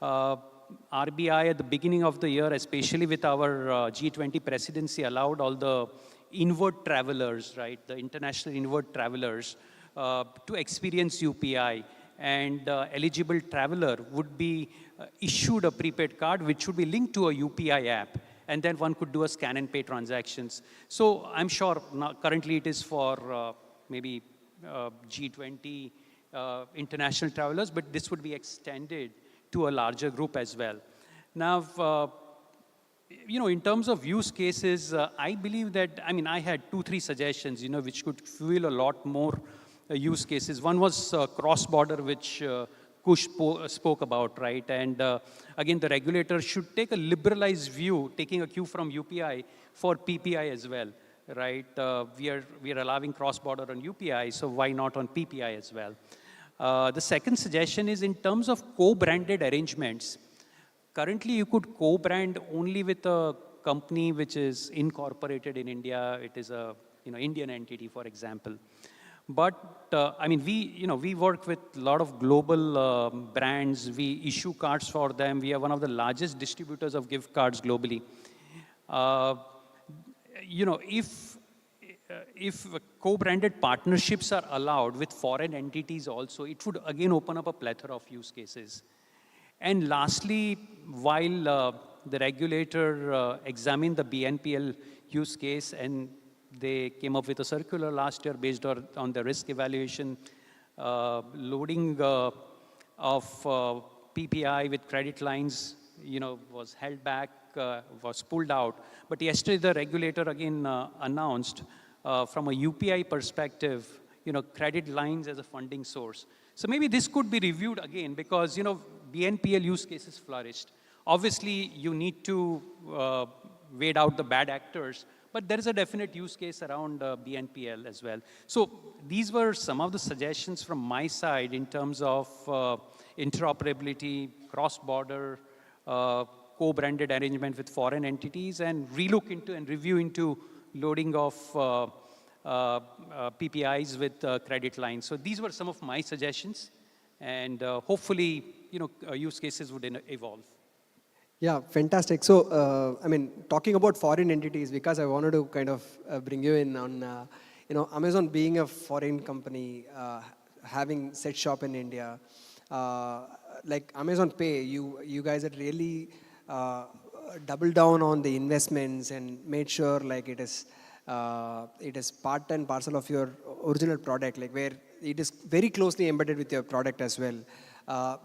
RBI at the beginning of the year, especially with our G20 presidency, allowed all the inward travelers, right, the international inward travelers, to experience UPI. And eligible traveler would be issued a prepaid card which would be linked to a UPI app. And then one could do a scan and pay transactions. So I'm sure currently it is for maybe G20 international travelers, but this would be extended to a larger group as well. Now, in terms of use cases, I believe that, I had 2-3 suggestions, which could fuel a lot more use cases. One was cross-border, which Kush spoke about, right? And again, the regulator should take a liberalized view, taking a cue from UPI for PPI as well, right? We are allowing cross-border on UPI, so why not on PPI as well? The second suggestion is in terms of co-branded arrangements. Currently, you could co-brand only with a company which is incorporated in India. It is a Indian entity, for example. But we work with a lot of global brands. We issue cards for them. We are one of the largest distributors of gift cards globally. If co-branded partnerships are allowed with foreign entities also, it would again open up a plethora of use cases. And lastly, while the regulator examined the BNPL use case and they came up with a circular last year based on the risk evaluation, loading of PPI with credit lines, was held back, was pulled out. But yesterday the regulator again announced from a UPI perspective, credit lines as a funding source. So maybe this could be reviewed again because, BNPL use cases flourished. Obviously, you need to wait out the bad actors, but there is a definite use case around BNPL as well. So these were some of the suggestions from my side in terms of interoperability, cross-border, co-branded arrangement with foreign entities, and relook into and review into loading of PPIs with credit lines. So these were some of my suggestions, and hopefully, use cases would evolve. Yeah, fantastic. So, talking about foreign entities, because I wanted to kind of bring you in on, Amazon being a foreign company, having set shop in India, like Amazon Pay, you guys had really doubled down on the investments and made sure like it is part and parcel of your original product, like where it is very closely embedded with your product as well.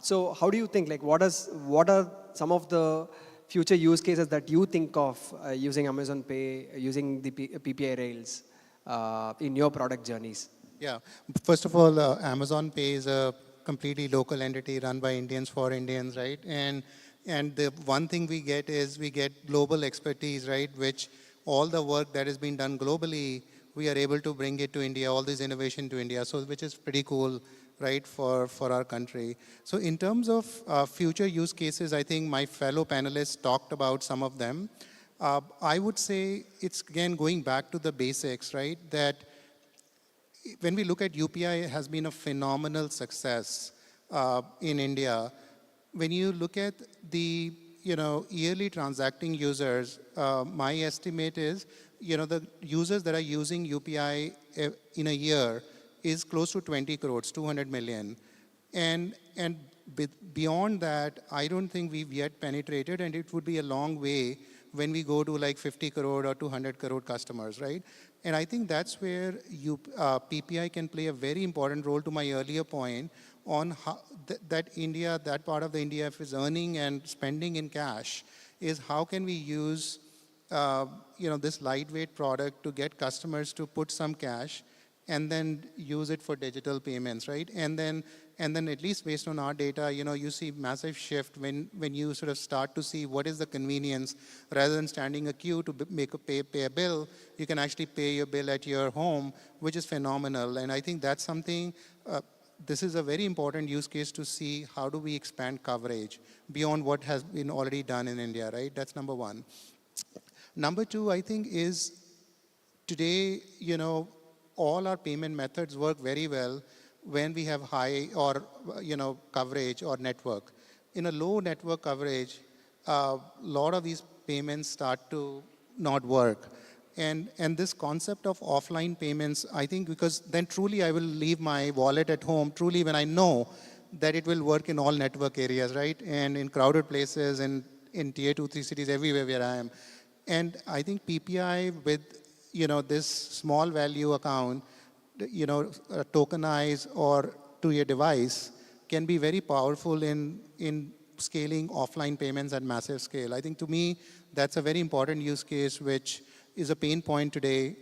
So how do you think, like what are some of the future use cases that you think of using Amazon Pay, using the PPI rails in your product journeys? Yeah, first of all, Amazon Pay is a completely local entity run by Indians for Indians, right? And the one thing we get is we get global expertise, right? Which all the work that is being done globally, we are able to bring it to India, all this innovation to India, so which is pretty cool, right, for our country. So in terms of future use cases, I think my fellow panelists talked about some of them. I would say it's again going back to the basics, right? That when we look at UPI, it has been a phenomenal success in India. When you look at the yearly transacting users, my estimate is the users that are using UPI in a year is close to 20 crores, 200 million. And beyond that, I don't think we've yet penetrated, and it would be a long way when we go to like 50 crore or 200 crore customers, right? And I think that's where PPI can play a very important role, to my earlier point, on how that India, that part of the India is earning and spending in cash, is how can we use this lightweight product to get customers to put some cash and then use it for digital payments, right? And then at least based on our data, you see massive shift when you sort of start to see what is the convenience. Rather than standing a queue to pay a bill, you can actually pay your bill at your home, which is phenomenal. And I think that's something, this is a very important use case to see how do we expand coverage beyond what has been already done in India, right? That's number one. Number two, I think, is today, all our payment methods work very well when we have high or coverage or network. In a low network coverage, a lot of these payments start to not work. And this concept of offline payments, I think, because then truly I will leave my wallet at home, truly when I know that it will work in all network areas, right? And in crowded places and in tier 2, 3 cities, everywhere where I am. And I think PPI with this small value account, tokenize or to your device, can be very powerful in scaling offline payments at massive scale. I think to me, that's a very important use case, which is a pain point today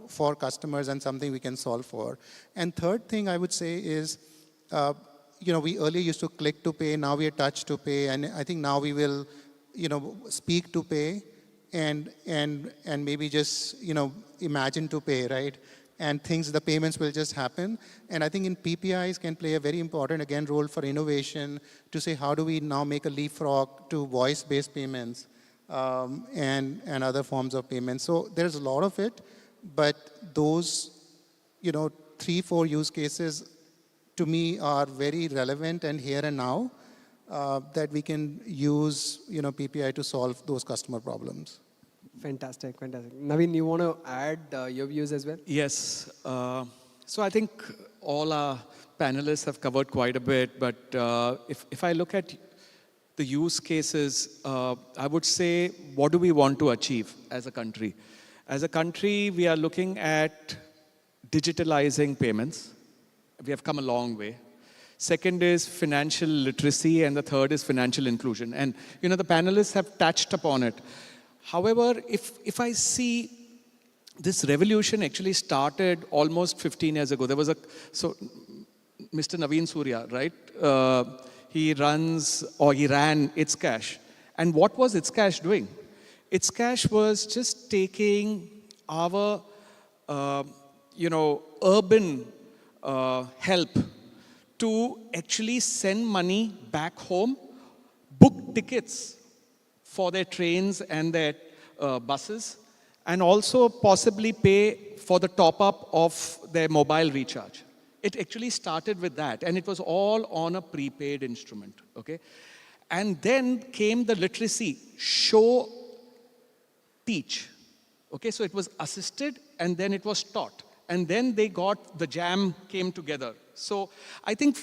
for customers and something we can solve for. And third thing I would say is, we earlier used to click to pay, now we are touch to pay, and I think now we will, speak to pay and maybe just, imagine to pay, right? And the payments will just happen. And I think in PPIs can play a very important, again, role for innovation to say, how do we now make a leapfrog to voice-based payments and other forms of payments. So there's a lot of it, but those, 3-4 use cases to me are very relevant and here and now that we can use, PPI to solve those customer problems. Fantastic, fantastic. Naveen, you want to add your views as well? Yes. So I think all our panelists have covered quite a bit, but if I look at the use cases, I would say, what do we want to achieve as a country? As a country, we are looking at digitalizing payments. We have come a long way. Second is financial literacy, and the third is financial inclusion. And, the panelists have touched upon it. However, if I see this revolution actually started almost 15 years ago. There was so Mr. Naveen Surya, right? He ran It's Cash. And what was It's Cash doing? It's Cash was just taking our, urban help to actually send money back home, book tickets for their trains and their buses, and also possibly pay for the top-up of their mobile recharge. It actually started with that, and it was all on a prepaid instrument, okay? And then came the literacy, show, teach, okay? So it was assisted, and then it was taught. And then the jam came together. So I think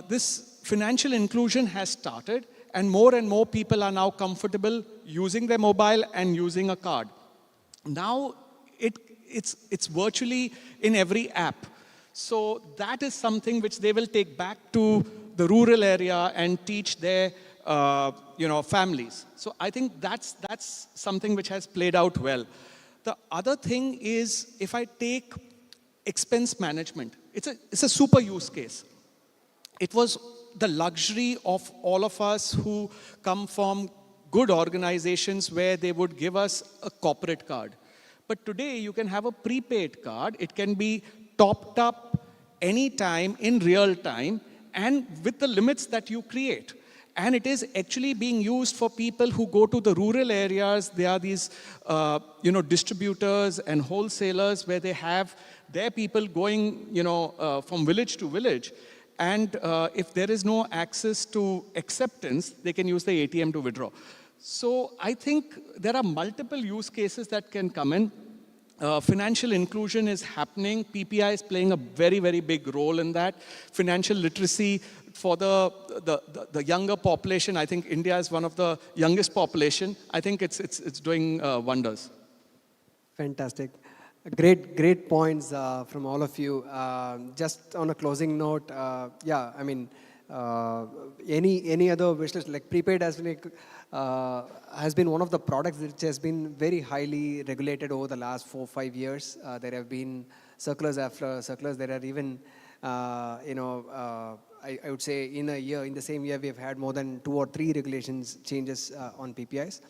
this financial inclusion has started, and more people are now comfortable using their mobile and using a card. Now it's virtually in every app. So that is something which they will take back to the rural area and teach their families. So I think that's something which has played out well. The other thing is, if I take expense management, it's a super use case. It was the luxury of all of us who come from good organizations where they would give us a corporate card. But today you can have a prepaid card. It can be topped up anytime in real time and with the limits that you create. And it is actually being used for people who go to the rural areas. There are these, distributors and wholesalers where they have their people going, from village to village. And if there is no access to acceptance, they can use the ATM to withdraw. So I think there are multiple use cases that can come in. Financial inclusion is happening. PPI is playing a very, very big role in that. Financial literacy for the younger population. I think India is one of the youngest population. I think it's doing wonders. Fantastic. Great points from all of you. Just on a closing note, any other wish list, like Prepaid has been one of the products which has been very highly regulated over the last 4-5 years. There have been circulars after circulars. There are even, I would say in the same year, we have had more than 2 or 3 regulations changes on PPIs.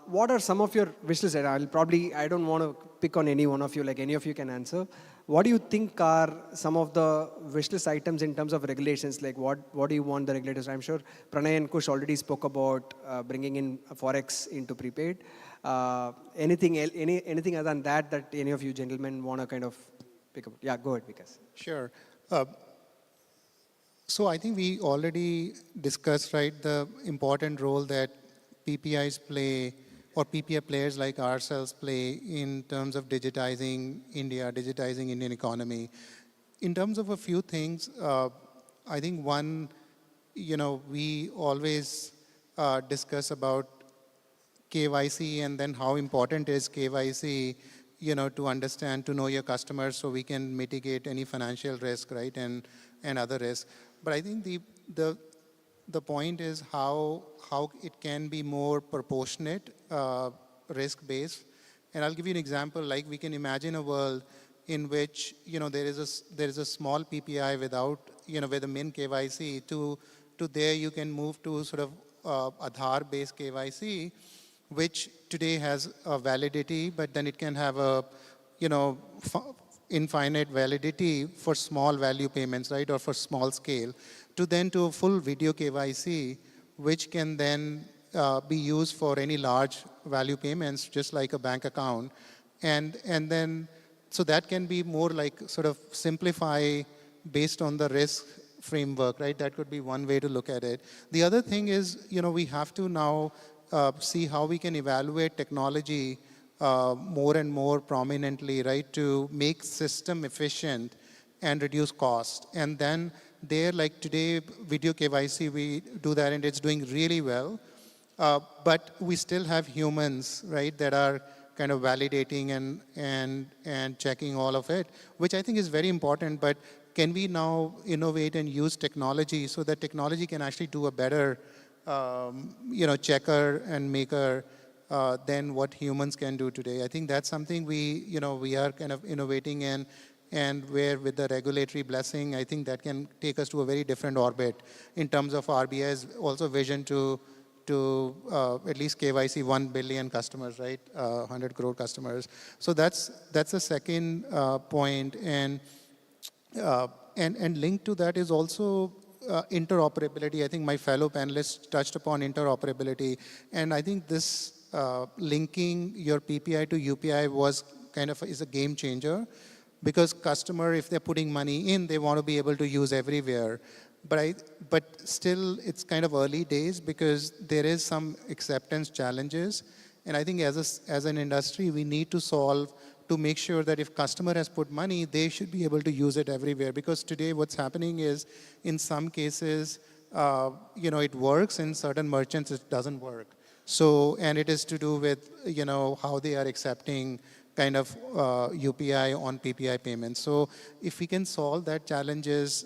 What are some of your wish lists? I don't want to pick on any one of you, like any of you can answer. What do you think are some of the wish list items in terms of regulations? Like what do you want the regulators? I'm sure Pranay and Kush already spoke about bringing in Forex into prepaid. Anything other than that any of you gentlemen want to kind of pick up? Yeah, go ahead, Vikas. Sure. So I think we already discussed, right, the important role that PPIs play, or PPI players like ourselves play in terms of digitizing India, digitizing Indian economy. In terms of a few things, I think one, we always discuss about KYC and then how important is KYC, to understand, to know your customers so we can mitigate any financial risk, right, and other risks. But I think the point is how it can be more proportionate, risk-based. And I'll give you an example. Like, we can imagine a world in which there is a small PPI without with a min KYC to there you can move to sort of Aadhaar-based KYC, which today has a validity, but then it can have a infinite validity for small value payments, right, or for small scale, to a full video KYC, which can then be used for any large value payments, just like a bank account. And then, so that can be more like sort of simplify based on the risk framework, right? That could be one way to look at it. The other thing is, we have to now see how we can evaluate technology more and more prominently, right, to make system efficient and reduce cost. And then there, like today, video KYC, we do that and it's doing really well. But we still have humans, right, that are kind of validating and checking all of it, which I think is very important. But can we now innovate and use technology so that technology can actually do a better, checker and maker than what humans can do today? I think that's something we are kind of innovating in, and where with the regulatory blessing, I think that can take us to a very different orbit in terms of RBI's also vision to at least KYC 1 billion customers, right? 100 crore customers. So that's the second point. And linked to that is also interoperability. I think my fellow panelists touched upon interoperability. And I think this linking your PPI to UPI is a game changer, because customer, if they're putting money in, they want to be able to use everywhere. But still, it's kind of early days because there is some acceptance challenges. And I think as an industry, we need to solve to make sure that if customer has put money, they should be able to use it everywhere. Because today what's happening is, in some cases, it works, in certain merchants it doesn't work. So, and it is to do with, how they are accepting kind of UPI on PPI payments. So if we can solve that challenges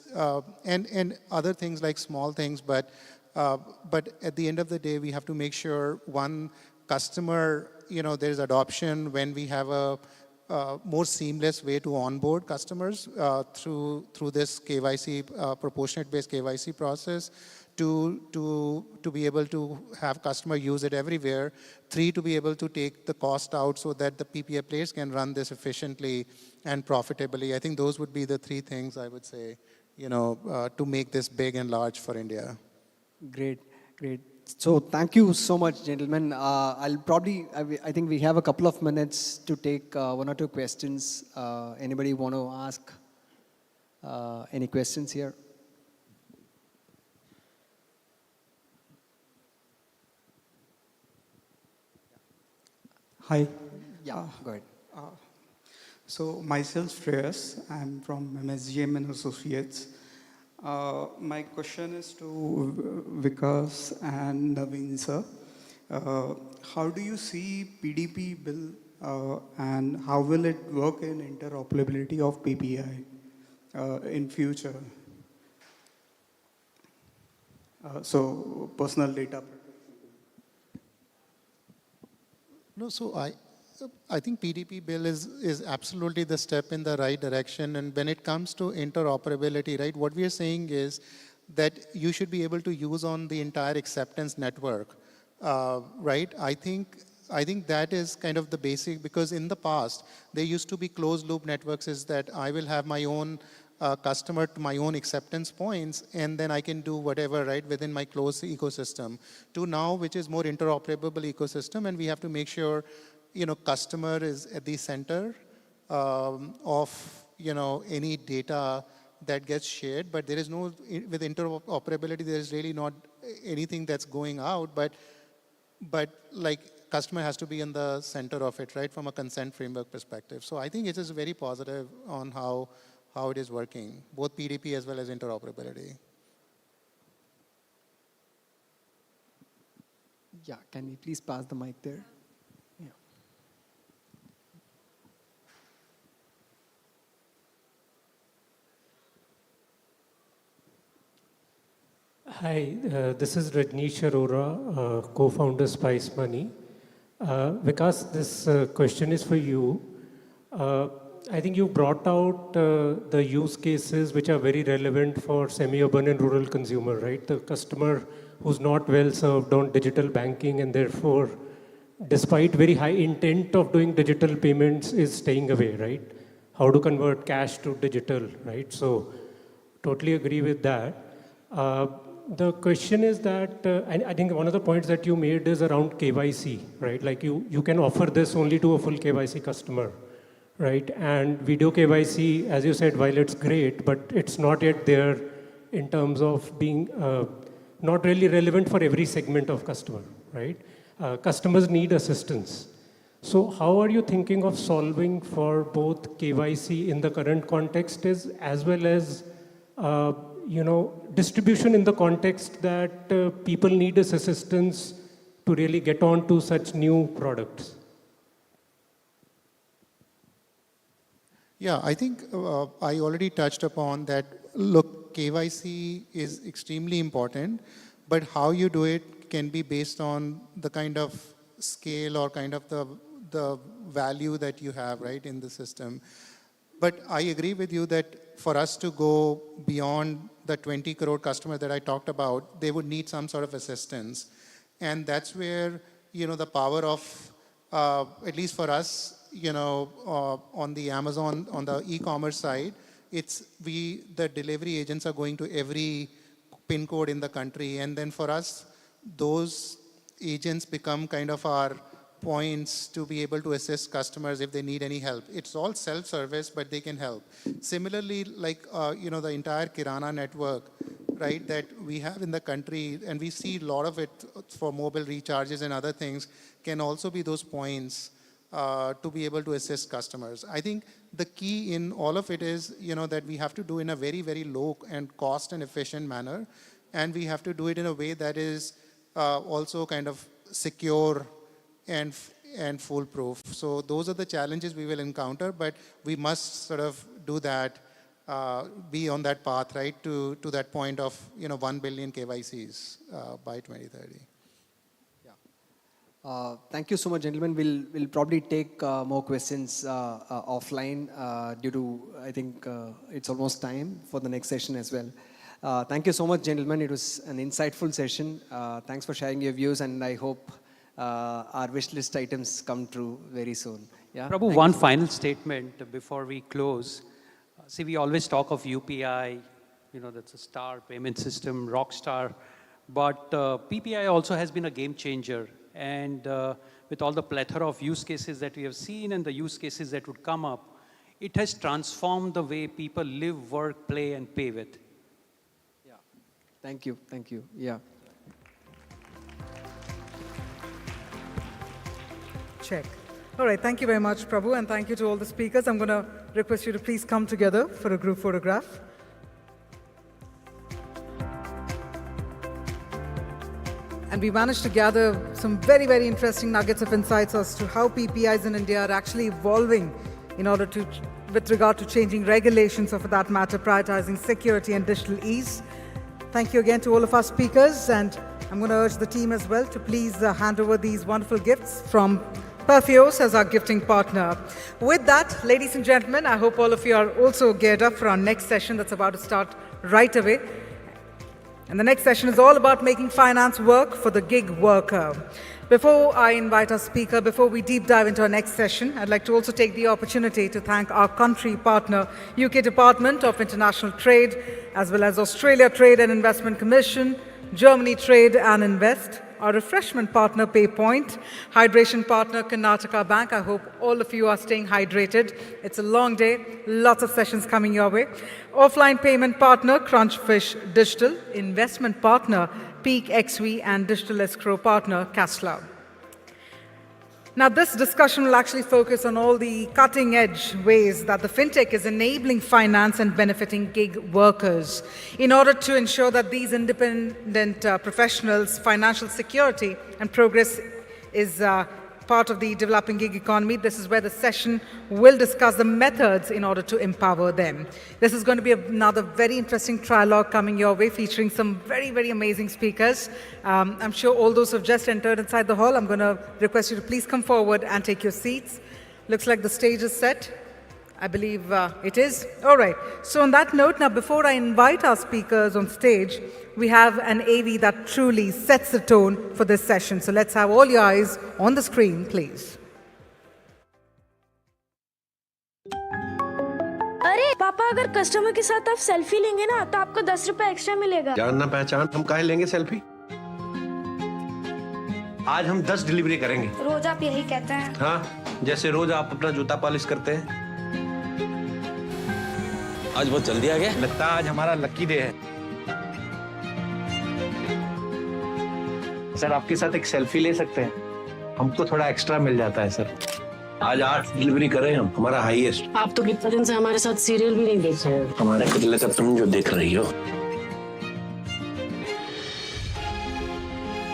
and other things like small things, but at the end of the day, we have to make sure, one, customer, there's adoption when we have a more seamless way to onboard customers through this KYC, proportionate-based KYC process, to be able to have customer use it everywhere. 3, to be able to take the cost out so that the PPI players can run this efficiently and profitably. I think those would be the 3 things I would say, to make this big and large for India. Great. So thank you so much, gentlemen. I think we have a couple of minutes to take 1 or 2 questions. Anybody want to ask any questions here? Hi. Yeah, go ahead. So myself, Shreyas. I'm from MSGM and Associates. My question is to Vikas and Naveen sir. How do you see PDP bill and how will it work in interoperability of PPI in future? So personal data. No, so I think PDP bill is absolutely the step in the right direction. And when it comes to interoperability, right, what we are saying is that you should be able to use on the entire acceptance network, right? I think that is kind of the basic, because in the past, there used to be closed loop networks, is that I will have my own customer to my own acceptance points, and then I can do whatever, right, within my closed ecosystem, to now, which is more interoperable ecosystem, and we have to make sure, customer is at the center of, any data that gets shared, but there is no, with interoperability, there is really not anything that's going out, but like customer has to be in the center of it, right, from a consent framework perspective. So I think it is very positive on how it is working, both PDP as well as interoperability. Yeah, can we please pass the mic there? Yeah. Hi, this is Rajneesh Arora, co-founder Spice Money. Vikas, this question is for you. I think you brought out the use cases which are very relevant for semi-urban and rural consumer, right? The customer who's not well served on digital banking and therefore, despite very high intent of doing digital payments, is staying away, right? How to convert cash to digital, right? So totally agree with that. The question is that, and I think one of the points that you made is around KYC, right? Like you can offer this only to a full KYC customer, right? And video KYC, as you said, while it's great, but it's not yet there in terms of being not really relevant for every segment of customer, right? Customers need assistance. So how are you thinking of solving for both KYC in the current context as well as distribution in the context that people need us assistance to really get on to such new products? Yeah, I think I already touched upon that. Look, KYC is extremely important, but how you do it can be based on the kind of scale or kind of the value that you have, right, in the system. But I agree with you that for us to go beyond the 20 crore customer that I talked about, they would need some sort of assistance. And that's where, the power of, at least for us, on the Amazon, on the e-commerce side, the delivery agents are going to every pin code in the country. And then for us, those agents become kind of our points to be able to assist customers if they need any help. It's all self-service, but they can help. Similarly, like, the entire Kirana network, right, that we have in the country, and we see a lot of it for mobile recharges and other things, can also be those points to be able to assist customers. I think the key in all of it is, that we have to do in a very, very low and cost and efficient manner. And we have to do it in a way that is also kind of secure and foolproof. So those are the challenges we will encounter, but we must sort of do that, be on that path, right, to that point of, 1 billion KYCs by 2030. Thank you so much, gentlemen. We'll probably take more questions offline due to, I think, it's almost time for the next session as well. Thank you so much, gentlemen. It was an insightful session. Thanks for sharing your views, and I hope our wish list items come true very soon. Yeah. Prabhu, one final statement before we close. See, we always talk of UPI, that's a star payment system, rock star. But PPI also has been a game changer. And with all the plethora of use cases that we have seen and the use cases that would come up, it has transformed the way people live, work, play, and pay with. Yeah. Thank you. Thank you. Yeah. Check. All right, thank you very much, Prabhu, and thank you to all the speakers. I'm going to request you to please come together for a group photograph. And we managed to gather some very, very interesting nuggets of insights as to how PPIs in India are actually evolving with regard to changing regulations, or for that matter, prioritizing security and digital ease. Thank you again to all of our speakers, and I'm going to urge the team as well to please hand over these wonderful gifts from Perfios as our gifting partner. With that, ladies and gentlemen, I hope all of you are also geared up for our next session that's about to start right away. And the next session is all about making finance work for the gig worker. Before I invite our speaker, before we deep dive into our next session, I'd like to also take the opportunity to thank our country partner, UK Department of International Trade, as well as Australia Trade and Investment Commission, Germany Trade and Invest, our refreshment partner, PayPoint, hydration partner, Karnataka Bank. I hope all of you are staying hydrated. It's a long day, lots of sessions coming your way. Offline payment partner, Crunchfish Digital, investment partner, Peak XV, and digital escrow partner, Castlab. Now, this discussion will actually focus on all the cutting-edge ways that the fintech is enabling finance and benefiting gig workers in order to ensure that these independent professionals' financial security and progress is part of the developing gig economy. This is where the session will discuss the methods in order to empower them. This is going to be another very interesting trialogue coming your way, featuring some very, very amazing speakers. I'm sure all those who have just entered inside the hall, I'm going to request you to please come forward and take your seats. Looks like the stage is set. I believe it is. All right. So on that note, now before I invite our speakers on stage, we have an AV that truly sets the tone for this session. So let's have all your eyes on the screen, please. अरे पापा, अगर customer के साथ आप selfie लेंगे ना तो आपको 10 रुपए एक्स्ट्रा मिलेगा। जानना पहचान, हम काहे लेंगे सेल्फी? आज हम 10 डिलीवरी करेंगे। रोज आप यही कहते हैं। हाँ, जैसे रोज आप अपना जूता पॉलिश करते हैं। आज बहुत जल्दी आ गया। लगता है आज हमारा लकी डे है। सर, आपके साथ एक सेल्फी ले सकते हैं? हमको थोड़ा एक्स्ट्रा मिल जाता है सर। आज 8 डिलीवरी करें हम, हमारा हाईएस्ट। आप तो कितने दिन से हमारे साथ सीरियल भी नहीं देख रहे हो। हमारे बदले का तुम जो देख रही हो।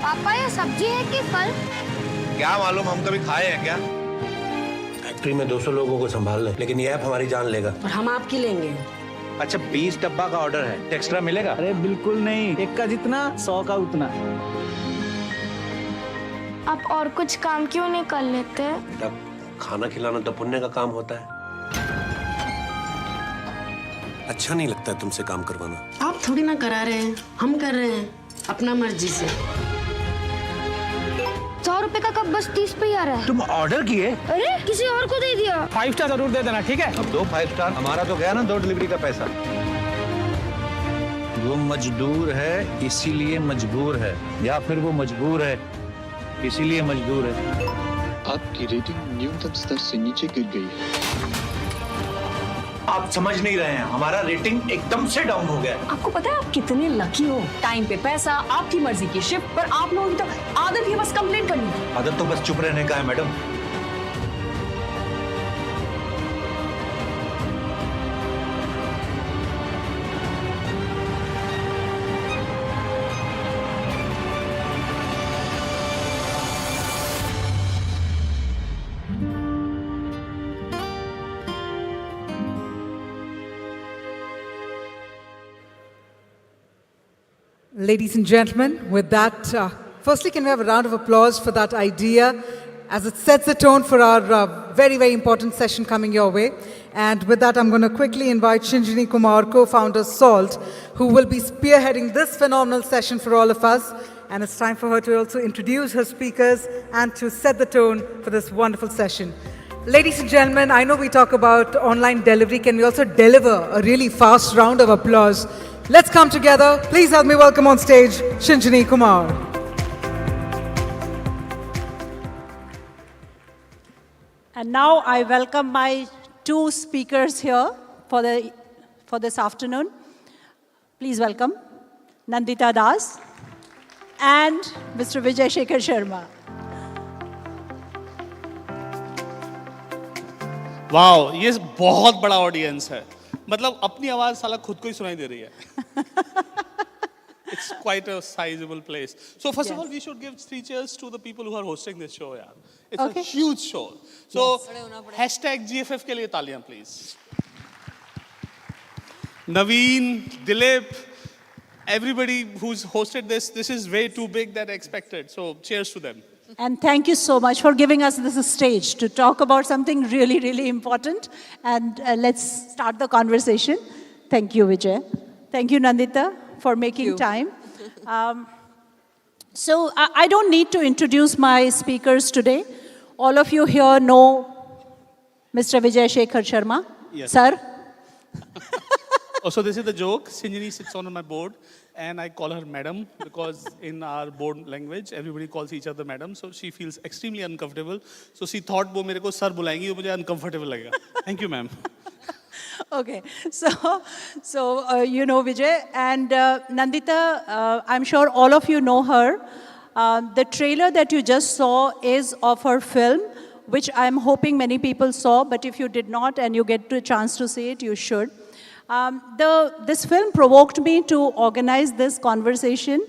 पापा ये सब्जी है कि फल? क्या मालूम, हम कभी खाए हैं क्या? फैक्ट्री में 200 लोगों को संभाल ले, लेकिन ये ऐप हमारी जान लेगा। और हम आपकी लेंगे। अच्छा 20 डब्बा का ऑर्डर है, एक्स्ट्रा मिलेगा? अरे बिल्कुल नहीं, एक का जितना 100 का उतना। आप और कुछ काम क्यों नहीं कर लेते? तब खाना खिलाना तो पुण्य का काम होता है। अच्छा नहीं लगता है तुमसे काम करवाना। आप थोड़ी ना करा रहे हैं, हम कर रहे हैं अपना मर्जी से। 100 रुपए का कप बस 30 पे ही आ रहा है। तुम ऑर्डर किए? अरे किसी और को दे दिया। 5 स्टार जरूर दे देना, ठीक है? अब 2 5 स्टार, हमारा तो गया ना 2 डिलीवरी का पैसा। वो मजदूर है इसीलिए मजबूर है, या फिर वो मजबूर है इसीलिए मजदूर है। आपकी रेटिंग न्यूनतम स्तर से नीचे गिर गई है। आप समझ नहीं रहे हैं, हमारा रेटिंग एकदम से डाउन हो गया। आपको पता है आप कितने लकी हो? टाइम पे पैसा, आपकी मर्जी की शिफ्ट, पर आप लोगों की तो आदत ही बस कंप्लेंट करनी है। आदत तो बस चुप रहने का है madam. Ladies and gentlemen, with that, firstly, can we have a round of applause for that idea as it sets the tone for our very, very important session coming your way. And with that, I'm going to quickly invite Shinjini Kumar, co-founder SALT, who will be spearheading this phenomenal session for all of us. And it's time for her to also introduce her speakers and to set the tone for this wonderful session. Ladies and gentlemen, I know we talk about online delivery. Can we also deliver a really fast round of applause? Let's come together. Please help me welcome on stage Shinjini Kumar. And now I welcome my 2 speakers here for this afternoon. Please welcome Nandita Das and Mr. Vijay Shekhar Sharma. Wow, ये बहुत बड़ा audience है। मतलब अपनी आवाज साला खुद को ही सुनाई दे रही है। It's quite a sizable place. So first of all, we should give 3 cheers to the people who are hosting this show, yaar. It's a huge show. So hashtag GFF के लिए तालियां please. Naveen, Dilip, everybody who's hosted this is way too big than expected. So cheers to them. And thank you so much for giving us this stage to talk about something really, really important. And let's start the conversation. Thank you, Vijay. Thank you, Nandita, for making time. So I don't need to introduce my speakers today. All of you here know Mr. Vijay Shekhar Sharma. Yes. Sir. Oh, so this is the joke. Sinjini sits on my board. And I call her madam because in our board language, everybody calls each other madam. So she feels extremely uncomfortable. So she thought वो मेरे को sir बुलाएंगी, वो मुझे uncomfortable लगेगा. Thank you, ma'am. Okay, so you know Vijay and Nandita, I'm sure all of you know her. The trailer that you just saw is of her film, which I'm hoping many people saw, but if you did not and you get a chance to see it, you should. This film provoked me to organize this conversation,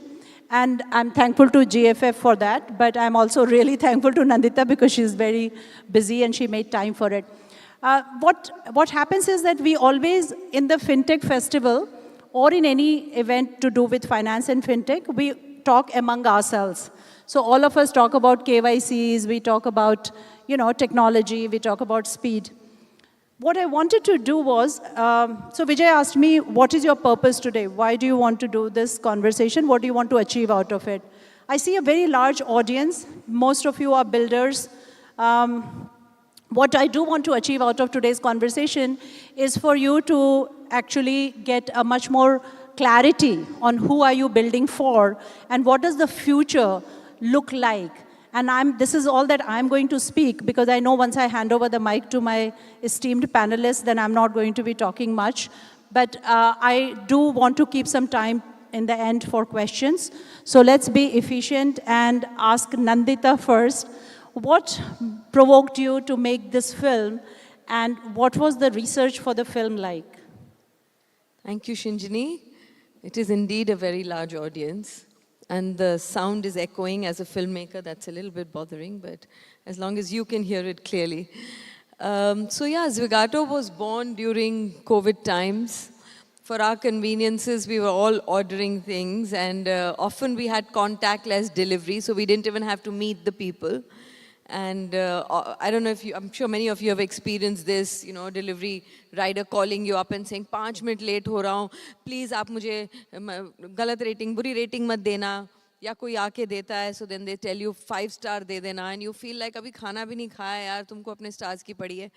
and I'm thankful to GFF for that, but I'm also really thankful to Nandita because she's very busy and she made time for it. What happens is that we always, in the FinTech Festival, or in any event to do with finance and FinTech, we talk among ourselves. So all of us talk about KYCs, we talk about, technology, we talk about speed. What I wanted to do was, so Vijay asked me, what is your purpose today? Why do you want to do this conversation? What do you want to achieve out of it? I see a very large audience. Most of you are builders. What I do want to achieve out of today's conversation is for you to actually get a much more clarity on who are you building for and what does the future look like. And this is all that I'm going to speak because I know once I hand over the mic to my esteemed panelists, then I'm not going to be talking much. But I do want to keep some time in the end for questions. So let's be efficient and ask Nandita first. What provoked you to make this film and what was the research for the film like? Thank you, Shinjini. It is indeed a very large audience. and the sound is echoing. As a filmmaker, that's a little bit bothering, but as long as you can hear it clearly. So yeah, Zwigato was born during COVID times. For our conveniences, we were all ordering things, and often we had contactless delivery, so we didn't even have to meet the people. And I don't know if you, I'm sure many of you have experienced this, you know, delivery rider calling you up and saying, 5 minute late ho raha hu, please aap mujhe galat rating, buri rating mat dena, ya koi aake deta hai, so then they tell you 5 star de dena, and you feel like abhi khana bhi nahi khaya yaar, tumko apne stars ki padi hai.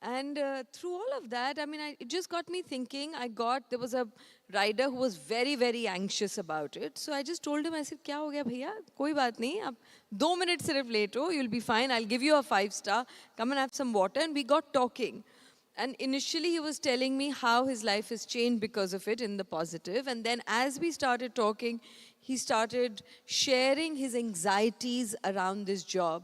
And through all of that, I mean, it just got me thinking. There was a rider who was very, very anxious about it. So I just told him, I said, kya ho gaya bhaiya? Koi baat nahi, ab 2 minutes sirf late ho, you'll be fine. I'll give you a 5-star. Come and have some water. And we got talking. And initially he was telling me how his life has changed because of it in the positive. And then as we started talking, he started sharing his anxieties around this job.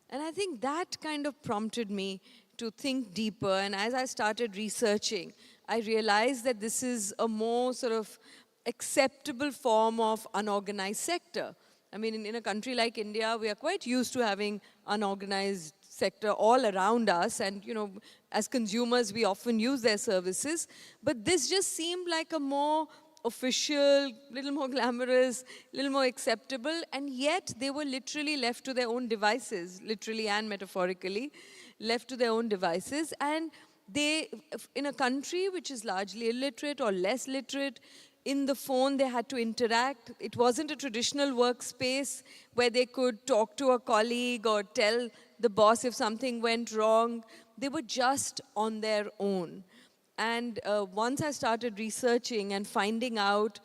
And I think that kind of prompted me to think deeper. And as I started researching, I realized that this is a more sort of acceptable form of unorganized sector. I mean, in a country like India, we are quite used to having unorganized sector all around us. And, you know, as consumers, we often use their services. But this just seemed like a more official, little more glamorous, little more acceptable. And yet they were literally left to their own devices, literally and metaphorically, left to their own devices. And they, in a country which is largely illiterate or less literate, in the phone they had to interact. It wasn't a traditional workspace where they could talk to a colleague or tell the boss if something went wrong. They were just on their own. And once I started researching and finding out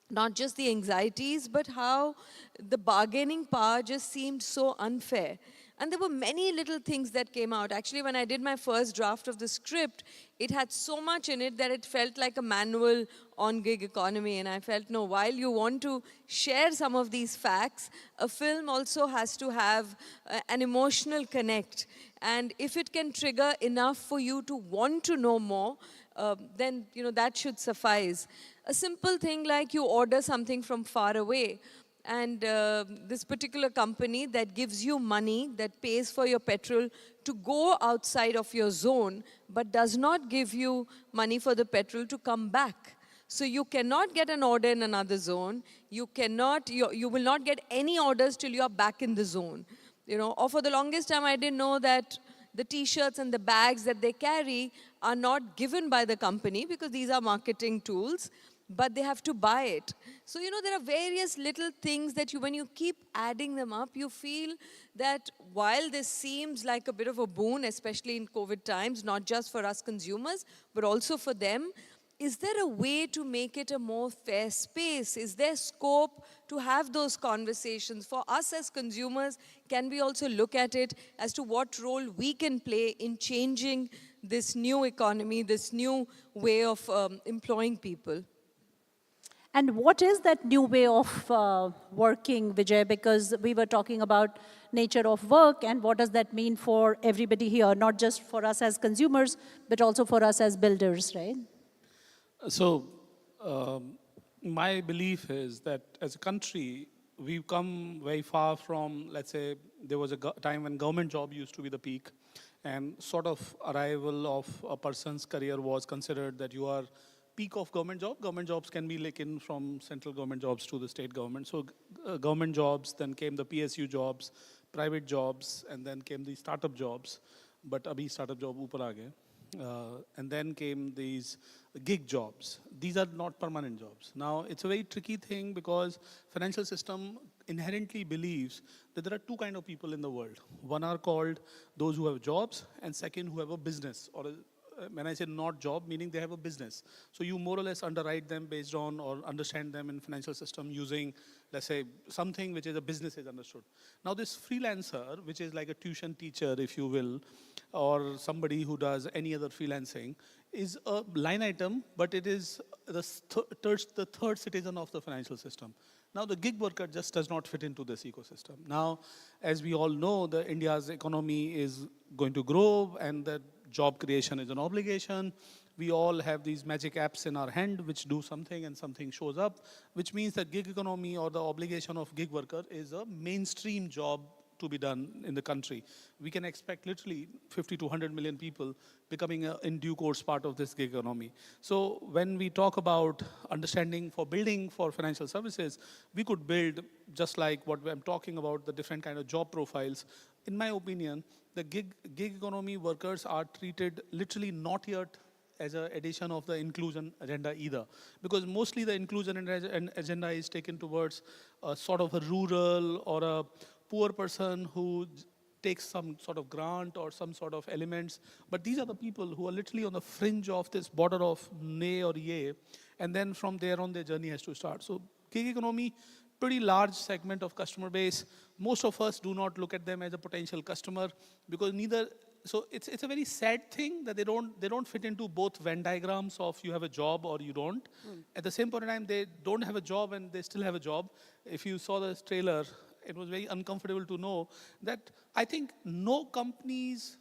not just the anxieties, but how the bargaining power just seemed so unfair. And there were many little things that came out. Actually, when I did my first draft of the script, it had so much in it that it felt like a manual on gig economy. And I felt, no, while you want to share some of these facts, a film also has to have an emotional connect. And if it can trigger enough for you to want to know more, then, you know, that should suffice. A simple thing like you order something from far away, and this particular company that gives you money, that pays for your petrol to go outside of your zone, but does not give you money for the petrol to come back. So you cannot get an order in another zone. You will not get any orders till you are back in the zone. You know, or for the longest time, I didn't know that the t-shirts and the bags that they carry are not given by the company because these are marketing tools, but they have to buy it. So, you know, there are various little things that when you keep adding them up, you feel that while this seems like a bit of a boon, especially in COVID times, not just for us consumers, but also for them, is there a way to make it a more fair space? Is there scope to have those conversations? For us as consumers, can we also look at it as to what role we can play in changing this new economy, this new way of employing people? And what is that new way of working, Vijay? Because we were talking about nature of work, and what does that mean for everybody here, not just for us as consumers, but also for us as builders, right? So, my belief is that as a country, we've come very far from, let's say, there was a time when government job used to be the peak, and sort of arrival of a person's career was considered that you are peak of government job. Government jobs can be like in from central government jobs to the state government. So government jobs, then came the PSU jobs, private jobs, and then came the startup jobs. But abhi startup job upar aa gaye. And then came these gig jobs. These are not permanent jobs. Now, it's a very tricky thing because financial system inherently believes that there are two kinds of people in the world. One are called those who have jobs, and second who have a business, or when I say not job, meaning they have a business. So you more or less underwrite them based on or understand them in financial system using, let's say, something which is a business is understood. Now this freelancer, which is like a tuition teacher, if you will, or somebody who does any other freelancing, is a line item, but it is the third citizen of the financial system. Now the gig worker just does not fit into this ecosystem. Now, as we all know, India's economy is going to grow, and that job creation is an obligation. We all have these magic apps in our hand which do something and something shows up, which means that gig economy or the obligation of gig worker is a mainstream job to be done in the country. We can expect literally 50 to 100 million people becoming in due course part of this gig economy. So when we talk about understanding for building for financial services, we could build just like what I'm talking about, the different kind of job profiles. In my opinion, the gig economy workers are treated literally not yet as an addition of the inclusion agenda either. Because mostly the inclusion agenda is taken towards a sort of a rural or a poor person who takes some sort of grant or some sort of elements. But these are the people who are literally on the fringe of this border of nay or yay. And then from there on, their journey has to start. So gig economy, pretty large segment of customer base. Most of us do not look at them as a potential customer because neither. So it's a very sad thing that they don't fit into both Venn diagrams of you have a job or you don't. At the same point in time, they don't have a job and they still have a job. If you saw the trailer, it was very uncomfortable to know that I think no company's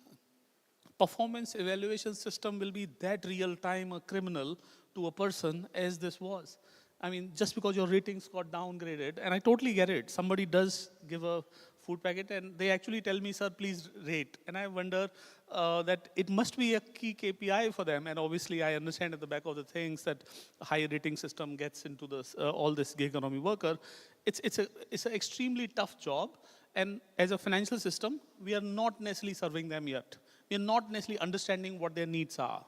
performance evaluation system will be that real time a criminal to a person as this was. I mean, just because your ratings got downgraded, and I totally get it. Somebody does give a food packet and they actually tell me, sir, please rate. And I wonder that it must be a key KPI for them. And obviously I understand at the back of the things that a high rating system gets into this, all this gig economy worker. It's an extremely tough job. And as a financial system, we are not necessarily serving them yet. We are not necessarily understanding what their needs are.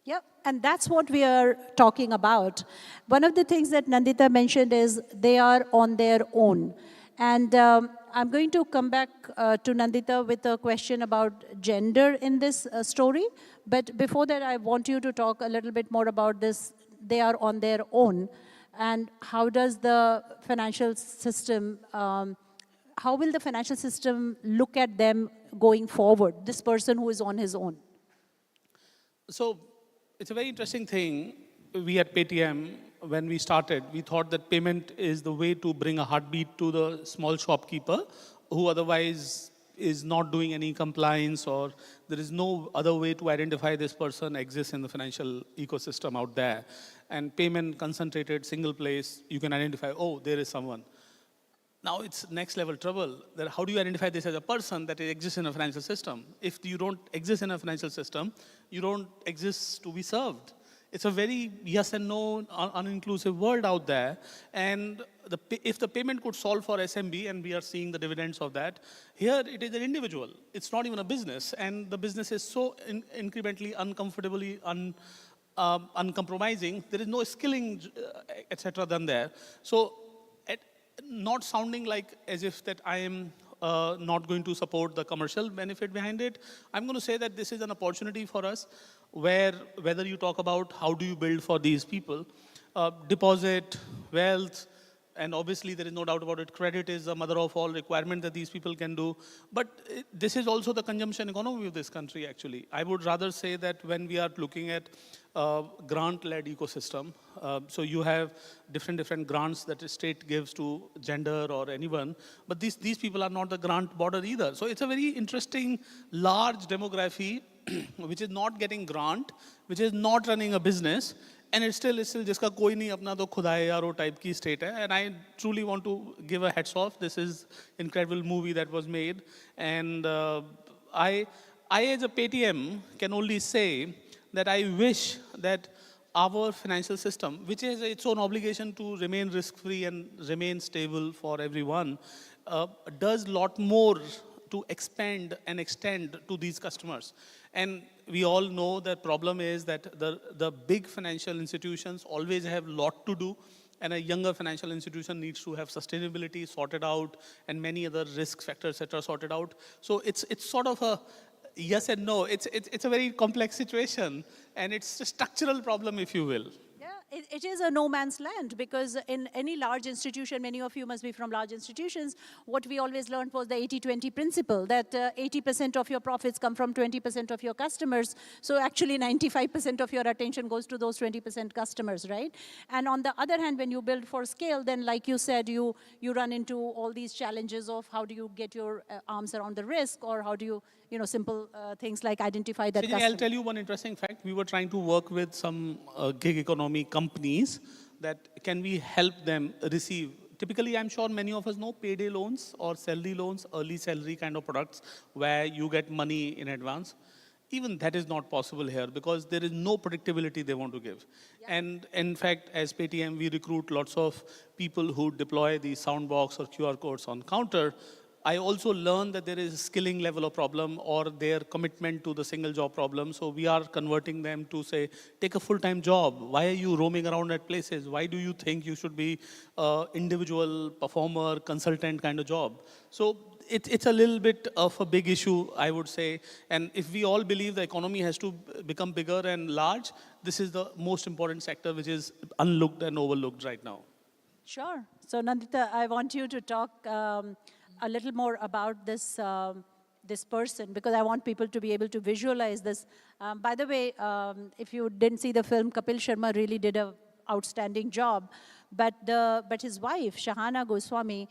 Yeah, and that's what we are talking about. One of the things that Nandita mentioned is they are on their own. And I'm going to come back to Nandita with a question about gender in this story. But before that, I want you to talk a little bit more about this. They are on their own. And how does the financial system, how will the financial system look at them going forward, this person who is on his own? So it's a very interesting thing. We at Paytm, when we started, we thought that payment is the way to bring a heartbeat to the small shopkeeper who otherwise is not doing any compliance, or there is no other way to identify this person exists in the financial ecosystem out there. And payment concentrated, single place, you can identify, oh, there is someone. Now it's next level trouble. That how do you identify this as a person that exists in a financial system? If you don't exist in a financial system, you don't exist to be served. It's a very yes and no, uninclusive world out there. And if the payment could solve for SMB, and we are seeing the dividends of that, here it is an individual. It's not even a business. And the business is so incrementally, uncomfortably, uncompromising. There is no skilling, etc. done there. So not sounding like as if that I am not going to support the commercial benefit behind it. I'm going to say that this is an opportunity for us where whether you talk about how do you build for these people, deposit, wealth, and obviously there is no doubt about it, credit is the mother of all requirement that these people can do. But this is also the consumption economy of this country actually. I would rather say that when we are looking at grant-led ecosystem, so you have different grants that the state gives to gender or anyone, but these people are not the grant border either. So it's a very interesting, large demography which is not getting grant, which is not running a business, and it's still jiska koi nahi apna to khud aaye yaro type ki state hai. And I truly want to give a hats off. This is incredible movie that was made, and I as a Paytm can only say that I wish that our financial system, which has its own obligation to remain risk-free and remain stable for everyone, does a lot more to expand and extend to these customers. And we all know that problem is that the big financial institutions always have a lot to do, and a younger financial institution needs to have sustainability sorted out and many other risk factors, etc., sorted out. So it's sort of a yes and no. It's a very complex situation, and it's a structural problem, if you will. Yeah, it is a no man's land, because in any large institution, many of you must be from large institutions, what we always learned was the 80-20 principle, that 80% of your profits come from 20% of your customers. So actually 95% of your attention goes to those 20% customers, right? And on the other hand, when you build for scale, then like you said, you run into all these challenges of how do you get your arms around the risk, or how do you simple things like identify that Srini, customer. I'll tell you one interesting fact. We were trying to work with some gig economy companies that can we help them receive. Typically, I'm sure many of us know payday loans or salary loans, early salary kind of products where you get money in advance. Even that is not possible here because there is no predictability they want to give. And in fact, as Paytm, we recruit lots of people who deploy the soundbox or QR codes on counter. I also learned that there is a skilling level of problem or their commitment to the single job problem. So we are converting them to say, take a full-time job. Why are you roaming around at places? Why do you think you should be individual performer, consultant kind of job? So it's a little bit of a big issue, I would say. And if we all believe the economy has to become bigger and large, this is the most important sector which is unlooked and overlooked right now. Sure. So Nandita, I want you to talk a little more about this this person, because I want people to be able to visualize this. By the way, if you didn't see the film, Kapil Sharma really did an outstanding job. But his wife, Shahana Goswami,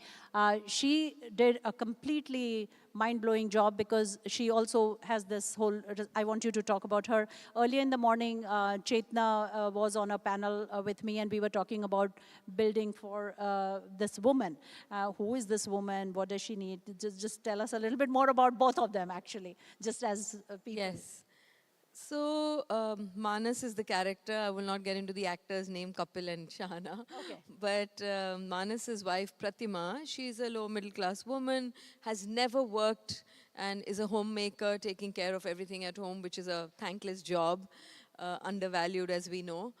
she did a completely mind-blowing job because she also has this whole, I want you to talk about her. Earlier in the morning, Chetna was on a panel with me and we were talking about building for this woman. Who is this woman? What does she need? Just tell us a little bit more about both of them, actually, just as people. Yes. So, Manas is the character. I will not get into the actors' name, Kapil and Shahana. Okay. But Manas's wife, Pratima, she's a low middle class woman, has never worked and is a homemaker, taking care of everything at home, which is a thankless job, undervalued as we know.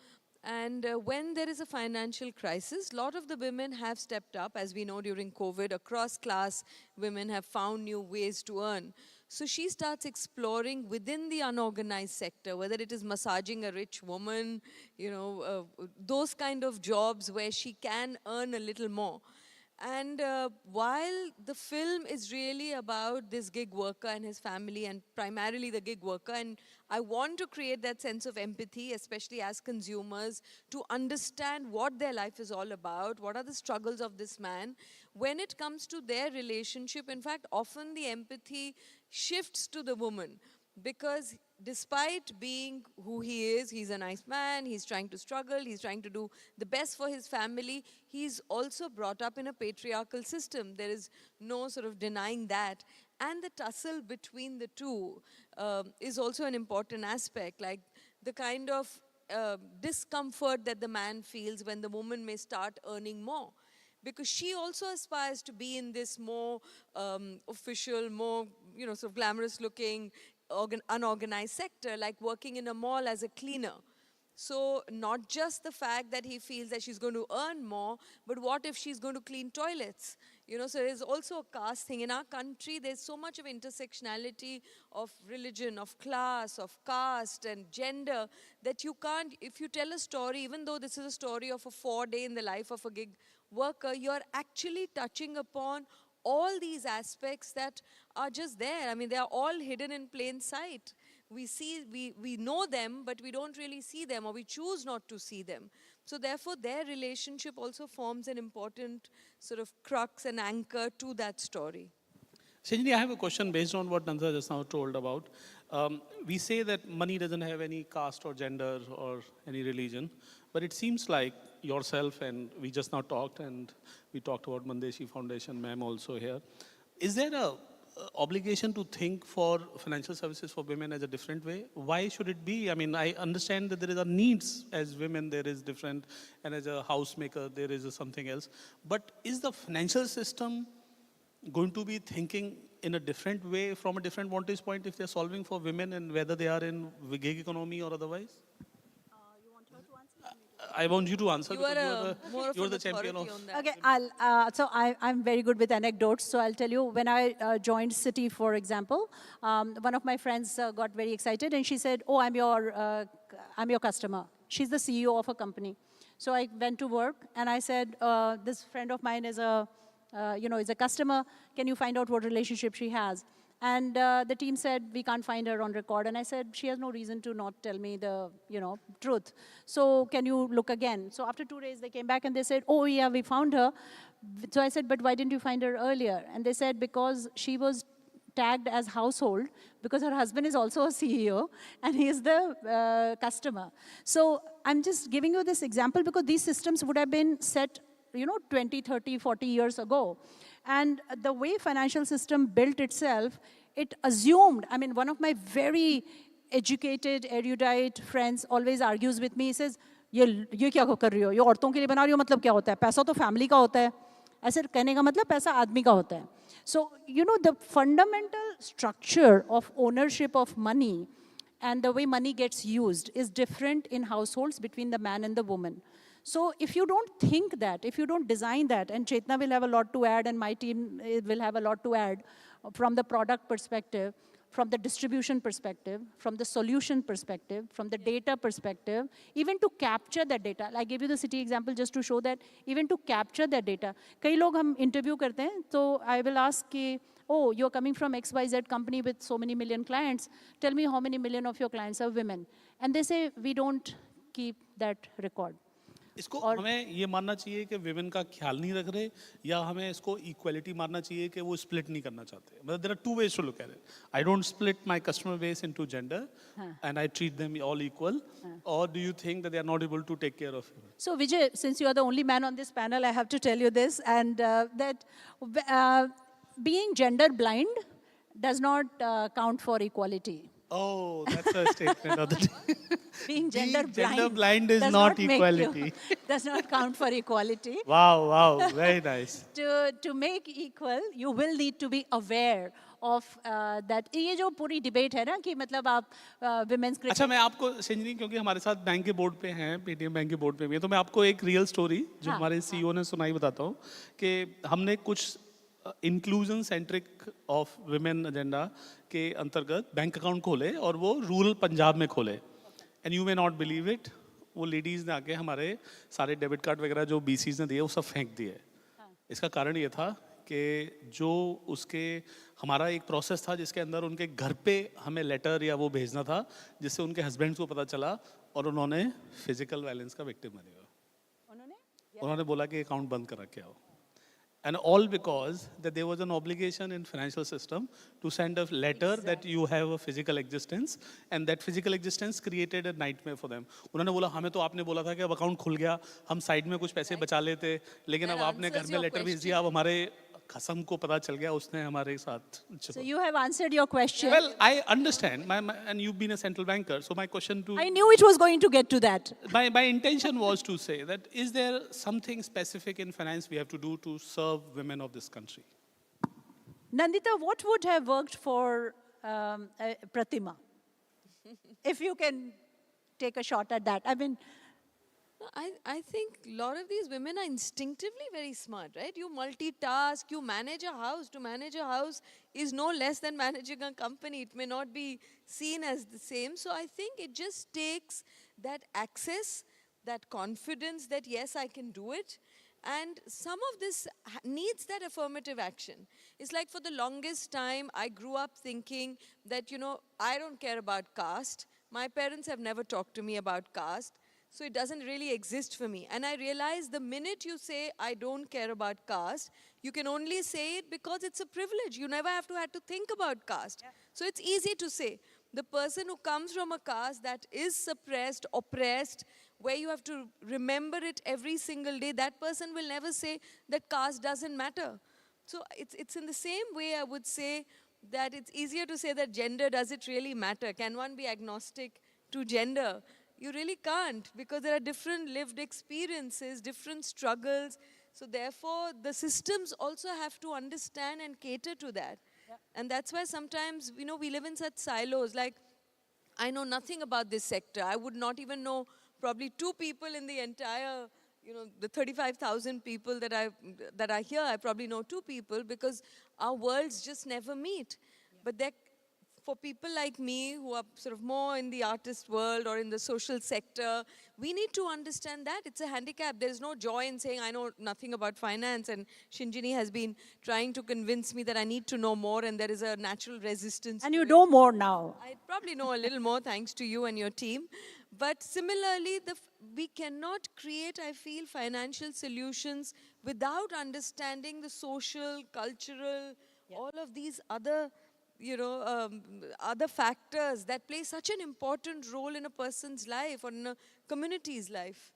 And when there is a financial crisis, a lot of the women have stepped up. As we know, during COVID, across class, women have found new ways to earn. So she starts exploring within the unorganized sector, whether it is massaging a rich woman, those kind of jobs where she can earn a little more. And while the film is really about this gig worker and his family, and primarily the gig worker, and I want to create that sense of empathy, especially as consumers, to understand what their life is all about, what are the struggles of this man. When it comes to their relationship, in fact, often the empathy shifts to the woman, because despite being who he is, he's a nice man, he's trying to struggle, he's trying to do the best for his family, he's also brought up in a patriarchal system. There is no sort of denying that. And the tussle between the two is also an important aspect, like the kind of discomfort that the man feels when the woman may start earning more. Because she also aspires to be in this more official, more sort of glamorous looking, unorganized sector, like working in a mall as a cleaner. So not just the fact that he feels that she's going to earn more, but what if she's going to clean toilets? So there's also a caste thing. In our country, there's so much of intersectionality of religion, of class, of caste and gender that you can't, if you tell a story, even though this is a story of a 4-day in the life of a gig worker, you're actually touching upon all these aspects that are just there. I mean, they are all hidden in plain sight. We know them, but we don't really see them, or we choose not to see them. So therefore, their relationship also forms an important sort of crux and anchor to that story. Shinjini, I have a question based on what Nandita just now told about. We say that money doesn't have any caste or gender or any religion, but it seems like yourself, and we just now talked, and we talked about Mandeshi Foundation, ma'am also here. Is there a obligation to think for financial services for women as a different way? Why should it be? I mean, I understand that there are needs as women, there is different, and as a housemaker, there is something else. But is the financial system going to be thinking in a different way from a different vantage point if they're solving for women, and whether they are in gig economy or otherwise? I want you to answer, because you're the champion of... Okay, so I'm very good with anecdotes. So I'll tell you, when I joined Citi, for example, one of my friends got very excited and she said, oh, I'm your customer. She's the CEO of a company. So I went to work and I said, this friend of mine is is a customer. Can you find out what relationship she has? And the team said, we can't find her on record. And I said, she has no reason to not tell me the, truth. So can you look again? So after 2 days, they came back and they said, oh, yeah, we found her. So I said, but why didn't you find her earlier? And they said, because she was tagged as household, because her husband is also a CEO and he is the customer. So I'm just giving you this example because these systems would have been set 20, 30, 40 years ago. And the way financial system built itself, it assumed, I mean, one of my very educated, erudite friends always argues with me, he says, ये क्या कर रही हो? ये औरतों के लिए बना रही हो, मतलब क्या होता है? पैसा तो फैमिली का होता है. ऐसे कहने का मतलब पैसा आदमी का होता है. So, the fundamental structure of ownership of money and the way money gets used is different in households between the man and the woman. So if you don't think that, if you don't design that, and Chetna will have a lot to add and my team will have a lot to add from the product perspective, from the distribution perspective, from the solution perspective, from the data perspective, even to capture that data. I gave you the city example just to show that even to capture that data. कई लोग हम interview करते हैं, so I will ask कि, oh, you're coming from XYZ company with so many million clients. Tell me how many million of your clients are women. And they say, we don't keep that record. इसको हमें ये मानना चाहिए कि women का ख्याल नहीं रख रहे या हमें इसको इक्वलिटी मानना चाहिए कि वो स्प्लिट नहीं करना चाहते. मतलब there are two ways to look at it. I don't split my customer base into gender and I treat them all equal, or do you think that they are not able to take care of you? So Vijay, since you are the only man on this panel, I have to tell you this, and that being gender blind does not count for equality. Oh, that's a statement of the day. Being gender blind is not equality. Does not count for equality. Wow, very nice. To make equal, you will need to be aware of that. ये जो पूरी debate है ना कि मतलब आप women's cricket. अच्छा, मैं आपको संजनी, क्योंकि हमारे साथ बैंक के बोर्ड पे हैं, पेटीएम बैंक के बोर्ड पे भी है, तो मैं आपको एक रियल स्टोरी जो हमारे सीईओ ने सुनाई बताता हूँ कि हमने कुछ inclusion centric of women agenda के अंतर्गत बैंक अकाउंट खोले और वो रूरल पंजाब में खोले. And you may not believe it, वो लेडीज़ ने आके हमारे सारे डेबिट कार्ड वगैरह जो बीसीज ने दिए वो सब फेंक दिए. इसका कारण ये था कि जो उसके हमारा एक प्रोसेस था जिसके अंदर उनके घर पे हमें लेटर या वो भेजना था जिससे उनके हस्बैंड को पता चला और उन्होंने फिजिकल वायलेंस का विक्टिम बने. उन्होंने बोला कि अकाउंट बंद करा के आओ. And all because that there was an obligation in financial system to send a letter that you have a physical existence, and that physical existence created a nightmare for them. उन्होंने बोला हमें तो आपने बोला था कि अब अकाउंट खुल गया, हम साइड में कुछ पैसे बचा लेते, लेकिन अब आपने घर में लेटर भेज दिया, अब हमारे खसम को पता चल गया, उसने हमारे साथ. So you have answered your question. Well, I understand, and you've been a central banker, so my question to... I knew it was going to get to that. My intention was to say that is there something specific in finance we have to do to serve women of this country? Nandita, what would have worked for Pratima? If you can take a shot at that. I mean... I think a lot of these women are instinctively very smart, right? You multitask, you manage a house. To manage a house is no less than managing a company. It may not be seen as the same. So I think it just takes that access, that confidence that, yes, I can do it. And some of this needs that affirmative action. It's like for the longest time, I grew up thinking that, I don't care about caste. My parents have never talked to me about caste. So it doesn't really exist for me. And I realize the minute you say, I don't care about caste, you can only say it because it's a privilege. You never have to think about caste. Yeah. So it's easy to say. The person who comes from a caste that is suppressed, oppressed, where you have to remember it every single day, that person will never say that caste doesn't matter. So it's in the same way I would say that it's easier to say that gender, does it really matter? Can one be agnostic to gender? You really can't, because there are different lived experiences, different struggles. So therefore, the systems also have to understand and cater to that. Yeah. And that's why sometimes, we live in such silos. Like, I know nothing about this sector. I would not even know probably 2 people in the entire, the 35,000 people that are here. I probably know 2 people because our worlds just never meet. Yeah. But for people like me who are sort of more in the artist world or in the social sector, we need to understand that it's a handicap. There's no joy in saying I know nothing about finance, and Shinjini has been trying to convince me that I need to know more, and there is a natural resistance. And you know more now. I probably know a little more thanks to you and your team. But similarly, we cannot create, I feel, financial solutions without understanding the social, cultural, all of these other other factors that play such an important role in a person's life or in a community's life.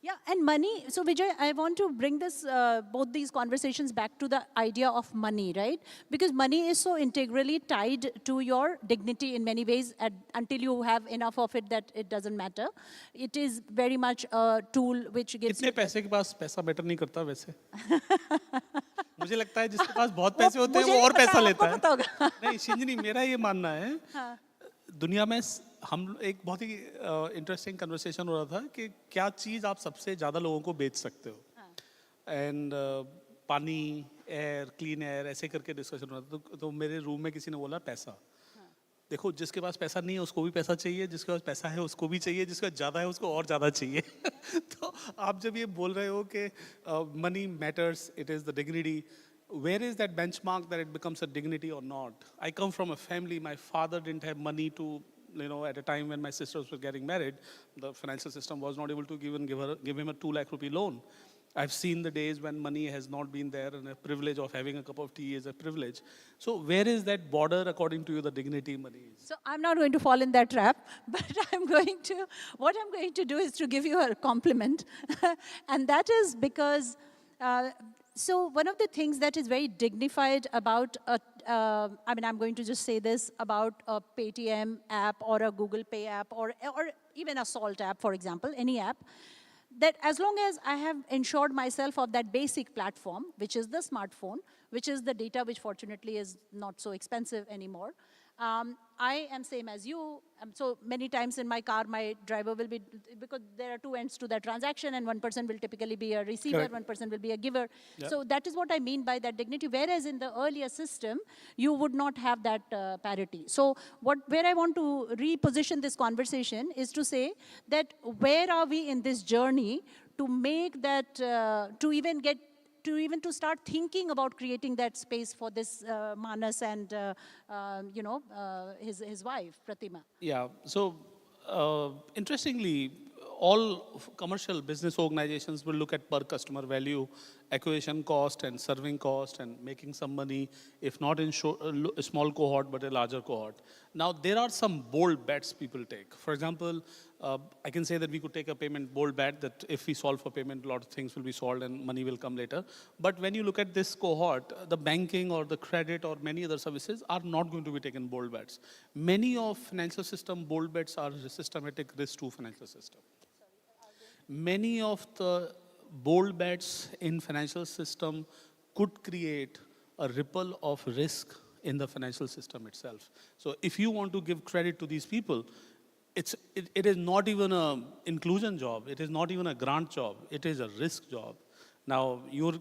Yeah, and money. So Vijay, I want to bring this, both these conversations back to the idea of money, right? Because money is so integrally tied to your dignity in many ways until you have enough of it that it doesn't matter. It is very much a tool which gives... इतने पैसे के पास पैसा matter नहीं करता वैसे. मुझे लगता है जिसके पास बहुत पैसे होते हैं वो और पैसा लेता है. नहीं शिंजनी, मेरा ये मानना है दुनिया में हम एक बहुत ही इंटरेस्टिंग कन्वर्सेशन हो रहा था कि क्या चीज़ आप सबसे ज़्यादा लोगों को बेच सकते हो. एंड पानी, एयर, क्लीन एयर, ऐसे करके डिस्कशन हो रहा था. तो मेरे रूम में किसी ने बोला पैसा. देखो, जिसके पास पैसा नहीं है उसको भी पैसा चाहिए, जिसके पास पैसा है उसको भी चाहिए, जिसके पास ज़्यादा है उसको और ज़्यादा चाहिए. तो आप जब ये बोल रहे हो कि money matters, it is the dignity, where is that benchmark that it becomes a dignity or not? I come from a family, my father didn't have money to, at a time when my sisters were getting married, the financial system was not able to give him a 2 lakh rupee loan. I've seen the days when money has not been there and a privilege of having a cup of tea is a privilege. So where is that border according to you, the dignity money is? So I'm not going to fall in that trap, but what I'm going to do is to give you a compliment. And that is because, so one of the things that is very dignified about, I'm going to just say this about a Paytm app or a Google Pay app or even a Salt app, for example, any app, that as long as I have ensured myself of that basic platform, which is the smartphone, which is the data which fortunately is not so expensive anymore, I am same as you. So many times in my car, my driver will be, because there are two ends to that transaction and one person will typically be a receiver, Correct. one person will be a giver. Yeah. So that is what I mean by that dignity. Whereas in the earlier system, you would not have that parity. So where I want to reposition this conversation is to say that where are we in this journey to make that, to start thinking about creating that space for this Manas and his wife Pratima. Yeah. So interestingly, all commercial business organizations will look at per customer value, acquisition cost and serving cost and making some money, if not in a small cohort, but a larger cohort. Now, there are some bold bets people take. For example, I can say that we could take a payment bold bet that if we solve for payment, a lot of things will be solved and money will come later. But when you look at this cohort, the banking or the credit or many other services are not going to be taken bold bets. Many of financial system bold bets are systematic risk to financial system. Many of the bold bets in financial system could create a ripple of risk in the financial system itself. So if you want to give credit to these people, it is not even an inclusion job. It is not even a grant job. It is a risk job. Now, you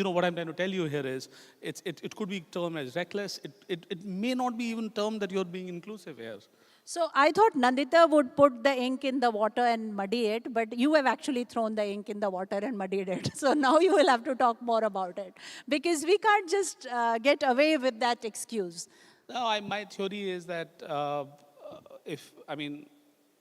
know what I'm trying to tell you here is, it could be termed as reckless. It may not be even termed that you're being inclusive here. So I thought Nandita would put the ink in the water and muddy it, but you have actually thrown the ink in the water and muddied it. So now you will have to talk more about it, because we can't just get away with that excuse. No, my theory is that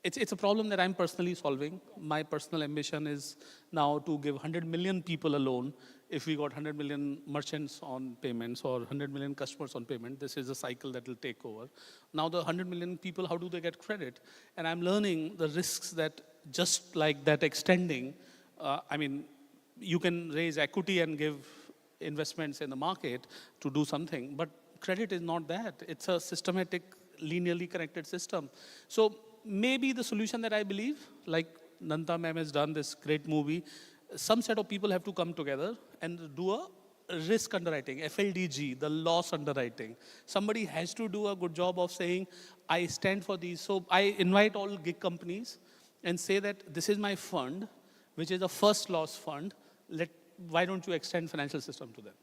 it's a problem that I'm personally solving. My personal ambition is now to give 100 million people a loan. If we got 100 million merchants on payments or 100 million customers on payment, this is a cycle that will take over. Now the 100 million people, how do they get credit? And I'm learning the risks that just like that extending, you can raise equity and give investments in the market to do something, but credit is not that. It's a systematic, linearly connected system. So maybe the solution that I believe, like Nanta ma'am has done this great movie, some set of people have to come together and do a risk underwriting, FLDG, the loss underwriting. Somebody has to do a good job of saying, I stand for these. So I invite all gig companies and say that this is my fund, which is a first loss fund. Why don't you extend financial system to them?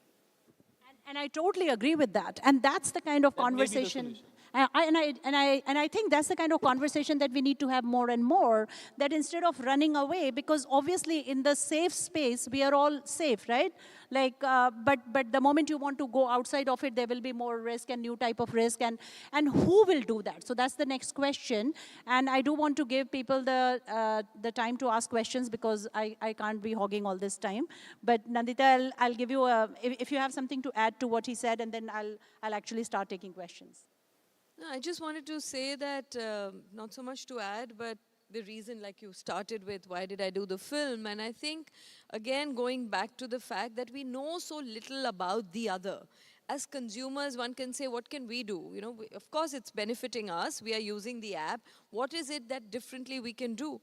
And I totally agree with that. And that's the kind of conversation. And I think that's the kind of conversation that we need to have more and more, that instead of running away, because obviously in the safe space, we are all safe, right? Like, but the moment you want to go outside of it, there will be more risk and new type of risk. And who will do that? So that's the next question. And I do want to give people the time to ask questions, because I can't be hogging all this time. But Nandita, I'll give you if you have something to add to what he said, and then I'll actually start taking questions. No, I just wanted to say that, not so much to add, but the reason, like you started with, why did I do the film? And I think, again, going back to the fact that we know so little about the other. As consumers, one can say, what can we do? You know, of course, it's benefiting us. We are using the app. What is it that differently we can do?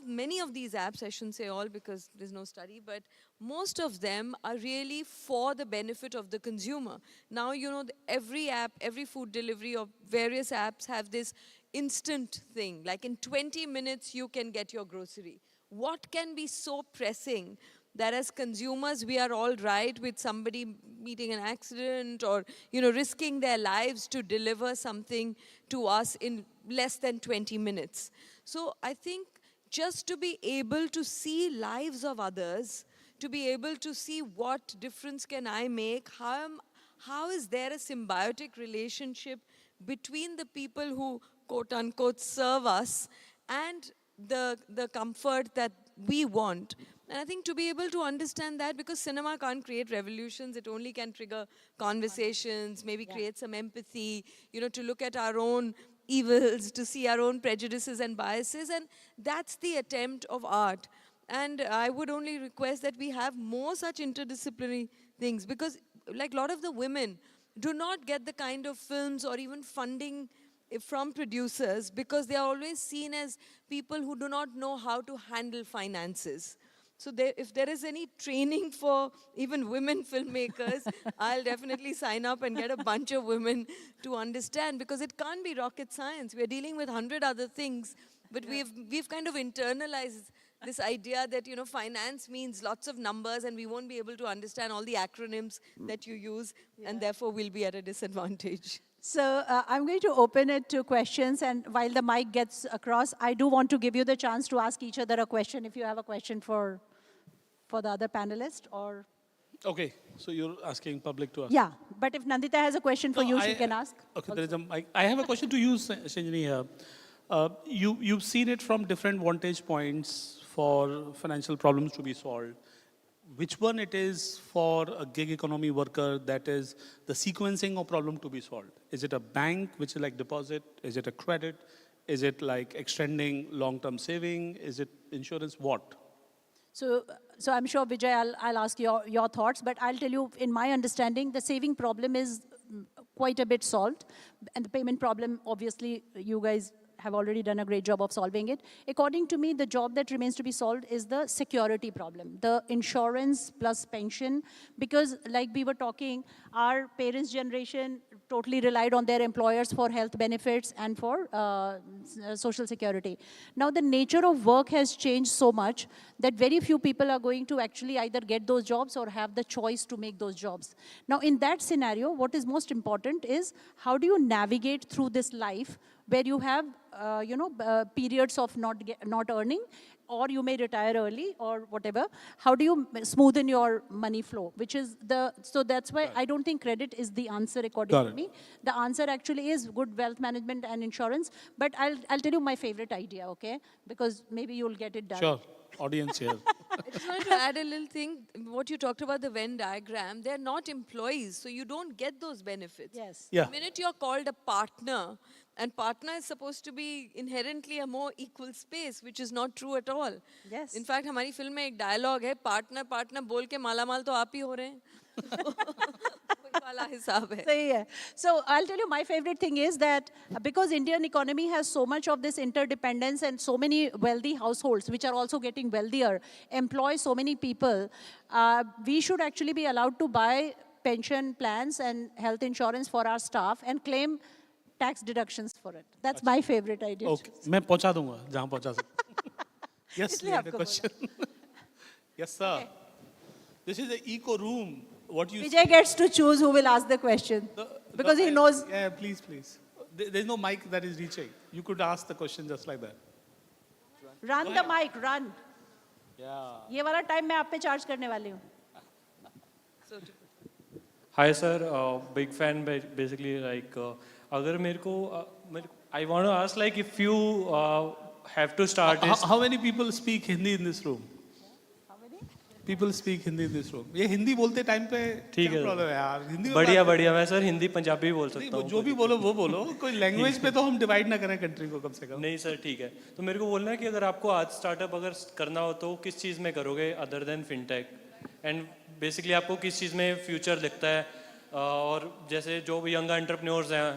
Many of these apps, I shouldn't say all because there's no study, but most of them are really for the benefit of the consumer. Now, you know, every app, every food delivery or various apps have this instant thing, like in 20 minutes you can get your grocery. What can be so pressing that as consumers we are all right with somebody meeting an accident or, you know, risking their lives to deliver something to us in less than 20 minutes. So I think just to be able to see lives of others, to be able to see what difference can I make, how is there a symbiotic relationship between the people who quote unquote serve us and the comfort that we want. And I think to be able to understand that, because cinema can't create revolutions, it only can trigger conversations, maybe create some empathy, you know, to look at our own evils, to see our own prejudices and biases, and that's the attempt of art. And I would only request that we have more such interdisciplinary things, because like a lot of the women do not get the kind of films or even funding from producers because they are always seen as people who do not know how to handle finances. So if there is any training for even women filmmakers, I'll definitely sign up and get a bunch of women to understand, because it can't be rocket science. We're dealing with 100 other things, but we've kind of internalized this idea that, you know, finance means lots of numbers and we won't be able to understand all the acronyms that you use, and therefore we'll be at a disadvantage. So I'm going to open it to questions, and while the mic gets across, I do want to give you the chance to ask each other a question if you have a question for the other panelist, or... Okay, so you're asking public to ask. Yeah, but if Nandita has a question for you, she can ask. Okay, there is a mic. I have a question to you, Sanjani, here. You've seen it from different vantage points for financial problems to be solved. Which one it is for a gig economy worker that is the sequencing of problem to be solved? Is it a bank, which is like deposit? Is it a credit? Is it like extending long-term saving? Is it insurance? What? So I'm sure, Vijay, I'll ask your thoughts, but I'll tell you, in my understanding, the saving problem is quite a bit solved. And the payment problem, obviously, you guys have already done a great job of solving it. According to me, the job that remains to be solved is the security problem, the insurance plus pension, because like we were talking, our parents' generation totally relied on their employers for health benefits and for social security. Now the nature of work has changed so much that very few people are going to actually either get those jobs or have the choice to make those jobs. Now in that scenario, what is most important is how do you navigate through this life where you have periods of not earning, or you may retire early or whatever. How do you smoothen your money flow? So that's why I don't think credit is the answer according to me. The answer actually is good wealth management and insurance. But I'll tell you my favorite idea, okay? Because maybe you'll get it done. Sure, audience here. I just wanted to add a little thing. What you talked about, the Venn diagram, they're not employees, so you don't get those benefits. Yes. Yeah. The minute you're called a partner, and partner is supposed to be inherently a more equal space, which is not true at all. Yes. In fact, हमारी film में एक dialogue है, partner partner बोल के मालामाल तो आप ही हो रहे हैं. So I'll tell you, my favorite thing is that because Indian economy has so much of this interdependence and so many wealthy households, which are also getting wealthier, employ so many people, we should actually be allowed to buy pension plans and health insurance for our staff and claim tax deductions for it. That's my favorite idea. Okay, मैं पहुंचा दूंगा जहां पहुंचा सकता. Yes, you have a question. Yes, sir. Okay. This is the eco room. What you Vijay gets to choose who will ask the question because he knows. Yeah, please. There's no mic that is reaching. You could ask the question just like that. Run the mic, run. Yeah. ये वाला time मैं आप पे charge करने वाली हूँ. Hi sir, big fan basically like अगर मेरे को I want to ask like if you have to start how many people speak Hindi in this room? How many? People speak Hindi in this room. ये हिंदी बोलते time पे ठीक क्या है problem है यार? हिंदी में बढ़िया बात बढ़िया मैं सर हिंदी पंजाबी बोल नहीं, सकता हूँ जो भी बोलो वो बोलो, कोई लैंग्वेज पे तो हम डिवाइड ना करें कंट्री को कम से कम. नहीं सर ठीक है तो मेरे को बोलना है कि अगर आपको आज स्टार्टअप अगर करना हो तो किस चीज़ में करोगे other than fintech and basically आपको किस चीज़ में फ्यूचर दिखता है और जैसे जो यंग एंटरप्रेन्योर्स हैं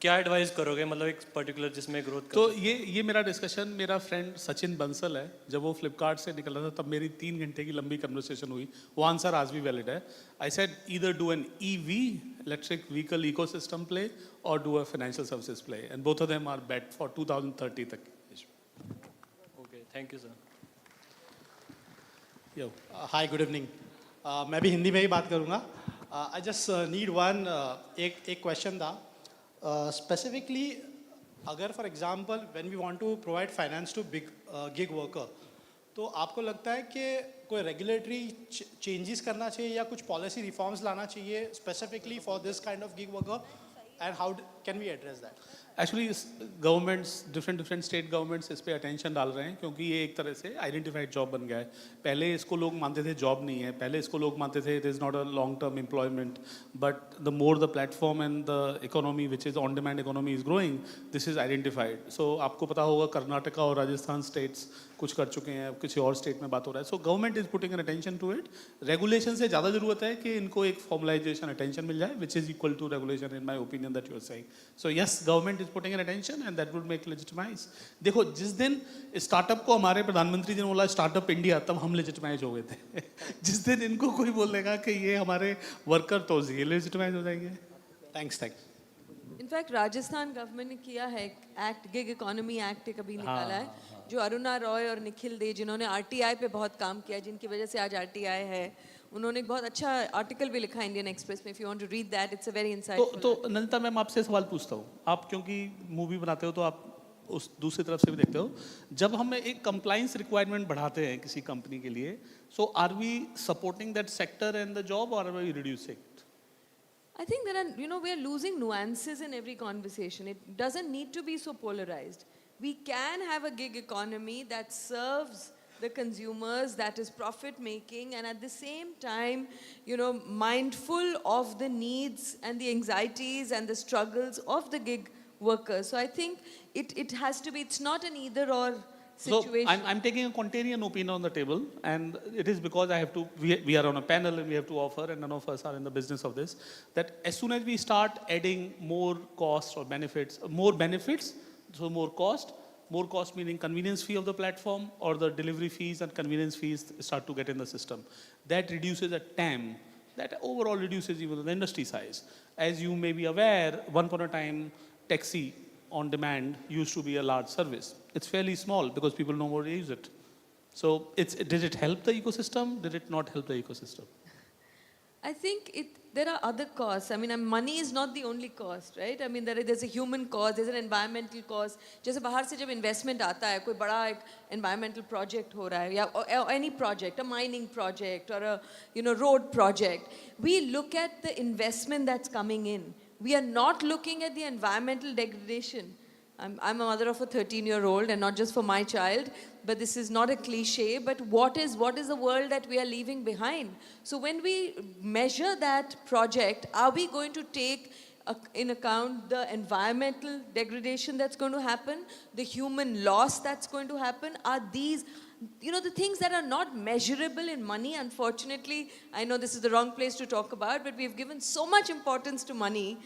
क्या एडवाइस करोगे मतलब एक पर्टिकुलर जिसमें ग्रोथ तो ये मेरा डिस्कशन मेरा फ्रेंड सचिन बंसल है, जब वो फ्लिपकार्ट से निकल रहा था तब मेरी 3 घंटे की लंबी कन्वर्सेशन हुई. वो आंसर आज भी वैलिड है. I said either do an EV electric vehicle ecosystem play और do a financial services play and both of them are bet for 2030 तक. Okay thank you sir. Yo hi good evening. मैं भी हिंदी में ही बात करूँगा. I just need one एक question था. Specifically, अगर for example when we want to provide finance to big gig worker, तो आपको लगता है कि कोई रेगुलेटरी चेंजेस करना चाहिए या कुछ पॉलिसी रिफॉर्म्स लाना चाहिए specifically for this kind of gig worker and how can we address that? Actually governments different state governments is pay attention डाल रहे हैं क्योंकि ये एक तरह से आइडेंटिफाइड जॉब बन गया है. पहले इसको लोग मानते थे जॉब नहीं है, पहले इसको लोग मानते थे it is not a long term employment, but the more the platform and the economy which is on demand economy is growing, this is identified. So आपको पता होगा कर्नाटका और राजस्थान स्टेट्स कुछ कर चुके हैं, किसी और स्टेट में बात हो रहा है. So government is putting an attention to it. Regulation से ज़्यादा ज़रूरत है कि इनको एक फॉर्मलाइजेशन अटेंशन मिल जाए which is equal to regulation in my opinion that you are saying. So yes government is putting an attention and that would make legitimize. देखो जिस दिन स्टार्टअप को हमारे प्रधानमंत्री जी ने बोला स्टार्टअप इंडिया, तब हम लेजिटिमाइज हो गए थे. जिस दिन इनको कोई बोलेगा कि ये हमारे वर्कर, तो ये लेजिटिमाइज हो जाएंगे. थैंक्स. इनफैक्ट राजस्थान गवर्नमेंट ने किया है एक्ट, गिग इकोनॉमी एक्ट एक अभी निकाला है, जो अरुणा रॉय और निखिल दे जिन्होंने आरटीआई पे बहुत काम किया, जिनकी वजह से आज आरटीआई है, उन्होंने एक बहुत अच्छा आर्टिकल भी लिखा इंडियन एक्सप्रेस में. If you want to read that it's a very insightful. तो नंदिता मैम आपसे सवाल पूछता हूँ. आप क्योंकि मूवी बनाते हो तो आप उस दूसरी तरफ से भी देखते हो. जब हम एक कंप्लाइंस रिक्वायरमेंट बढ़ाते हैं किसी कंपनी के लिए, so are we supporting that sector and the job और are we reducing? I think there are, we are losing nuances in every conversation. It doesn't need to be so polarized. We can have a gig economy that serves the consumers, that is profit making, and at the same time, mindful of the needs and the anxieties and the struggles of the gig workers. So I think it has to be, it's not an either or situation. So I'm taking a contrarian opinion on the table, and it is because I have to, we are on a panel and we have to offer, and none of us are in the business of this, that as soon as we start adding more costs or benefits, so more cost meaning convenience fee of the platform or the delivery fees and convenience fees start to get in the system. That reduces a TAM. That overall reduces even the industry size. As you may be aware, once upon a time, taxi on demand used to be a large service. It's fairly small because people no more use it. So did it help the ecosystem? Did it not help the ecosystem? I think there are other costs. I mean, money is not the only cost, right? I mean, there's a human cost, there's an environmental cost. जैसे बाहर से जब investment आता है, कोई बड़ा एक environmental project हो रहा है, या any project, a mining project or a road project, we look at the investment that's coming in. We are not looking at the environmental degradation. I'm a mother of a 13-year-old, and not just for my child, but this is not a cliche, but what is the world that we are leaving behind? So when we measure that project, are we going to take in account the environmental degradation that's going to happen, the human loss that's going to happen? Are these, the things that are not measurable in money? Unfortunately, I know this is the wrong place to talk about, but we've given so much importance to money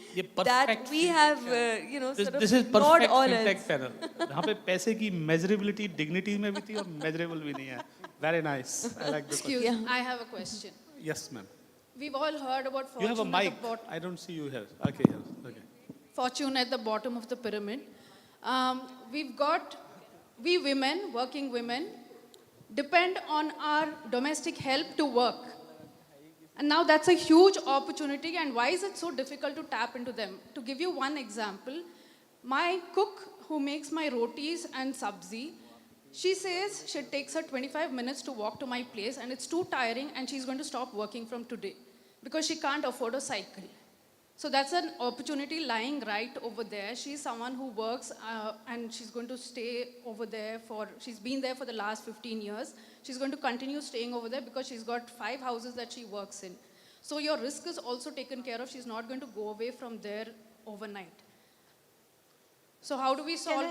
that we have, this is ignored perfect all fintech else. panel. यहाँ पे पैसे की measurability, dignity में भी थी और measurable भी नहीं है. Very nice. I like this. Excuse me, I have a question. Yes, ma'am. We've all heard about You have a fortune at mic. the bottom. I don't see you here. Okay, yes. Okay. Fortune at the bottom of the pyramid. We women, working women, depend on our domestic help to work. And now that's a huge opportunity, and why is it so difficult to tap into them? To give you one example, my cook who makes my rotis and sabzi, she says it takes her 25 minutes to walk to my place, and it's too tiring, and she's going to stop working from today because she can't afford a cycle. So that's an opportunity lying right over there. She's someone who works and she's going to stay over there she's been there for the last 15 years. She's going to continue staying over there because she's got 5 houses that she works in. So your risk is also taken care of. She's not going to go away from there overnight. So how do we solve?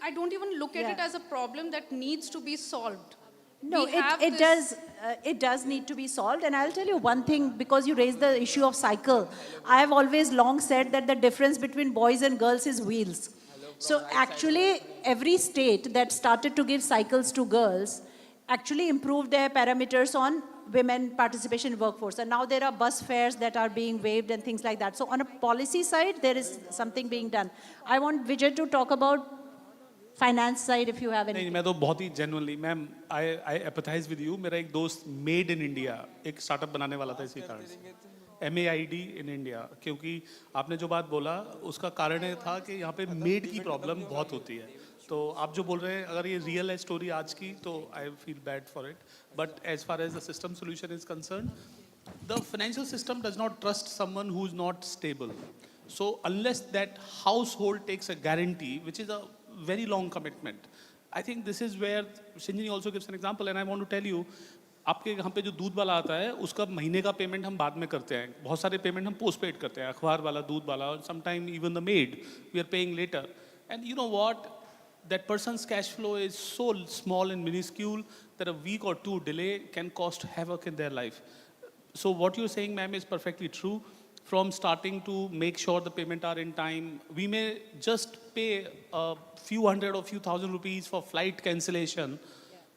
I don't even look at it as a problem that needs to be solved. No, it does need to be solved. And I'll tell you one thing, because you raised the issue of cycle. I have always long said that the difference between boys and girls is wheels. So actually, every state that started to give cycles to girls actually improved their parameters on women participation in workforce. And now there are bus fares that are being waived and things like that. So on a policy side, there is something being done. I want Vijay to talk about finance side if you have any. नहीं मैं तो बहुत ही genuinely ma'am I empathize with you. मेरा एक दोस्त made in India एक startup बनाने वाला था इसी कारण से MAID in India, क्योंकि आपने जो बात बोला उसका कारण ये था कि यहाँ पे made की problem बहुत होती है. तो आप जो बोल रहे हैं अगर ये real है story आज की तो I feel bad for it. But as far as the system solution is concerned, the financial system does not trust someone who is not stable. So unless that household takes a guarantee, which is a very long commitment. I think this is where Shinjini also gives an example, and I want to tell you, आपके यहाँ पे जो दूध वाला आता है उसका महीने का पेमेंट हम बाद में करते हैं. बहुत सारे पेमेंट हम पोस्ट पेड करते हैं, अखबार वाला, दूध वाला, sometime even the maid we are paying later. And you know what? That person's cash flow is so small and minuscule that a week or two delay can cost havoc in their life. So what you're saying, ma'am, is perfectly true. From starting to make sure the payment are in time, we may just pay a few hundred or few thousand rupees for flight cancellation,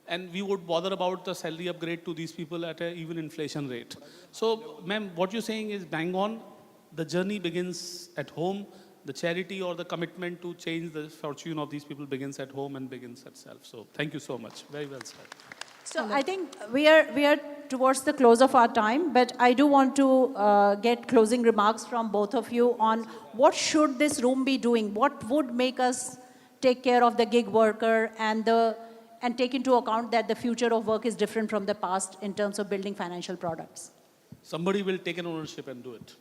and we would bother about the salary upgrade to these people at an even inflation rate. So, ma'am, what you're saying is bang on. The journey begins at home. The charity or the commitment to change the fortune of these people begins at home and begins at self. So, thank you so much. Very well said. So I think we are towards the close of our time, but I do want to get closing remarks from both of you on what should this room be doing? What would make us take care of the gig worker and take into account that the future of work is different from the past in terms of building financial products? Somebody will take an ownership and do it.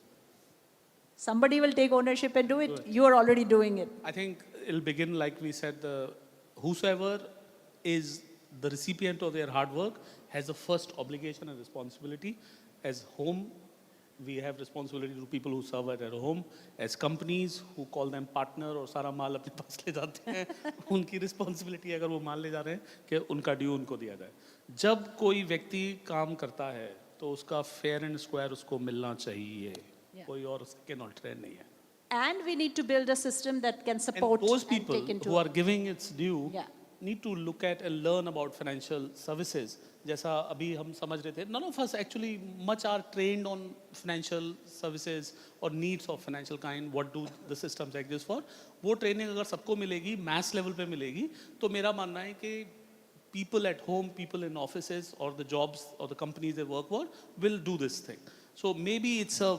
Somebody will take ownership and do it. You are already doing it. I think it'll begin, like we said, whosoever is the recipient of their hard work has the first obligation and responsibility. As home, we have responsibility to people who serve at our home. As companies who call them partner और सारा माल अपने पास ले जाते हैं, उनकी responsibility अगर वो माल ले जा रहे हैं कि उनका due उनको दिया जाए. जब कोई व्यक्ति काम करता है तो उसका fair and square उसको मिलना चाहिए. कोई और उसके alternate नहीं है. And we need to build a system that can support and those people and take into who are giving its due need to look at and learn about financial services. जैसा अभी हम समझ रहे थे, none of us actually much are trained on financial services or needs of financial kind. What do the systems exist for? वो training अगर सबको मिलेगी, mass level पे मिलेगी, तो मेरा मानना है कि people at home, people in offices or the jobs or the companies they work for will do this thing. So maybe it's a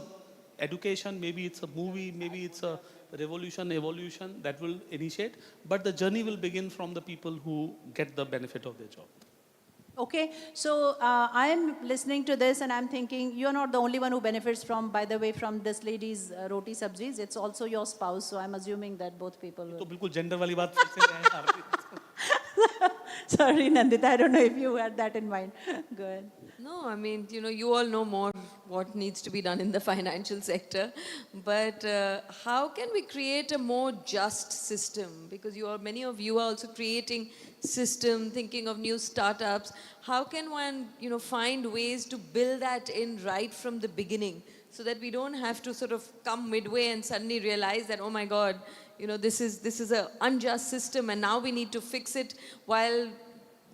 education, maybe it's a movie, maybe it's a revolution, evolution that will initiate, but the journey will begin from the people who get the benefit of their job. Okay, so I'm listening to this and I'm thinking, you're not the only one who benefits from, by the way, from this lady's roti sabzis. It's also your spouse, so I'm assuming that both people will. तो बिल्कुल gender वाली बात फिर से है. Sorry, Nandita, I don't know if you had that in mind. Go ahead. No, I mean, you all know more what needs to be done in the financial sector. But how can we create a more just system? Because many of you are also creating system, thinking of new startups. How can one, find ways to build that in right from the beginning so that we don't have to sort of come midway and suddenly realize that, oh my God, this is an unjust system and now we need to fix it while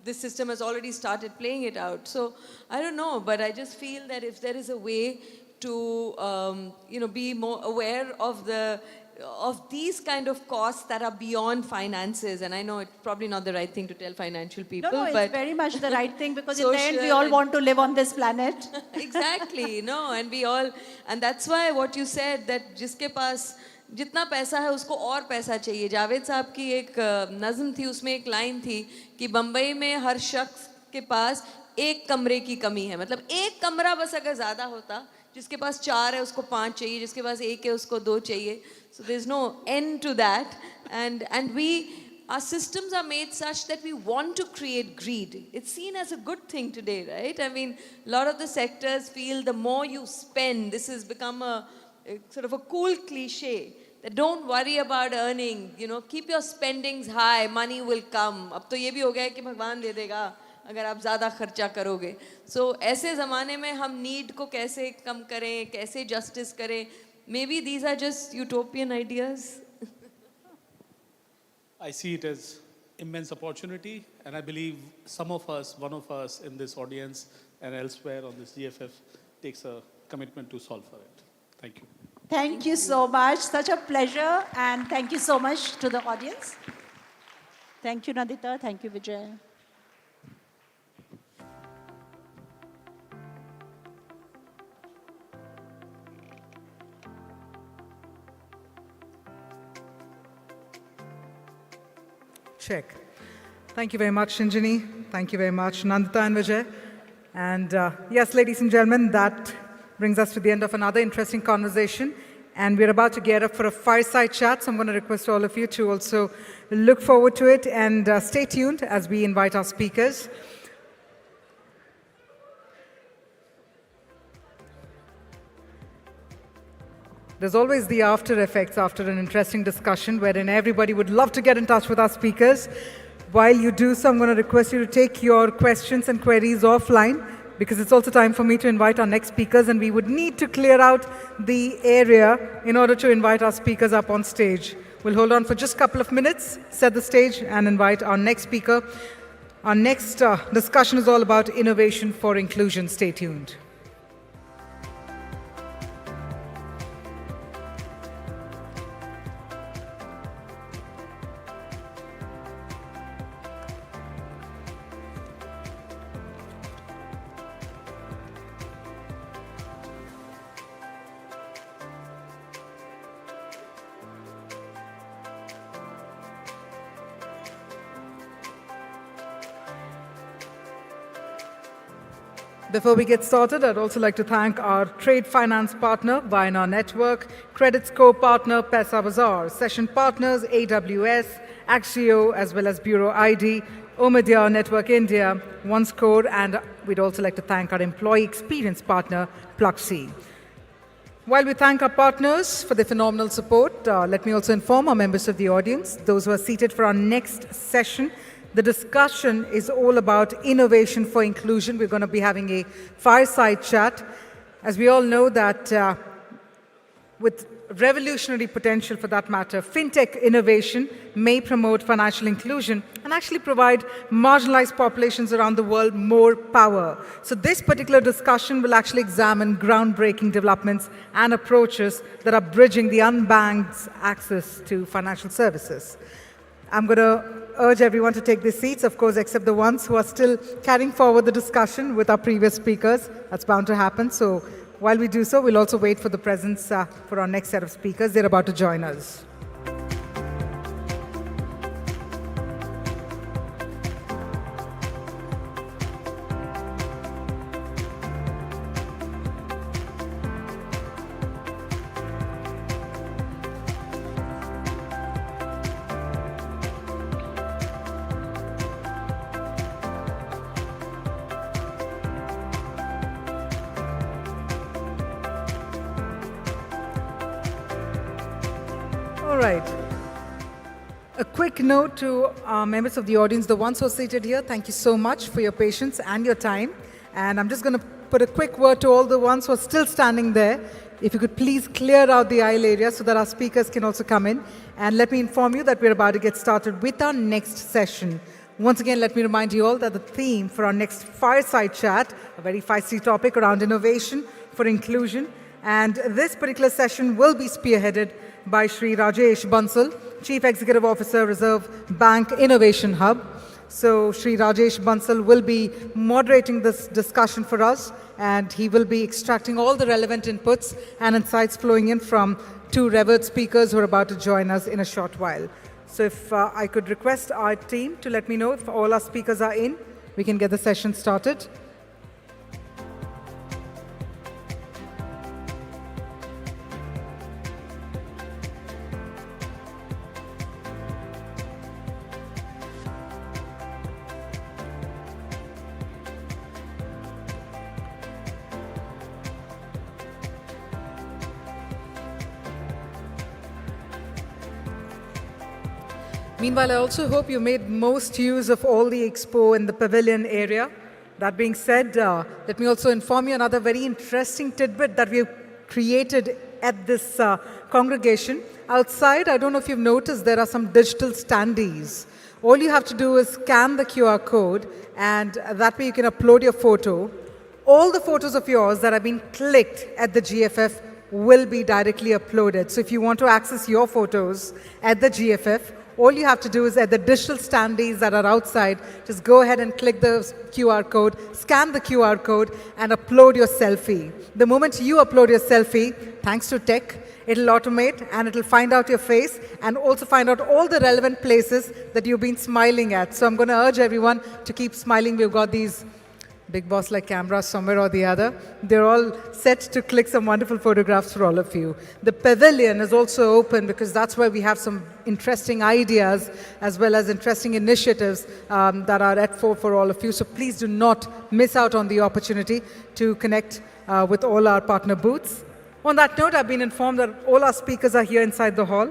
this system has already started playing it out. So I don't know, but I just feel that if there is a way to, be more aware of these kind of costs that are beyond finances, and I know it's probably not the right thing to tell financial people, No, but it's very much the right thing because in the end we all want to live on this planet. Exactly, and that's why what you said that जिसके पास जितना पैसा है उसको और पैसा चाहिए. जावेद साहब की एक नज़्म थी, उसमें एक लाइन थी कि बम्बई में हर शख्स के पास एक कमरे की कमी है. मतलब एक कमरा बस अगर ज़्यादा होता जिसके पास 4 है उसको 5 चाहिए, जिसके पास 1 है उसको 2 चाहिए. So there's no end to that, and our systems are made such that we want to create greed. It's seen as a good thing today, right? I mean, a lot of the sectors feel the more you spend, this has become a sort of a cool cliche, that don't worry about earning, you know, keep your spendings high, money will come. अब तो ये भी हो गया है कि भगवान दे देगा अगर आप ज़्यादा खर्चा करोगे. So ऐसे ज़माने में हम need को कैसे कम करें, कैसे justice करें, maybe these are just utopian ideas. I see it as immense opportunity, and I believe some of us, one of us in this audience and elsewhere on this GFF takes a commitment to solve for it. Thank you. Thank you so much. Such a pleasure, and thank you so much to the audience. Thank you, Nandita. Thank you, Vijay. Check. Thank you very much, Shinjini. Thank you very much, Nandita and Vijay. And yes, ladies and gentlemen, that brings us to the end of another interesting conversation. And we're about to get up for a fireside chat. So I'm going to request all of you to also look forward to it and stay tuned as we invite our speakers. There's always the after effects after an interesting discussion wherein everybody would love to get in touch with our speakers. While you do so, I'm going to request you to take your questions and queries offline because it's also time for me to invite our next speakers, and we would need to clear out the area in order to invite our speakers up on stage. We'll hold on for just a couple of minutes, set the stage, and invite our next speaker. Our next discussion is all about innovation for inclusion. Stay tuned. Before we get started, I'd also like to thank our trade finance partner, Vayana Network, credit score partner, Paisa Bazaar, session partners, AWS, Axio, as well as Bureau ID, Omidyar Network India, OneScore, and we'd also like to thank our employee experience partner, Pluxee. While we thank our partners for their phenomenal support, let me also inform our members of the audience, those who are seated for our next session. The discussion is all about innovation for inclusion. We're going to be having a fireside chat. As we all know that with revolutionary potential for that matter, fintech innovation may promote financial inclusion and actually provide marginalized populations around the world more power. So this particular discussion will actually examine groundbreaking developments and approaches that are bridging the unbanked access to financial services. I'm going to urge everyone to take their seats, of course, except the ones who are still carrying forward the discussion with our previous speakers. That's bound to happen. So while we do so, we'll also wait for the presence for our next set of speakers. They're about to join us. All right. A quick note to our members of the audience, the ones who are seated here, thank you so much for your patience and your time. And I'm just going to put a quick word to all the ones who are still standing there. If you could please clear out the aisle area so that our speakers can also come in. And let me inform you that we're about to get started with our next session. Once again, let me remind you all that the theme for our next fireside chat, a very feisty topic around innovation for inclusion. And this particular session will be spearheaded by Shri Rajesh Bansal, Chief Executive Officer, Reserve Bank Innovation Hub. So Shri Rajesh Bansal will be moderating this discussion for us, and he will be extracting all the relevant inputs and insights flowing in from two revered speakers who are about to join us in a short while. So if I could request our team to let me know if all our speakers are in, we can get the session started. Meanwhile, I also hope you made most use of all the expo in the pavilion area. That being said, let me also inform you another very interesting tidbit that we've created at this congregation. Outside, I don't know if you've noticed, there are some digital standees. All you have to do is scan the QR code, and that way you can upload your photo. All the photos of yours that have been clicked at the GFF will be directly uploaded. So if you want to access your photos at the GFF, all you have to do is at the digital standees that are outside, just go ahead and click the QR code, scan the QR code, and upload your selfie. The moment you upload your selfie, thanks to tech, it'll automate and it'll find out your face and also find out all the relevant places that you've been smiling at. So I'm going to urge everyone to keep smiling. We've got these big boss-like cameras somewhere or the other. They're all set to click some wonderful photographs for all of you. The pavilion is also open because that's where we have some interesting ideas as well as interesting initiatives that are at for all of you. So please do not miss out on the opportunity to connect with all our partner booths. On that note, I've been informed that all our speakers are here inside the hall.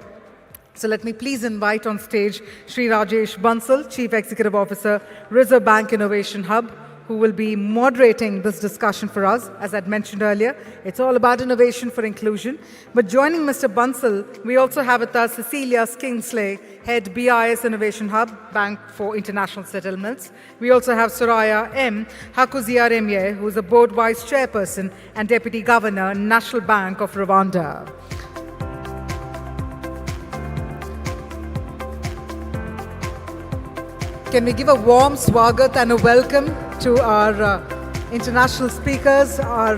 So let me please invite on stage Sri Rajesh Bansal, Chief Executive Officer, Reserve Bank Innovation Hub, who will be moderating this discussion for us. As I'd mentioned earlier, it's all about innovation for inclusion. But joining Mr. Bansal, we also have with us Cecilia Kingsley, Head BIS Innovation Hub, Bank for International Settlements. We also have Soraya M. Hakuziaremye, who is a Board Vice Chairperson and Deputy Governor, National Bank of Rwanda. Can we give a warm swagat and a welcome to our international speakers, our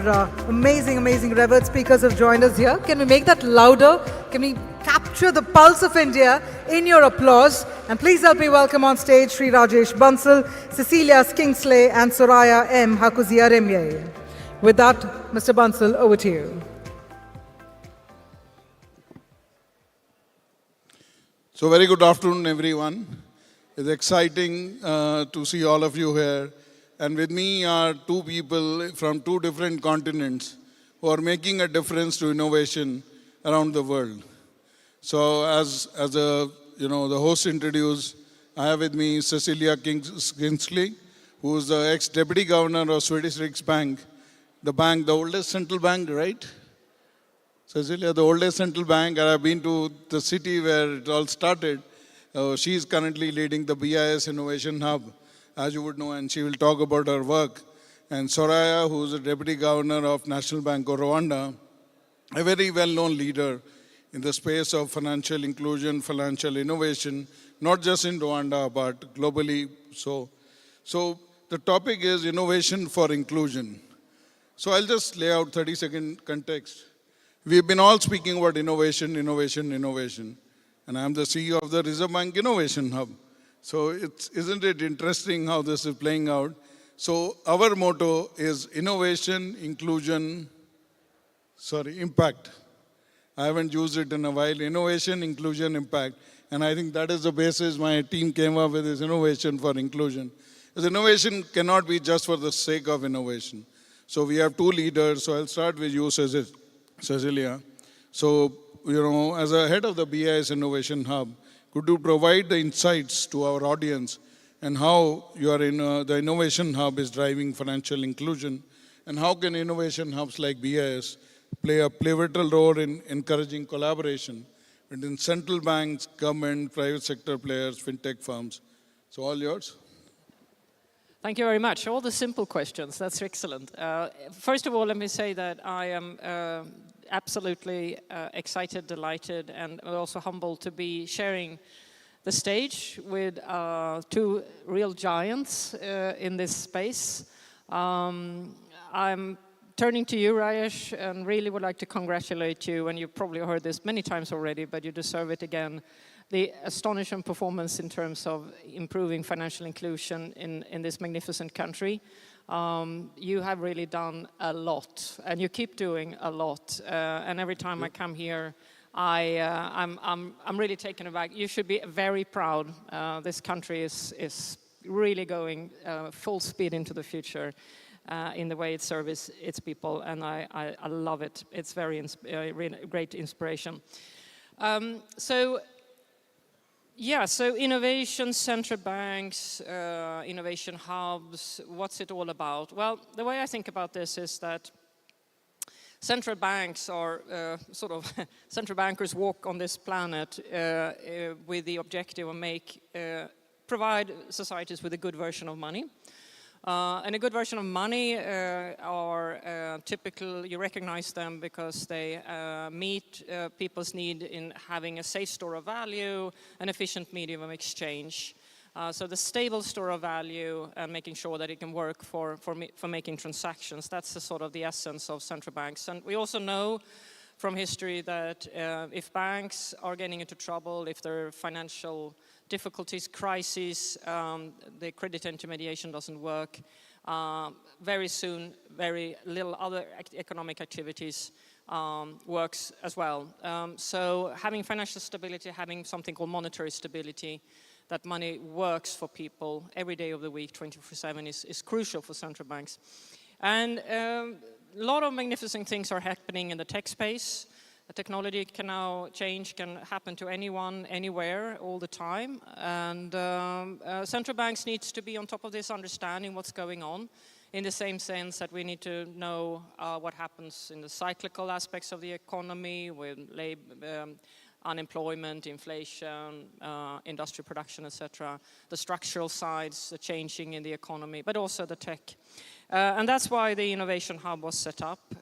amazing, amazing revered speakers have joined us here. Can we make that louder? Can we capture the pulse of India in your applause? And please help me welcome on stage Sri Rajesh Bansal, Cecilia Kingsley, and Soraya M. Hakuziaremye. With that, Mr. Bansal, over to you. So very good afternoon, everyone. It's exciting to see all of you here. And with me are two people from two different continents who are making a difference to innovation around the world. So as the host introduced, I have with me Cecilia Kingsley, who is the ex-deputy governor of Swedish Riksbank, the oldest central bank, right? Cecilia, the oldest central bank, and I've been to the city where it all started. She is currently leading the BIS Innovation Hub, as you would know, and she will talk about her work. And Soraya, who is the Deputy Governor of National Bank of Rwanda, a very well-known leader in the space of financial inclusion, financial innovation, not just in Rwanda, but globally. So the topic is innovation for inclusion. So I'll just lay out 30-second context. We've been all speaking about innovation, innovation, innovation. And I'm the CEO of the Reserve Bank Innovation Hub. So isn't it interesting how this is playing out? So our motto is innovation, inclusion, impact. I haven't used it in a while. Innovation, inclusion, impact. And I think that is the basis my team came up with, is innovation for inclusion. Because innovation cannot be just for the sake of innovation. So we have two leaders. So I'll start with you, Cecilia. So, as a head of the BIS Innovation Hub, could you provide the insights to our audience and how the Innovation Hub is driving financial inclusion, and how can innovation hubs like BIS play a pivotal role in encouraging collaboration between central banks, government, private sector players, fintech firms? So all yours. Thank you very much. All the simple questions, that's excellent. First of all, let me say that I am absolutely excited, delighted, and also humbled to be sharing the stage with two real giants in this space. I'm turning to you, Rajesh, and really would like to congratulate you, and you've probably heard this many times already, but you deserve it again. The astonishing performance in terms of improving financial inclusion in this magnificent country. You have really done a lot, and you keep doing a lot. And every time I come here, I'm really taken aback. You should be very proud. This country is really going full speed into the future in the way it serves its people, and I love it. It's very great inspiration. So Yeah, so innovation, central banks, innovation hubs, what's it all about? Well, the way I think about this is that central banks are sort of, central bankers walk on this planet with the objective of provide societies with a good version of money. And a good version of money are typical, you recognize them because they meet people's need in having a safe store of value, an efficient medium of exchange. So the stable store of value and making sure that it can work for making transactions, that's the sort of the essence of central banks. And we also know from history that if banks are getting into trouble, if there are financial difficulties, crises, the credit intermediation doesn't work, very soon very little other economic activities works as well. So having financial stability, having something called monetary stability, that money works for people every day of the week, 24/7, is crucial for central banks. And a lot of magnificent things are happening in the tech space. The technology can now change, can happen to anyone, anywhere, all the time. And central banks need to be on top of this, understanding what's going on, in the same sense that we need to know what happens in the cyclical aspects of the economy with unemployment, inflation, industrial production, etc. The structural sides, the changing in the economy, but also the tech. And that's why the Innovation Hub was set up,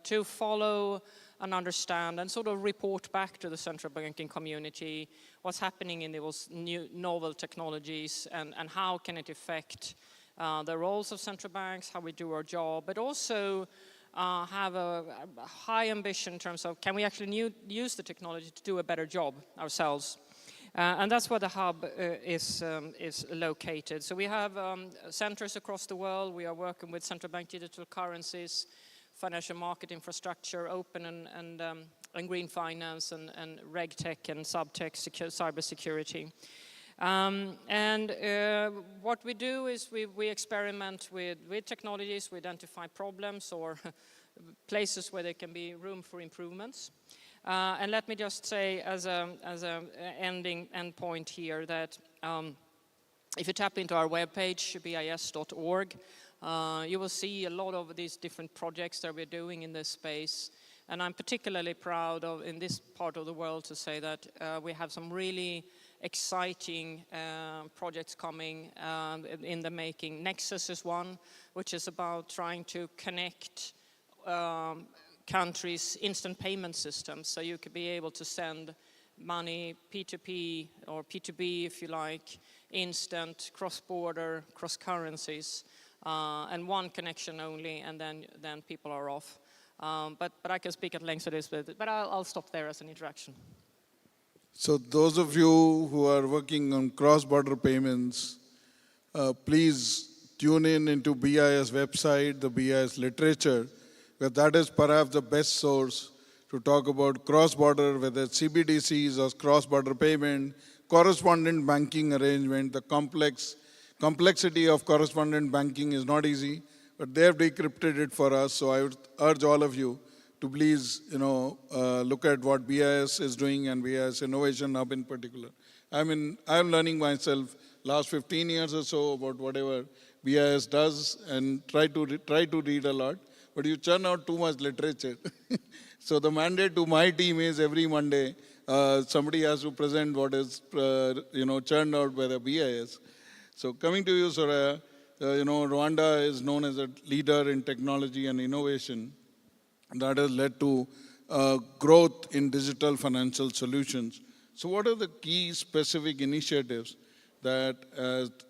to follow and understand and sort of report back to the central banking community what's happening in those new novel technologies and how can it affect the roles of central banks, how we do our job, but also have a high ambition in terms of can we actually use the technology to do a better job ourselves. And that's where the hub is located. So we have centers across the world. We are working with central bank digital currencies, financial market infrastructure, open and green finance, and reg tech and sub-tech, cyber security. And what we do is we experiment with technologies, we identify problems or places where there can be room for improvements. And let me just say as a end point here that if you tap into our webpage, bis.org, you will see a lot of these different projects that we're doing in this space. And I'm particularly proud of, in this part of the world, to say that we have some really exciting projects coming in the making. Nexus is one, which is about trying to connect countries' instant payment systems, so you could be able to send money P2P or P2B, if you like, instant, cross-border, cross-currencies, and one connection only, and then people are off. But I can speak at length to this, but I'll stop there as an introduction. So those of you who are working on cross-border payments, please tune in into BIS website, the BIS literature, because that is perhaps the best source to talk about cross-border, whether it's CBDCs or cross-border payment, correspondent banking arrangement. The complexity of correspondent banking is not easy, but they have decrypted it for us. So I would urge all of you to please, look at what BIS is doing and BIS Innovation Hub in particular. I'm learning myself last 15 years or so about whatever BIS does and try to read a lot, but you churn out too much literature. So the mandate to my team is every Monday, somebody has to present what is, churned out by the BIS. So coming to you, Soraya, Rwanda is known as a leader in technology and innovation. That has led to growth in digital financial solutions. So what are the key specific initiatives that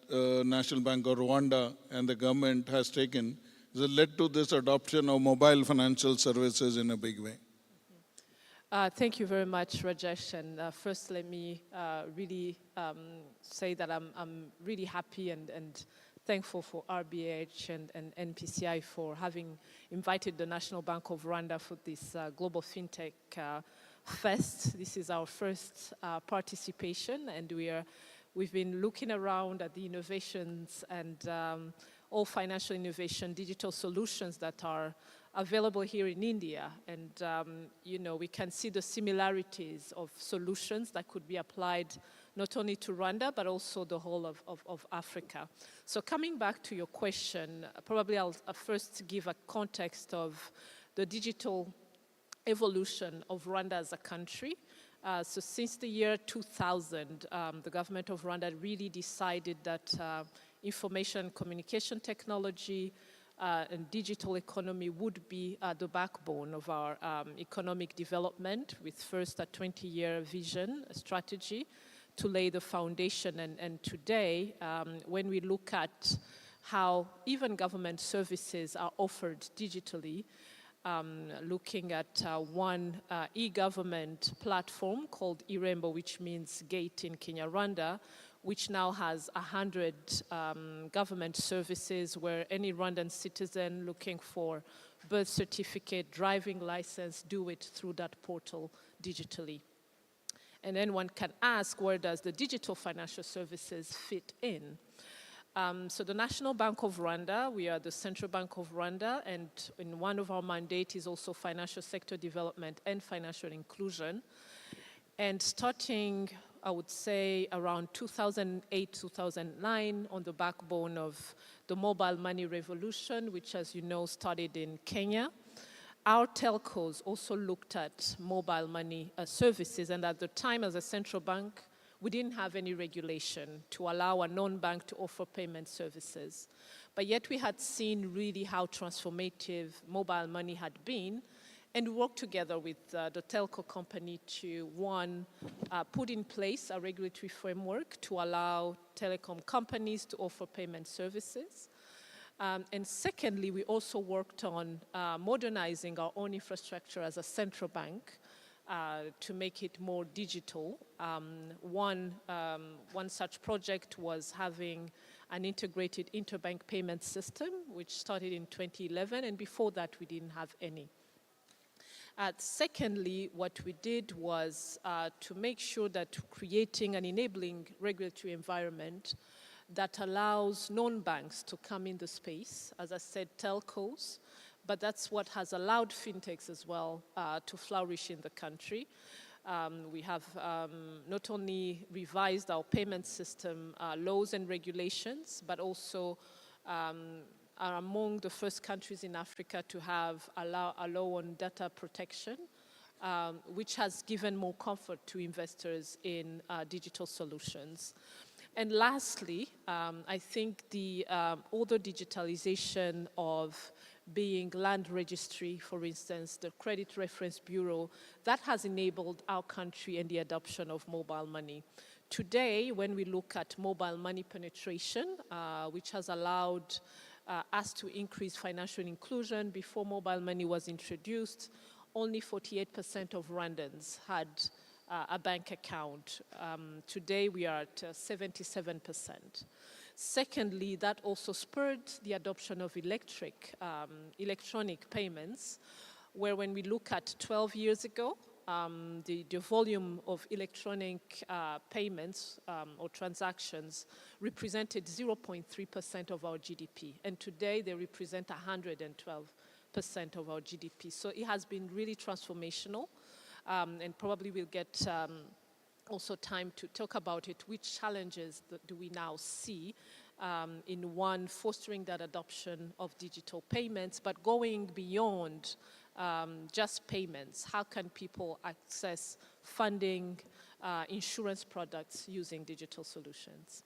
National Bank of Rwanda and the government has taken that led to this adoption of mobile financial services in a big way? Thank you very much, Rajesh. And first, let me really say that I'm really happy and thankful for RBH and NPCI for having invited the National Bank of Rwanda for this Global Fintech Fest. This is our first participation, and we've been looking around at the innovations and all financial innovation, digital solutions that are available here in India. And, we can see the similarities of solutions that could be applied not only to Rwanda, but also the whole of Africa. So coming back to your question, probably I'll first give a context of the digital evolution of Rwanda as a country. So since the year 2000, the government of Rwanda really decided that information and communication technology and digital economy would be the backbone of our economic development, with first a 20-year vision, a strategy to lay the foundation. And today, when we look at how even government services are offered digitally, looking at one e-government platform called Irembo, which means gate in Kinyarwanda, which now has 100 government services where any Rwandan citizen looking for birth certificate, driving license, do it through that portal digitally. And then one can ask, where does the digital financial services fit in? So the National Bank of Rwanda, we are the Central Bank of Rwanda, and in one of our mandates is also financial sector development and financial inclusion. And starting, I would say, around 2008, 2009, on the backbone of the mobile money revolution, which, as you know, started in Kenya, our telcos also looked at mobile money services. And at the time, as a central bank, we didn't have any regulation to allow a non-bank to offer payment services. But yet we had seen really how transformative mobile money had been, and worked together with the telco company to, one, put in place a regulatory framework to allow telecom companies to offer payment services. And secondly, we also worked on modernizing our own infrastructure as a central bank to make it more digital. One such project was having an integrated interbank payment system, which started in 2011, and before that we didn't have any. Secondly, what we did was to make sure that creating an enabling regulatory environment that allows non-banks to come in the space, as I said, telcos, but that's what has allowed fintechs as well to flourish in the country. We have not only revised our payment system laws and regulations, but also are among the first countries in Africa to have a law on data protection, which has given more comfort to investors in digital solutions. And lastly, I think the other digitalization of being land registry, for instance, the Credit Reference Bureau, that has enabled our country and the adoption of mobile money. Today, when we look at mobile money penetration, which has allowed us to increase financial inclusion, before mobile money was introduced, only 48% of Rwandans had a bank account. Today, we are at 77%. Secondly, that also spurred the adoption of electronic payments, where when we look at 12 years ago, the volume of electronic payments or transactions represented 0.3% of our GDP. And today, they represent 112% of our GDP. So it has been really transformational. And probably we'll get also time to talk about it. Which challenges do we now see in one, fostering that adoption of digital payments, but going beyond just payments? How can people access funding, insurance products using digital solutions?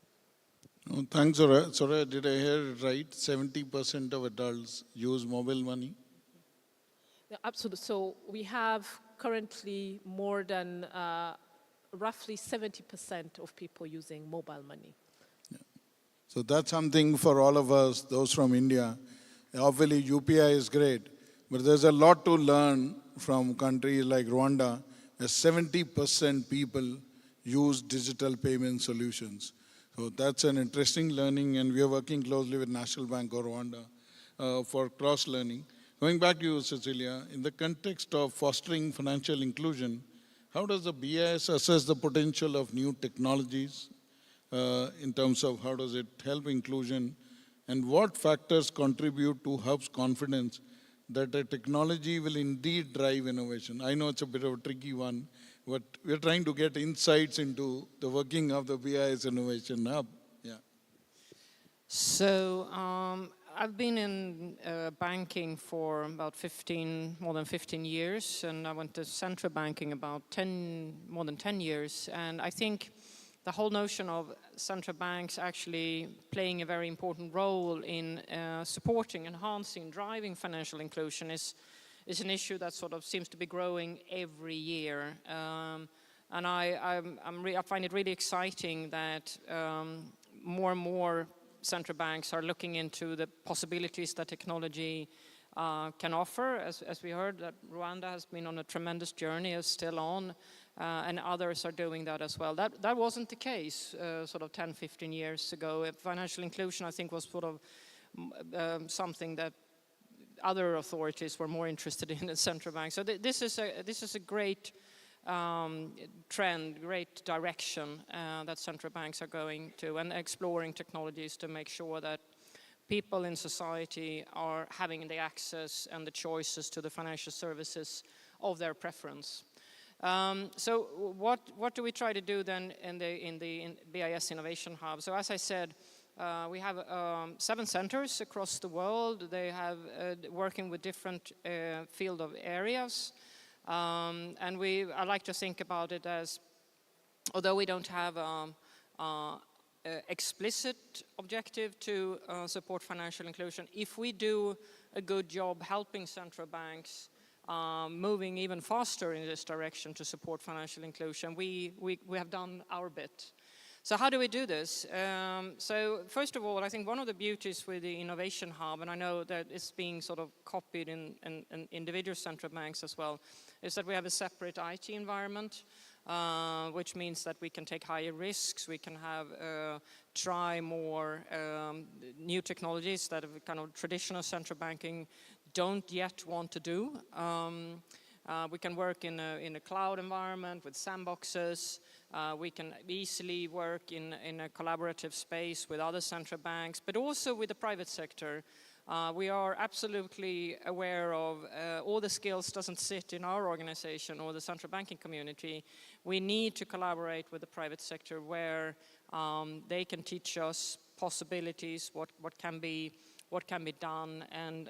Oh, thanks, Zora. Zora, did I hear it right? 70% of adults use mobile money? Yeah, absolutely. So we have currently more than roughly 70% of people using mobile money. Yeah. So that's something for all of us, those from India. Obviously, UPI is great, but there's a lot to learn from countries like Rwanda, where 70% people use digital payment solutions. So that's an interesting learning, and we are working closely with National Bank of Rwanda for cross-learning. Going back to you, Cecilia, in the context of fostering financial inclusion, how does the BIS assess the potential of new technologies in terms of how does it help inclusion, and what factors contribute to hub's confidence that a technology will indeed drive innovation? I know it's a bit of a tricky one, what we're trying to get insights into the working of the BIS Innovation Hub. Yeah. So I've been in banking for about more than 15 years, and I went to central banking about more than 10 years. And I think the whole notion of central banks actually playing a very important role in supporting, enhancing, driving financial inclusion is an issue that sort of seems to be growing every year. And I find it really exciting that more and more central banks are looking into the possibilities that technology can offer. As we heard, that Rwanda has been on a tremendous journey, is still on, and others are doing that as well. That wasn't the case sort of 10, 15 years ago. Financial inclusion, I think, was sort of something that other authorities were more interested in than central banks. So this is a great trend, great direction that central banks are going to, and exploring technologies to make sure that people in society are having the access and the choices to the financial services of their preference. So what do we try to do then in the BIS Innovation Hub? So as I said, we have 7 centers across the world. They have working with different field of areas. And I like to think about it as, although we don't have explicit objective to support financial inclusion, if we do a good job helping central banks moving even faster in this direction to support financial inclusion, we have done our bit. So how do we do this? So first of all, I think one of the beauties with the Innovation Hub, and I know that it's being sort of copied in individual central banks as well, is that we have a separate IT environment, which means that we can take higher risks, we can have try more new technologies that kind of traditional central banking don't yet want to do. We can work in a cloud environment with sandboxes. We can easily work in a collaborative space with other central banks, but also with the private sector. We are absolutely aware of all the skills doesn't sit in our organization or the central banking community. We need to collaborate with the private sector where they can teach us possibilities, what can be done, and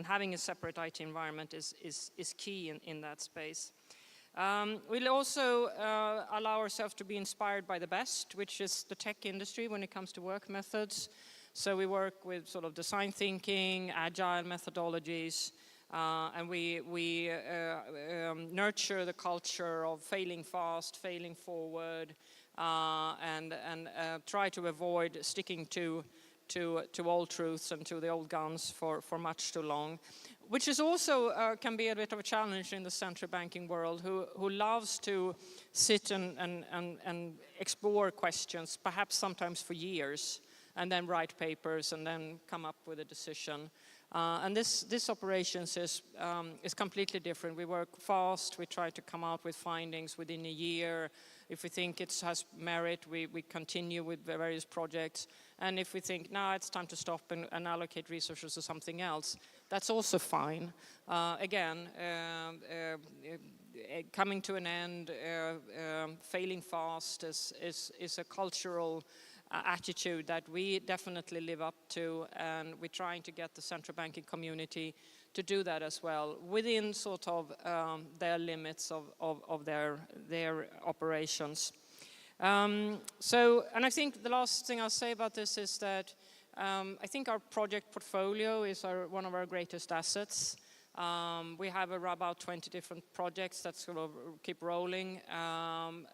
having a separate IT environment is key in that space. We'll also allow ourselves to be inspired by the best, which is the tech industry when it comes to work methods. So we work with sort of design thinking, agile methodologies, and we nurture the culture of failing fast, failing forward, and try to avoid sticking to old truths and to the old guns for much too long, which is also can be a bit of a challenge in the central banking world, who loves to sit and explore questions, perhaps sometimes for years, and then write papers and then come up with a decision. And this operations is completely different. We work fast. We try to come out with findings within a year. If we think it has merit, we continue with various projects. And if we think, no, it's time to stop and allocate resources to something else, that's also fine. Again, coming to an end, failing fast is a cultural attitude that we definitely live up to, and we're trying to get the central banking community to do that as well within sort of their limits of their operations. And I think the last thing I'll say about this is that I think our project portfolio is one of our greatest assets. We have about 20 different projects that sort of keep rolling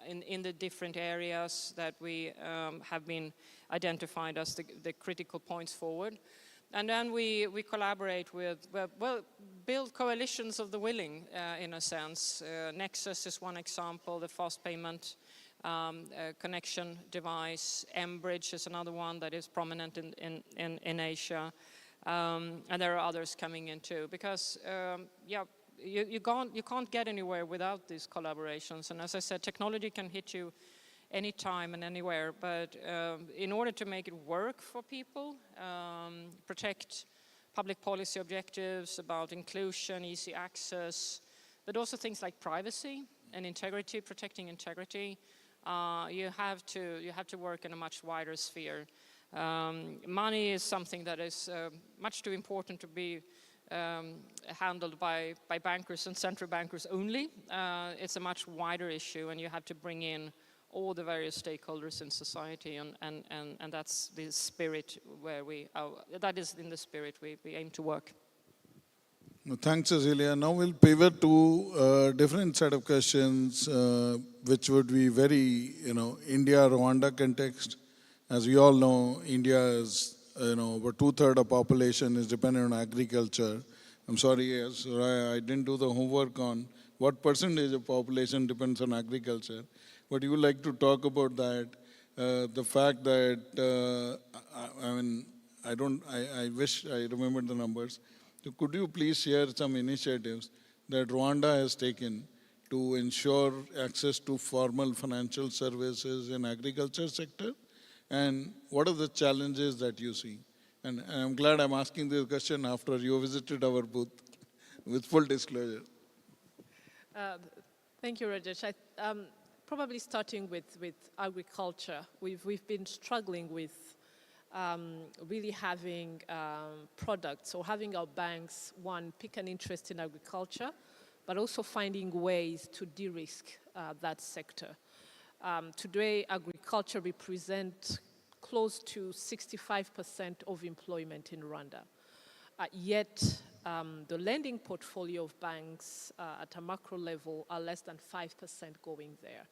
in the different areas that we have been identified as the critical points forward. And then we collaborate with, well, build coalitions of the willing in a sense. Nexus is one example, the fast payment connection device. Mbridge is another one that is prominent in Asia. And there are others coming in too, because you can't get anywhere without these collaborations. And as I said, technology can hit you anytime and anywhere, but in order to make it work for people, protect public policy objectives about inclusion, easy access, but also things like privacy, and integrity, protecting integrity, you have to work in a much wider sphere. Money is something that is much too important to be handled by bankers and central bankers only. It's a much wider issue, and you have to bring in all the various stakeholders in society, and that's the spirit where that is in the spirit we aim to work. Thanks, Cecilia. Now we'll pivot to a different set of questions, which would be very, India-Rwanda context. As we all know, India is, over 2/3 of population is dependent on agriculture. I'm sorry, yes, I didn't do the homework on what percentage of population depends on agriculture. But you would like to talk about that, the fact that, I wish I remembered the numbers. So could you please share some initiatives that Rwanda has taken to ensure access to formal financial services in agriculture sector? And what are the challenges that you see? And I'm glad I'm asking this question after you visited our booth, with full disclosure. Thank you, Rajesh. Probably starting with agriculture, we've been struggling with really having products or having our banks, one, pick an interest in agriculture, but also finding ways to de-risk that sector. Today, agriculture represents close to 65% of employment in Rwanda. Yet, the lending portfolio of banks at a macro level are less than 5% going there.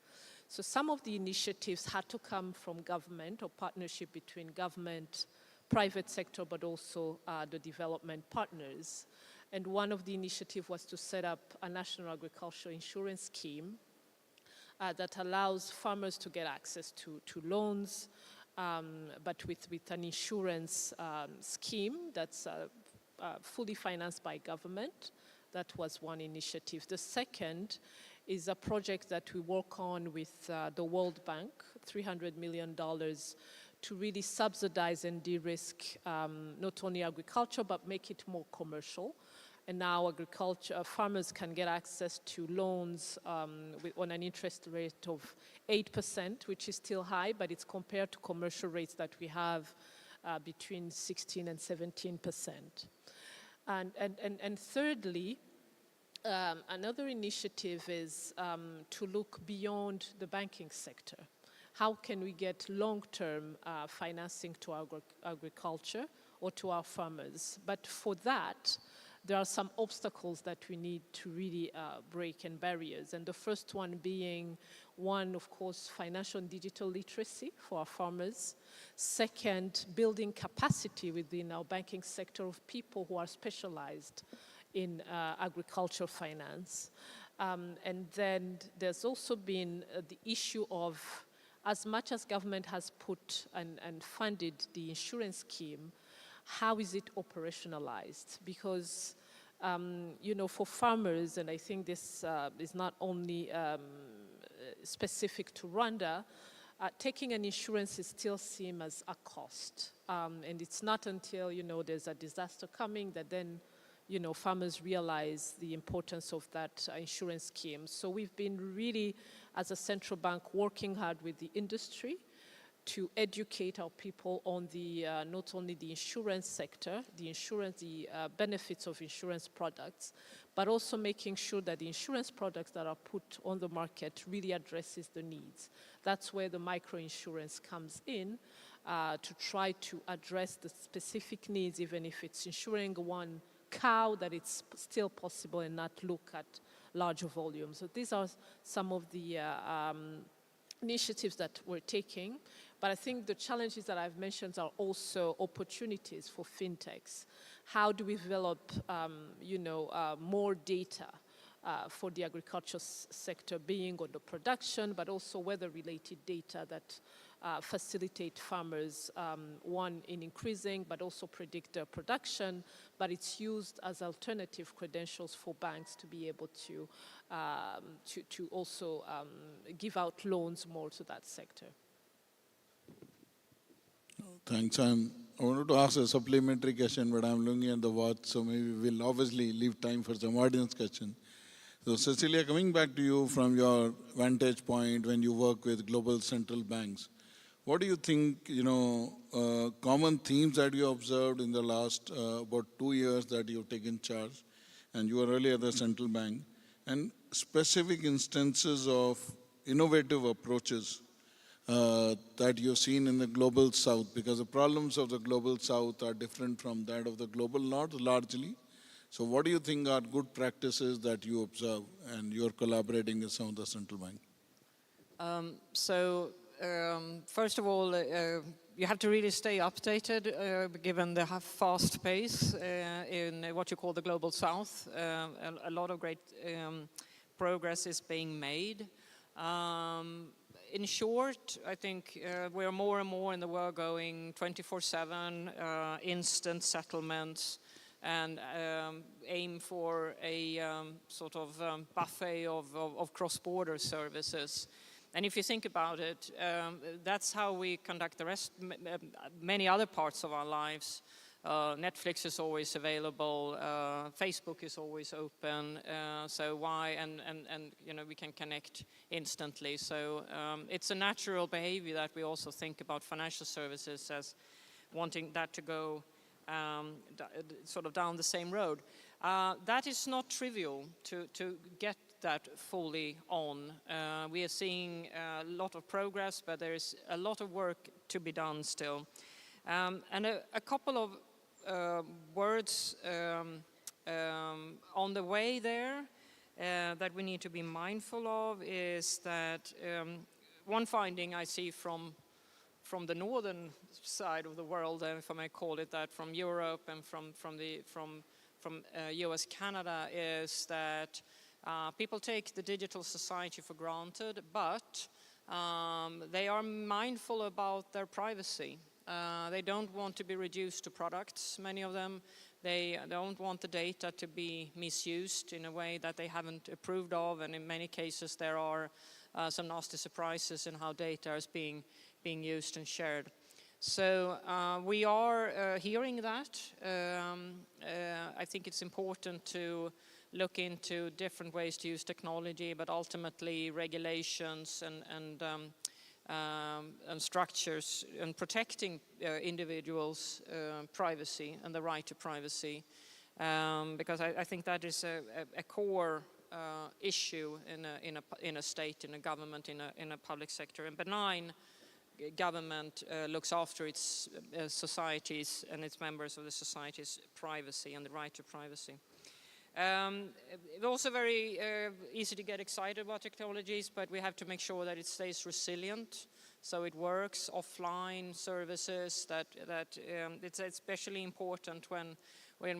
So some of the initiatives had to come from government or partnership between government, private sector, but also the development partners. And one of the initiatives was to set up a national agricultural insurance scheme that allows farmers to get access to loans, but with an insurance scheme that's fully financed by government. That was one initiative. The second is a project that we work on with the World Bank, $300 million, to really subsidize and de-risk not only agriculture, but make it more commercial. And now farmers can get access to loans on an interest rate of 8%, which is still high, but it's compared to commercial rates that we have between 16 and 17%. And thirdly, another initiative is to look beyond the banking sector. How can we get long-term financing to agriculture or to our farmers? But for that, there are some obstacles that we need to really break, and barriers. And the first one being, one, of course, financial and digital literacy for our farmers. Second, building capacity within our banking sector of people who are specialized in agricultural finance. And then there's also been the issue of, as much as government has put and funded the insurance scheme, how is it operationalized? Because, for farmers, and I think this is not only specific to Rwanda, taking an insurance is still seen as a cost. And it's not until, there's a disaster coming that then, farmers realize the importance of that insurance scheme. So we've been really, as a central bank, working hard with the industry to educate our people on the not only the insurance sector, the benefits of insurance products, but also making sure that the insurance products that are put on the market really addresses the needs. That's where the microinsurance comes in, to try to address the specific needs, even if it's insuring one cow, that it's still possible and not look at larger volumes. So these are some of the initiatives that we're taking. But I think the challenges that I've mentioned are also opportunities for fintechs. How do we develop, more data for the agriculture sector, being on the production, but also weather-related data that facilitate farmers, one, in increasing, but also predict their production, but it's used as alternative credentials for banks to be able to also give out loans more to that sector. Thanks. I wanted to ask a supplementary question, but I'm looking at the watch, so maybe we'll obviously leave time for some audience question. So Cecilia, coming back to you from your vantage point when you work with global central banks, what do you think, common themes that you observed in the last about 2 years that you've taken charge, and you were earlier at the central bank, and specific instances of innovative approaches that you've seen in the global south, because the problems of the global south are different from that of the global north largely. So what do you think are good practices that you observe and you're collaborating with some of the central bank? First of all, you have to really stay updated given the fast pace in what you call the global south. A lot of great progress is being made. In short, I think we're more and more in the world going 24/7, instant settlements, and aim for a sort of buffet of cross-border services. And if you think about it, that's how we conduct the rest, many other parts of our lives. Netflix is always available, Facebook is always open, so why, and we can connect instantly. So it's a natural behavior that we also think about financial services as wanting that to go sort of down the same road. That is not trivial to get that fully on. We are seeing a lot of progress, but there is a lot of work to be done still. And a couple of words on the way there that we need to be mindful of is that one finding I see from the northern side of the world, if I may call it that, from Europe and from US, Canada, is that people take the digital society for granted, but they are mindful about their privacy. They don't want to be reduced to products, many of them. They don't want the data to be misused in a way that they haven't approved of, and in many cases there are some nasty surprises in how data is being used and shared. So we are hearing that. I think it's important to look into different ways to use technology, but ultimately regulations and structures and protecting individuals' privacy and the right to privacy, because I think that is a core issue in a state, in a government, in a public sector. And benign government looks after its societies and its members of the society's privacy and the right to privacy. It's also very easy to get excited about technologies, but we have to make sure that it stays resilient, so it works. Offline services, that it's especially important when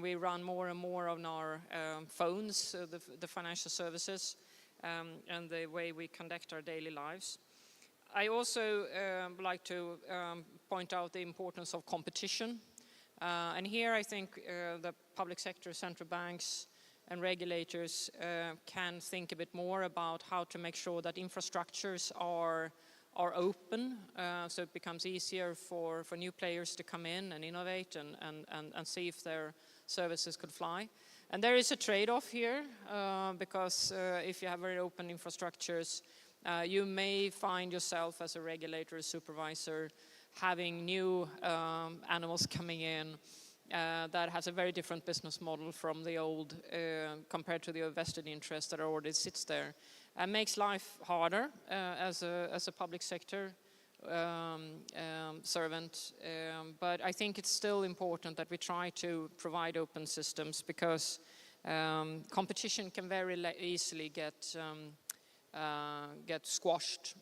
we run more and more on our phones, the financial services, and the way we conduct our daily lives. I also like to point out the importance of competition. And here I think the public sector, central banks, and regulators can think a bit more about how to make sure that infrastructures are open, so it becomes easier for new players to come in and innovate and see if their services could fly. And there is a trade-off here, because if you have very open infrastructures, you may find yourself as a regulator, a supervisor, having new animals coming in that has a very different business model from the old, compared to the vested interest that already sits there. It makes life harder as a public sector servant, but I think it's still important that we try to provide open systems, because competition can very easily get squashed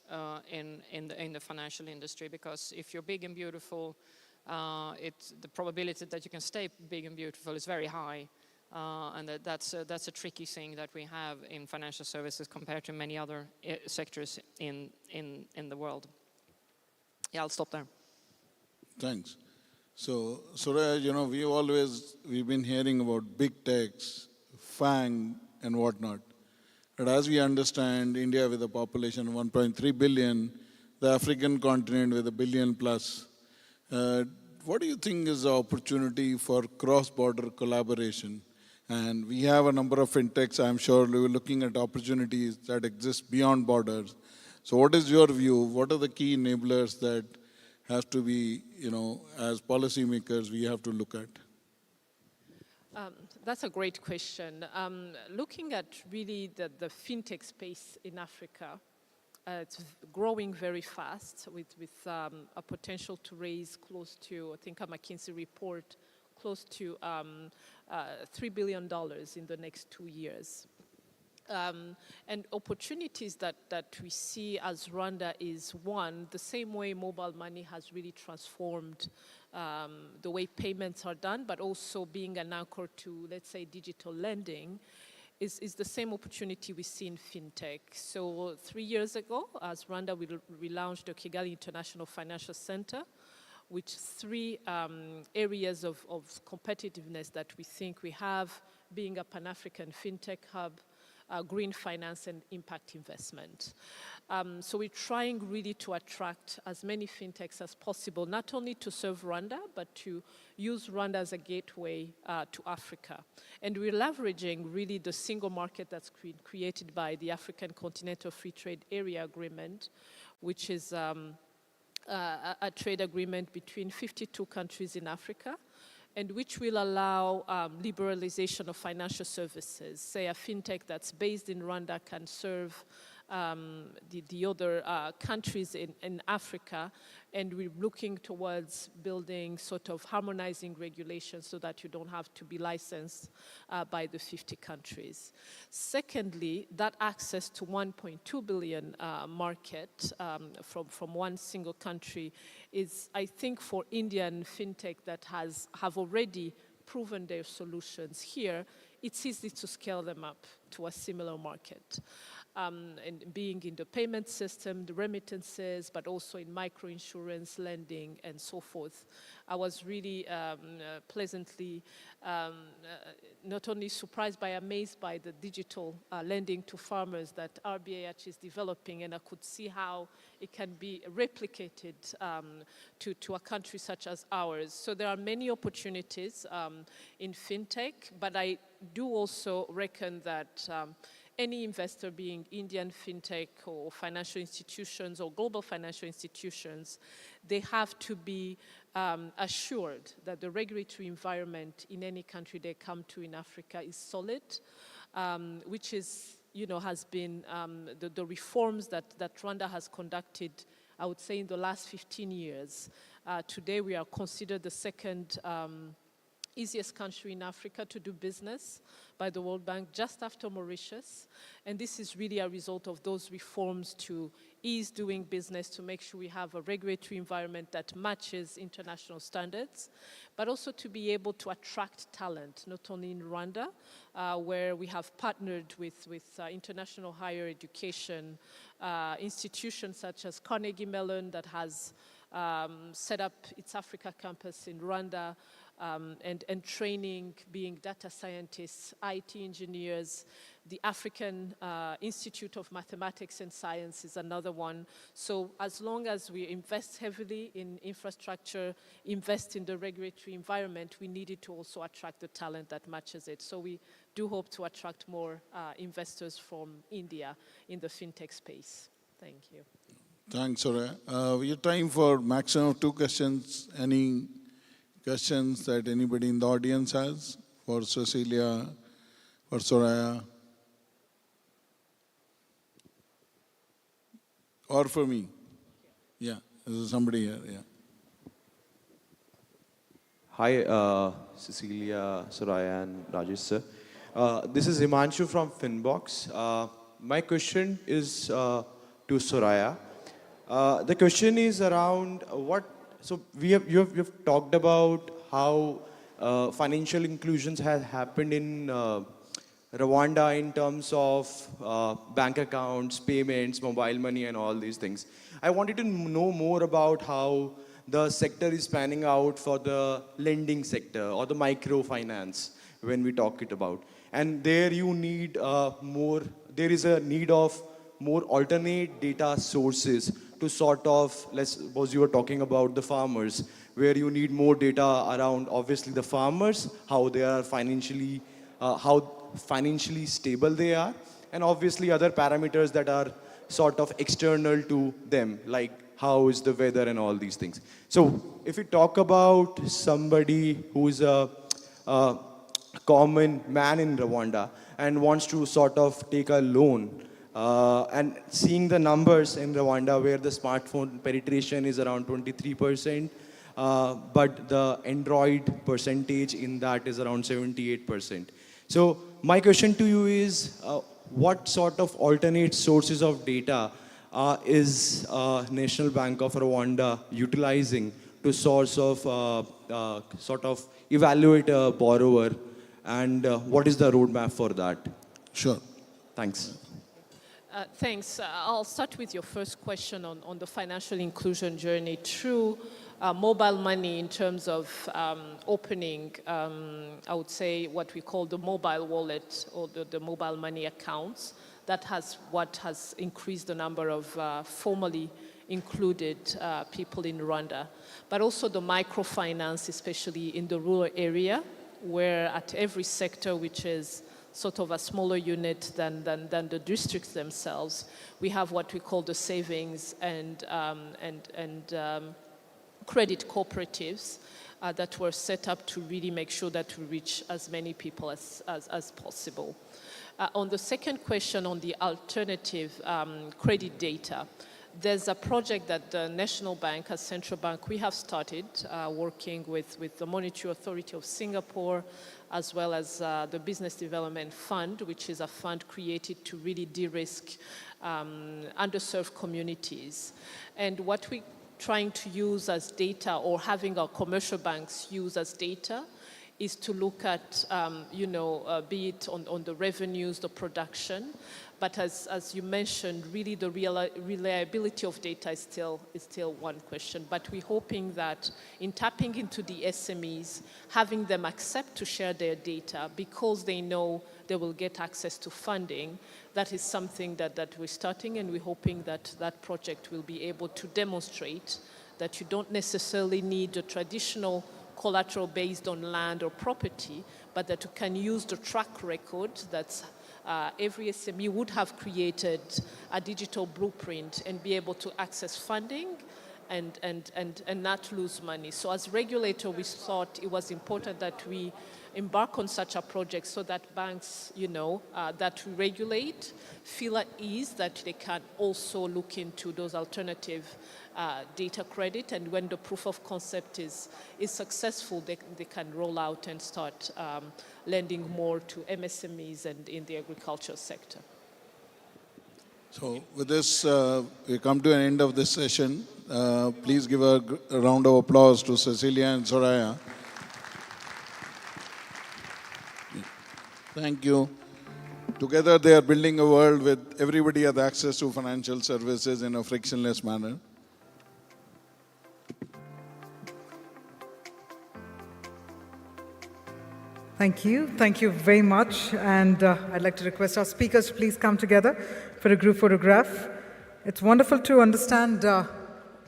in the financial industry, because if you're big and beautiful, the probability that you can stay big and beautiful is very high, and that's a tricky thing that we have in financial services compared to many other sectors in the world. Yeah, I'll stop there. Thanks. So, Suraj, we've been hearing about big techs, FANG, and whatnot. But as we understand, India with a population of 1.3 billion, the African continent with 1 billion plus, what do you think is the opportunity for cross-border collaboration? And we have a number of fintechs. I'm sure we were looking at opportunities that exist beyond borders. So what is your view? What are the key enablers that have to be, as policymakers, we have to look at? That's a great question. Looking at really the fintech space in Africa, it's growing very fast with a potential to raise close to, I think a McKinsey report, close to $3 billion in the next 2 years. And opportunities that we see as Rwanda is one, the same way mobile money has really transformed the way payments are done, but also being an anchor to, let's say, digital lending, is the same opportunity we see in fintech. So 3 years ago, as Rwanda, we launched the Kigali International Financial Center, with 3 areas of competitiveness that we think we have, being a Pan-African fintech hub, green finance, and impact investment. So we're trying really to attract as many fintechs as possible, not only to serve Rwanda, but to use Rwanda as a gateway to Africa. And we're leveraging really the single market that's created by the African Continental Free Trade Area Agreement, which is a trade agreement between 52 countries in Africa, and which will allow liberalization of financial services. Say a fintech that's based in Rwanda can serve the other countries in Africa, and we're looking towards building sort of harmonizing regulations so that you don't have to be licensed by the 50 countries. Secondly, that access to 1.2 billion market from one single country is, I think, for Indian fintech that have already proven their solutions here, it's easy to scale them up to a similar market. And being in the payment system, the remittances, but also in microinsurance, lending, and so forth. I was really pleasantly not only surprised but amazed by the digital lending to farmers that RBAH is developing, and I could see how it can be replicated to a country such as ours. So there are many opportunities in fintech, but I do also reckon that any investor, being Indian fintech or financial institutions or global financial institutions, they have to be assured that the regulatory environment in any country they come to in Africa is solid, which is, has been the reforms that Rwanda has conducted, I would say, in the last 15 years. Today we are considered the second easiest country in Africa to do business by the World Bank, just after Mauritius. And this is really a result of those reforms to ease doing business, to make sure we have a regulatory environment that matches international standards, but also to be able to attract talent, not only in Rwanda, where we have partnered with international higher education institutions such as Carnegie Mellon that has set up its Africa campus in Rwanda, and training, being data scientists, IT engineers. The African Institute of Mathematics and Science is another one. So as long as we invest heavily in infrastructure, invest in the regulatory environment, we needed to also attract the talent that matches it. So we do hope to attract more investors from India in the fintech space. Thank you. Thanks, Soraya. We have time for maximum of 2 questions. Any questions that anybody in the audience has for Cecilia, for Soraya, or for me? Yeah, there's somebody here, yeah. Hi, Cecilia, Soraya, and Rajesh sir. This is Himanshu from Finbox. My question is to Soraya. The question is around so you've talked about how financial inclusions have happened in Rwanda in terms of bank accounts, payments, mobile money, and all these things. I wanted to know more about how the sector is panning out for the lending sector or the microfinance when we talk it about. And there you need there is a need of more alternate data sources to sort of, let's suppose you were talking about the farmers, where you need more data around obviously the farmers, how they are financially how financially stable they are, and obviously other parameters that are sort of external to them, like how is the weather and all these things. So if we talk about somebody who is a common man in Rwanda and wants to sort of take a loan, and seeing the numbers in Rwanda where the smartphone penetration is around 23%, but the Android percentage in that is around 78%. So my question to you is, what sort of alternate sources of data is National Bank of Rwanda utilizing to source of sort of evaluate a borrower, and what is the roadmap for that? Sure. Thanks. Thanks. I'll start with your first question on the financial inclusion journey through mobile money in terms of opening, I would say, what we call the mobile wallet or the mobile money accounts. That has what has increased the number of formally included people in Rwanda. But also the microfinance, especially in the rural area, where at every sector, which is sort of a smaller unit than the districts themselves, we have what we call the savings and credit cooperatives that were set up to really make sure that we reach as many people as possible. On the second question on the alternative credit data, there's a project that the National Bank, as central bank, we have started working with the Monetary Authority of Singapore, as well as the Business Development Fund, which is a fund created to really de-risk underserved communities. And what we're trying to use as data, or having our commercial banks use as data, is to look at, be it on the revenues, the production, but as you mentioned, really the reliability of data is still one question. But we're hoping that in tapping into the SMEs, having them accept to share their data because they know they will get access to funding, that is something that we're starting, and we're hoping that that project will be able to demonstrate that you don't necessarily need a traditional collateral based on land or property, but that you can use the track record that every SME would have created a digital blueprint and be able to access funding and not lose money. So as regulator, we thought it was important that we embark on such a project so that banks, that we regulate, feel at ease that they can also look into those alternative data credit, and when the proof of concept is successful, they can roll out and start lending more to MSMEs and in the agriculture sector. So with this, we come to an end of this session. Please give a round of applause to Cecilia and Soraya. Thank you. Together they are building a world with everybody has access to financial services in a frictionless manner. Thank you. Thank you very much. And I'd like to request our speakers to please come together for a group photograph. It's wonderful to understand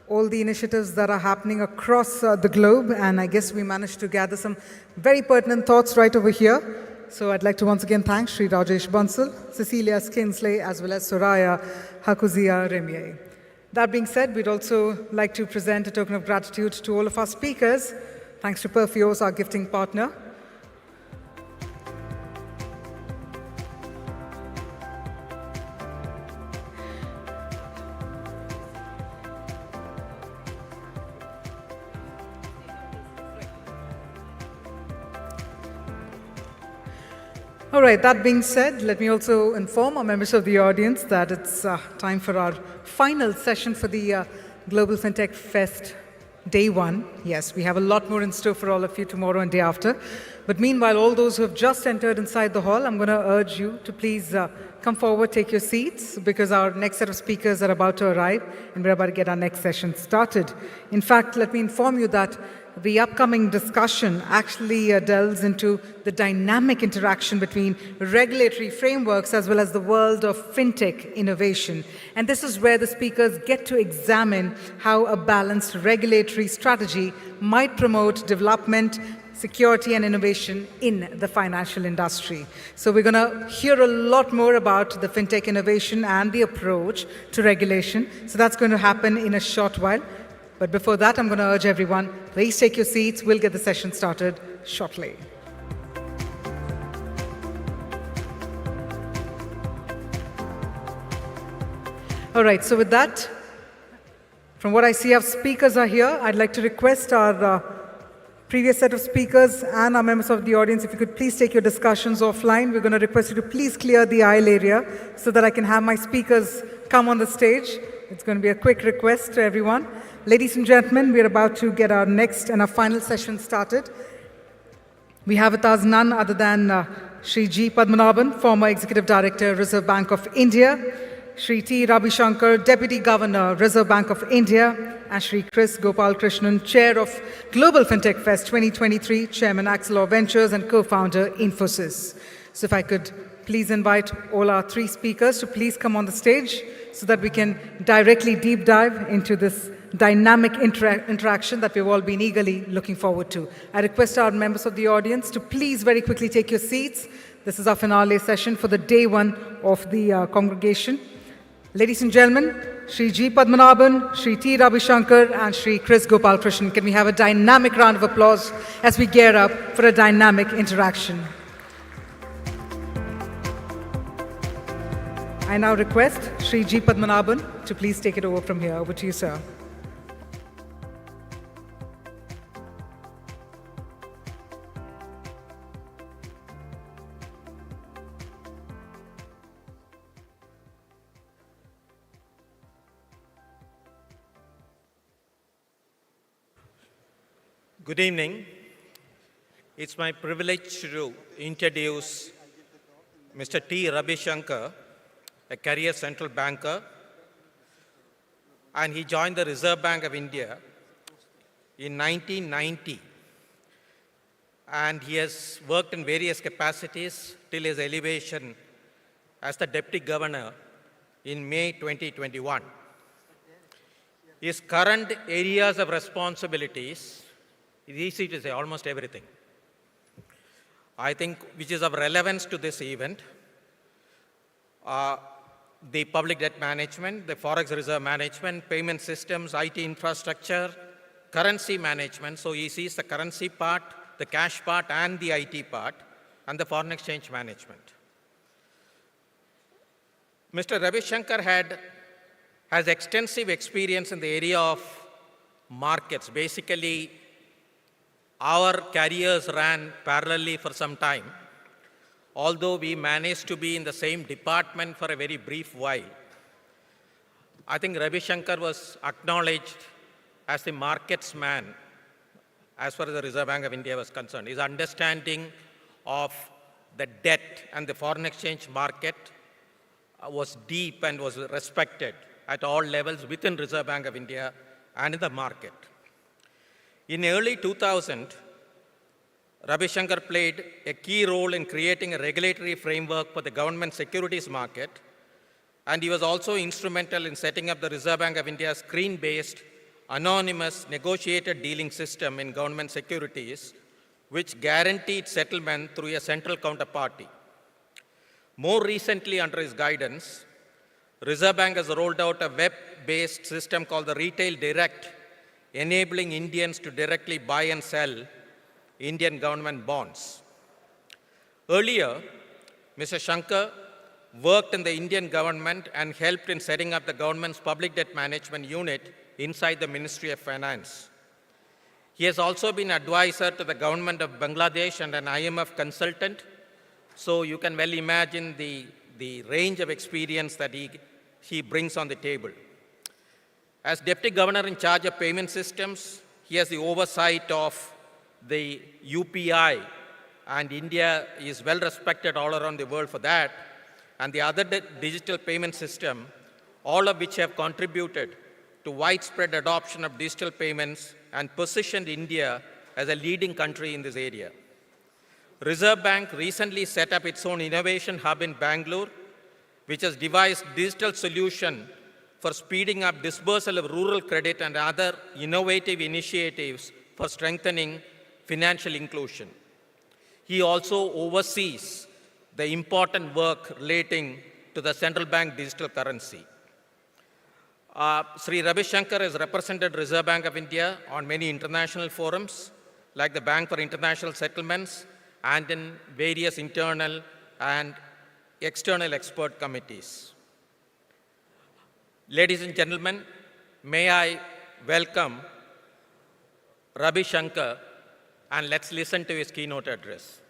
all the initiatives that are happening across the globe. And I guess we managed to gather some very pertinent thoughts right over here. So I'd like to once again thank Sri Rajesh Bansal, Cecilia Skinsley, as well as Soraya Hakuzia Remier. That being said, we'd also like to present a token of gratitude to all of our speakers. Thanks to Perfios, our gifting partner. All right, that being said, let me also inform our members of the audience that it's time for our final session for the Global Fintech Fest Day 1. Yes, we have a lot more in store for all of you tomorrow and day after. But meanwhile, all those who have just entered inside the hall, I'm going to urge you to please come forward, take your seats, because our next set of speakers are about to arrive, and we're about to get our next session started. In fact, let me inform you that the upcoming discussion actually delves into the dynamic interaction between regulatory frameworks as well as the world of fintech innovation. And this is where the speakers get to examine how a balanced regulatory strategy might promote development, security and innovation in the financial industry. So we're going to hear a lot more about the fintech innovation and the approach to regulation. So that's going to happen in a short while. But before that, I'm going to urge everyone, please take your seats. We'll get the session started shortly. All right, so with that, from what I see, our speakers are here. I'd like to request our previous set of speakers and our members of the audience, if you could please take your discussions offline. We're going to request you to please clear the aisle area so that I can have my speakers come on the stage. It's going to be a quick request to everyone. Ladies and gentlemen, we're about to get our next and our final session started. We have with us none other than Shri G. Padmanabhan, former Executive Director, Reserve Bank of India, Shri T. Ravishankar, Deputy Governor, Reserve Bank of India, and Shri Chris Gopalakrishnan, Chair of Global Fintech Fest 2023, Chairman Axelor Ventures and Co-founder Infosys. So if I could please invite all our three speakers to please come on the stage so that we can directly deep dive into this dynamic interaction that we've all been eagerly looking forward to. I request our members of the audience to please very quickly take your seats. This is our finale session for the day one of the congregation. Ladies and gentlemen, Shri G. Padmanabhan, Shri T. Ravishankar, and Shri Chris Gopalakrishnan. Can we have a dynamic round of applause as we gear up for a dynamic interaction? I now request Shri G. Padmanabhan to please take it over from here. Over to you, sir. Good evening. It's my privilege to introduce Mr. T. Ravishankar, a career central banker, and he joined the Reserve Bank of India in 1990. And he has worked in various capacities till his elevation as the Deputy Governor in May 2021. His current areas of responsibilities, it's easy to say almost everything, I think, which is of relevance to this event. The public debt management, the forex reserve management, payment systems, IT infrastructure, currency management. So he sees the currency part, the cash part, and the IT part, and the foreign exchange management. Mr. Ravishankar has extensive experience in the area of markets. Basically, our careers ran parallelly for some time, although we managed to be in the same department for a very brief while. I think Ravishankar was acknowledged as the markets man as far as the Reserve Bank of India was concerned. His understanding of the debt and the foreign exchange market was deep and was respected at all levels within Reserve Bank of India and in the market. In early 2000, Ravishankar played a key role in creating a regulatory framework for the government securities market, and he was also instrumental in setting up the Reserve Bank of India's screen-based, anonymous, negotiated dealing system in government securities, which guaranteed settlement through a central counterparty. More recently, under his guidance, Reserve Bank has rolled out a web-based system called the Retail Direct, enabling Indians to directly buy and sell Indian government bonds. Earlier, Mr. Shankar worked in the Indian government and helped in setting up the government's public debt management unit inside the Ministry of Finance. He has also been advisor to the government of Bangladesh and an IMF consultant, so you can well imagine the range of experience that he brings on the table. As Deputy Governor in charge of payment systems, he has the oversight of the UPI, and India is well respected all around the world for that, and the other digital payment system, all of which have contributed to widespread adoption of digital payments and positioned India as a leading country in this area. Reserve Bank recently set up its own innovation hub in Bangalore, which has devised digital solution for speeding up disbursal of rural credit and other innovative initiatives for strengthening financial inclusion. He also oversees the important work relating to the central bank digital currency. Sri Ravi Shankar has represented Reserve Bank of India on many international forums, like the Bank for International Settlements, and in various internal and external expert committees. Ladies and gentlemen, may I welcome Ravi Shankar, and let's listen to his keynote address.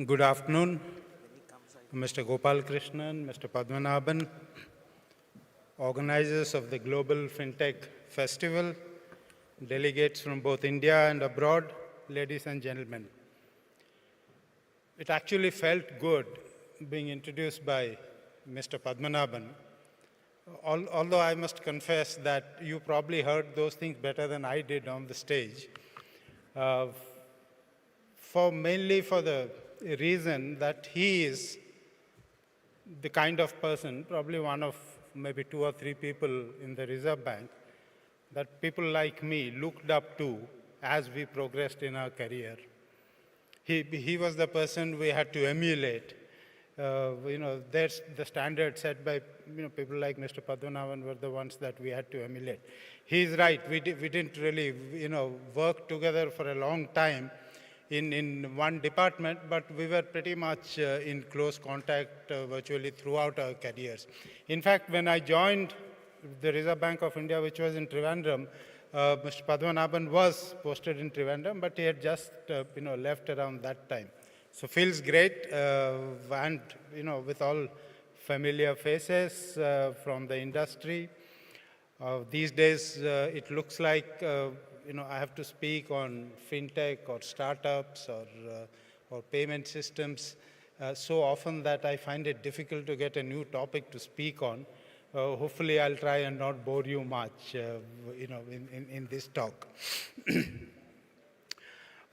Good afternoon, Mr. Gopal Krishnan, Mr. Padmanabhan, organizers of the Global Fintech Festival, delegates from both India and abroad, ladies and gentlemen. It actually felt good being introduced by Mr. Padmanabhan, although I must confess that you probably heard those things better than I did on the stage, mainly for the reason that he is the kind of person, probably one of maybe 2 or 3 people in the Reserve Bank, that people like me looked up to as we progressed in our career. He was the person we had to emulate. There's the standard set by people like Mr. Padmanabhan were the ones that we had to emulate. He's right. We didn't really work together for a long time in one department, but we were pretty much in close contact virtually throughout our careers. In fact, when I joined the Reserve Bank of India, which was in Trivandrum, Mr. Padmanabhan was posted in Trivandrum, but he had just left around that time. So feels great, and with all familiar faces from the industry. These days, it looks like I have to speak on fintech or startups or payment systems so often that I find it difficult to get a new topic to speak on. Hopefully, I'll try and not bore you much, in this talk.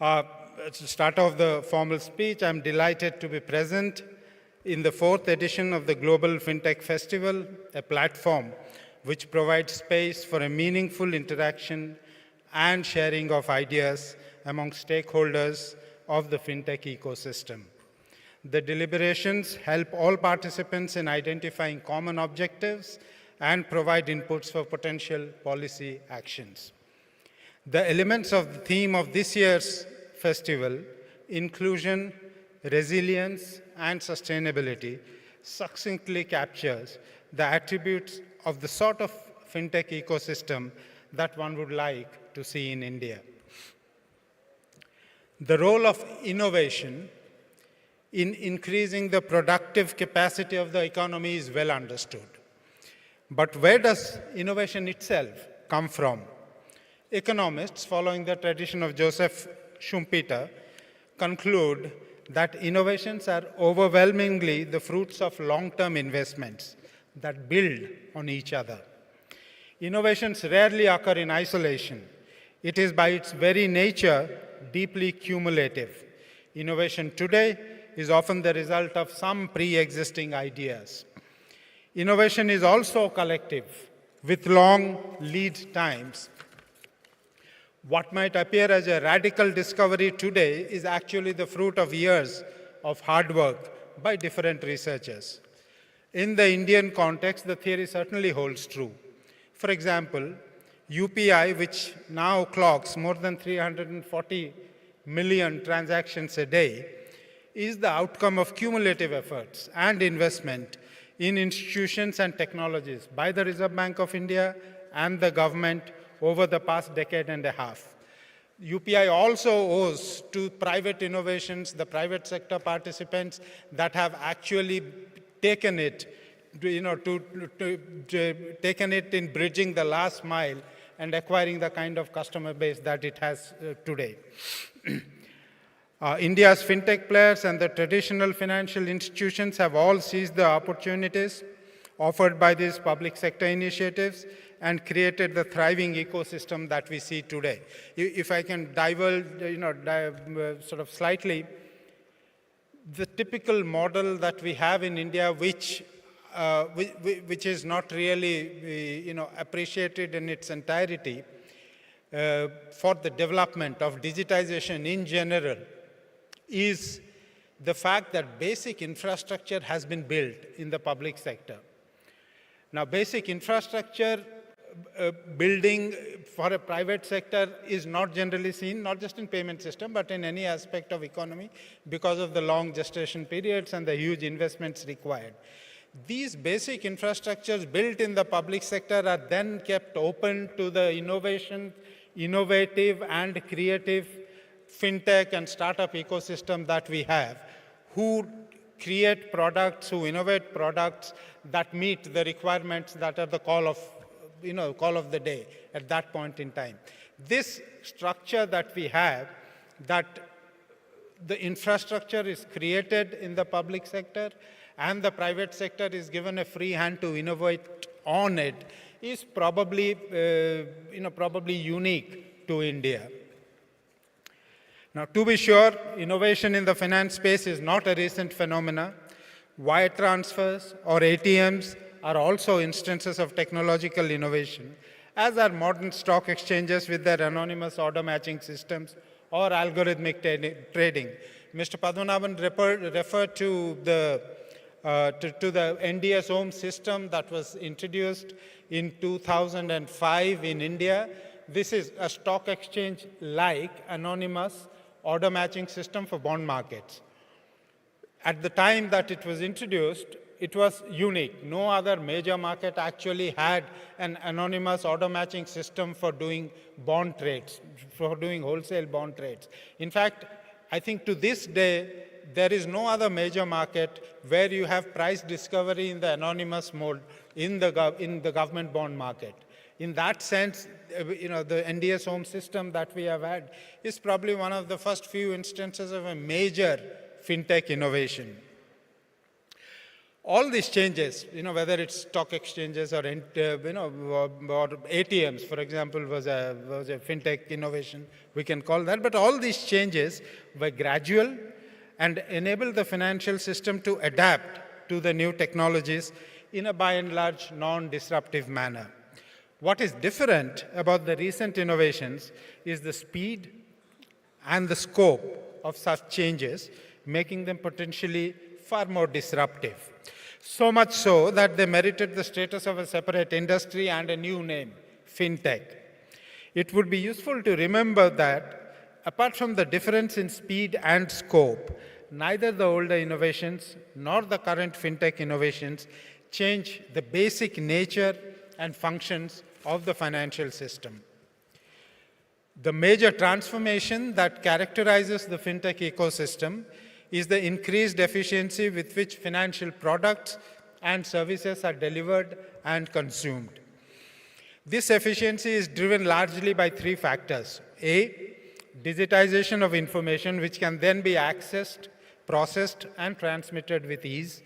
To start off the formal speech, I'm delighted to be present in the 4th edition of the Global Fintech Festival, a platform which provides space for a meaningful interaction and sharing of ideas among stakeholders of the fintech ecosystem. The deliberations help all participants in identifying common objectives and provide inputs for potential policy actions. The elements of the theme of this year's festival, inclusion, resilience, and sustainability, succinctly captures the attributes of the sort of fintech ecosystem that one would like to see in India. The role of innovation in increasing the productive capacity of the economy is well understood. But where does innovation itself come from? Economists, following the tradition of Joseph Schumpeter, conclude that innovations are overwhelmingly the fruits of long-term investments that build on each other. Innovations rarely occur in isolation. It is by its very nature deeply cumulative. Innovation today is often the result of some pre-existing ideas. Innovation is also collective, with long lead times. What might appear as a radical discovery today is actually the fruit of years of hard work by different researchers. In the Indian context, the theory certainly holds true. For example, UPI, which now clocks more than 340 million transactions a day, is the outcome of cumulative efforts and investment in institutions and technologies by the Reserve Bank of India and the government over the past decade and a half. UPI also owes to private innovations, the private sector participants that have actually taken it, taken it in bridging the last mile and acquiring the kind of customer base that it has today. India's fintech players and the traditional financial institutions have all seized the opportunities offered by these public sector initiatives and created the thriving ecosystem that we see today. If I can divulge, sort of slightly, the typical model that we have in India, which is not really appreciated in its entirety for the development of digitization in general, is the fact that basic infrastructure has been built in the public sector. Now, basic infrastructure building for a private sector is not generally seen, not just in payment system, but in any aspect of economy because of the long gestation periods and the huge investments required. These basic infrastructures built in the public sector are then kept open to the innovative and creative fintech and startup ecosystem that we have, who create products, who innovate products that meet the requirements that are the call of the day at that point in time. This structure that we have, that the infrastructure is created in the public sector and the private sector is given a free hand to innovate on it, is probably, probably unique to India. Now, to be sure, innovation in the finance space is not a recent phenomena. Wire transfers or ATMs are also instances of technological innovation, as are modern stock exchanges with their anonymous order matching systems or algorithmic trading. Mr. Padmanabhan referred to the NDS home system that was introduced in 2005 in India. This is a stock exchange-like anonymous order matching system for bond markets. At the time that it was introduced, it was unique. No other major market actually had an anonymous order matching system for doing bond trades, for doing wholesale bond trades. In fact, I think to this day, there is no other major market where you have price discovery in the anonymous mode in the government bond market. In that sense, the NDS home system that we have had is probably one of the first few instances of a major fintech innovation. All these changes, whether it's stock exchanges or, or ATMs, for example, was a fintech innovation, we can call that. But all these changes were gradual and enabled the financial system to adapt to the new technologies in a by and large non-disruptive manner. What is different about the recent innovations is the speed and the scope of such changes, making them potentially far more disruptive. So much so that they merited the status of a separate industry and a new name, fintech. It would be useful to remember that apart from the difference in speed and scope, neither the older innovations nor the current fintech innovations change the basic nature and functions of the financial system. The major transformation that characterizes the fintech ecosystem is the increased efficiency with which financial products and services are delivered and consumed. This efficiency is driven largely by three factors. A, digitization of information, which can then be accessed, processed, and transmitted with ease.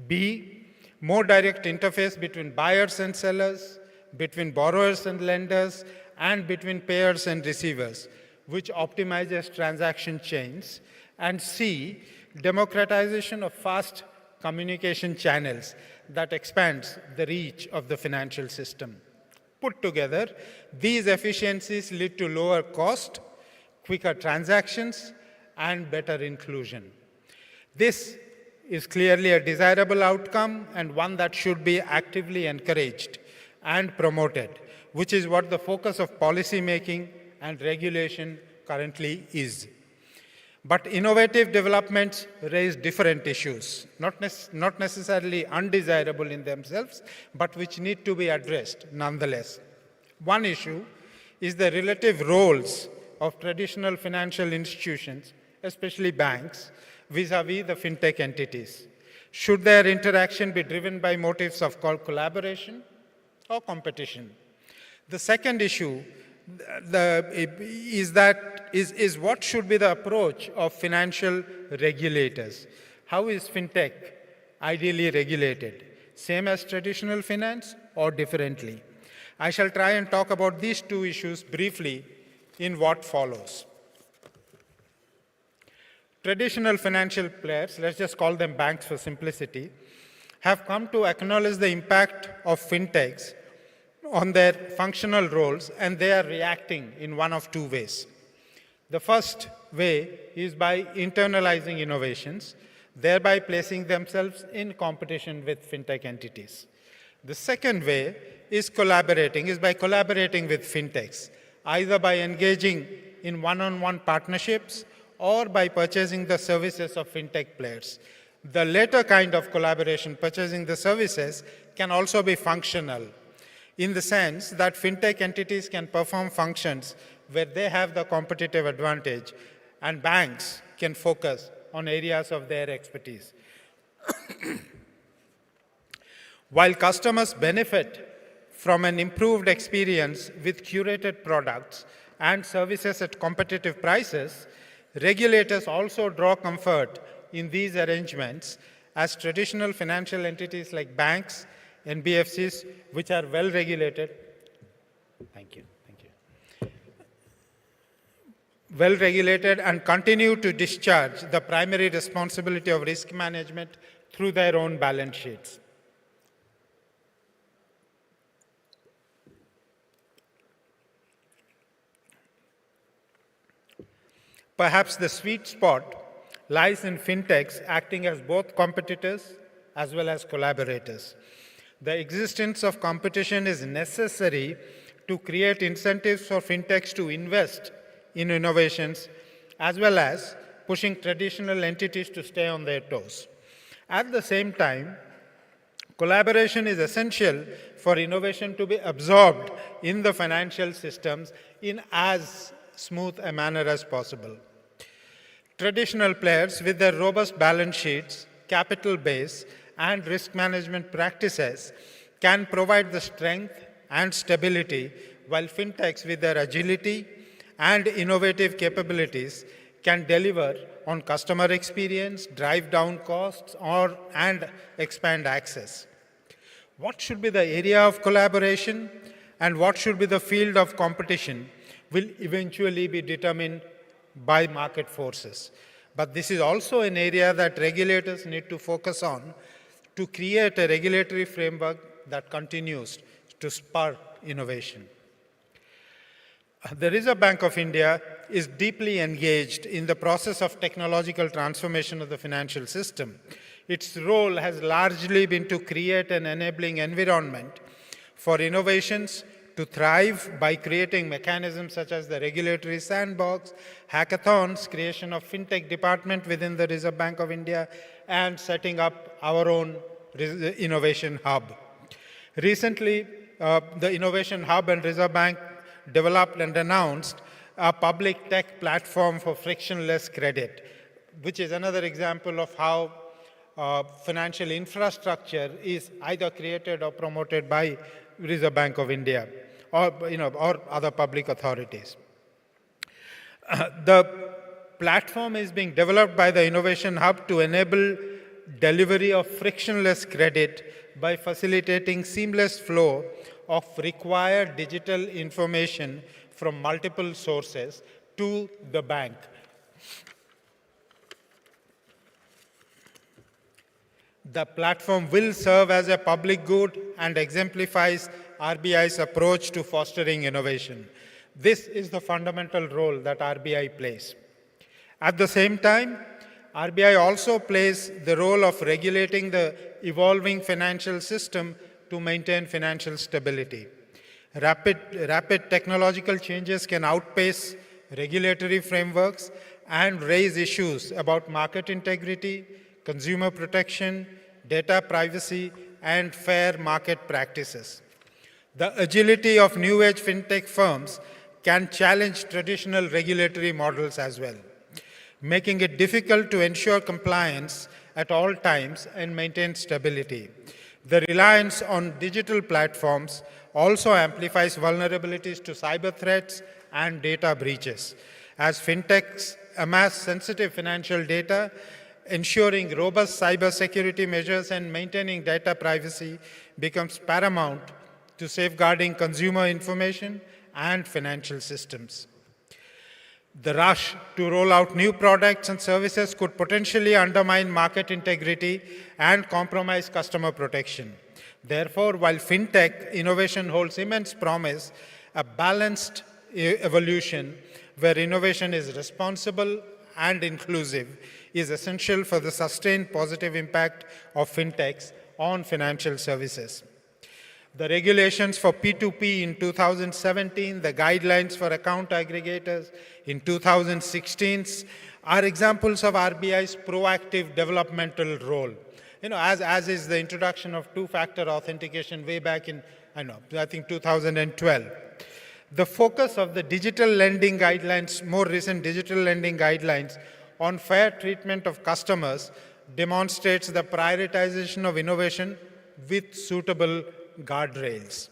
B, more direct interface between buyers and sellers, between borrowers and lenders, and between payers and receivers, which optimizes transaction chains. And C, democratization of fast communication channels that expands the reach of the financial system. Put together, these efficiencies lead to lower cost, quicker transactions, and better inclusion. This is clearly a desirable outcome and one that should be actively encouraged and promoted, which is what the focus of policy making and regulation currently is. But innovative developments raise different issues, not necessarily undesirable in themselves, but which need to be addressed nonetheless. One issue is the relative roles of traditional financial institutions, especially banks, vis-à-vis the fintech entities. Should their interaction be driven by motives of collaboration or competition? The second issue is what should be the approach of financial regulators? How is fintech ideally regulated? Same as traditional finance or differently? I shall try and talk about these two issues briefly in what follows. Traditional financial players, let's just call them banks for simplicity, have come to acknowledge the impact of fintechs on their functional roles, and they are reacting in one of two ways. The first way is by internalizing innovations, thereby placing themselves in competition with fintech entities. The second way is by collaborating with fintechs, either by engaging in one-on-one partnerships or by purchasing the services of fintech players. The latter kind of collaboration, purchasing the services, can also be functional, in the sense that fintech entities can perform functions where they have the competitive advantage, and banks can focus on areas of their expertise. While customers benefit from an improved experience with curated products and services at competitive prices, regulators also draw comfort in these arrangements, as traditional financial entities like banks, NBFCs, which are well regulated, well regulated and continue to discharge the primary responsibility of risk management through their own balance sheets. Perhaps the sweet spot lies in fintechs acting as both competitors as well as collaborators. The existence of competition is necessary to create incentives for fintechs to invest in innovations, as well as pushing traditional entities to stay on their toes. At the same time, collaboration is essential for innovation to be absorbed in the financial systems in as smooth a manner as possible. Traditional players, with their robust balance sheets, capital base, and risk management practices, can provide the strength and stability, while fintechs, with their agility and innovative capabilities, can deliver on customer experience, drive down costs, and expand access. What should be the area of collaboration and what should be the field of competition will eventually be determined by market forces. But this is also an area that regulators need to focus on to create a regulatory framework that continues to spark innovation. The Reserve Bank of India is deeply engaged in the process of technological transformation of the financial system. Its role has largely been to create an enabling environment for innovations to thrive by creating mechanisms such as the regulatory sandbox, hackathons, creation of fintech department within the Reserve Bank of India, and setting up our own innovation hub. Recently, the Innovation Hub and Reserve Bank developed and announced a public tech platform for frictionless credit, which is another example of how financial infrastructure is either created or promoted by Reserve Bank of India or other public authorities. The platform is being developed by the Innovation Hub to enable delivery of frictionless credit by facilitating seamless flow of required digital information from multiple sources to the bank. The platform will serve as a public good and exemplifies RBI's approach to fostering innovation. This is the fundamental role that RBI plays. At the same time, RBI also plays the role of regulating the evolving financial system to maintain financial stability. Rapid technological changes can outpace regulatory frameworks and raise issues about market integrity, consumer protection, data privacy, and fair market practices. The agility of new age fintech firms can challenge traditional regulatory models as well, making it difficult to ensure compliance at all times and maintain stability. The reliance on digital platforms also amplifies vulnerabilities to cyber threats and data breaches. As fintechs amass sensitive financial data, ensuring robust cybersecurity measures and maintaining data privacy becomes paramount to safeguarding consumer information and financial systems. The rush to roll out new products and services could potentially undermine market integrity and compromise customer protection. Therefore, while fintech innovation holds immense promise, a balanced evolution where innovation is responsible and inclusive is essential for the sustained positive impact of fintechs on financial services. The regulations for P2P in 2017, the guidelines for account aggregators in 2016 are examples of RBI's proactive developmental role. As is the introduction of two-factor authentication way back in, I think 2012. The focus of the digital lending guidelines, more recent digital lending guidelines on fair treatment of customers demonstrates the prioritization of innovation with suitable guardrails.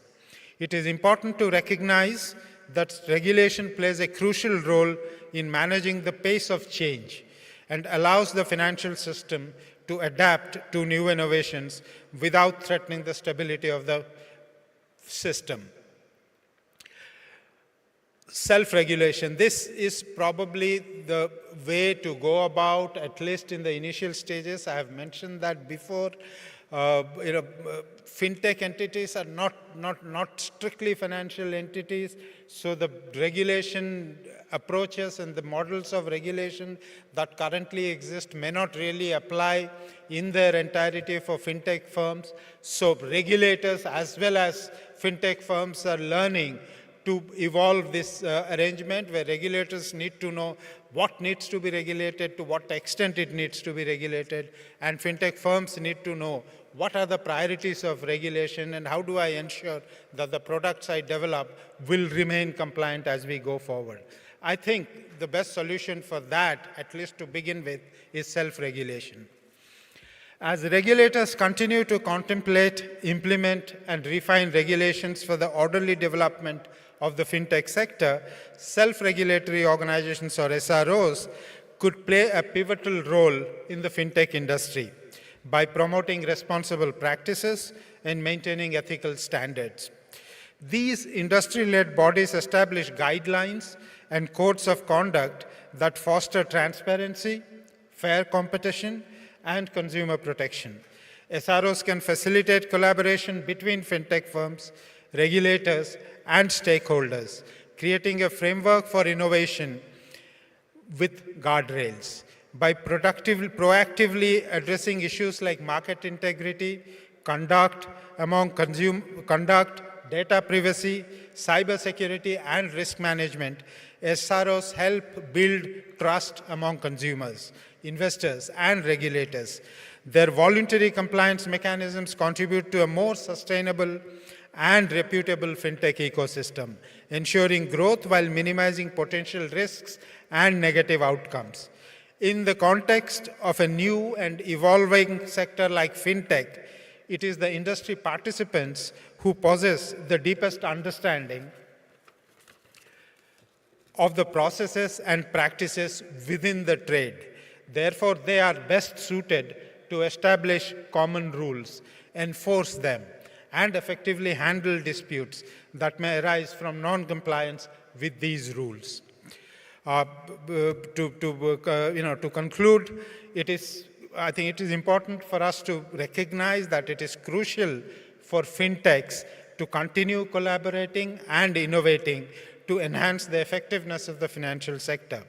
It is important to recognize that regulation plays a crucial role in managing the pace of change and allows the financial system to adapt to new innovations without threatening the stability of the system. Self-regulation. This is probably the way to go about, at least in the initial stages. I have mentioned that before. Fintech entities are not strictly financial entities, so the regulation approaches and the models of regulation that currently exist may not really apply in their entirety for fintech firms. So regulators as well as fintech firms are learning to evolve this arrangement where regulators need to know what needs to be regulated, to what extent it needs to be regulated, and fintech firms need to know what are the priorities of regulation and how do I ensure that the products I develop will remain compliant as we go forward. I think the best solution for that, at least to begin with, is self-regulation. As regulators continue to contemplate, implement, and refine regulations for the orderly development of the fintech sector, self-regulatory organizations or SROs could play a pivotal role in the fintech industry by promoting responsible practices and maintaining ethical standards. These industry-led bodies establish guidelines and codes of conduct that foster transparency, fair competition, and consumer protection. SROs can facilitate collaboration between fintech firms, regulators, and stakeholders, creating a framework for innovation with guardrails. By proactively addressing issues like market integrity, conduct, data privacy, cybersecurity, and risk management, SROs help build trust among consumers, investors, and regulators. Their voluntary compliance mechanisms contribute to a more sustainable and reputable fintech ecosystem, ensuring growth while minimizing potential risks and negative outcomes. In the context of a new and evolving sector like fintech, it is the industry participants who possess the deepest understanding of the processes and practices within the trade. Therefore, they are best suited to establish common rules, enforce them, and effectively handle disputes that may arise from non-compliance with these rules. To conclude, I think it is important for us to recognize that it is crucial for fintechs to continue collaborating and innovating to enhance the effectiveness of the financial sector.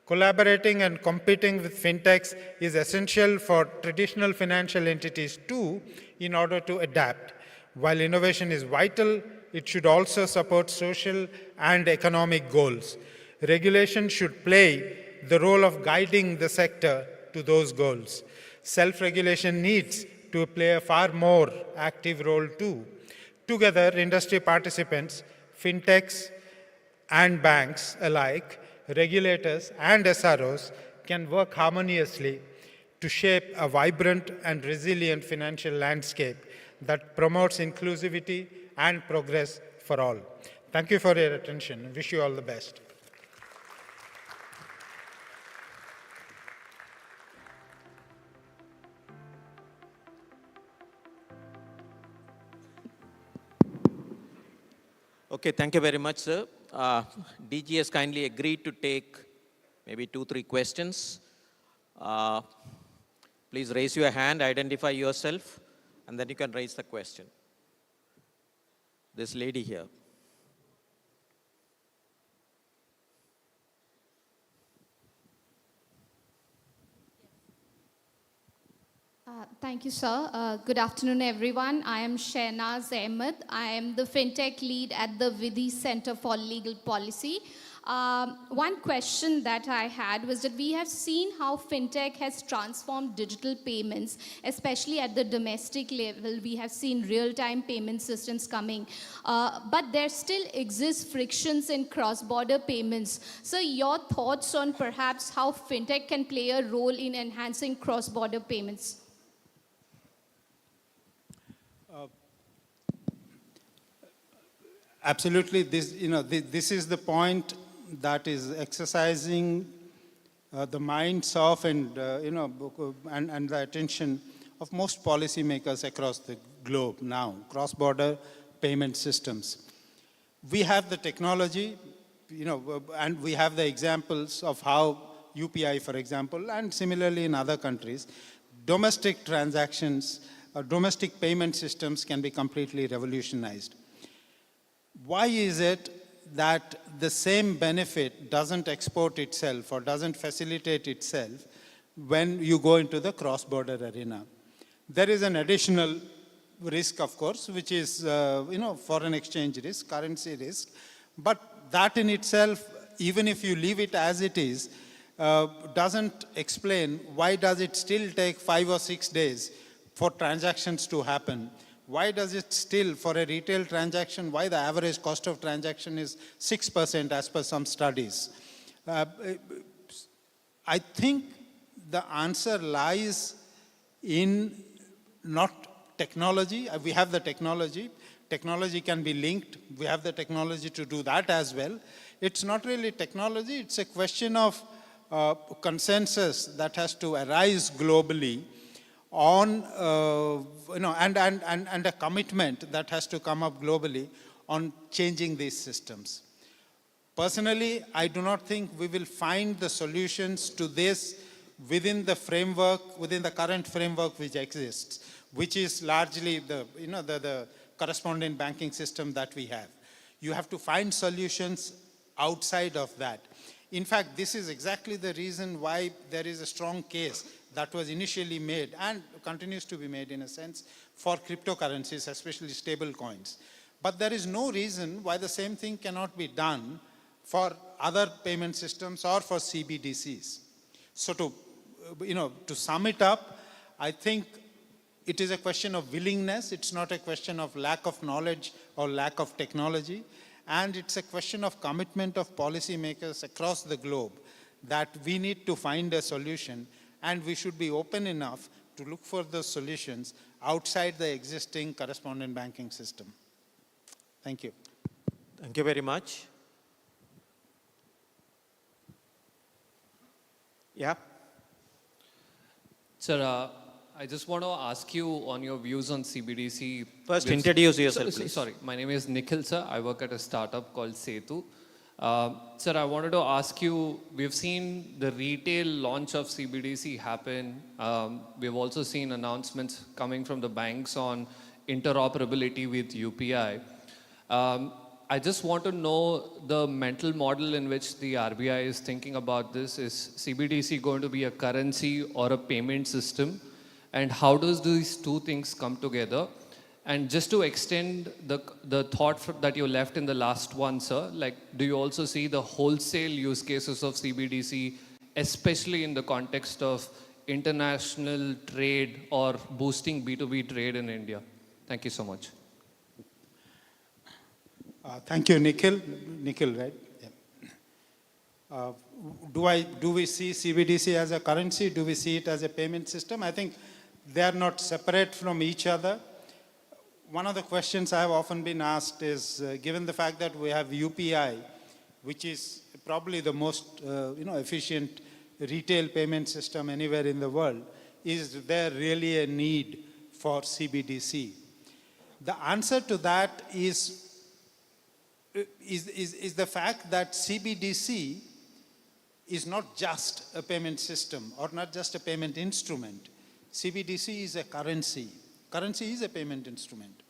Collaborating and competing with fintechs is essential for traditional financial entities too, in order to adapt. While innovation is vital, it should also support social and economic goals. Regulation should play the role of guiding the sector to those goals. Self-regulation needs to play a far more active role too. Together, industry participants, fintechs and banks alike, regulators and SROs can work harmoniously to shape a vibrant and resilient financial landscape that promotes inclusivity and progress for all. Thank you for your attention. Wish you all the best. Okay, thank you very much, sir. DG has kindly agreed to take maybe 2-3 questions. Please raise your hand, identify yourself, and then you can raise the question. This lady here. Thank you, sir. Good afternoon, everyone. I am Shehnaz Ahmed. I am the FinTech lead at the Vidhi Center for Legal Policy. One question that I had was that we have seen how FinTech has transformed digital payments, especially at the domestic level. We have seen real-time payment systems coming. But there still exists frictions in cross-border payments. So your thoughts on perhaps how FinTech can play a role in enhancing cross-border payments? Absolutely, this is the point that is exercising the minds of and the attention of most policymakers across the globe now, cross-border payment systems. We have the technology, and we have the examples of how UPI, for example, and similarly in other countries, domestic transactions, domestic payment systems can be completely revolutionized. Why is it that the same benefit doesn't export itself or doesn't facilitate itself when you go into the cross-border arena? There is an additional risk, of course, which is foreign exchange risk, currency risk. But that in itself, even if you leave it as it is, doesn't explain why does it still take 5 or 6 days for transactions to happen. Why does it still, for a retail transaction, why the average cost of transaction is 6% as per some studies? I think the answer lies in not technology. We have the technology. Technology can be linked. We have the technology to do that as well. It's not really technology. It's a question of consensus that has to arise globally on, and a commitment that has to come up globally on changing these systems. Personally, I do not think we will find the solutions to this within the framework, within the current framework which exists, which is largely the correspondent banking system that we have. You have to find solutions outside of that. In fact, this is exactly the reason why there is a strong case that was initially made and continues to be made in a sense for cryptocurrencies, especially stable coins. But there is no reason why the same thing cannot be done for other payment systems or for CBDCs. So to sum it up, I think it is a question of willingness. It's not a question of lack of knowledge or lack of technology. And it's a question of commitment of policymakers across the globe that we need to find a solution, and we should be open enough to look for the solutions outside the existing correspondent banking system. Thank you. Thank you very much. Yeah. Sir, I just want to ask you on your views on CBDC. First, introduce yourself, please. Sorry, my name is Nikhil, sir. I work at a startup called Setu. Sir, I wanted to ask you, we've seen the retail launch of CBDC happen. We've also seen announcements coming from the banks on interoperability with UPI. I just want to know the mental model in which the RBI is thinking about this. Is CBDC going to be a currency or a payment system? And how does these two things come together? And just to extend the thought that you left in the last one, sir, do you also see the wholesale use cases of CBDC, especially in the context of international trade or boosting B2B trade in India? Thank you so much. Thank you, Nikhil. Nikhil, right? Yeah. Do we see CBDC as a currency? Do we see it as a payment system? I think they are not separate from each other. One of the questions I have often been asked is, given the fact that we have UPI, which is probably the most efficient retail payment system anywhere in the world, is there really a need for CBDC? The answer to that is the fact that CBDC is not just a payment system or not just a payment instrument. CBDC is a currency. Currency is a payment instrument.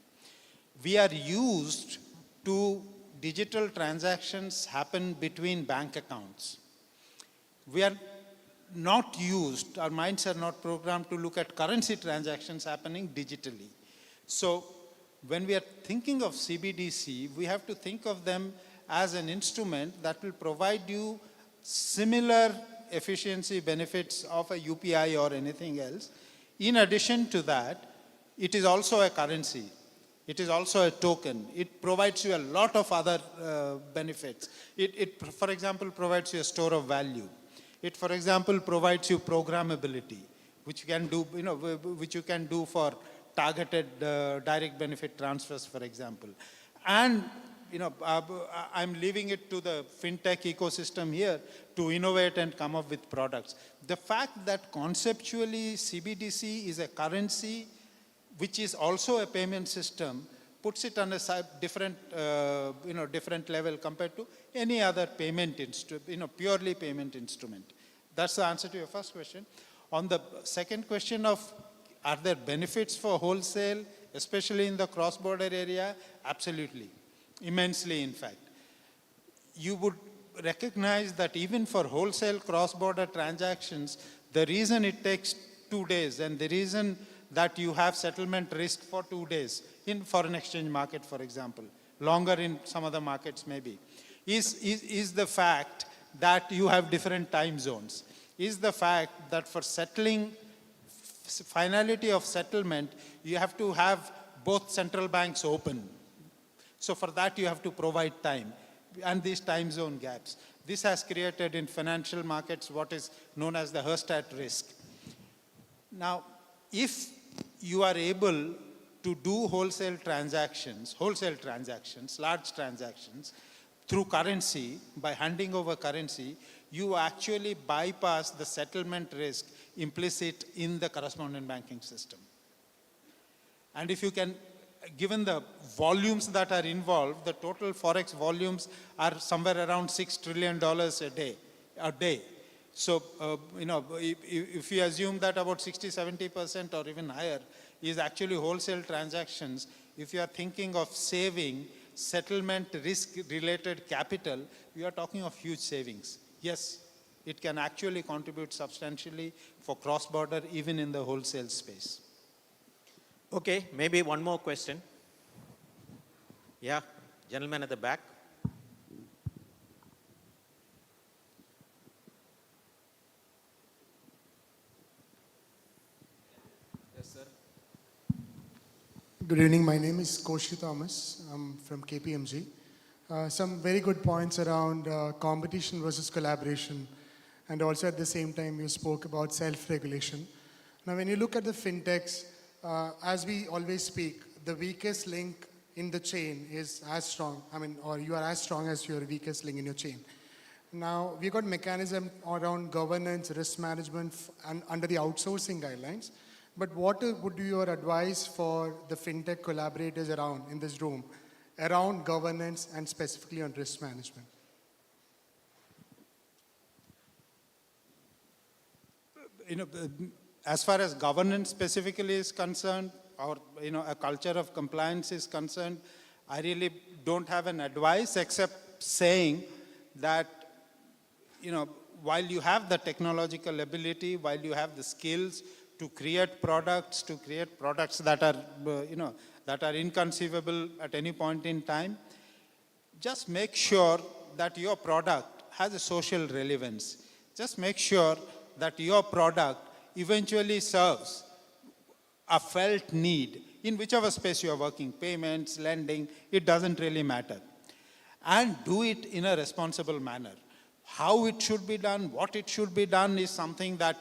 We are used to digital transactions happen between bank accounts. We are not used, our minds are not programmed to look at currency transactions happening digitally. So when we are thinking of CBDC, we have to think of them as an instrument that will provide you similar efficiency benefits of a UPI or anything else. In addition to that, it is also a currency. It is also a token. It provides you a lot of other benefits. It, for example, provides you a store of value. It, for example, provides you programmability, which you can do, which you can do for targeted direct benefit transfers, for example. And I'm leaving it to the fintech ecosystem here to innovate and come up with products. The fact that conceptually CBDC is a currency which is also a payment system puts it on a different, different level compared to any other payment purely payment instrument. That's the answer to your first question. On the second question of are there benefits for wholesale, especially in the cross-border area? Absolutely. Immensely, in fact. You would recognize that even for wholesale cross-border transactions, the reason it takes 2 days and the reason that you have settlement risk for 2 days in foreign exchange market, for example, longer in some other markets maybe, is the fact that you have different time zones, is the fact that for settling, finality of settlement, you have to have both central banks open. So for that, you have to provide time and these time zone gaps. This has created in financial markets what is known as the Hurst risk. Now, if you are able to do wholesale transactions, large transactions, through currency, by handing over currency, you actually bypass the settlement risk implicit in the correspondent banking system. And if you can, given the volumes that are involved, the total forex volumes are somewhere around $6 trillion a day. So, if you assume that about 60–70% or even higher is actually wholesale transactions, if you are thinking of saving settlement risk-related capital, you are talking of huge savings. Yes, it can actually contribute substantially for cross-border, even in the wholesale space. Okay, maybe one more question. Yeah, gentleman at the back. Yes, sir. Good evening. My name is Koshi Thomas. I'm from KPMG. Some very good points around competition versus collaboration. And also at the same time, you spoke about self-regulation. Now, when you look at the fintechs, as we always speak, the weakest link in the chain is as strong, or you are as strong as your weakest link in your chain. Now, we've got mechanism around governance, risk management, and under the outsourcing guidelines. But what would be your advice for the fintech collaborators around in this room, around governance and specifically on risk management? As far as governance specifically is concerned, or a culture of compliance is concerned, I really don't have an advice except saying that while you have the technological ability, while you have the skills to create products that are that are inconceivable at any point in time, just make sure that your product has a social relevance. Just make sure that your product eventually serves a felt need in whichever space you are working, payments, lending, it doesn't really matter. And do it in a responsible manner. How it should be done, what it should be done is something that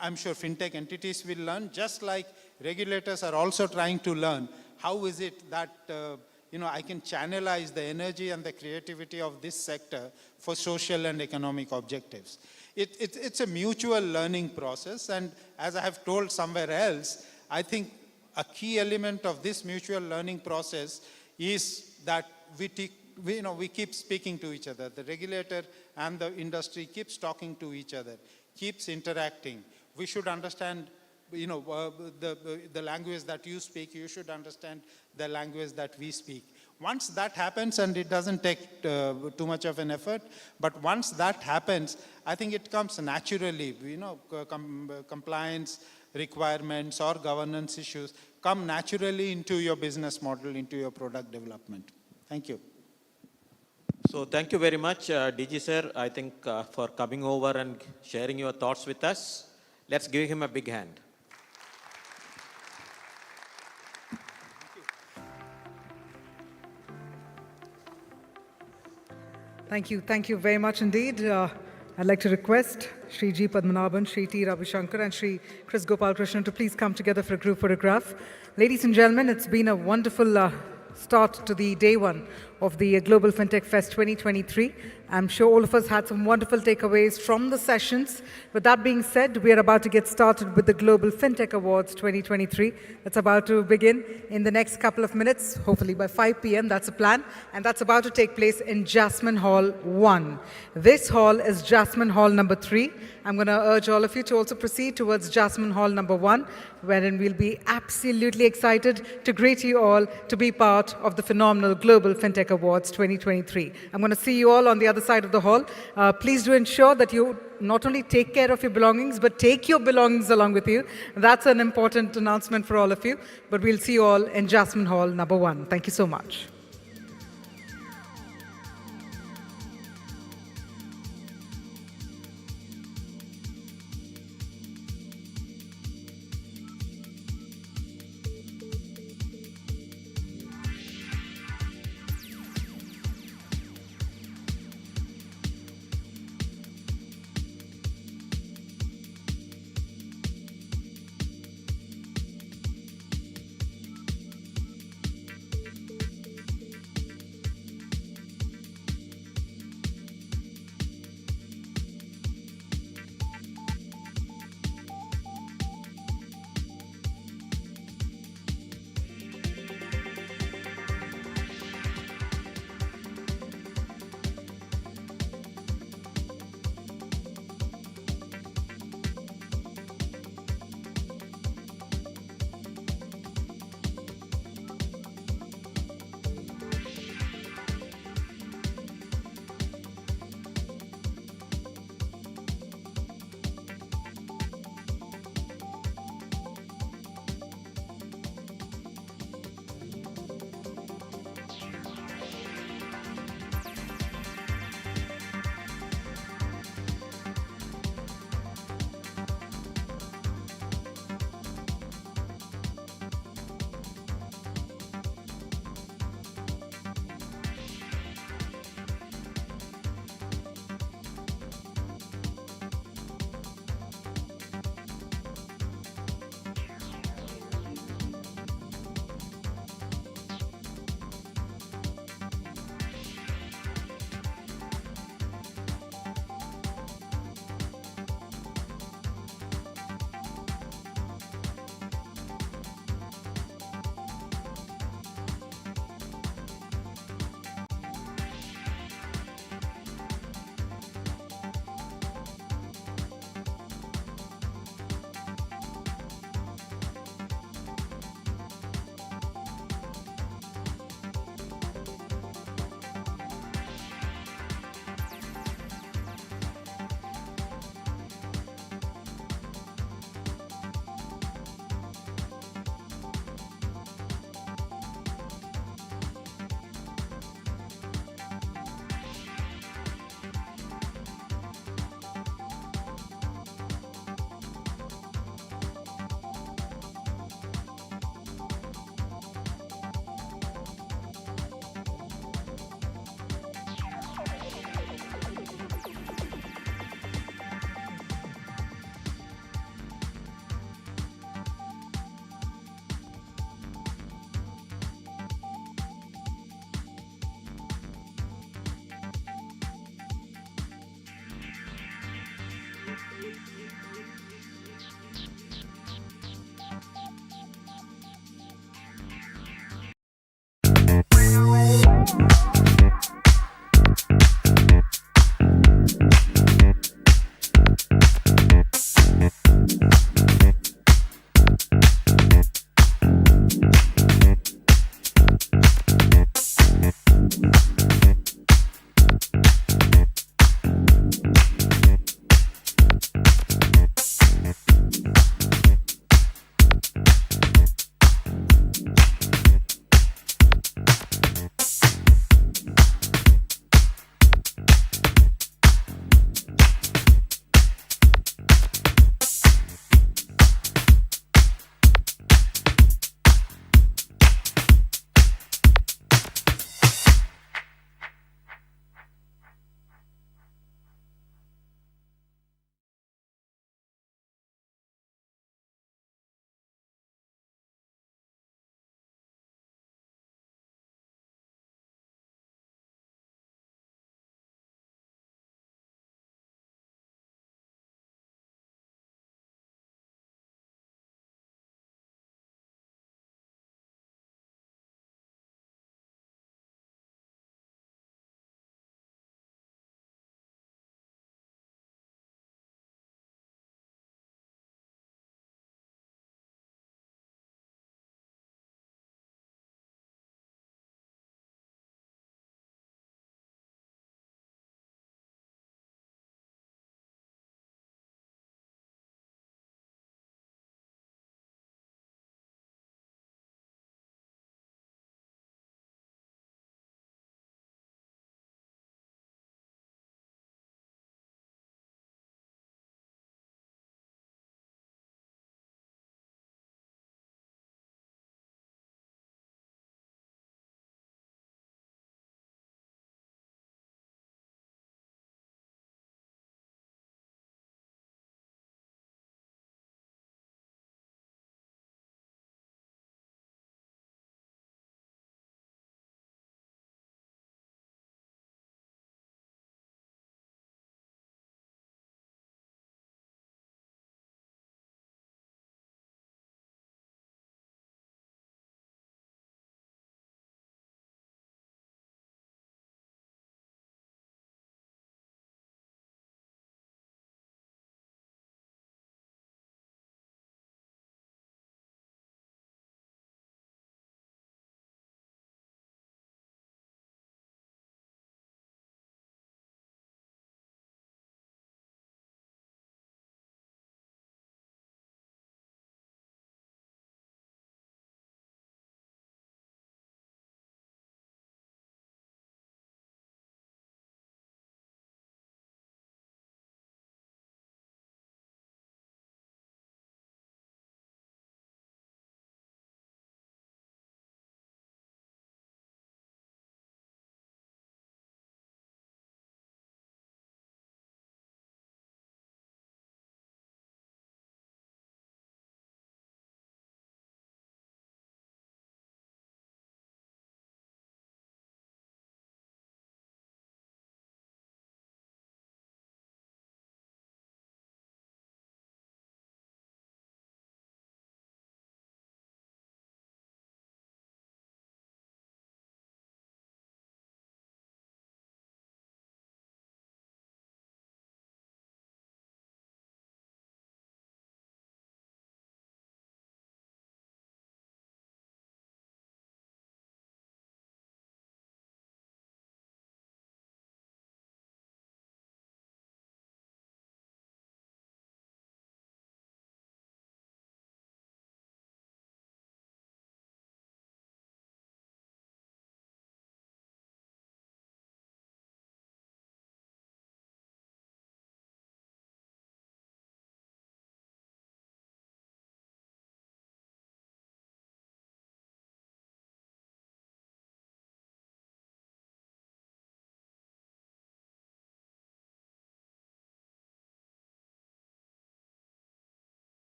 I'm sure fintech entities will learn, just like regulators are also trying to learn. How is it that I can channelize the energy and the creativity of this sector for social and economic objectives? It's a mutual learning process, and as I have told somewhere else, I think a key element of this mutual learning process is that we keep speaking to each other. The regulator and the industry keeps talking to each other, keeps interacting. We should understand, the language that you speak, you should understand the language that we speak. Once that happens, and it doesn't take too much of an effort, but once that happens, I think it comes naturally. Compliance requirements or governance issues come naturally into your business model, into your product development. Thank you. So thank you very much, DG sir, I think for coming over and sharing your thoughts with us. Let's give him a big hand. Thank you very much indeed. I'd like to request Shri G. Padmanabhan, Shri T. Ravishankar and Shri Chris Gopalkrishnan to please come together for a group photograph. Ladies and gentlemen, it's been a wonderful start to the day one of the Global Fintech Fest 2023. I'm sure all of us had some wonderful takeaways from the sessions. With that being said, we are about to get started with the Global Fintech Awards 2023. That's about to begin in the next couple of minutes, hopefully by 5 p.m. That's a plan. And that's about to take place in Jasmine Hall 1. This hall is Jasmine Hall number 3. I'm going to urge all of you to also proceed towards Jasmine Hall number 1, wherein we'll be absolutely excited to greet you all to be part of the phenomenal Global Fintech Awards 2023. I'm going to see you all on the other side of the hall. Please do ensure that you not only take care of your belongings, but take your belongings along with you. That's an important announcement for all of you. But we'll see you all in Jasmine Hall number 1. Thank you so much.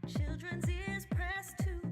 Children's ears pressed to